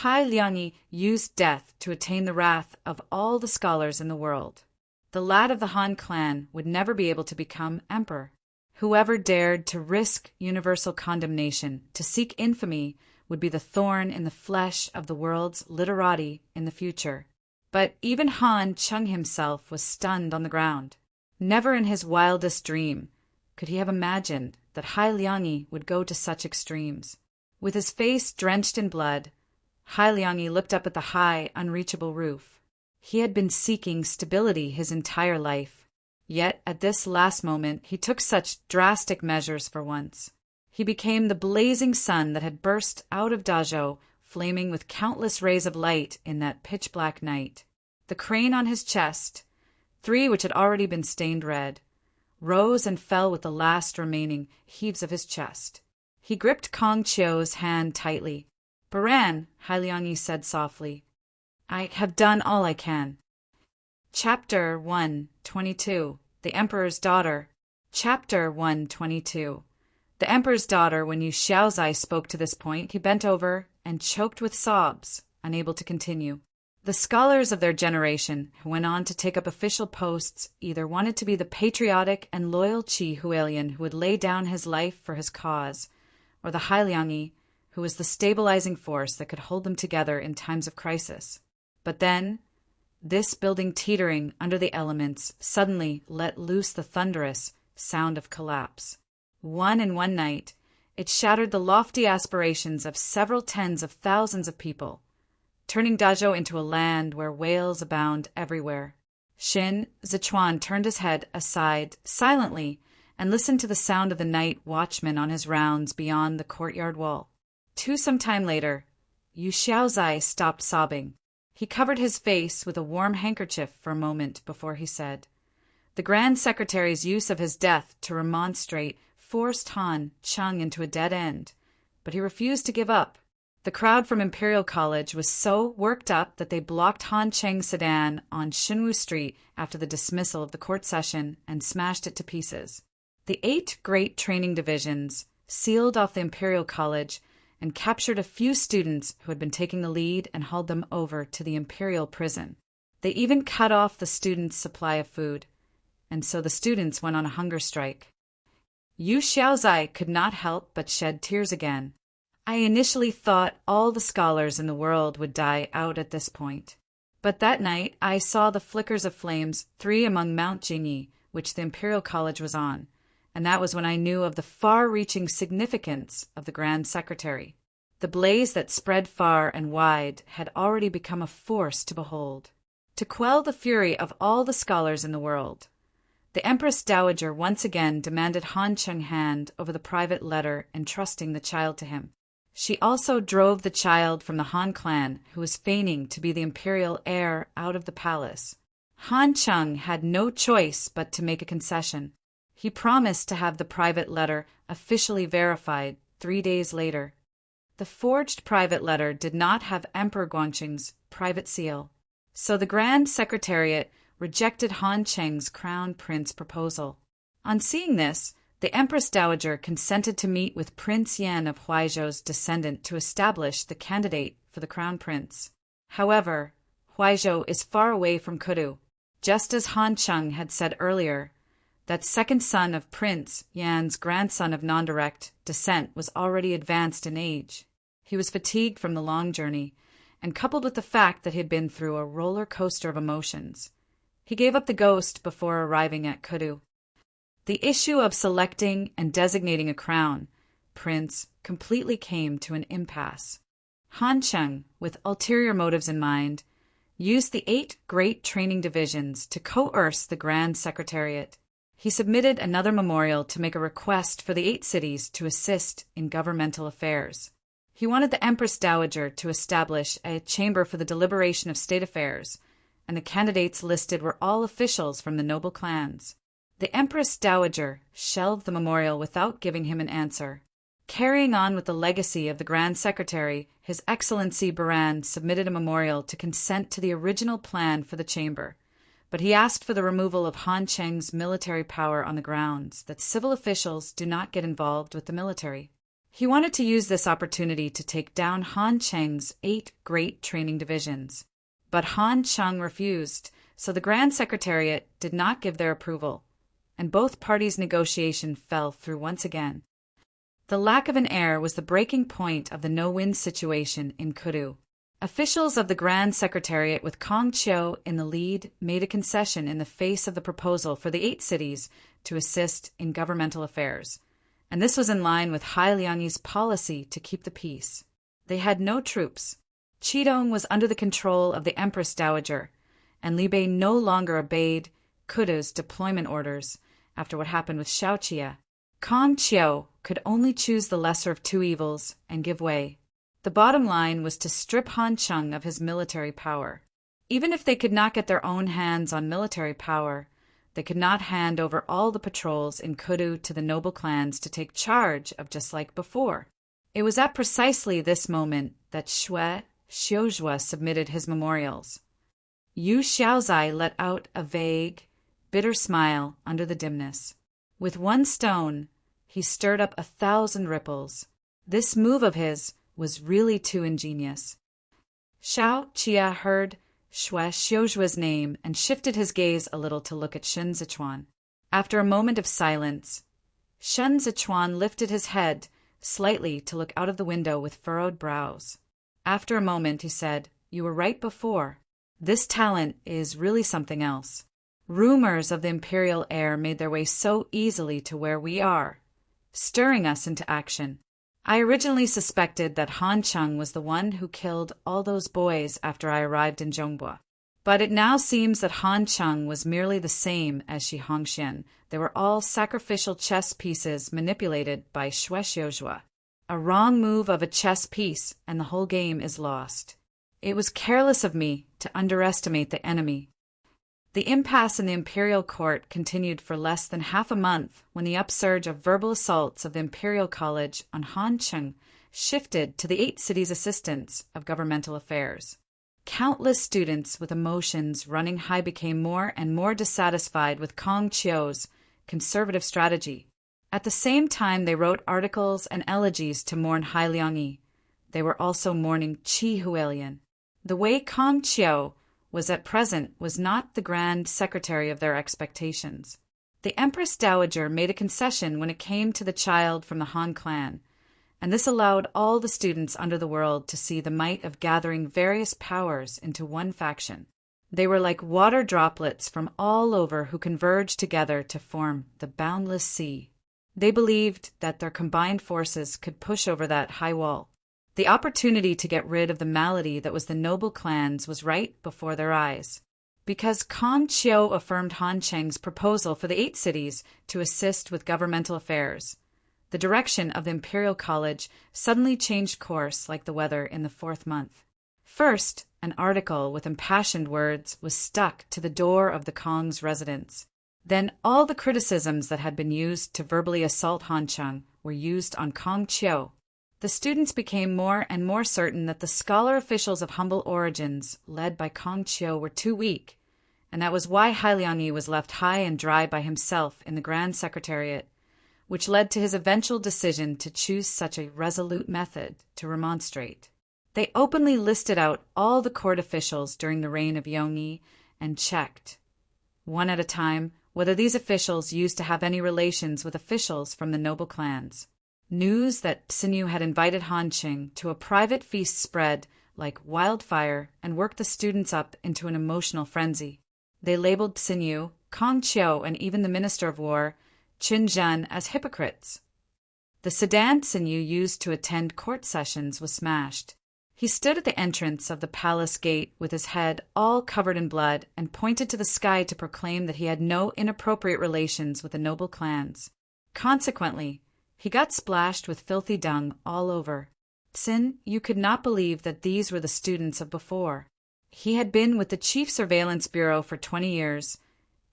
Hailiang used death to attain the wrath of all the scholars in the world. The lad of the Han clan would never be able to become emperor. Whoever dared to risk universal condemnation, to seek infamy, would be the thorn in the flesh of the world's literati in the future. But even Han Cheng himself was stunned on the ground. Never in his wildest dream could he have imagined that Hailiang would go to such extremes. With his face drenched in blood, Hailiang looked up at the high, unreachable roof. He had been seeking stability his entire life. Yet at this last moment he took such drastic measures for once. He became the blazing sun that had burst out of Dazhou, flaming with countless rays of light in that pitch-black night. The crane on his chest, 3 which had already been stained red, rose and fell with the last remaining heaves of his chest. He gripped Kong Qiu's hand tightly. "Baran," Hailiang said softly, "I have done all I can." Chapter 122. The Emperor's Daughter. Chapter 122. The Emperor's Daughter. When Yu Xiaozai spoke to this point, he bent over and choked with sobs, unable to continue. The scholars of their generation, who went on to take up official posts, either wanted to be the patriotic and loyal Qi Hualien who would lay down his life for his cause, or the Hailiang, who was the stabilizing force that could hold them together in times of crisis. But then, this building teetering under the elements suddenly let loose the thunderous sound of collapse. In one night, it shattered the lofty aspirations of several tens of thousands of people, turning Dazhou into a land where whales abound everywhere. Xin Zichuan turned his head aside silently and listened to the sound of the night watchman on his rounds beyond the courtyard wall. Some time later, Yu Xiaozai stopped sobbing. He covered his face with a warm handkerchief for a moment before he said, "The Grand Secretary's use of his death to remonstrate forced Han Cheng into a dead end, but he refused to give up. The crowd from Imperial College was so worked up that they blocked Han Cheng's sedan on Xinwu Street after the dismissal of the court session and smashed it to pieces. The 8 great training divisions sealed off the Imperial College and captured a few students who had been taking the lead and hauled them over to the Imperial prison. They even cut off the students' supply of food, and so the students went on a hunger strike." Yu Xiaozai could not help but shed tears again. "I initially thought all the scholars in the world would die out at this point. But that night I saw the flickers of flames 3 among Mount Jingyi, which the Imperial College was on, and that was when I knew of the far-reaching significance of the Grand Secretary. The blaze that spread far and wide had already become a force to behold. To quell the fury of all the scholars in the world, the Empress Dowager once again demanded Han Cheng's hand over the private letter entrusting the child to him. She also drove the child from the Han clan, who was feigning to be the imperial heir, out of the palace. Han Cheng had no choice but to make a concession. He promised to have the private letter officially verified 3 days later. The forged private letter did not have Emperor Guangxing's private seal, so the Grand Secretariat rejected Han Cheng's crown prince proposal. On seeing this, the Empress Dowager consented to meet with Prince Yan of Huaizhou's descendant to establish the candidate for the crown prince. However, Huaizhou is far away from Kudu. Just as Han Cheng had said earlier, that second son of Prince Yan's grandson of non-direct descent was already advanced in age. He was fatigued from the long journey, and coupled with the fact that he had been through a roller coaster of emotions, he gave up the ghost before arriving at Kudu. The issue of selecting and designating a crown prince completely came to an impasse. Han Cheng, with ulterior motives in mind, used the 8 great training divisions to coerce the Grand Secretariat. He submitted another memorial to make a request for the 8 cities to assist in governmental affairs. He wanted the Empress Dowager to establish a chamber for the deliberation of state affairs, and the candidates listed were all officials from the noble clans. The Empress Dowager shelved the memorial without giving him an answer. Carrying on with the legacy of the Grand Secretary, His Excellency Baran submitted a memorial to consent to the original plan for the chamber, but he asked for the removal of Han Cheng's military power on the grounds that civil officials do not get involved with the military. He wanted to use this opportunity to take down Han Cheng's 8 great training divisions. But Han Cheng refused, so the Grand Secretariat did not give their approval, and both parties' negotiation fell through once again. The lack of an heir was the breaking point of the no-win situation in Kudu. Officials of the Grand Secretariat with Kong Qiu in the lead made a concession in the face of the proposal for the 8 cities to assist in governmental affairs, and this was in line with Hai Liangyi's policy to keep the peace. They had no troops. Qidong was under the control of the Empress Dowager, and Li Bei no longer obeyed Kudu's deployment orders after what happened with Shaoqia. Kong Qiu could only choose the lesser of 2 evils and give way. The bottom line was to strip Han Cheng of his military power. Even if they could not get their own hands on military power, they could not hand over all the patrols in Kudu to the noble clans to take charge of, just like before. It was at precisely this moment that Xue Xiuzhua submitted his memorials. Yu Xiaozai let out a vague, bitter smile under the dimness. With one stone, he stirred up 1,000 ripples. This move of his was really too ingenious. Shao Qia heard Xue Xiuzhua's name and shifted his gaze a little to look at Shen Zichuan. After a moment of silence, Shen Zichuan lifted his head slightly to look out of the window with furrowed brows. After a moment, he said, "You were right before. This talent is really something else. Rumors of the imperial heir made their way so easily to where we are, stirring us into action. I originally suspected that Han Cheng was the one who killed all those boys after I arrived in Zhongbua. But it now seems that Han Cheng was merely the same as Shi Hongxian. They were all sacrificial chess pieces manipulated by Xue Xiuzhua. A wrong move of a chess piece and the whole game is lost. It was careless of me to underestimate the enemy." The impasse in the imperial court continued for less than half a month when the upsurge of verbal assaults of the Imperial College on Han Cheng shifted to the 8 cities' assistants of governmental affairs. Countless students with emotions running high became more and more dissatisfied with Kong Qiu's conservative strategy. At the same time they wrote articles and elegies to mourn Hai Liangyi. They were also mourning Qi Hualien. The way Kong Qiu was at present was not the Grand Secretary of their expectations. The Empress Dowager made a concession when it came to the child from the Han clan, and this allowed all the students under the world to see the might of gathering various powers into one faction. They were like water droplets from all over who converged together to form the boundless sea. They believed that their combined forces could push over that high wall. The opportunity to get rid of the malady that was the noble clans was right before their eyes. Because Kong Qiu affirmed Han Cheng's proposal for the 8 cities to assist with governmental affairs, the direction of the Imperial College suddenly changed course like the weather in the 4th month. First, an article with impassioned words was stuck to the door of the Kong's residence. Then all the criticisms that had been used to verbally assault Han Cheng were used on Kong Qiu. The students became more and more certain that the scholar officials of humble origins, led by Kong Qiu, were too weak, and that was why Hai Liangyi was left high and dry by himself in the Grand Secretariat, which led to his eventual decision to choose such a resolute method to remonstrate. They openly listed out all the court officials during the reign of Yongyi and checked, one at a time, whether these officials used to have any relations with officials from the noble clans. News that Psinyu had invited Han Qing to a private feast spread like wildfire and worked the students up into an emotional frenzy. They labeled Psinyu, Kong Qiu, and even the Minister of War, Qin Zhen, as hypocrites. The sedan Psinyu used to attend court sessions was smashed. He stood at the entrance of the palace gate with his head all covered in blood and pointed to the sky to proclaim that he had no inappropriate relations with the noble clans. Consequently, he got splashed with filthy dung all over. You could not believe that these were the students of before. He had been with the Chief Surveillance Bureau for 20 years,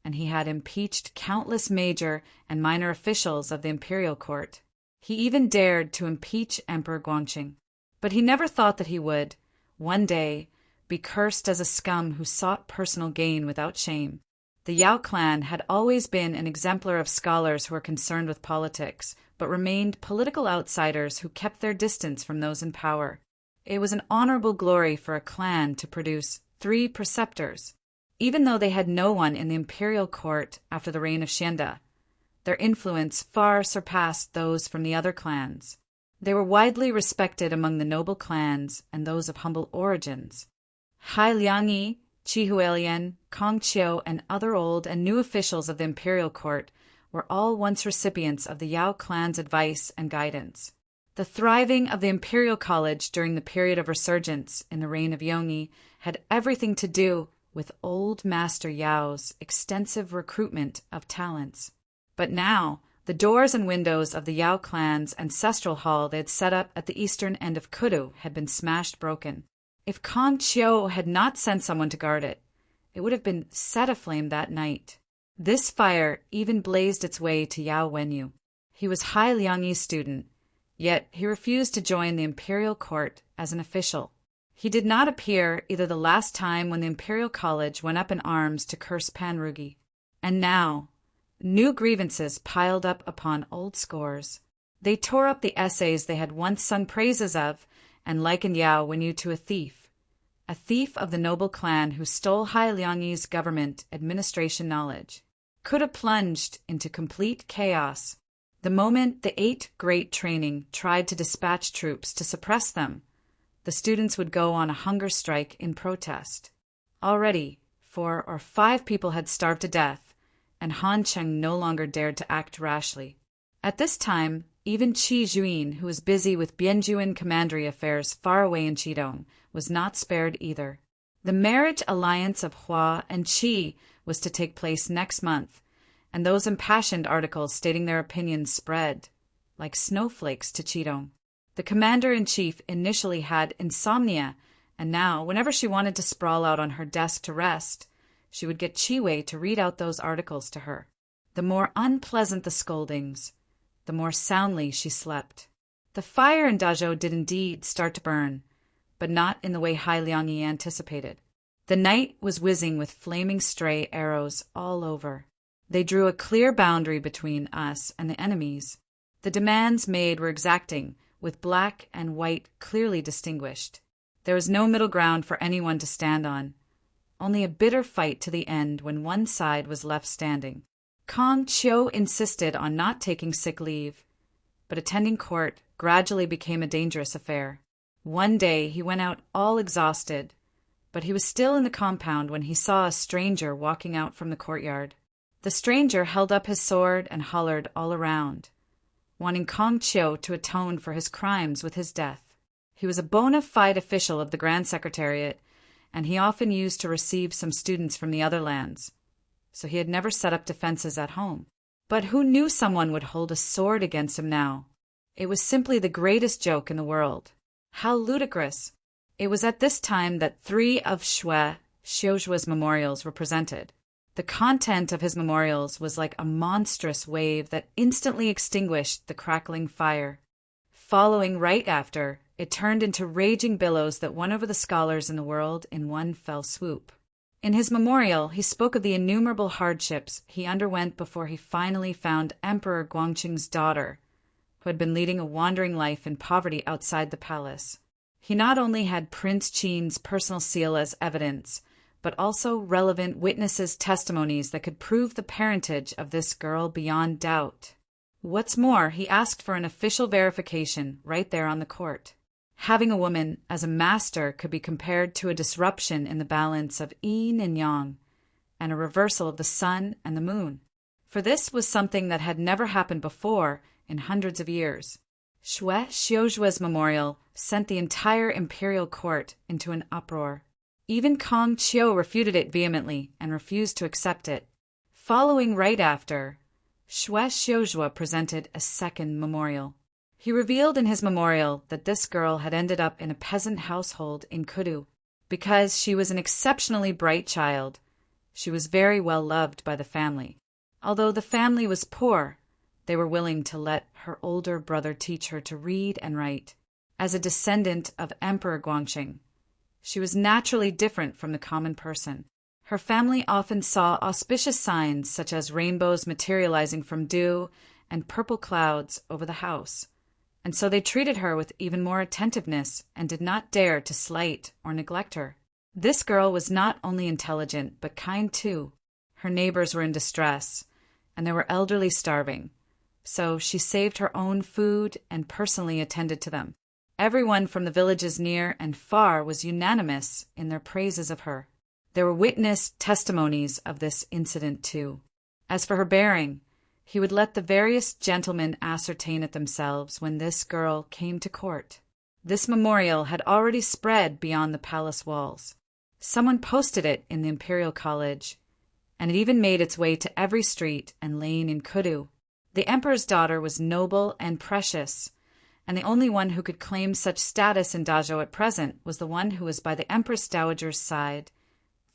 and he had impeached countless major and minor officials of the imperial court. He even dared to impeach Emperor Guangxing. But he never thought that he would, one day, be cursed as a scum who sought personal gain without shame. The Yao clan had always been an exemplar of scholars who were concerned with politics, but remained political outsiders who kept their distance from those in power. It was an honorable glory for a clan to produce 3 preceptors, even though they had no one in the imperial court after the reign of Xianda. Their influence far surpassed those from the other clans. They were widely respected among the noble clans and those of humble origins. Hai Liangyi, Qi Hualien, Kong Qiu, and other old and new officials of the imperial court were all once recipients of the Yao clan's advice and guidance. The thriving of the imperial college during the period of resurgence in the reign of Yongyi had everything to do with old Master Yao's extensive recruitment of talents. But now, the doors and windows of the Yao clan's ancestral hall they had set up at the eastern end of Kudu had been smashed broken. If Kong Qiu had not sent someone to guard it, it would have been set aflame that night. This fire even blazed its way to Yao Wenyu. He was Hai Liangyi's student, yet he refused to join the imperial court as an official. He did not appear either the last time when the imperial college went up in arms to curse Panrugi, and now new grievances piled up upon old scores. They tore up the essays they had once sung praises of and likened Yao Wenyu to a thief of the noble clan who stole Hai Liangyi's government administration knowledge. Could have plunged into complete chaos the moment the 8 Great Training tried to dispatch troops to suppress them. The students would go on a hunger strike in protest. Already, 4 or 5 people had starved to death, and Han Cheng no longer dared to act rashly. At this time, even Qi Juin, who was busy with Bianjuan commandery affairs far away in Qidong, was not spared either. The marriage alliance of Hua and Qi was to take place next month, and those impassioned articles stating their opinions spread like snowflakes to Qidong. The commander-in-chief initially had insomnia, and now, whenever she wanted to sprawl out on her desk to rest, she would get Qi Wei to read out those articles to her. The more unpleasant the scoldings, the more soundly she slept. The fire in Dazhou did indeed start to burn, but not in the way Hai Liangyi anticipated. The night was whizzing with flaming stray arrows all over. They drew a clear boundary between us and the enemies. The demands made were exacting, with black and white clearly distinguished. There was no middle ground for anyone to stand on, only a bitter fight to the end when one side was left standing. Kong Qiu insisted on not taking sick leave, but attending court gradually became a dangerous affair. One day he went out all exhausted, but he was still in the compound when he saw a stranger walking out from the courtyard. The stranger held up his sword and hollered all around, wanting Kong Qiu to atone for his crimes with his death. He was a bona fide official of the Grand Secretariat, and he often used to receive some students from the other lands, so he had never set up defenses at home. But who knew someone would hold a sword against him now? It was simply the greatest joke in the world. How ludicrous! It was at this time that 3 of Xiujue's memorials were presented. The content of his memorials was like a monstrous wave that instantly extinguished the crackling fire. Following right after, it turned into raging billows that won over the scholars in the world in one fell swoop. In his memorial, he spoke of the innumerable hardships he underwent before he finally found Emperor Guangqing's daughter, who had been leading a wandering life in poverty outside the palace. He not only had Prince Qin's personal seal as evidence, but also relevant witnesses' testimonies that could prove the parentage of this girl beyond doubt. What's more, he asked for an official verification right there on the court. Having a woman as a master could be compared to a disruption in the balance of yin and yang, and a reversal of the sun and the moon. For this was something that had never happened before in hundreds of years. Shui Xiujue's memorial sent the entire imperial court into an uproar. Even Kong Qiu refuted it vehemently and refused to accept it. Following right after, Shui Xiujue presented a second memorial. He revealed in his memorial that this girl had ended up in a peasant household in Kudu. Because she was an exceptionally bright child, she was very well loved by the family. Although the family was poor, they were willing to let her older brother teach her to read and write. As a descendant of Emperor Guangxing, she was naturally different from the common person. Her family often saw auspicious signs such as rainbows materializing from dew and purple clouds over the house, and so they treated her with even more attentiveness and did not dare to slight or neglect her. This girl was not only intelligent but kind too. Her neighbors were in distress, and there were elderly starving, so she saved her own food and personally attended to them. Everyone from the villages near and far was unanimous in their praises of her. There were witness testimonies of this incident too. As for her bearing, he would let the various gentlemen ascertain it themselves when this girl came to court. This memorial had already spread beyond the palace walls. Someone posted it in the Imperial College, and it even made its way to every street and lane in Kudu. The emperor's daughter was noble and precious, and the only one who could claim such status in Dazhou at present was the one who was by the Empress Dowager's side,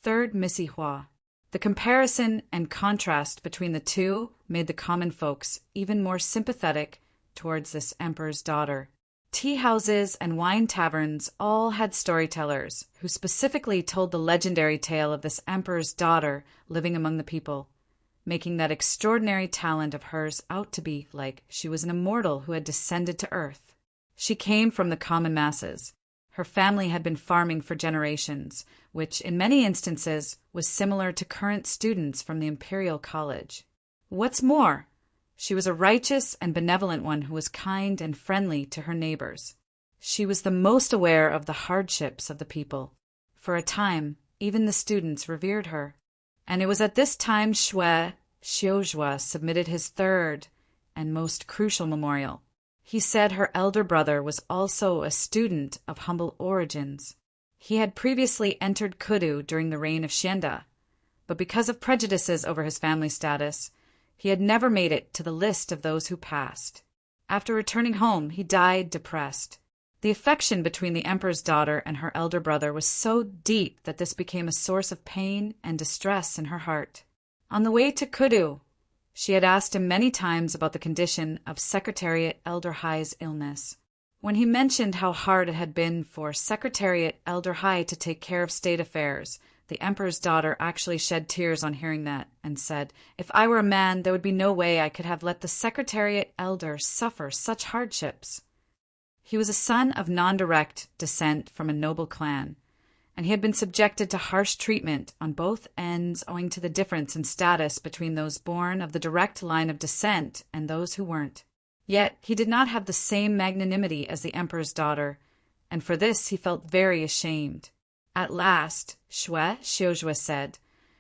third Missy Hua. The comparison and contrast between the two made the common folks even more sympathetic towards this emperor's daughter. Tea houses and wine taverns all had storytellers who specifically told the legendary tale of this emperor's daughter living among the people, making that extraordinary talent of hers out to be like she was an immortal who had descended to earth. She came from the common masses. Her family had been farming for generations, which in many instances was similar to current students from the Imperial College. What's more, she was a righteous and benevolent one who was kind and friendly to her neighbors. She was the most aware of the hardships of the people. For a time, even the students revered her. And it was at this time Shui Xiujue submitted his third and most crucial memorial. He said her elder brother was also a student of humble origins. He had previously entered Kudu during the reign of Xianda, but because of prejudices over his family status, he had never made it to the list of those who passed. After returning home, he died depressed. The affection between the emperor's daughter and her elder brother was so deep that this became a source of pain and distress in her heart. On the way to Kudu, she had asked him many times about the condition of Secretariat Elder Hai's illness. When he mentioned how hard it had been for Secretariat Elder Hai to take care of state affairs, the emperor's daughter actually shed tears on hearing that and said, "If I were a man, there would be no way I could have let the Secretariat Elder suffer such hardships." He was a son of non-direct descent from a noble clan, and he had been subjected to harsh treatment on both ends owing to the difference in status between those born of the direct line of descent and those who weren't. Yet he did not have the same magnanimity as the emperor's daughter, and for this he felt very ashamed. At last, Shui Xiujue said,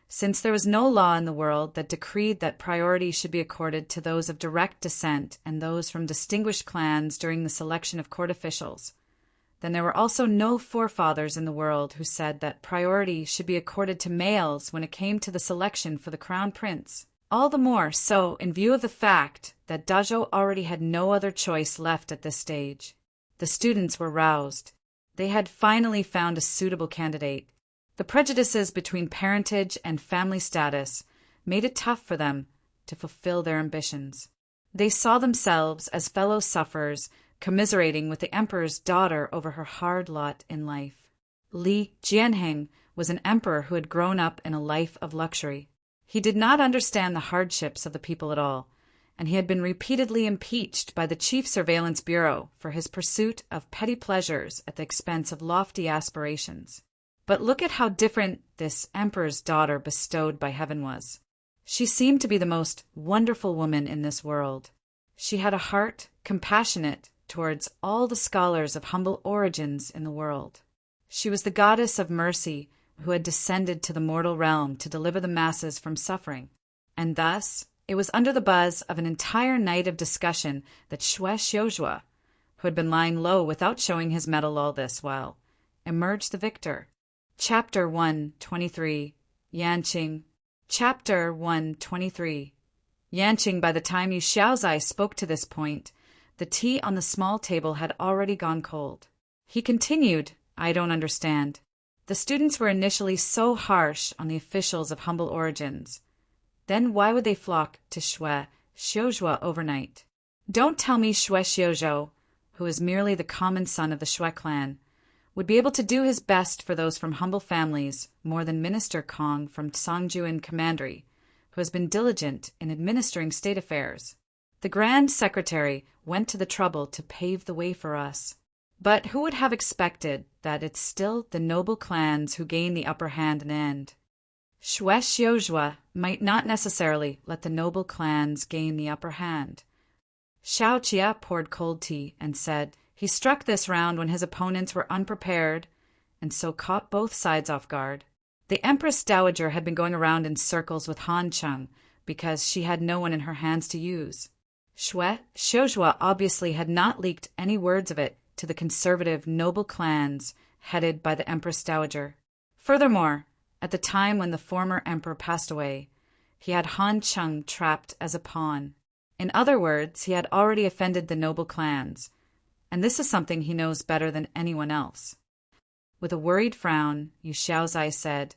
since there was no law in the world that decreed that priority should be accorded to those of direct descent and those from distinguished clans during the selection of court officials, then there were also no forefathers in the world who said that priority should be accorded to males when it came to the selection for the crown prince. All the more so in view of the fact that Dazhou already had no other choice left at this stage. The students were roused. They had finally found a suitable candidate. The prejudices between parentage and family status made it tough for them to fulfill their ambitions. They saw themselves as fellow sufferers, commiserating with the emperor's daughter over her hard lot in life. Li Jianheng was an emperor who had grown up in a life of luxury. He did not understand the hardships of the people at all, and he had been repeatedly impeached by the Chief Surveillance Bureau for his pursuit of petty pleasures at the expense of lofty aspirations. But look at how different this emperor's daughter bestowed by heaven was. She seemed to be the most wonderful woman in this world. She had a heart compassionate towards all the scholars of humble origins in the world. She was the goddess of mercy who had descended to the mortal realm to deliver the masses from suffering. And thus, it was under the buzz of an entire night of discussion that Shwe Xiuzhua, who had been lying low without showing his mettle all this while, emerged the victor. Chapter 123. Yanqing. Chapter 123. Yanqing, by the time Yu Xiaozai spoke to this point, the tea on the small table had already gone cold. He continued, I don't understand. The students were initially so harsh on the officials of humble origins. Then why would they flock to Shwe Xiuzhua overnight? Don't tell me Shwe Xiuzhou, who is merely the common son of the Shwe clan, would be able to do his best for those from humble families more than Minister Kong from Songjuan Commandery, who has been diligent in administering state affairs. The Grand Secretary went to the trouble to pave the way for us. But who would have expected that it's still the noble clans who gain the upper hand in the end? Shwe Xiuzhua might not necessarily let the noble clans gain the upper hand. Xiao Jia poured cold tea and said he struck this round when his opponents were unprepared and so caught both sides off guard. The Empress Dowager had been going around in circles with Han Cheng because she had no one in her hands to use. Shwe Xiuzhua obviously had not leaked any words of it to the conservative noble clans headed by the Empress Dowager. Furthermore, at the time when the former emperor passed away, he had Han Cheng trapped as a pawn. In other words, he had already offended the noble clans, and this is something he knows better than anyone else. With a worried frown, Yu Xiaozai said,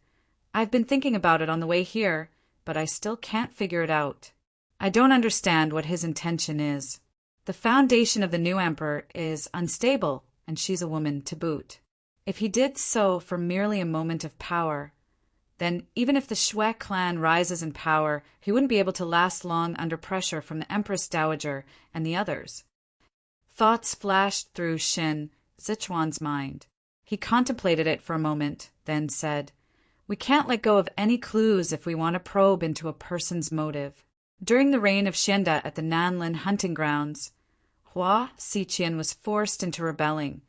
I've been thinking about it on the way here, but I still can't figure it out. I don't understand what his intention is. The foundation of the new emperor is unstable, and she's a woman to boot. If he did so for merely a moment of power, then even if the Shwe clan rises in power, he wouldn't be able to last long under pressure from the Empress Dowager and the others. Thoughts flashed through Xin Zichuan's mind. He contemplated it for a moment, then said, We can't let go of any clues if we want to probe into a person's motive. During the reign of Xianda at the Nanlin hunting grounds, Hua Xiqian was forced into rebelling,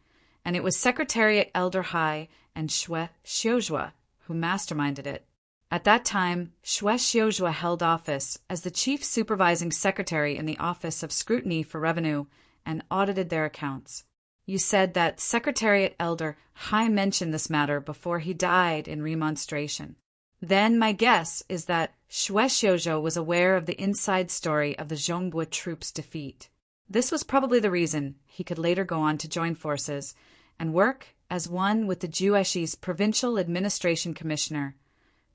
and it was Secretariat Elder Hai and Shwe Xiuzhua who masterminded it. At that time, Shwe Xiuzhua held office as the chief supervising secretary in the Office of Scrutiny for Revenue and audited their accounts. You said that Secretariat Elder Hai mentioned this matter before he died in remonstration. Then my guess is that Shwe Xiuzhou was aware of the inside story of the Zhongbua troops' defeat. This was probably the reason he could later go on to join forces and work as one with the Jueshi's Provincial Administration Commissioner,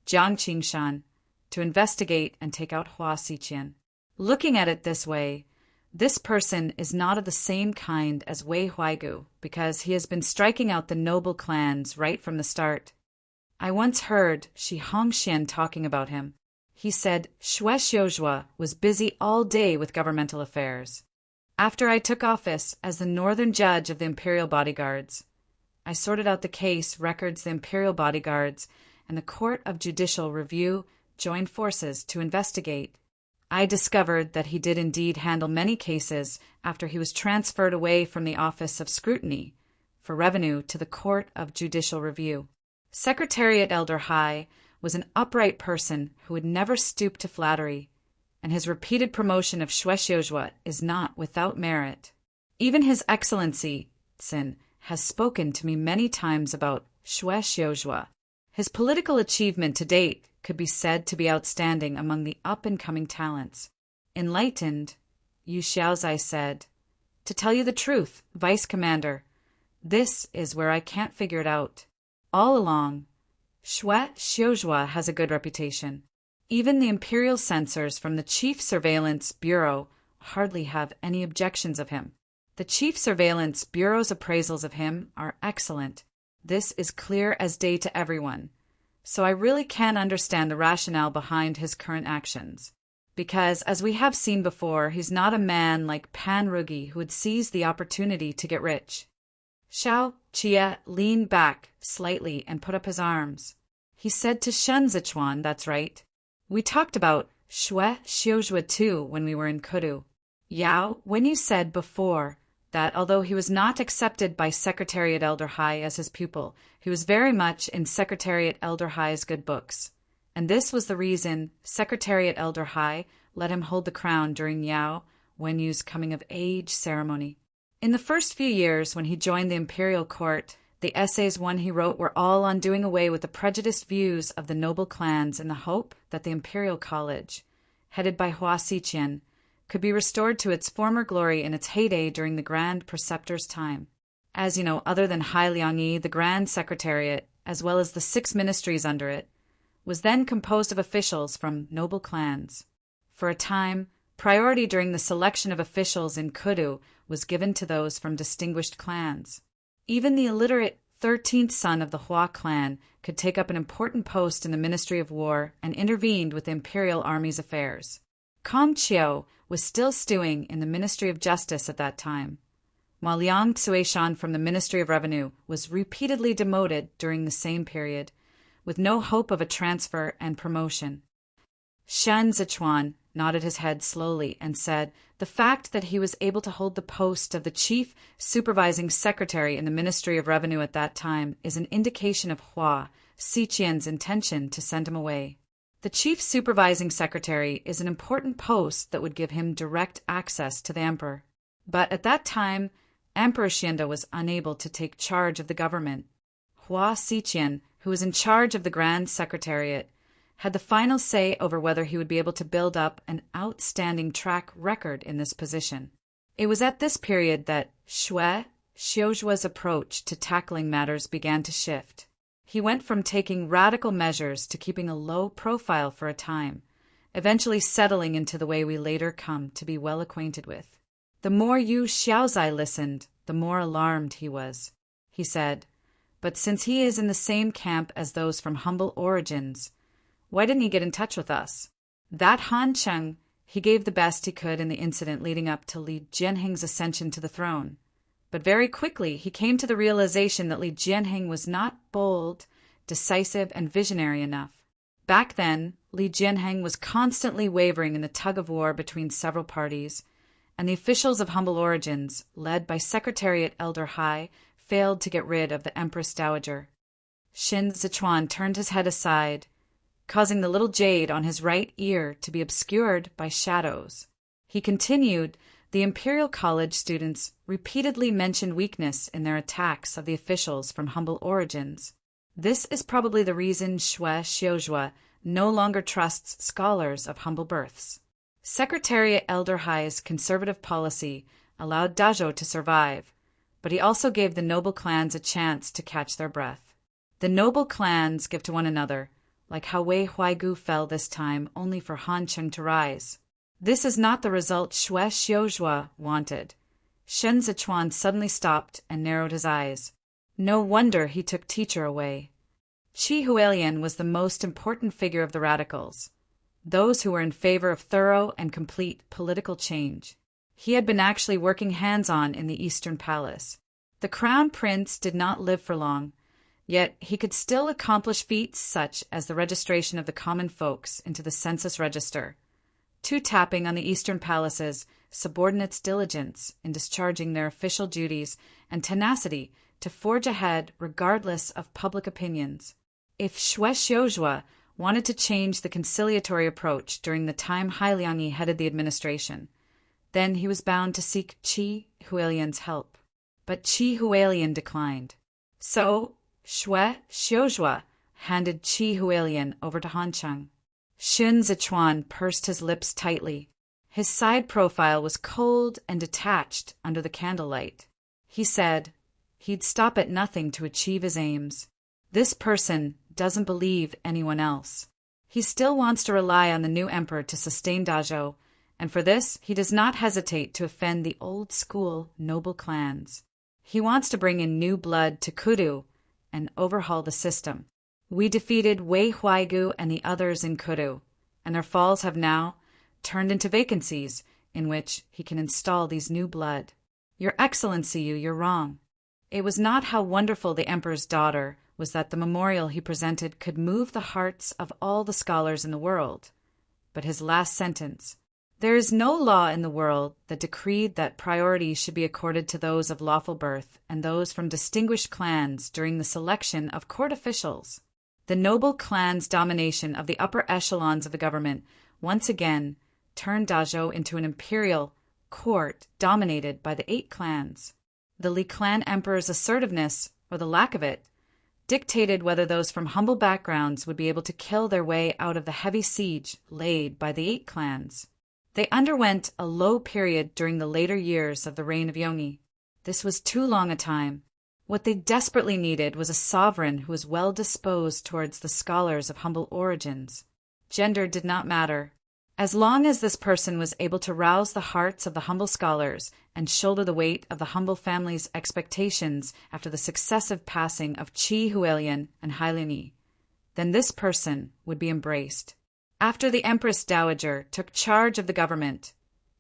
Jiang Qingshan, to investigate and take out Hua Xiqian. Looking at it this way, this person is not of the same kind as Wei Huaigu because he has been striking out the noble clans right from the start. I once heard Shi Hongxian talking about him. He said Shwe Xiuzhua was busy all day with governmental affairs. After I took office as the northern judge of the Imperial Bodyguards, I sorted out the case records the Imperial Bodyguards and the Court of Judicial Review joined forces to investigate. I discovered that he did indeed handle many cases after he was transferred away from the Office of Scrutiny for Revenue to the Court of Judicial Review. Secretariat Elder Hai was an upright person who would never stoop to flattery, and his repeated promotion of Shwe Xiuzhua is not without merit. Even His Excellency, Xin, has spoken to me many times about Shwe Xiuzhua. His political achievement to date could be said to be outstanding among the up-and-coming talents. Enlightened, Yu Xiaozai said, To tell you the truth, Vice Commander, this is where I can't figure it out. All along, Shwe Xiuzhua has a good reputation. Even the imperial censors from the Chief Surveillance Bureau hardly have any objections of him. The Chief Surveillance Bureau's appraisals of him are excellent. This is clear as day to everyone, so I really can't understand the rationale behind his current actions. because, as we have seen before, he's not a man like Pan Rugi who would seize the opportunity to get rich. Xiao Jie leaned back slightly and put up his arms. He said to Shen Zichuan, "That's right. We talked about Shui Xiuzhua too when we were in Kudu. Yao, when you said before that although he was not accepted by Secretariat Elder Hai as his pupil, he was very much in Secretariat Elder Hai's good books. And this was the reason Secretariat Elder Hai let him hold the crown during Yao Wenyu's coming-of-age ceremony. In the first few years when he joined the imperial court, the essays he wrote were all on doing away with the prejudiced views of the noble clans in the hope that the imperial college, headed by Hua Xiqian, could be restored to its former glory in its heyday during the Grand Preceptor's time. As you know, other than Hai Liangyi, the Grand Secretariat, as well as the 6 ministries under it, was then composed of officials from noble clans. For a time, priority during the selection of officials in Kudu was given to those from distinguished clans. Even the illiterate 13th son of the Hua clan could take up an important post in the Ministry of War and intervened with the imperial army's affairs. Kong Qiu was still stewing in the Ministry of Justice at that time, while Liang Cuishan from the Ministry of Revenue was repeatedly demoted during the same period, with no hope of a transfer and promotion. Shen Zichuan nodded his head slowly and said the fact that he was able to hold the post of the chief supervising secretary in the Ministry of Revenue at that time is an indication of Hua Xiqian's intention to send him away. The chief supervising secretary is an important post that would give him direct access to the emperor. But at that time, Emperor Xianda was unable to take charge of the government. Hua Xiqian, who was in charge of the Grand Secretariat, had the final say over whether he would be able to build up an outstanding track record in this position. It was at this period that Shui Xiuzhua's approach to tackling matters began to shift. He went from taking radical measures to keeping a low profile for a time, eventually settling into the way we later come to be well acquainted with. The more Yu Xiaozai listened, the more alarmed he was. He said, "But since he is in the same camp as those from humble origins, why didn't he get in touch with us?" That Han Cheng, he gave the best he could in the incident leading up to Li Jianheng's ascension to the throne. But very quickly he came to the realization that Li Jianheng was not bold, decisive, and visionary enough. Back then, Li Jianheng was constantly wavering in the tug-of-war between several parties, and the officials of humble origins, led by Secretariat Elder Hai, failed to get rid of the Empress Dowager. Shen Zichuan turned his head aside, causing the little jade on his right ear to be obscured by shadows. He continued, "The Imperial College students repeatedly mentioned weakness in their attacks of the officials from humble origins. This is probably the reason Shui Xiuzhua no longer trusts scholars of humble births. Secretariat Elder Hai's conservative policy allowed Dazhou to survive, but he also gave the noble clans a chance to catch their breath. The noble clans give to one another, like how Wei Huaigu fell this time only for Han Cheng to rise. This is not the result Shui Xiuzhua wanted." Shen Zichuan suddenly stopped and narrowed his eyes. No wonder he took teacher away. Qi Hualian was the most important figure of the radicals, those who were in favor of thorough and complete political change. He had been actually working hands-on in the Eastern Palace. The Crown Prince did not live for long, yet he could still accomplish feats such as the registration of the common folks into the census register, two-tapping on the Eastern Palace's subordinates' diligence in discharging their official duties and tenacity to forge ahead regardless of public opinions. If Shui Xiuzhua wanted to change the conciliatory approach during the time Hai Liangyi headed the administration, then he was bound to seek Qi Hualian's help. But Qi Hualian declined. So Shui Xiuzhua handed Qi Hualian over to Han Cheng. Shen Zichuan pursed his lips tightly. His side profile was cold and detached under the candlelight. He said he'd stop at nothing to achieve his aims. This person doesn't believe anyone else. He still wants to rely on the new emperor to sustain Dazhou, and for this he does not hesitate to offend the old-school noble clans. He wants to bring in new blood to Kudu and overhaul the system. We defeated Wei Huaigu and the others in Kudu, and their falls have now turned into vacancies in which he can install these new blood. Your Excellency, you're wrong. It was not how wonderful the emperor's daughter was that the memorial he presented could move the hearts of all the scholars in the world, but his last sentence. There is no law in the world that decreed that priority should be accorded to those of lawful birth and those from distinguished clans during the selection of court officials. The noble clan's domination of the upper echelons of the government once again turned Dazhou into an imperial court dominated by the 8 clans. The Li clan emperor's assertiveness, or the lack of it, dictated whether those from humble backgrounds would be able to kill their way out of the heavy siege laid by the 8 clans. They underwent a low period during the later years of the reign of Yongi. This was too long a time. What they desperately needed was a sovereign who was well disposed towards the scholars of humble origins. Gender did not matter. As long as this person was able to rouse the hearts of the humble scholars and shoulder the weight of the humble family's expectations after the successive passing of Qi Hualien and Hailianyi, then this person would be embraced. After the Empress Dowager took charge of the government,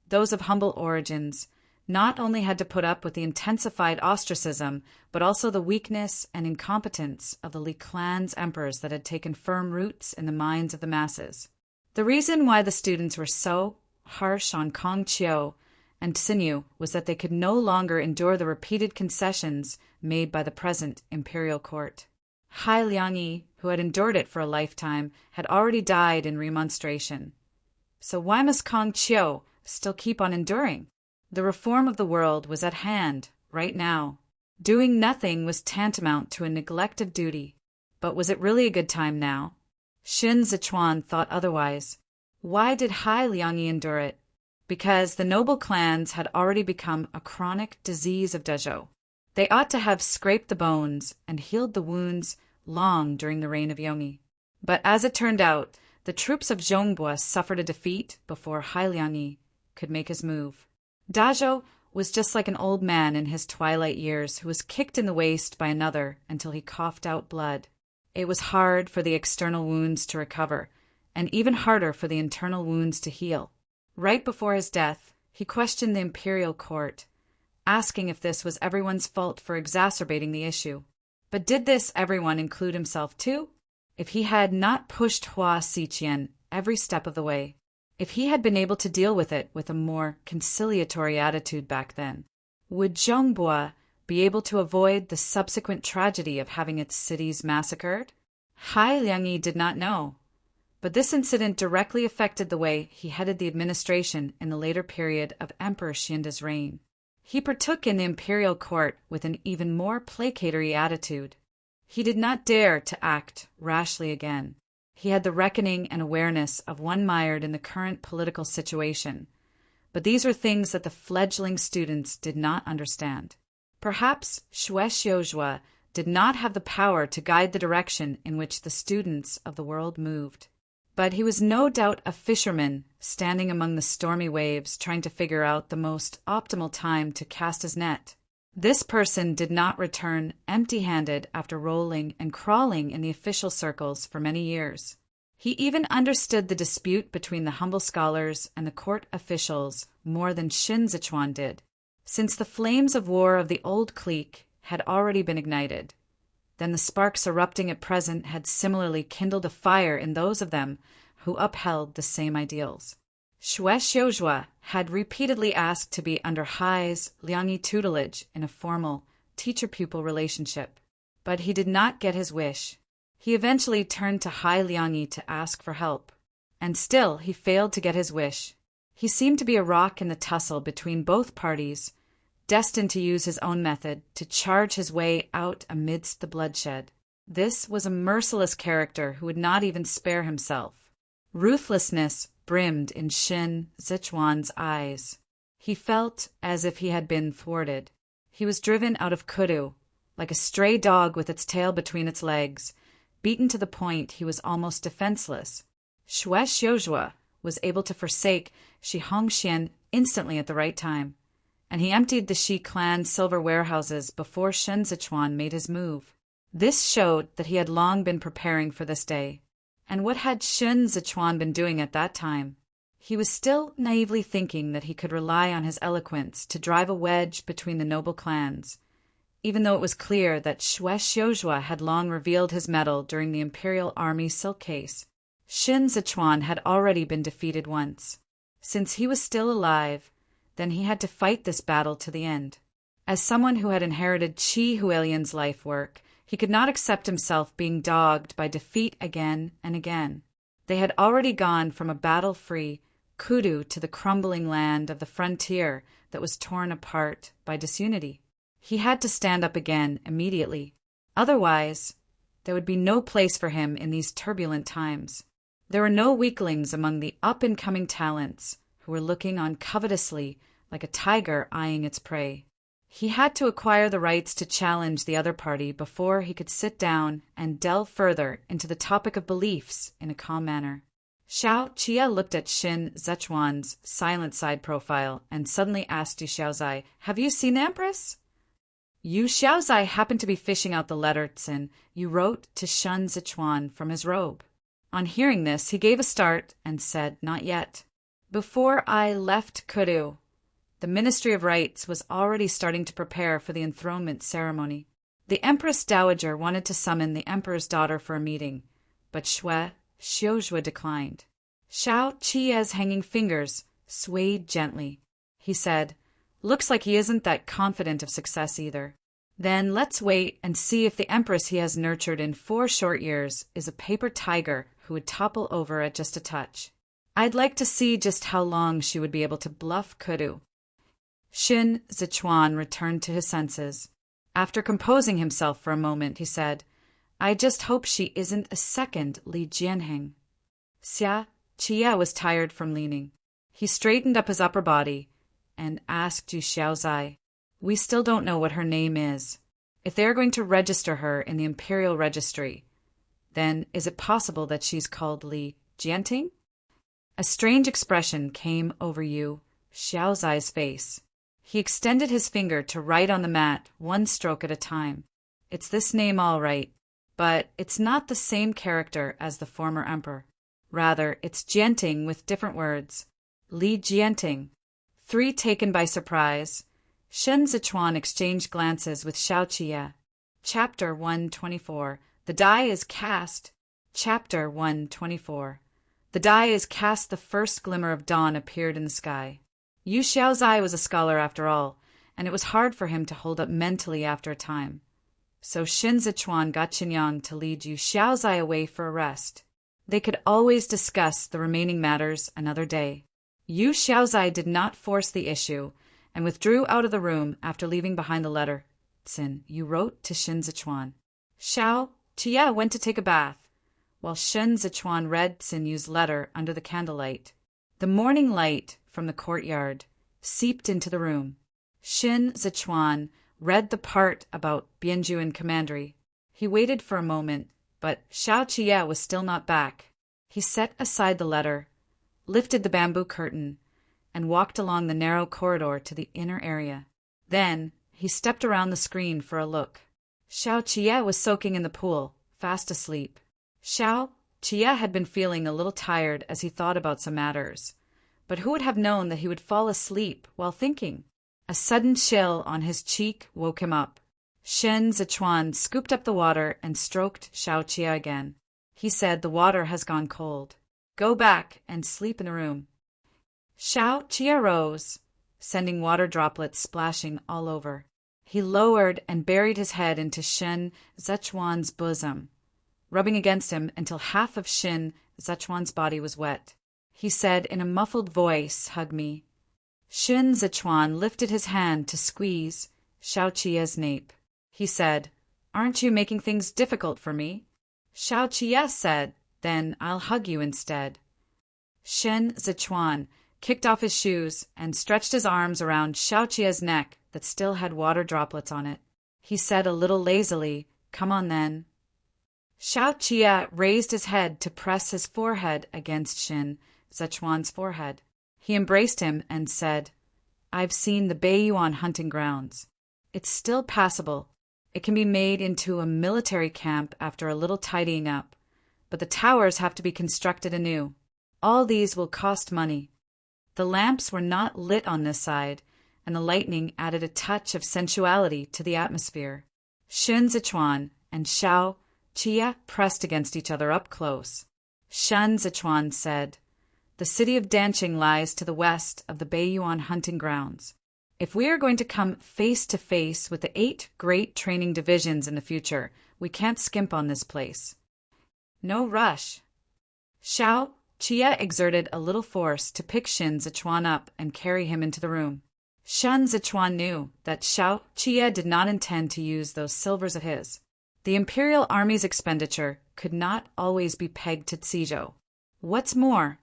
those of humble origins not only had to put up with the intensified ostracism, but also the weakness and incompetence of the Li clan's emperors that had taken firm roots in the minds of the masses. The reason why the students were so harsh on Kong Qiu and Xinyu was that they could no longer endure the repeated concessions made by the present imperial court. Hailianyi, who had endured it for a lifetime, had already died in remonstration. So why must Kong Qiu still keep on enduring? The reform of the world was at hand, right now. Doing nothing was tantamount to a neglect of duty. But was it really a good time now? Xin Zichuan thought otherwise. Why did Hailianyi endure it? Because the noble clans had already become a chronic disease of Dazhou. They ought to have scraped the bones and healed the wounds long during the reign of Yongi. But as it turned out, the troops of Zhongbua suffered a defeat before Hailianyi could make his move. Dazhou was just like an old man in his twilight years who was kicked in the waist by another until he coughed out blood. It was hard for the external wounds to recover, and even harder for the internal wounds to heal. Right before his death, he questioned the imperial court, asking if this was everyone's fault for exacerbating the issue. But did this everyone include himself too? If he had not pushed Hua Xiqian every step of the way, if he had been able to deal with it with a more conciliatory attitude back then, would Zhongbua be able to avoid the subsequent tragedy of having its cities massacred? Hailianyi did not know, but this incident directly affected the way he headed the administration in the later period of Emperor Xianda's reign. He partook in the imperial court with an even more placatory attitude. He did not dare to act rashly again. He had the reckoning and awareness of one mired in the current political situation. But these were things that the fledgling students did not understand. Perhaps Xue Xiuzhua did not have the power to guide the direction in which the students of the world moved. But he was no doubt a fisherman standing among the stormy waves trying to figure out the most optimal time to cast his net. This person did not return empty-handed after rolling and crawling in the official circles for many years. He even understood the dispute between the humble scholars and the court officials more than Xin Zichuan did, since the flames of war of the old clique had already been ignited. Then the sparks erupting at present had similarly kindled a fire in those of them who upheld the same ideals. Xue Xiuzhua had repeatedly asked to be under Hai's Liangyi tutelage in a formal teacher-pupil relationship, but he did not get his wish. He eventually turned to Hai Liangyi to ask for help, and still he failed to get his wish. He seemed to be a rock in the tussle between both parties, destined to use his own method to charge his way out amidst the bloodshed. This was a merciless character who would not even spare himself. Ruthlessness brimmed in Xin Zichuan's eyes. He felt as if he had been thwarted. He was driven out of Kudu, like a stray dog with its tail between its legs, beaten to the point he was almost defenseless. Xue Xiuzhua was able to forsake Shi Hongxian instantly at the right time, and he emptied the Shi clan's silver warehouses before Shen Zichuan made his move. This showed that he had long been preparing for this day. And what had Shen Zichuan been doing at that time? He was still naively thinking that he could rely on his eloquence to drive a wedge between the noble clans, even though it was clear that Shwe Xiuzhua had long revealed his mettle during the Imperial Army silk case. Shin Zichuan had already been defeated once. Since he was still alive, then he had to fight this battle to the end. As someone who had inherited Qi Hualian's life work, he could not accept himself being dogged by defeat again and again. They had already gone from a battle-free Kudu to the crumbling land of the frontier that was torn apart by disunity. He had to stand up again immediately. Otherwise, there would be no place for him in these turbulent times. There were no weaklings among the up-and-coming talents who were looking on covetously like a tiger eyeing its prey. He had to acquire the rights to challenge the other party before he could sit down and delve further into the topic of beliefs in a calm manner. Xiao Qie looked at Shin Zichuan's silent side profile and suddenly asked Yu Xiaozai, "Have you seen the Empress?" Yu Xiaozai happened to be fishing out the letter Yu wrote to Shin Zichuan from his robe. On hearing this, he gave a start and said, "Not yet. Before I left Kudu, the Ministry of Rites was already starting to prepare for the enthronement ceremony. The Empress Dowager wanted to summon the Emperor's daughter for a meeting, but Shwe Xiuzhua declined." Xiao Qie's hanging fingers swayed gently. He said, "Looks like he isn't that confident of success either. Then let's wait and see if the Empress he has nurtured in 4 short years is a paper tiger who would topple over at just a touch. I'd like to see just how long she would be able to bluff Kudu." Shin Zichuan returned to his senses. After composing himself for a moment, he said, "I just hope she isn't a second Li Jianheng." Xia Qie was tired from leaning. He straightened up his upper body and asked Yu Xiaozai, "We still don't know what her name is. If they are going to register her in the Imperial Registry, then is it possible that she's called Li Jianting?" A strange expression came over Yu Xiaozai's face. He extended his finger to write on the mat, one stroke at a time. "It's this name all right, but it's not the same character as the former emperor. Rather, it's Jianting with different words. Li Jianting." 3 taken by surprise, Shin Zichuan exchanged glances with Xiao Qie. Chapter 124. The die is cast. Chapter 124. The die is cast. The first glimmer of dawn appeared in the sky. Yu Xiaozai was a scholar after all, and it was hard for him to hold up mentally after a time. So Shin Zichuan got Qinyang to lead Yu Xiaozai away for a rest. They could always discuss the remaining matters another day. Yu Xiaozai did not force the issue and withdrew out of the room after leaving behind the letter Yu wrote to Shin Zichuan. Xiao Qie went to take a bath, while Shin Zichuan read Yu's letter under the candlelight. The morning light from the courtyard seeped into the room. Shin Zichuan read the part about Bianju and Commandery. He waited for a moment, but Xiao Qie was still not back. He set aside the letter, lifted the bamboo curtain, and walked along the narrow corridor to the inner area. Then he stepped around the screen for a look. Xiao Qie was soaking in the pool, fast asleep. Xiao Qie had been feeling a little tired as he thought about some matters, but who would have known that he would fall asleep while thinking? A sudden chill on his cheek woke him up. Shin Zichuan scooped up the water and stroked Xiao Qie again. He said, "The water has gone cold. Go back and sleep in the room." Xiao Qie rose, sending water droplets splashing all over. He lowered and buried his head into Shin Zichuan's bosom, rubbing against him until half of Shin Zichuan's body was wet. He said in a muffled voice, "Hug me." Shin Zichuan lifted his hand to squeeze Xiao Qie's nape. He said, "Aren't you making things difficult for me?" Xiao Qie said, "Then I'll hug you instead." Shin Zichuan kicked off his shoes and stretched his arms around Xiao Qie's neck that still had water droplets on it. He said a little lazily, "Come on then." Xiao Qie raised his head to press his forehead against Shin Zichuan's forehead. He embraced him and said, "I've seen the Beiyuan hunting grounds. It's still passable. It can be made into a military camp after a little tidying up, but the towers have to be constructed anew. All these will cost money. The lamps were not lit on this side, and the lightning added a touch of sensuality to the atmosphere. Shun Zichuan and Shao Chia pressed against each other up close. Shun Zichuan said, "The city of Danqing lies to the west of the Beiyuan hunting grounds. If we are going to come face to face with the 8 great training divisions in the future, we can't skimp on this place. No rush." Shao Chia exerted a little force to pick Shin Zichuan up and carry him into the room. Shun Zichuan knew that Shao Chia did not intend to use those silvers of his. The imperial army's expenditure could not always be pegged to Cizhou. What's more,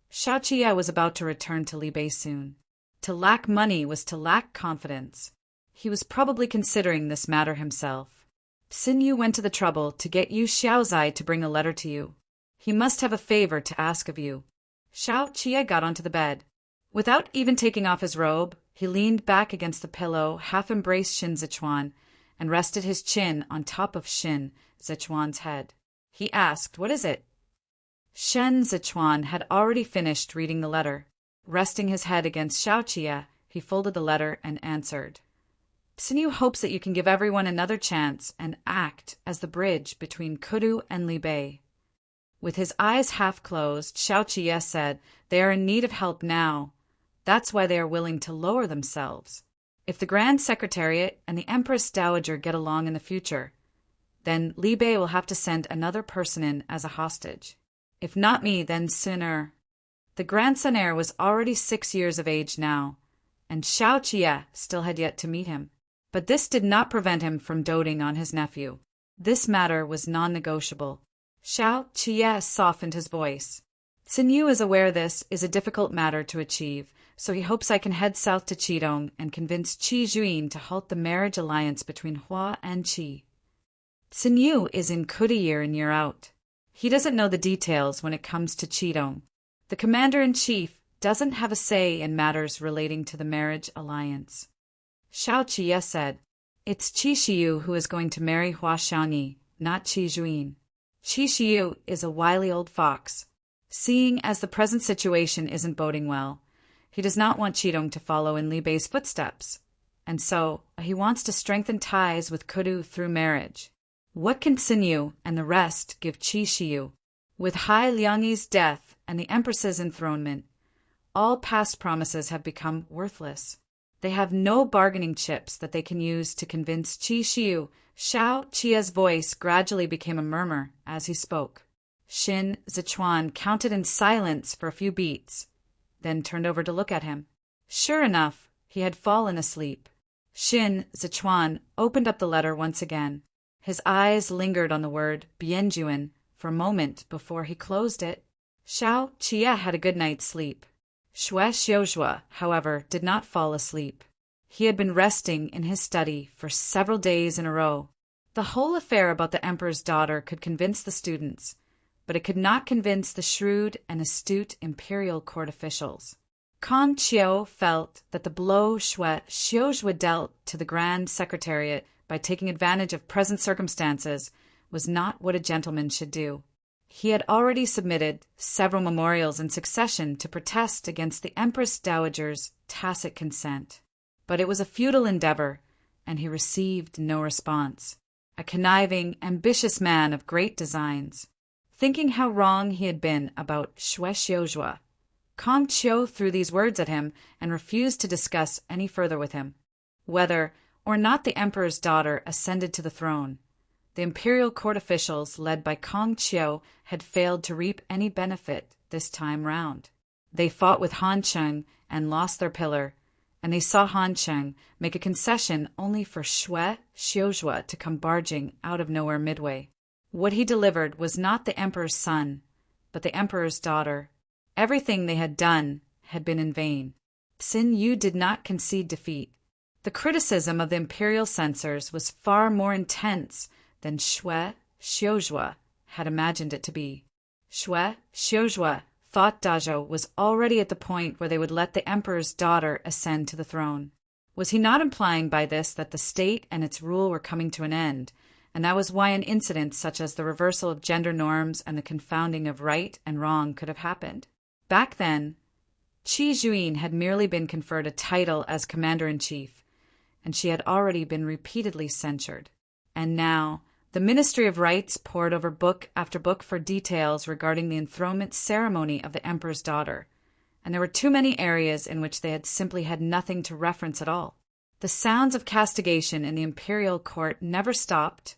Shao Chia was about to return to Libei soon. To lack money was to lack confidence. He was probably considering this matter himself. Xin Yu went to the trouble to get Yu Xiaozai to bring a letter to you. He must have a favor to ask of you. Shao Chia got onto the bed. Without even taking off his robe, he leaned back against the pillow, half-embraced Shin Zichuan, and rested his chin on top of Shin Zichuan's head. He asked, "What is it?" Shen Zichuan had already finished reading the letter. Resting his head against Shao Chia, he folded the letter and answered, "Xin Yu hopes that you can give everyone another chance and act as the bridge between Kudu and Libei." With his eyes half closed, Shao Chia said, "They are in need of help now. That's why they are willing to lower themselves. If the Grand Secretariat and the Empress Dowager get along in the future, then Libei will have to send another person in as a hostage. If not me, then sooner." The grandson heir was already 6 years of age now, and Shao Chia still had yet to meet him. But this did not prevent him from doting on his nephew. This matter was non-negotiable. Shao Chia softened his voice. "Xin Yu is aware this is a difficult matter to achieve, so he hopes I can head south to Qidong and convince Qi Juyin to halt the marriage alliance between Hua and Qi. Xin Yu is in Kudu year in year out. He doesn't know the details when it comes to Qidong. The commander-in-chief doesn't have a say in matters relating to the marriage alliance." Shao Chia said, "It's Qi Shiyu who is going to marry Hua Xiaoyi, not Qi Juyin. Qi Shiyu is a wily old fox. Seeing as the present situation isn't boding well, he does not want Qidong to follow in Li Bei's footsteps, and so he wants to strengthen ties with Kudu through marriage. What can Xin Yu and the rest give Qi Shiyu? With Hai Liangyi's death and the Empress's enthronement, all past promises have become worthless. They have no bargaining chips that they can use to convince Qi Shiyu." Shao Chia's voice gradually became a murmur as he spoke. Shin Zichuan counted in silence for a few beats, then turned over to look at him. Sure enough, he had fallen asleep. Shin Zichuan opened up the letter once again. His eyes lingered on the word Bianjuan for a moment before he closed it. Shao Chia had a good night's sleep. Xue Xiuzhua, however, did not fall asleep. He had been resting in his study for several days in a row. The whole affair about the emperor's daughter could convince the students, but it could not convince the shrewd and astute imperial court officials. Kong Qiu felt that the blow Xue Xiuzhua dealt to the Grand Secretariat by taking advantage of present circumstances was not what a gentleman should do. He had already submitted several memorials in succession to protest against the Empress Dowager's tacit consent. But it was a futile endeavor, and he received no response. A conniving, ambitious man of great designs. Thinking how wrong he had been about Xue Xiuzhua, Kong Qiu threw these words at him and refused to discuss any further with him. Whether or not the emperor's daughter ascended to the throne, the imperial court officials led by Kong Qiu had failed to reap any benefit this time round. They fought with Han Cheng and lost their pillar, and they saw Han Cheng make a concession only for Xue Xiuzhua to come barging out of nowhere midway. What he delivered was not the emperor's son, but the emperor's daughter. Everything they had done had been in vain. Xin Yu did not concede defeat. The criticism of the imperial censors was far more intense than Xue Xiuzhua had imagined it to be. Xue Xiuzhua thought Dazhou was already at the point where they would let the emperor's daughter ascend to the throne. Was he not implying by this that the state and its rule were coming to an end, and that was why an incident such as the reversal of gender norms and the confounding of right and wrong could have happened? Back then, Qi Juin had merely been conferred a title as commander-in-chief, and she had already been repeatedly censured. And now, the Ministry of Rites pored over book after book for details regarding the enthronement ceremony of the emperor's daughter, and there were too many areas in which they had simply had nothing to reference at all. The sounds of castigation in the imperial court never stopped,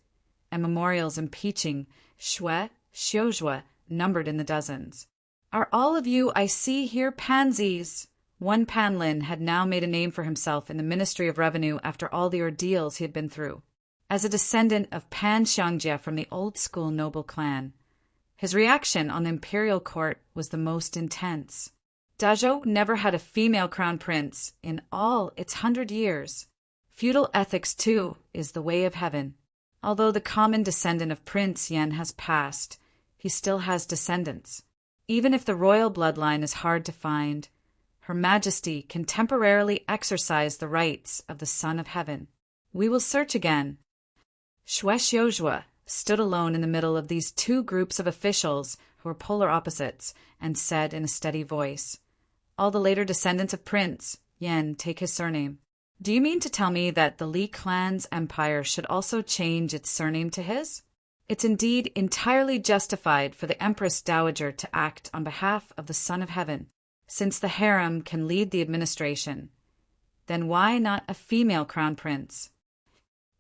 and memorials impeaching Xue Xiuzhua numbered in the dozens. "Are all of you I see here pansies?" One Panlin had now made a name for himself in the Ministry of Revenue after all the ordeals he had been through. As a descendant of Pan Xiangjie from the old-school noble clan, his reaction on the imperial court was the most intense. Dazhou never had a female crown prince in all its 100 years. Feudal ethics, too, is the way of heaven. Although the common descendant of Prince Yan has passed, he still has descendants. Even if the royal bloodline is hard to find, Her Majesty can temporarily exercise the rights of the Son of Heaven. We will search again. Xue Xiuzhua stood alone in the middle of these two groups of officials who were polar opposites and said in a steady voice, "All the later descendants of Prince Yan take his surname. Do you mean to tell me that the Li clan's empire should also change its surname to his? It's indeed entirely justified for the Empress Dowager to act on behalf of the Son of Heaven. Since the harem can lead the administration, then why not a female crown prince?"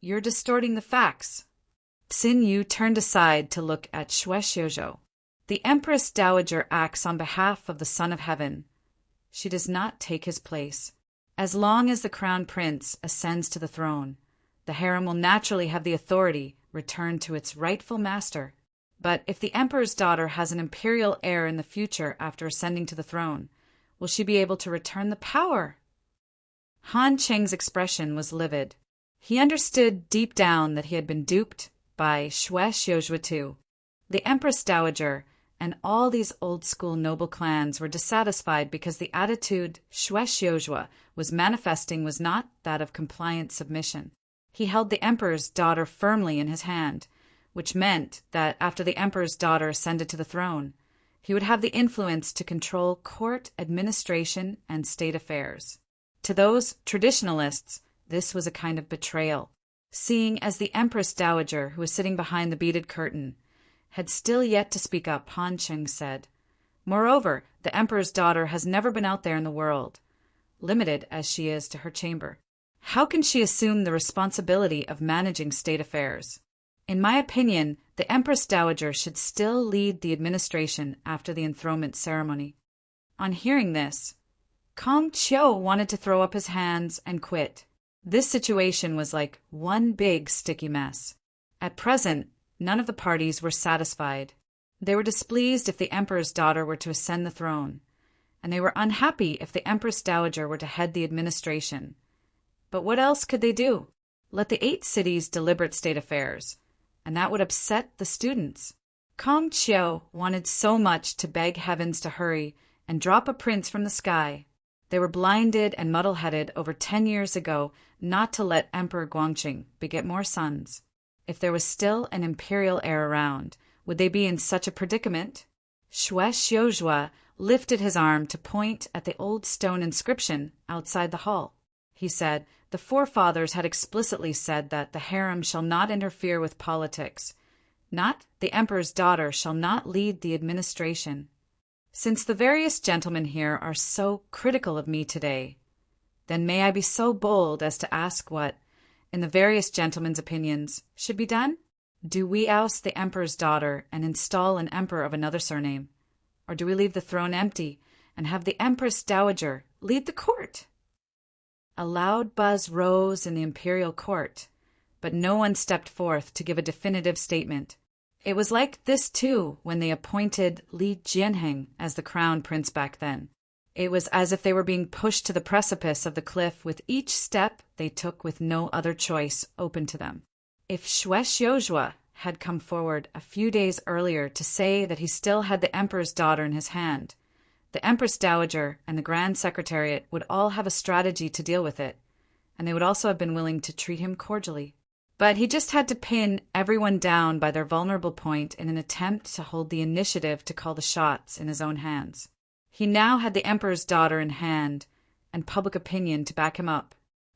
"You're distorting the facts." Xin Yu turned aside to look at Xue Xiuzhou. "The Empress Dowager acts on behalf of the Son of Heaven. She does not take his place. As long as the crown prince ascends to the throne, the harem will naturally have the authority returned to its rightful master. But if the emperor's daughter has an imperial heir in the future after ascending to the throne, will she be able to return the power?" Han Cheng's expression was livid. He understood deep down that he had been duped by Xue Xiuzhua too. The Empress Dowager and all these old-school noble clans were dissatisfied because the attitude Xue Xiuzhua was manifesting was not that of compliant submission. He held the emperor's daughter firmly in his hand, which meant that after the emperor's daughter ascended to the throne, he would have the influence to control court administration and state affairs. To those traditionalists, this was a kind of betrayal, seeing as the Empress Dowager, who was sitting behind the beaded curtain, had still yet to speak up. Han Cheng said, "Moreover, the emperor's daughter has never been out there in the world, limited as she is to her chamber. How can she assume the responsibility of managing state affairs? In my opinion, the Empress Dowager should still lead the administration after the enthronement ceremony." On hearing this, Kong Qiu wanted to throw up his hands and quit. This situation was like one big sticky mess. At present, none of the parties were satisfied. They were displeased if the emperor's daughter were to ascend the throne, and they were unhappy if the Empress Dowager were to head the administration. But what else could they do? Let the 8 cities deliberate state affairs, and that would upset the students. Kong Qiu wanted so much to beg heavens to hurry and drop a prince from the sky. They were blinded and muddle-headed over 10 years ago not to let Emperor Guangqing beget more sons. If there was still an imperial heir around, would they be in such a predicament? Xue Xiuzhua lifted his arm to point at the old stone inscription outside the hall. He said, "The forefathers had explicitly said that the harem shall not interfere with politics. Not the emperor's daughter shall not lead the administration. Since the various gentlemen here are so critical of me today, then may I be so bold as to ask what, in the various gentlemen's opinions, should be done? Do we oust the emperor's daughter and install an emperor of another surname? Or do we leave the throne empty and have the Empress Dowager lead the court?" A loud buzz rose in the imperial court, but no one stepped forth to give a definitive statement. It was like this, too, when they appointed Li Jianheng as the crown prince back then. It was as if they were being pushed to the precipice of the cliff with each step they took with no other choice open to them. If Xue Xiuzhua had come forward a few days earlier to say that he still had the emperor's daughter in his hand, the Empress Dowager and the Grand Secretariat would all have a strategy to deal with it, and they would also have been willing to treat him cordially. But he just had to pin everyone down by their vulnerable point in an attempt to hold the initiative to call the shots in his own hands. He now had the emperor's daughter in hand, and public opinion to back him up.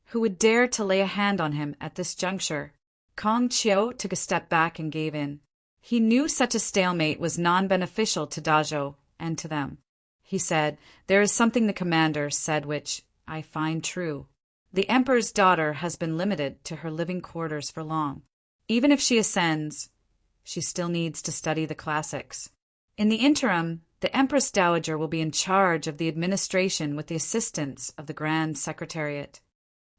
Who would dare to lay a hand on him at this juncture? Kong Qiu took a step back and gave in. He knew such a stalemate was non-beneficial to Dazhou and to them. He said, "There is something the commander said which I find true. The emperor's daughter has been limited to her living quarters for long. Even if she ascends, she still needs to study the classics. In the interim, the Empress Dowager will be in charge of the administration with the assistance of the Grand Secretariat."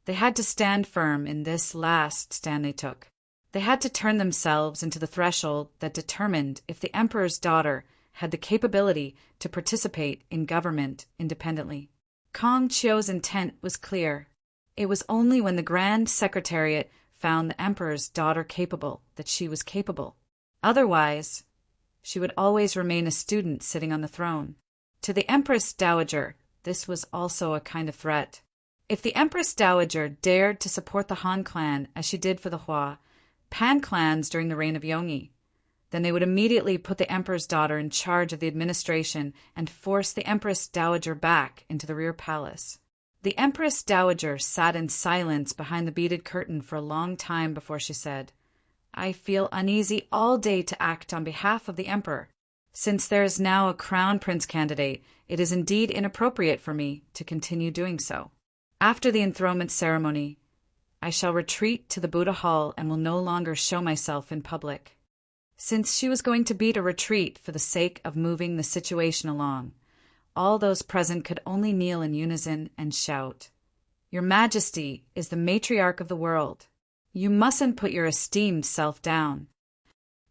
They had to stand firm in this last stand they took. They had to turn themselves into the threshold that determined if the emperor's daughter had the capability to participate in government independently. Kong Qiu's intent was clear. It was only when the Grand Secretariat found the emperor's daughter capable that she was capable. Otherwise, she would always remain a student sitting on the throne. To the Empress Dowager, this was also a kind of threat. If the Empress Dowager dared to support the Han clan as she did for the Hua, Pan clans during the reign of Yongyi, then they would immediately put the emperor's daughter in charge of the administration and force the Empress Dowager back into the rear palace. The Empress Dowager sat in silence behind the beaded curtain for a long time before she said, "I feel uneasy all day to act on behalf of the emperor. Since there is now a crown prince candidate, it is indeed inappropriate for me to continue doing so. After the enthronement ceremony, I shall retreat to the Buddha Hall and will no longer show myself in public." Since she was going to beat a retreat for the sake of moving the situation along, all those present could only kneel in unison and shout, "Your Majesty is the matriarch of the world. You mustn't put your esteemed self down."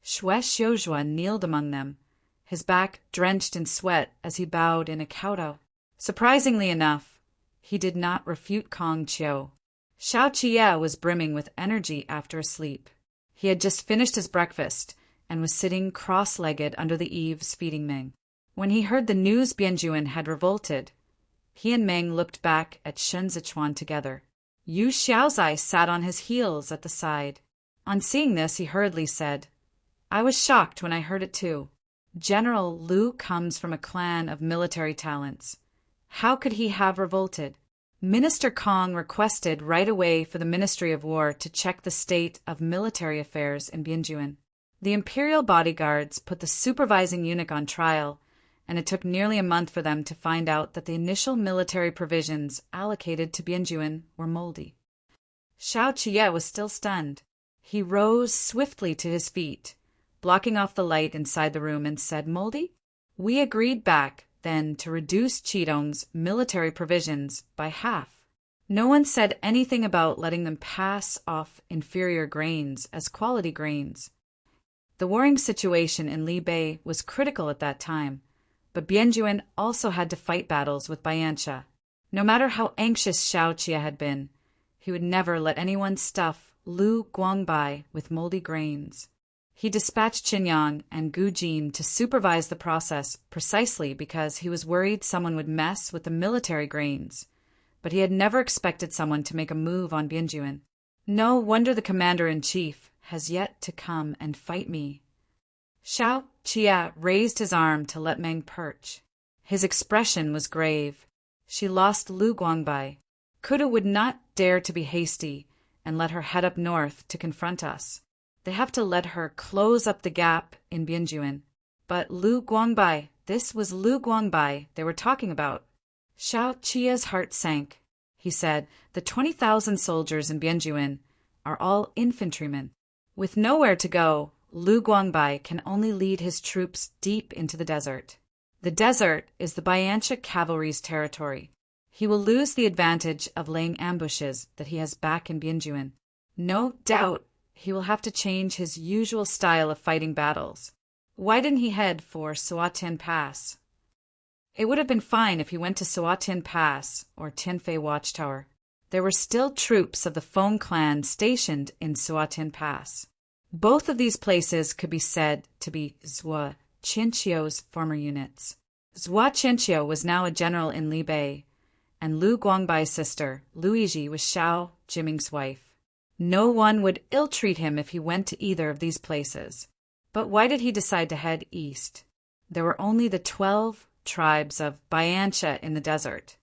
Xue Xiuzhua kneeled among them, his back drenched in sweat as he bowed in a kowtow. Surprisingly enough, he did not refute Kong Qiu. Xiao Qiye was brimming with energy after a sleep. He had just finished his breakfast and was sitting cross-legged under the eaves feeding Meng. When he heard the news Bianjuan had revolted, he and Meng looked back at Shen Zichuan together. Yu Xiaozai sat on his heels at the side. On seeing this, he hurriedly said, "I was shocked when I heard it too. General Lu comes from a clan of military talents. How could he have revolted?" Minister Kong requested right away for the Ministry of War to check the state of military affairs in Bianjuan. The imperial bodyguards put the supervising eunuch on trial, and it took nearly a month for them to find out that the initial military provisions allocated to Bianjuan were moldy. Xiao Qiye was still stunned. He rose swiftly to his feet, blocking off the light inside the room, and said, "Moldy? We agreed back then to reduce Qidong's military provisions by half. No one said anything about letting them pass off inferior grains as quality grains." The warring situation in Libei was critical at that time, but Bianjuan also had to fight battles with Bayansha. No matter how anxious Xiao Qiye had been, he would never let anyone stuff Lu Guangbai with moldy grains. He dispatched Qinyang and Gu Jin to supervise the process precisely because he was worried someone would mess with the military grains, but he had never expected someone to make a move on Bianjuan. No wonder the commander-in-chief has yet to come and fight me. Xiao Qiye raised his arm to let Meng perch. His expression was grave. She lost Lu Guangbai. Kudu would not dare to be hasty and let her head up north to confront us. They have to let her close up the gap in Bianjuan. But Lu Guangbai, this was Lu Guangbai they were talking about. Xiao Qiye's heart sank. He said, "The 20,000 soldiers in Bianjuan are all infantrymen. With nowhere to go, Lu Guangbai can only lead his troops deep into the desert. The desert is the Bayansha cavalry's territory. He will lose the advantage of laying ambushes that he has back in Bianjuan. No doubt he will have to change his usual style of fighting battles. Why didn't he head for Suatian Pass? It would have been fine if he went to Suatian Pass or Tianfei Watchtower. There were still troops of the Feng clan stationed in Suatian Pass. Both of these places could be said to be Zhua Qianqiu's former units. Zhua Qianqiu was now a general in Libei, and Lu Guangbai's sister, Luiji, was Xiao Jiming's wife. No one would ill-treat him if he went to either of these places. But why did he decide to head east? There were only the 12 tribes of Biancha in the desert.